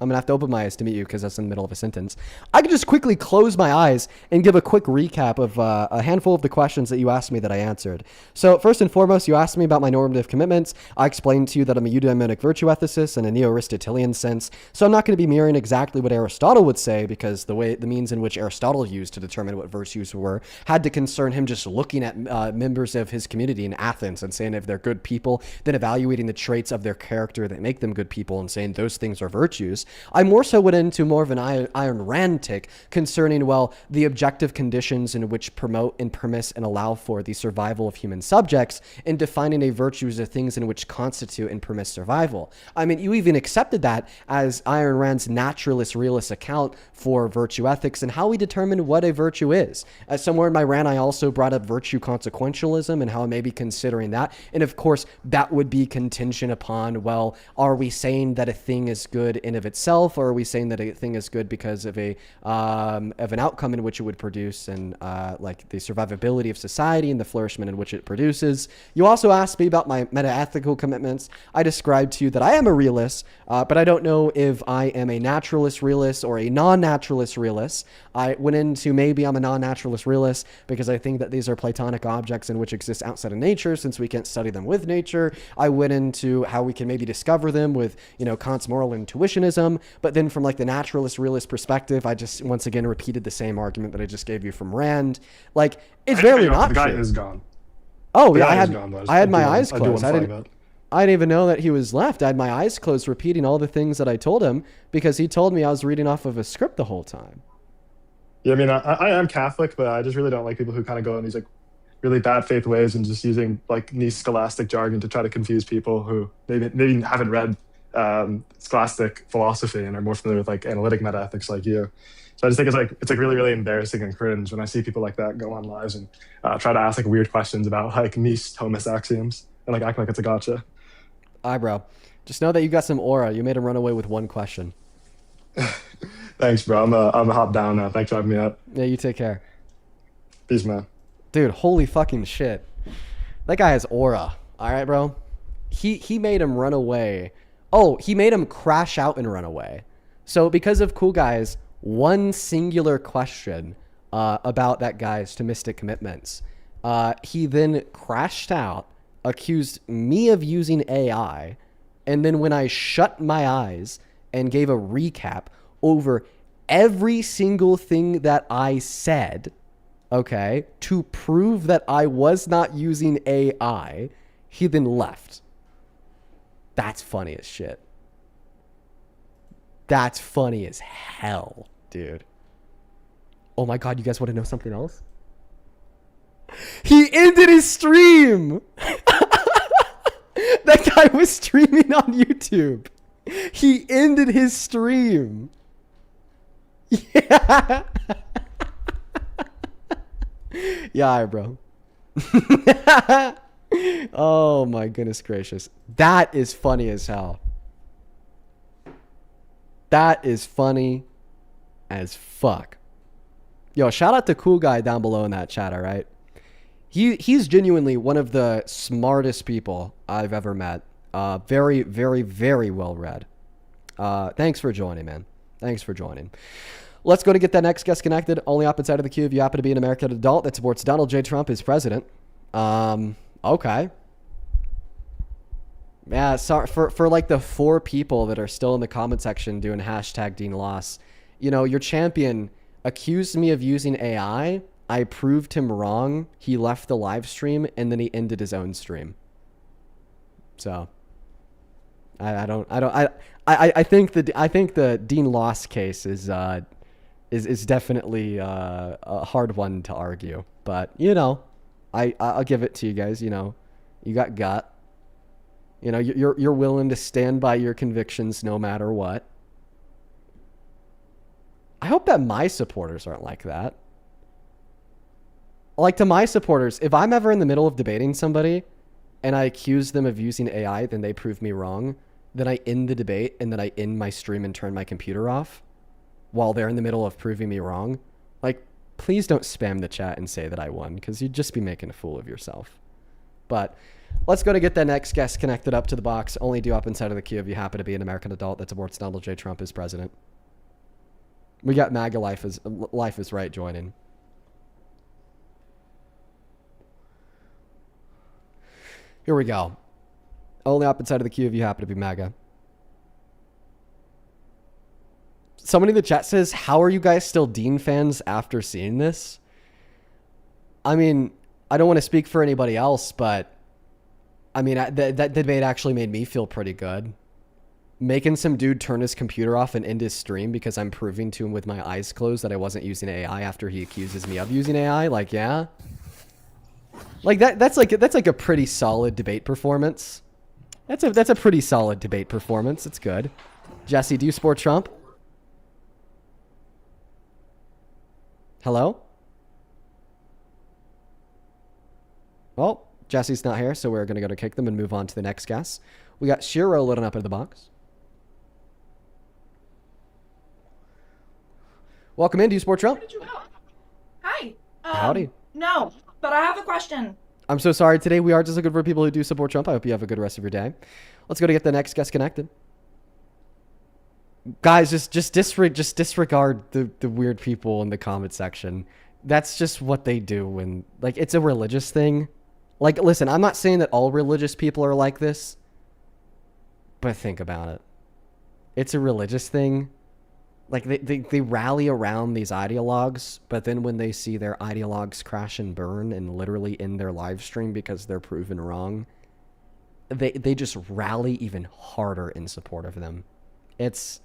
my eyes to meet you because that's in the middle of a sentence. I could just quickly close my eyes and give a quick recap of a handful of the questions that you asked me that I answered. So first and foremost, you asked me about my normative commitments. I explained to you that I'm a eudaimonic virtue ethicist in a neo-Aristotelian sense. So I'm not going to be mirroring exactly what Aristotle would say because the means in which Aristotle used to determine what virtues were had to concern him just looking at members of his community in Athens and saying if they're good people, then evaluating the traits of their character that make them good people and saying those things are virtues. I more so went into more of an Ayn Rand take concerning, well, the objective conditions in which promote and permiss and allow for the survival of human subjects and defining a virtue as the things in which constitute and permiss survival. I mean, you even accepted that as Ayn Rand's naturalist realist account for virtue ethics and how we determine what a virtue is. Somewhere in my rant, I also brought up virtue consequentialism and how I may be considering that. And of course, that would be contingent upon, well, are we saying that a thing is good in of itself, or are we saying that a thing is good because of an outcome in which it would produce and like the survivability of society and the flourishment in which it produces? You also asked me about my meta-ethical commitments. I described to you that I am a realist, but I don't know if I am a naturalist realist or a non-naturalist realist. I went into maybe I'm a non-naturalist realist because I think that these are Platonic objects in which exist outside of nature since we can't study them with nature. I went into how we can maybe discover them with, Kant's moral intuitionism. But then from like the naturalist realist perspective, I just once again repeated the same argument that I just gave you from Rand. Like, it's barely not The guy true. is gone. Oh, yeah, I had my eyes closed. I didn't even know that he was left. I had my eyes closed repeating all the things that I told him because he told me I was reading off of a script the whole time. Yeah, I mean, I am Catholic, but I just really don't like people who kind of go in these like really bad faith ways and just using like nice scholastic jargon to try to confuse people who maybe haven't read scholastic philosophy and are more familiar with like analytic metaethics like you. So I just think it's like really, really embarrassing and cringe when I see people like that go on lives and try to ask like weird questions about like nice Thomas axioms and like act like it's a gotcha. Bro. Just know that you got some aura. You made him run away with one question. Thanks, bro. I'm a hop down now. Thanks for having me up. Yeah, you take care. Peace, man. Dude, holy fucking shit. That guy has aura. All right, bro. He made him run away. Oh, he made him crash out and run away. So because of Cool Guy's one singular question about that guy's Thomistic commitments, he then crashed out, accused me of using AI, and then when I shut my eyes and gave a recap over every single thing that I said, okay, to prove that I was not using AI, he then left. That's funny as shit. That's funny as hell, dude. Oh my God, you guys want to know something else? He ended his stream. That guy was streaming on YouTube. He ended his stream. Yeah. Yeah, bro. Oh my goodness gracious. That is funny as hell. That is funny as fuck. Yo, shout out to Cool Guy down below in that chat, all right? He's genuinely one of the smartest people I've ever met. Very, very, very well read. Thanks for joining, man. Thanks for joining. Let's go to get that next guest connected. Only up inside of the queue if you happen to be an American adult that supports Donald J. Trump as president. Okay. Yeah, sorry for like the 4 people that are still in the comment section doing hashtag Dean Loss. Your champion accused me of using AI. I proved him wrong. He left the live stream and then he ended his own stream. So I think the Dean Loss case is definitely a hard one to argue, but I'll give it to you guys. You got gut. You know, you're willing to stand by your convictions no matter what. I hope that my supporters aren't like that. Like, to my supporters, if I'm ever in the middle of debating somebody and I accuse them of using AI, then they prove me wrong, then I end the debate and then I end my stream and turn my computer off while they're in the middle of proving me wrong. Like, please don't spam the chat and say that I won, because you'd just be making a fool of yourself. But let's go to get the next guest connected up to the box. Only do up inside of the queue if you happen to be an American adult that supports Donald J. Trump as president. We got MAGA Life is Right joining. Here we go. Only up inside of the queue if you happen to be MAGA. Somebody in the chat says, how are you guys still Dean fans after seeing this? I mean, I don't want to speak for anybody else, but I mean, that debate actually made me feel pretty good. Making some dude turn his computer off and end his stream because I'm proving to him with my eyes closed that I wasn't using AI after he accuses me of using AI. Like, yeah. Like that's like a pretty solid debate performance. That's a pretty solid debate performance. It's good. Jesse, do you support Trump? Hello? Well, Jesse's not here, so we're going to go to kick them and move on to the next guest. We got Shiro loading up into the box. Welcome in. Do you support Trump? Where did you go? Hi. Howdy. No, but I have a question. I'm so sorry. Today we are just looking for people who do support Trump. I hope you have a good rest of your day. Let's go to get the next guest connected. Guys, just disregard the weird people in the comment section. That's just what they do when, like, it's a religious thing. Like, listen, I'm not saying that all religious people are like this, but think about it. It's a religious thing. Like, they rally around these ideologues, but then when they see their ideologues crash and burn and literally end their live stream because they're proven wrong, they just rally even harder in support of them. It's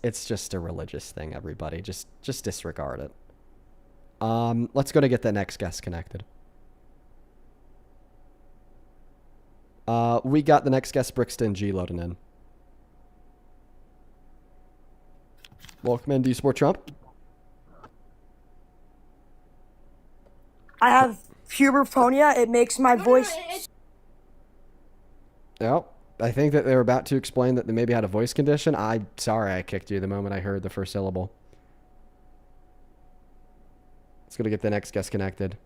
just a religious thing, everybody. Just disregard it. Let's go to get the next guest connected. We got the next guest, Brixton G, loading in. Welcome in. Do you support Trump? I have puberphonia. It makes my voice... Yep. I think that they're about to explain that they maybe had a voice condition. Sorry I kicked you the moment I heard the first syllable. Let's go to get the next guest connected.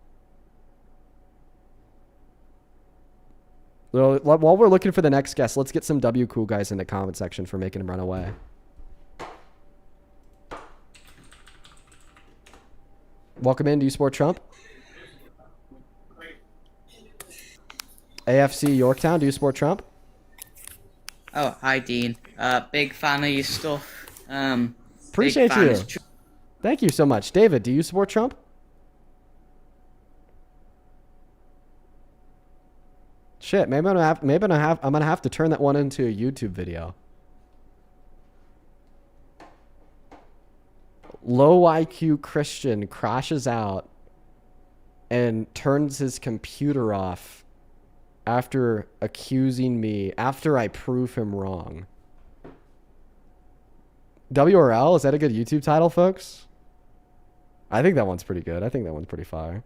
So, while we're looking for the next guest, let's get some W cool guys in the comment section for making him run away. Welcome in. Do you support Trump? AFC Yorktown. Do you support Trump? Oh, hi, Dean. Big fan of your stuff. Appreciate you. Thank you so much. David, do you support Trump? Shit, maybe I'm gonna have to turn that one into a YouTube video. Low IQ Christian crashes out and turns his computer off after accusing me, after I prove him wrong. WRL, is that a good YouTube title, folks? I think that one's pretty good. I think that one's pretty fire.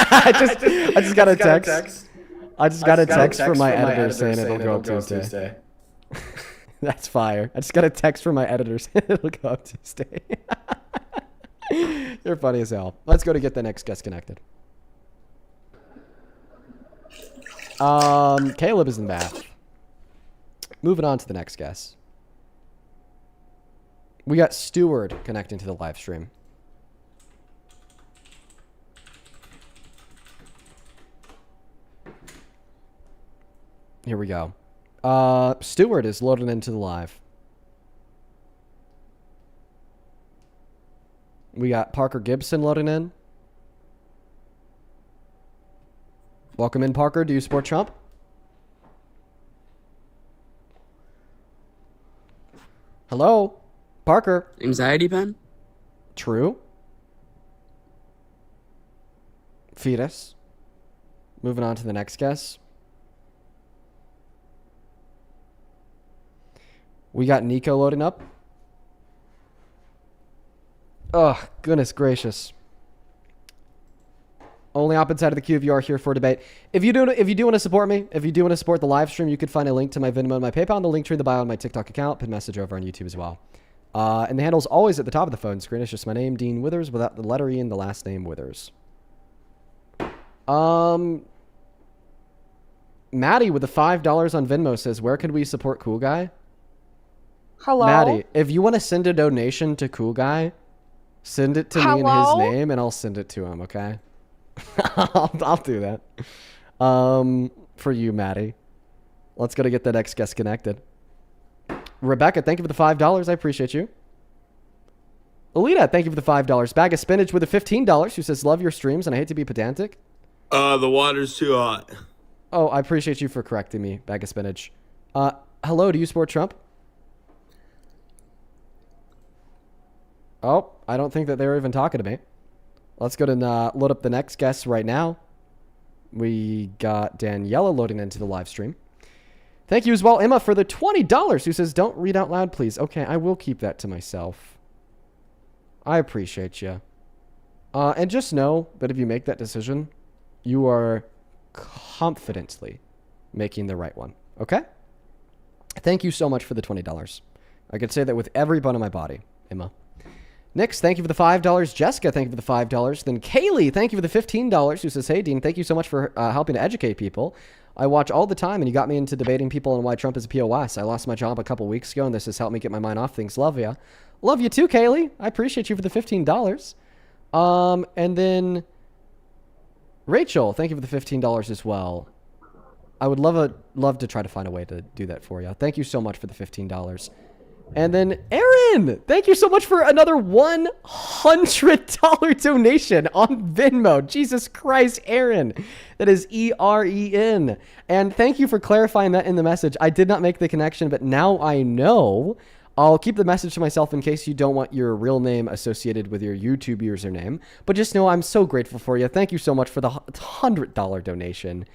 I just got a text. I just got a text from my editor saying it'll go up Tuesday. That's fire. I just got a text from my editor saying it'll go up Tuesday. You're funny as hell. Let's go to get the next guest connected. Caleb is in Bath. Moving on to the next guest. We got Stewart connecting to the live stream. Here we go. Stewart is loaded into the live. We got Parker Gibson loading in. Welcome in, Parker. Do you support Trump? Hello? Parker? Anxiety pen? True. Fetus? Moving on to the next guess. We got Nico loading up. Oh, goodness gracious. Only op inside of the queue if you are here for debate. If you do want to support me, if you do want to support the live stream, you could find a link to my Venmo and my PayPal in the link tree in the bio on my TikTok account. Pin message over on YouTube as well. And the handle's always at the top of the phone screen. It's just my name, Dean Withers, without the letter E in the last name Withers. Maddie with the $5 on Venmo says, where could we support Cool Guy? Hello? Maddie, if you want to send a donation to Cool Guy, send it to me in his name and I'll send it to him, okay? I'll do that. For you, Maddie. Let's go to get the next guest connected. Rebecca, thank you for the $5. I appreciate you. Alita, thank you for the $5. Bag of Spinach with the $15 who says, love your streams and I hate to be pedantic. The water's too hot. Oh, I appreciate you for correcting me, Bag of Spinach. Hello, do you support Trump? Oh, I don't think that they were even talking to me. Let's go to load up the next guest right now. We got Daniela loading into the live stream. Thank you as well, Emma, for the $20 who says, don't read out loud, please. Okay, I will keep that to myself. I appreciate you. And just know that if you make that decision, you are confidently making the right one. Okay? Thank you so much for the $20. I could say that with every bone in my body, Emma. Nix, thank you for the $5. Jessica, thank you for the $5. Then Kaylee, thank you for the $15, who says, hey, Dean, thank you so much for helping to educate people. I watch all the time, and you got me into debating people on why Trump is a POS. I lost my job a couple weeks ago, and this has helped me get my mind off things. Love ya. Love you too, Kaylee. I appreciate you for the $15. And then Rachel, thank you for the $15 as well. I would love to try to find a way to do that for you. Thank you so much for the $15. And then Aaron, thank you so much for another $100 donation on Venmo. Jesus Christ, Aaron. That is EREN. And thank you for clarifying that in the message. I did not make the connection, but now I know. I'll keep the message to myself in case you don't want your real name associated with your YouTube username. But just know I'm so grateful for you. Thank you so much for the $100 donation.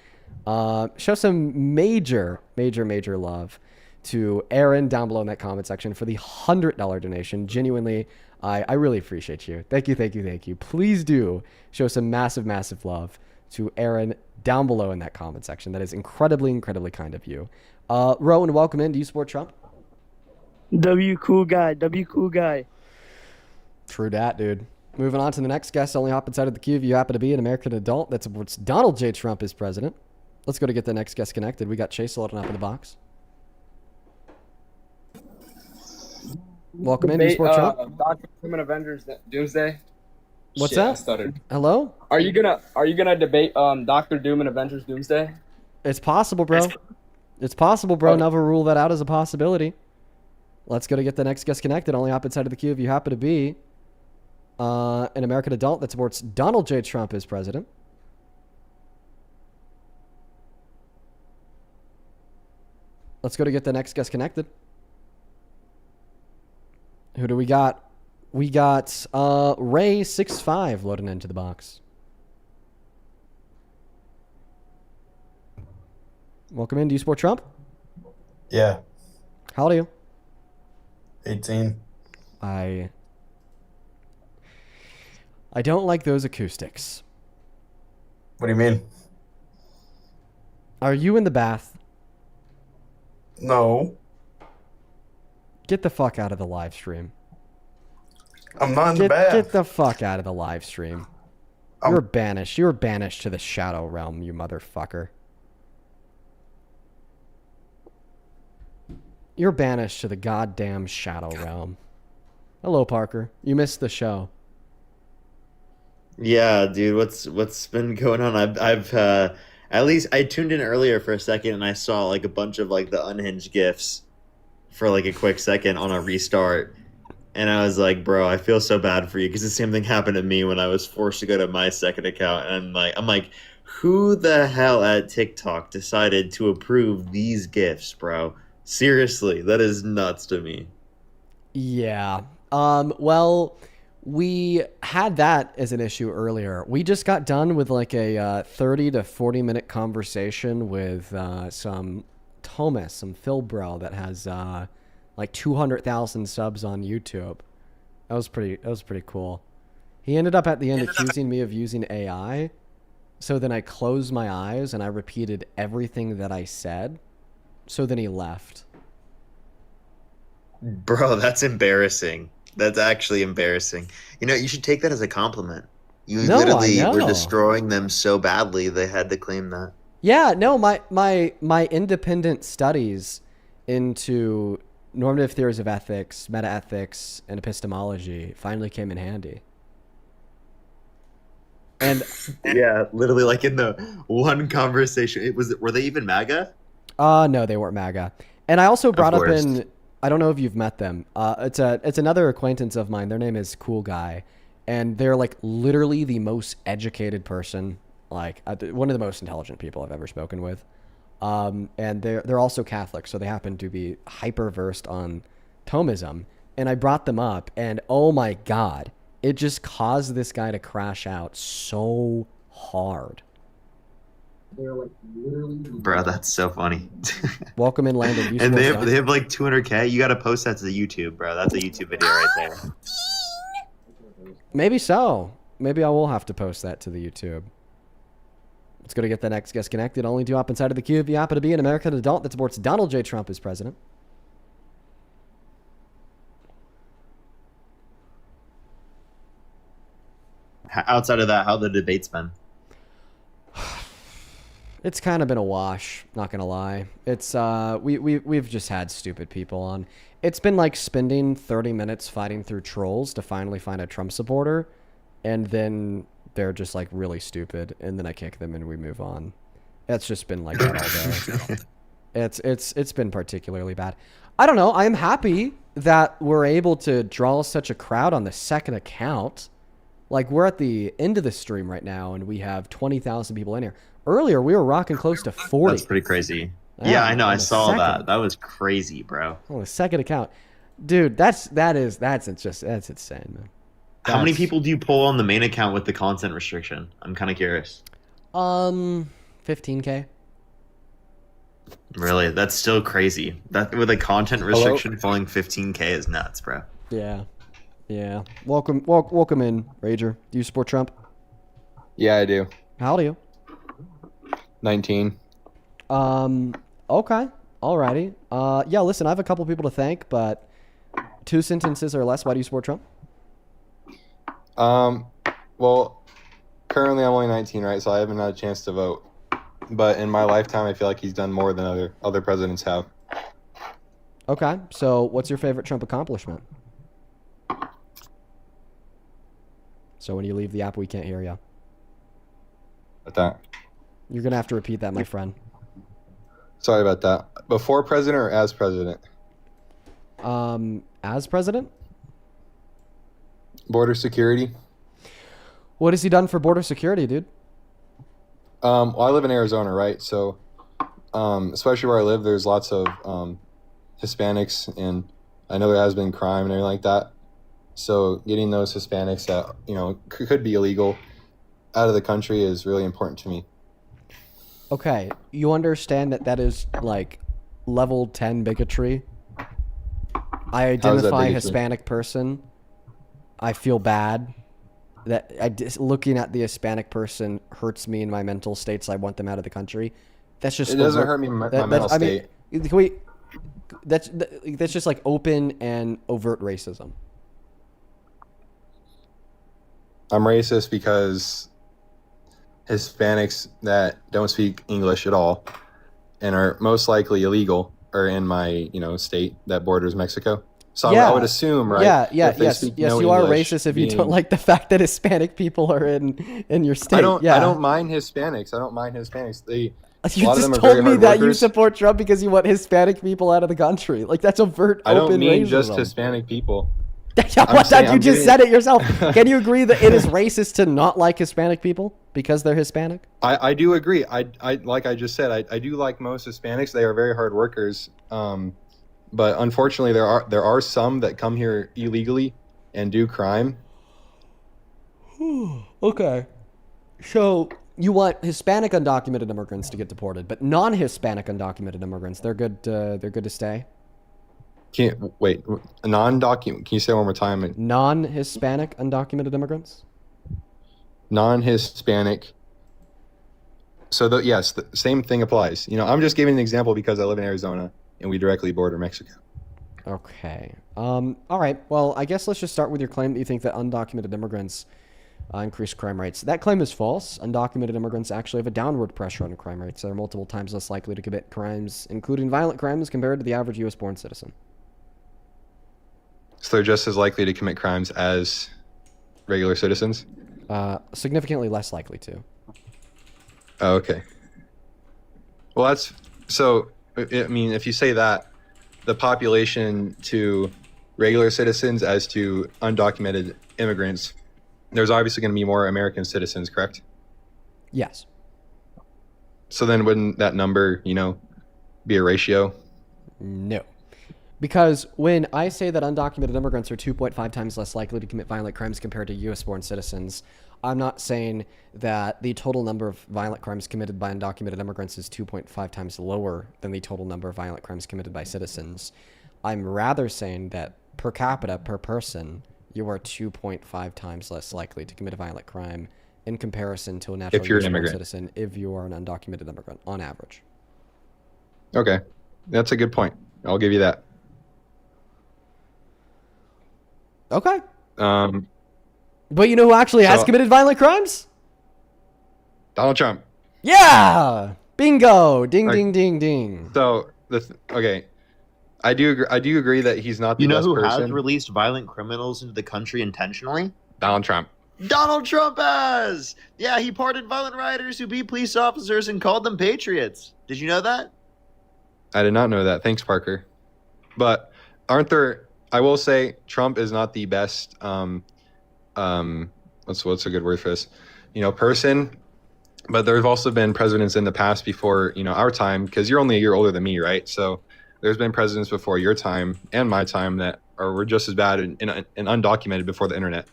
Show some major love to Aaron down below in that comment section for the $100 donation. Genuinely, I really appreciate you. Thank you. Please do show some massive love to Aaron down below in that comment section. That is incredibly kind of you. Rowan, welcome in. Do you support Trump? W cool guy. True dat, dude. Moving on to the next guest. Only hop inside of the queue if you happen to be an American adult that supports Donald J. Trump as president. Let's go to get the next guest connected. We got Chase loading up in the box. Welcome in. Do you support Trump? Dr. Doom and Avengers Doomsday. What's Shit, that? I stuttered. Hello? Are you gonna debate Dr. Doom and Avengers Doomsday? It's possible, bro. It's possible, bro. Never rule that out as a possibility. Let's go to get the next guest connected. Only hop inside of the queue if you happen to be an American adult that supports Donald J. Trump as president. Let's go to get the next guest connected. Who do we got? We got Ray65 loading into the box. Welcome in. Do you support Trump? Yeah. How old are you? 18. I don't like those acoustics. What do you mean? Are you in the bath? No. Get the fuck out of the live stream. I'm not in the bath. Get the fuck out of the live stream. You're banished. You're banished to the shadow realm, you motherfucker. You're banished to the goddamn shadow realm. Hello, Parker. You missed the show. Yeah, dude. What's been going on? I've at least I tuned in earlier for a second and I saw like a bunch of like the unhinged gifs for like a quick second on a restart. And I was like, bro, I feel so bad for you because the same thing happened to me when I was forced to go to my second account. And I'm like, who the hell at TikTok decided to approve these gifs, bro? Seriously, that is nuts to me. Yeah. Well, we had that as an issue earlier. We just got done with like a 30 to 40 minute conversation with some Thomas, some Phil bro that has like 200,000 subs on YouTube. That was pretty cool. He ended up at the end accusing me of using AI. So then I closed my eyes and I repeated everything that I said. So then he left. Bro, that's embarrassing. That's actually embarrassing. You know, you should take that as a compliment. You literally were destroying them so badly they had to claim that. Yeah, no, my independent studies into normative theories of ethics, metaethics, and epistemology finally came in handy. And yeah, literally like in the one conversation. Were they even MAGA? No, they weren't MAGA. And I also brought up in, I don't know if you've met them. It's another acquaintance of mine. Their name is Cool Guy, and they're like literally the most educated person, like one of the most intelligent people I've ever spoken with. And they're also Catholic, so they happen to be hyper versed on Thomism. And I brought them up, and oh my God, it just caused this guy to crash out so hard. They're like literally. Bro, that's so funny. Welcome in, Landon. And they have like 200K. You got to post that to the YouTube, bro. That's a YouTube video right there. Maybe so. Maybe I will have to post that to the YouTube. Let's go to get the next guest connected. Only do hop inside of the queue if you happen to be an American adult that supports Donald J. Trump as president. Outside of that, how the debate's been? It's kind of been a wash, not gonna lie. It's we've just had stupid people on. It's been like spending 30 minutes fighting through trolls to finally find a Trump supporter, and then they're just like really stupid, and then I kick them and we move on. It's just been like that all day. It's been particularly bad. I don't know. I am happy that we're able to draw such a crowd on the second account. Like, we're at the end of the stream right now, and we have 20,000 people in here. Earlier, we were rocking close to 40. That's pretty crazy. Yeah, I know. I saw that. That was crazy, bro. On the second account. Dude, that's insane, man. How many people do you pull on the main account with the content restriction? I'm kind of curious. 15K. Really? That's still crazy. That with a content restriction, pulling 15K is nuts, bro. Yeah. Yeah. Welcome in, Rager. Do you support Trump? Yeah, I do. How old are you? 19. Okay. Alrighty. Yeah, listen, I have a couple people to thank, but 2 sentences or less. Why do you support Trump? Well, currently I'm only 19, right? So I haven't had a chance to vote. But in my lifetime, I feel like he's done more than other presidents have. Okay. So what's your favorite Trump accomplishment? So when you leave the app, we can't hear you. About that. You're going to have to repeat that, my friend. Sorry about that. Before president or as president? As president? Border security. What has he done for border security, dude? Well, I live in Arizona, right? So, especially where I live, there's lots of Hispanics, and I know there has been crime and everything like that. So getting those Hispanics that, could be illegal out of the country is really important to me. Okay. You understand that is like level 10 bigotry? I identify Hispanic person. I feel bad that looking at the Hispanic person hurts me in my mental state, so I want them out of the country. That's just... It doesn't hurt me in my mental state. That's just like open and overt racism. I'm racist because Hispanics that don't speak English at all and are most likely illegal are in my, state that borders Mexico. So yeah. I would assume, right? Yes, you are racist if you don't like the fact that Hispanic people are in your state. I don't mind Hispanics. You just told me that you support Trump because you want Hispanic people out of the country. Like, that's overt, open racism. I don't mean just Hispanic people. You just said it yourself. Can you agree that it is racist to not like Hispanic people because they're Hispanic? I do agree. I like I just said, I do like most Hispanics. They are very hard workers. But unfortunately, there are some that come here illegally and do crime. Okay. So you want Hispanic undocumented immigrants to get deported, but non-Hispanic undocumented immigrants, they're good. They're good to stay. Wait, non-document. Can you say it one more time? Non-Hispanic undocumented immigrants. Non-Hispanic. So yes, the same thing applies. I'm just giving an example because I live in Arizona and we directly border Mexico. Okay. All right. Well, I guess let's just start with your claim that you think that undocumented immigrants increase crime rates. That claim is false. Undocumented immigrants actually have a downward pressure on crime rates. They're multiple times less likely to commit crimes, including violent crimes, compared to the average U.S.-born citizen. So they're just as likely to commit crimes as regular citizens? Significantly less likely to. Oh, okay. Well, if you say that, the population to regular citizens as to undocumented immigrants, there's obviously going to be more American citizens, correct? Yes. So then wouldn't that number, be a ratio? No. Because when I say that undocumented immigrants are 2.5 times less likely to commit violent crimes compared to U.S.-born citizens, I'm not saying that the total number of violent crimes committed by undocumented immigrants is 2.5 times lower than the total number of violent crimes committed by citizens. I'm rather saying that per capita, per person, you are 2.5 times less likely to commit a violent crime in comparison to a natural U.S.-born citizen if you are an undocumented immigrant, on average. Okay. That's a good point. I'll give you that. Okay. But you know who actually has committed violent crimes? Donald Trump. Yeah! Bingo! Ding, ding, ding, ding. So, okay. I do agree that he's not the best person. You know who has released violent criminals into the country intentionally? Donald Trump. Donald Trump has! Yeah, he pardoned violent rioters who beat police officers and called them patriots. Did you know that? I did not know that. Thanks, Parker. But I will say Trump is not the best, what's a good word for this? Person. But there's also been presidents in the past before, our time, because you're only a year older than me, right? So there's been presidents before your time and my time that were just as bad and undocumented before the internet.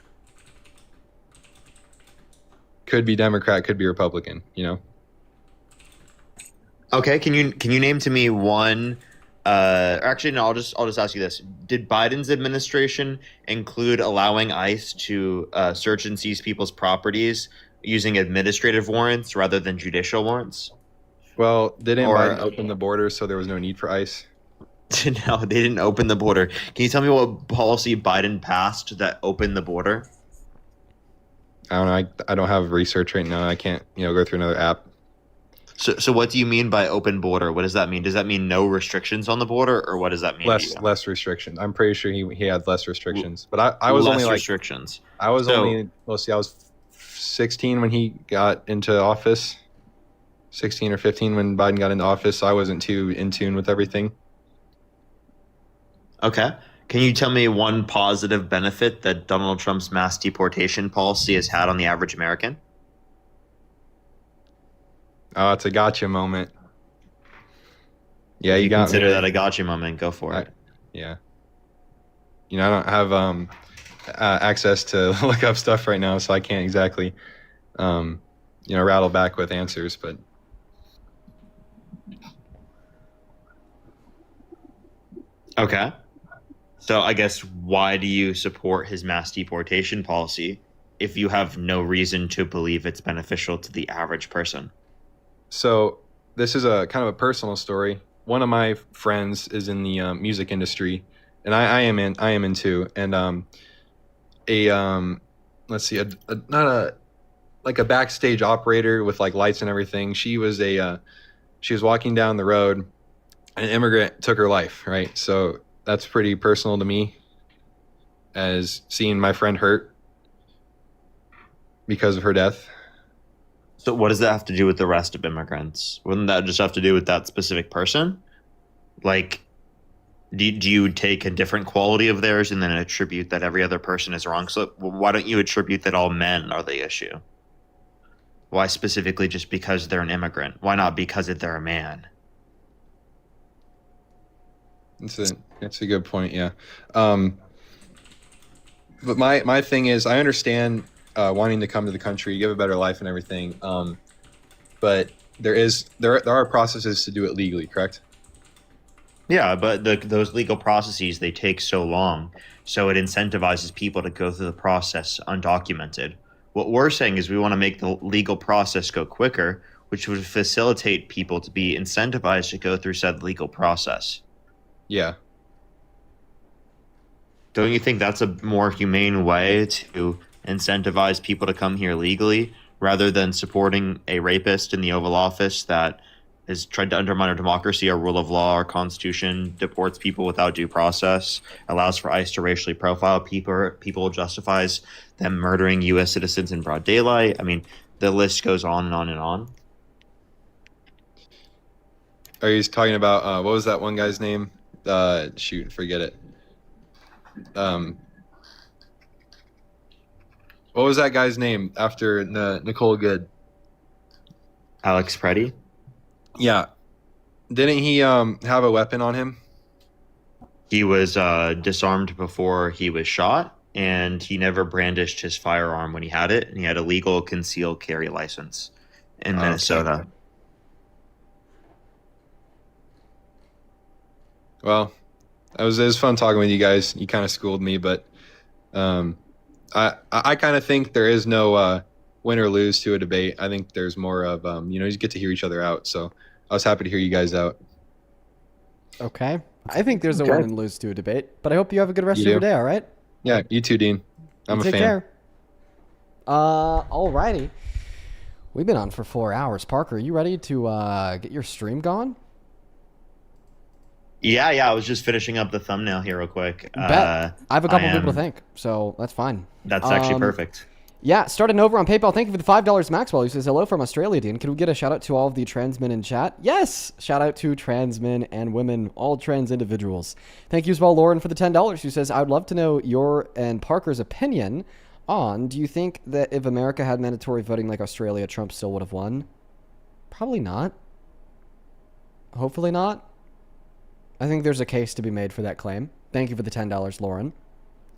Could be Democrat, could be Republican, Okay, can you name to me one? Actually, no. I'll just ask you this: did Biden's administration include allowing ICE to search and seize people's properties using administrative warrants rather than judicial warrants? Well, didn't Biden open the border, so there was no need for ICE? No, they didn't open the border. Can you tell me what policy Biden passed that opened the border? I don't know. I don't have research right now. I can't, go through another app. So what do you mean by open border? What does that mean? Does that mean no restrictions on the border, or what does that mean? Less restrictions. I'm pretty sure he had less restrictions. But I was only restrictions. I was 16 when he got into office. 16 or 15 when Biden got into office. So I wasn't too in tune with everything. Okay. Can you tell me one positive benefit that Donald Trump's mass deportation policy has had on the average American? Oh, it's a gotcha moment. Yeah, you got consider that a gotcha moment. Go for it. Yeah. I don't have access to look up stuff right now, so I can't exactly, rattle back with answers. But okay. So I guess why do you support his mass deportation policy if you have no reason to believe it's beneficial to the average person? So this is a kind of a personal story. One of my friends is in the music industry, and I am in too. And let's see, not a like a backstage operator with like lights and everything. She was walking down the road, an immigrant took her life. Right, so that's pretty personal to me, as seeing my friend hurt because of her death. So what does that have to do with the rest of immigrants? Wouldn't that just have to do with that specific person? Like, do you take a different quality of theirs and then attribute that every other person is wrong? So why don't you attribute that all men are the issue? Why specifically just because they're an immigrant? Why not because they're a man? It's a good point, yeah. But my thing is, I understand wanting to come to the country, give a better life and everything. But there are processes to do it legally, correct? Yeah, but those legal processes, they take so long, so it incentivizes people to go through the process undocumented. What we're saying is we want to make the legal process go quicker, which would facilitate people to be incentivized to go through said legal process. Yeah. Don't you think that's a more humane way to incentivize people to come here legally rather than supporting a rapist in the Oval Office that has tried to undermine our democracy, our rule of law, our constitution, deports people without due process, allows for ICE to racially profile people, justifies them murdering U.S. citizens in broad daylight? I mean, the list goes on and on and on. Are you talking about, what was that one guy's name? Shoot, forget it. What was that guy's name after Nicole Good? Alex Preddy? Yeah. Didn't he have a weapon on him? He was disarmed before he was shot, and he never brandished his firearm when he had it, and he had a legal concealed carry license in Minnesota. Okay. Well, it was fun talking with you guys. You kind of schooled me, but I kind of think there is no win or lose to a debate. I think there's more of you just get to hear each other out. So I was happy to hear you guys out. Okay. I think there's a win and lose to a debate, but I hope you have a good rest of your day, all right? Yeah, you too, Dean. I'm a fan. Take care. Alrighty. We've been on for 4 hours. Parker, are you ready to get your stream going? Yeah, I was just finishing up the thumbnail here real quick. Bet. I have a couple people to thank, so that's fine. That's actually perfect. Yeah, starting over on PayPal. Thank you for the $5, Maxwell, who says, hello from Australia, Dean. Can we get a shout out to all of the trans men in chat? Yes! Shout out to trans men and women, all trans individuals. Thank you as well, Lauren, for the $10, who says, I would love to know your and Parker's opinion on, do you think that if America had mandatory voting like Australia, Trump still would have won? Probably not. Hopefully not. I think there's a case to be made for that claim. Thank you for the $10, Lauren.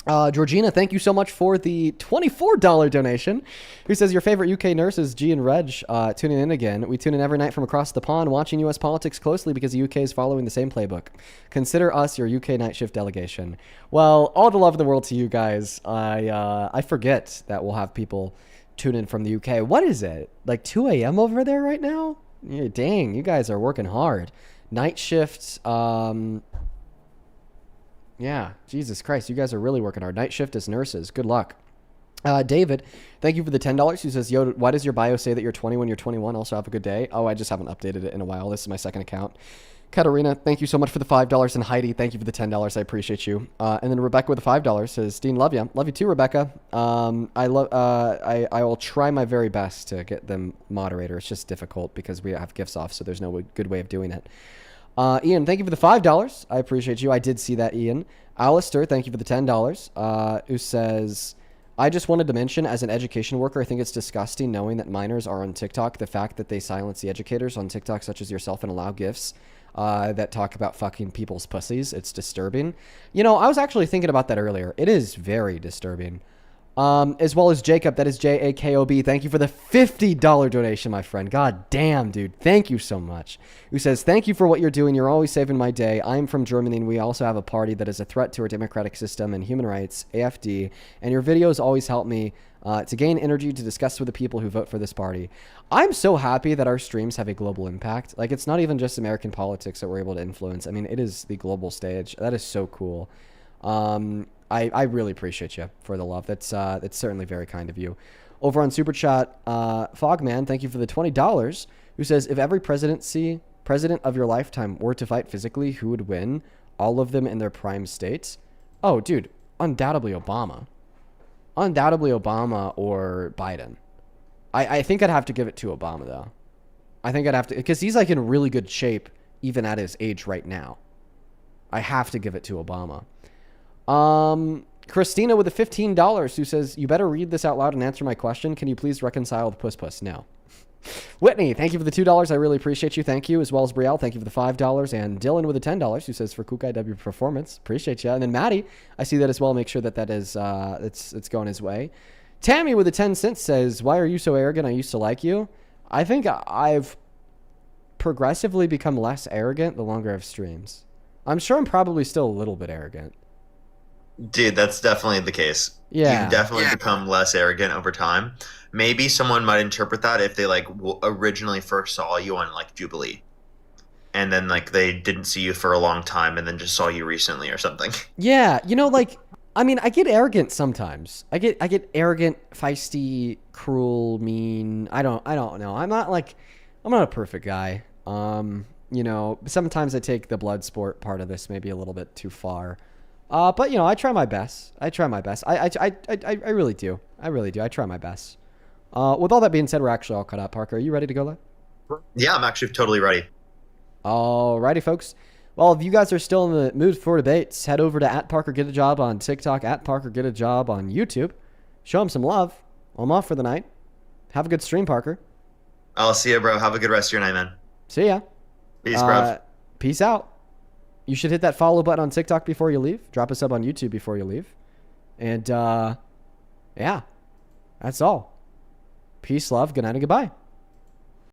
Georgina, thank you so much for the $24 donation. Who says your favorite UK nurse is G and Reg tuning in again. We tune in every night from across the pond, watching U.S. politics closely because the UK is following the same playbook. Consider us your UK night shift delegation. Well, all the love in the world to you guys. I forget that we'll have people tune in from the UK. What is it? Like 2 a.m. over there right now? Yeah, dang, you guys are working hard. Night shifts. Yeah, Jesus Christ, you guys are really working hard. Night shift as nurses. Good luck. David, thank you for the $10. He says, yo, why does your bio say that you're 20 when you're 21? Also, have a good day. Oh, I just haven't updated it in a while. This is my second account. Katarina, thank you so much for the $5. And Heidi, thank you for the $10. I appreciate you. And then Rebecca with the $5 says, Dean, love you. Love you too, Rebecca. I will try my very best to get them moderator. It's just difficult because we have gifts off, so there's no good way of doing it. Ian, thank you for the $5. I appreciate you. I did see that, Ian. Alistair, thank you for the $10. Who says, I just wanted to mention, as an education worker, I think it's disgusting knowing that minors are on TikTok. The fact that they silence the educators on TikTok, such as yourself, and allow gifs that talk about fucking people's pussies. It's disturbing. You know, I was actually thinking about that earlier. It is very disturbing. As well as Jacob, that is Jakob. Thank you for the $50 donation, my friend. God damn, dude. Thank you so much. Who says, thank you for what you're doing. You're always saving my day. I'm from Germany, and we also have a party that is a threat to our democratic system and human rights, AFD, and your videos always help me to gain energy to discuss with the people who vote for this party. I'm so happy that our streams have a global impact. Like, it's not even just American politics that we're able to influence. I mean, it is the global stage. That is so cool. I really appreciate you for the love. That's certainly very kind of you. Over on Super Chat, Fogman, thank you for the $20, who says, if every president of your lifetime were to fight physically, who would win? All of them in their prime states? Oh, dude, undoubtedly Obama. Undoubtedly Obama or Biden. I think I'd have to give it to Obama, though. I think I'd have to, because he's like in really good shape, even at his age right now. I have to give it to Obama. Christina with the $15, who says, you better read this out loud and answer my question. Can you please reconcile the puss? No. Whitney, thank you for the $2. I really appreciate you. Thank you. As well as Brielle, thank you for the $5. And Dylan with the $10, who says, for Kook IW performance. Appreciate you. And then Maddie, I see that as well. Make sure that is, it's going his way. Tammy with a 10 cents says, why are you so arrogant? I used to like you. I think I've progressively become less arrogant the longer I've streams. I'm sure I'm probably still a little bit arrogant. Dude, that's definitely the case. Yeah. You definitely become less arrogant over time. Maybe someone might interpret that if they like originally first saw you on like Jubilee, and then like they didn't see you for a long time, and then just saw you recently or something. Yeah, you know, like, I mean, I get arrogant sometimes. I get arrogant, feisty, cruel, mean. I don't know. I'm not a perfect guy. You know, sometimes I take the blood sport part of this maybe a little bit too far. But you know, I try my best. I really do. I try my best. With all that being said, we're actually all cut up. Parker, are you ready to go live? Yeah, I'm actually totally ready. Alrighty, folks. Well, if you guys are still in the mood for debates, head over to @ParkerGetAJob on TikTok, @ParkerGetAJob on YouTube. Show him some love. I'm off for the night. Have a good stream, Parker. I'll see you, bro. Have a good rest of your night, man. See ya. Peace, bro. Peace out. You should hit that follow button on TikTok before you leave. Drop a sub on YouTube before you leave. And, yeah. That's all. Peace, love, good night, and goodbye.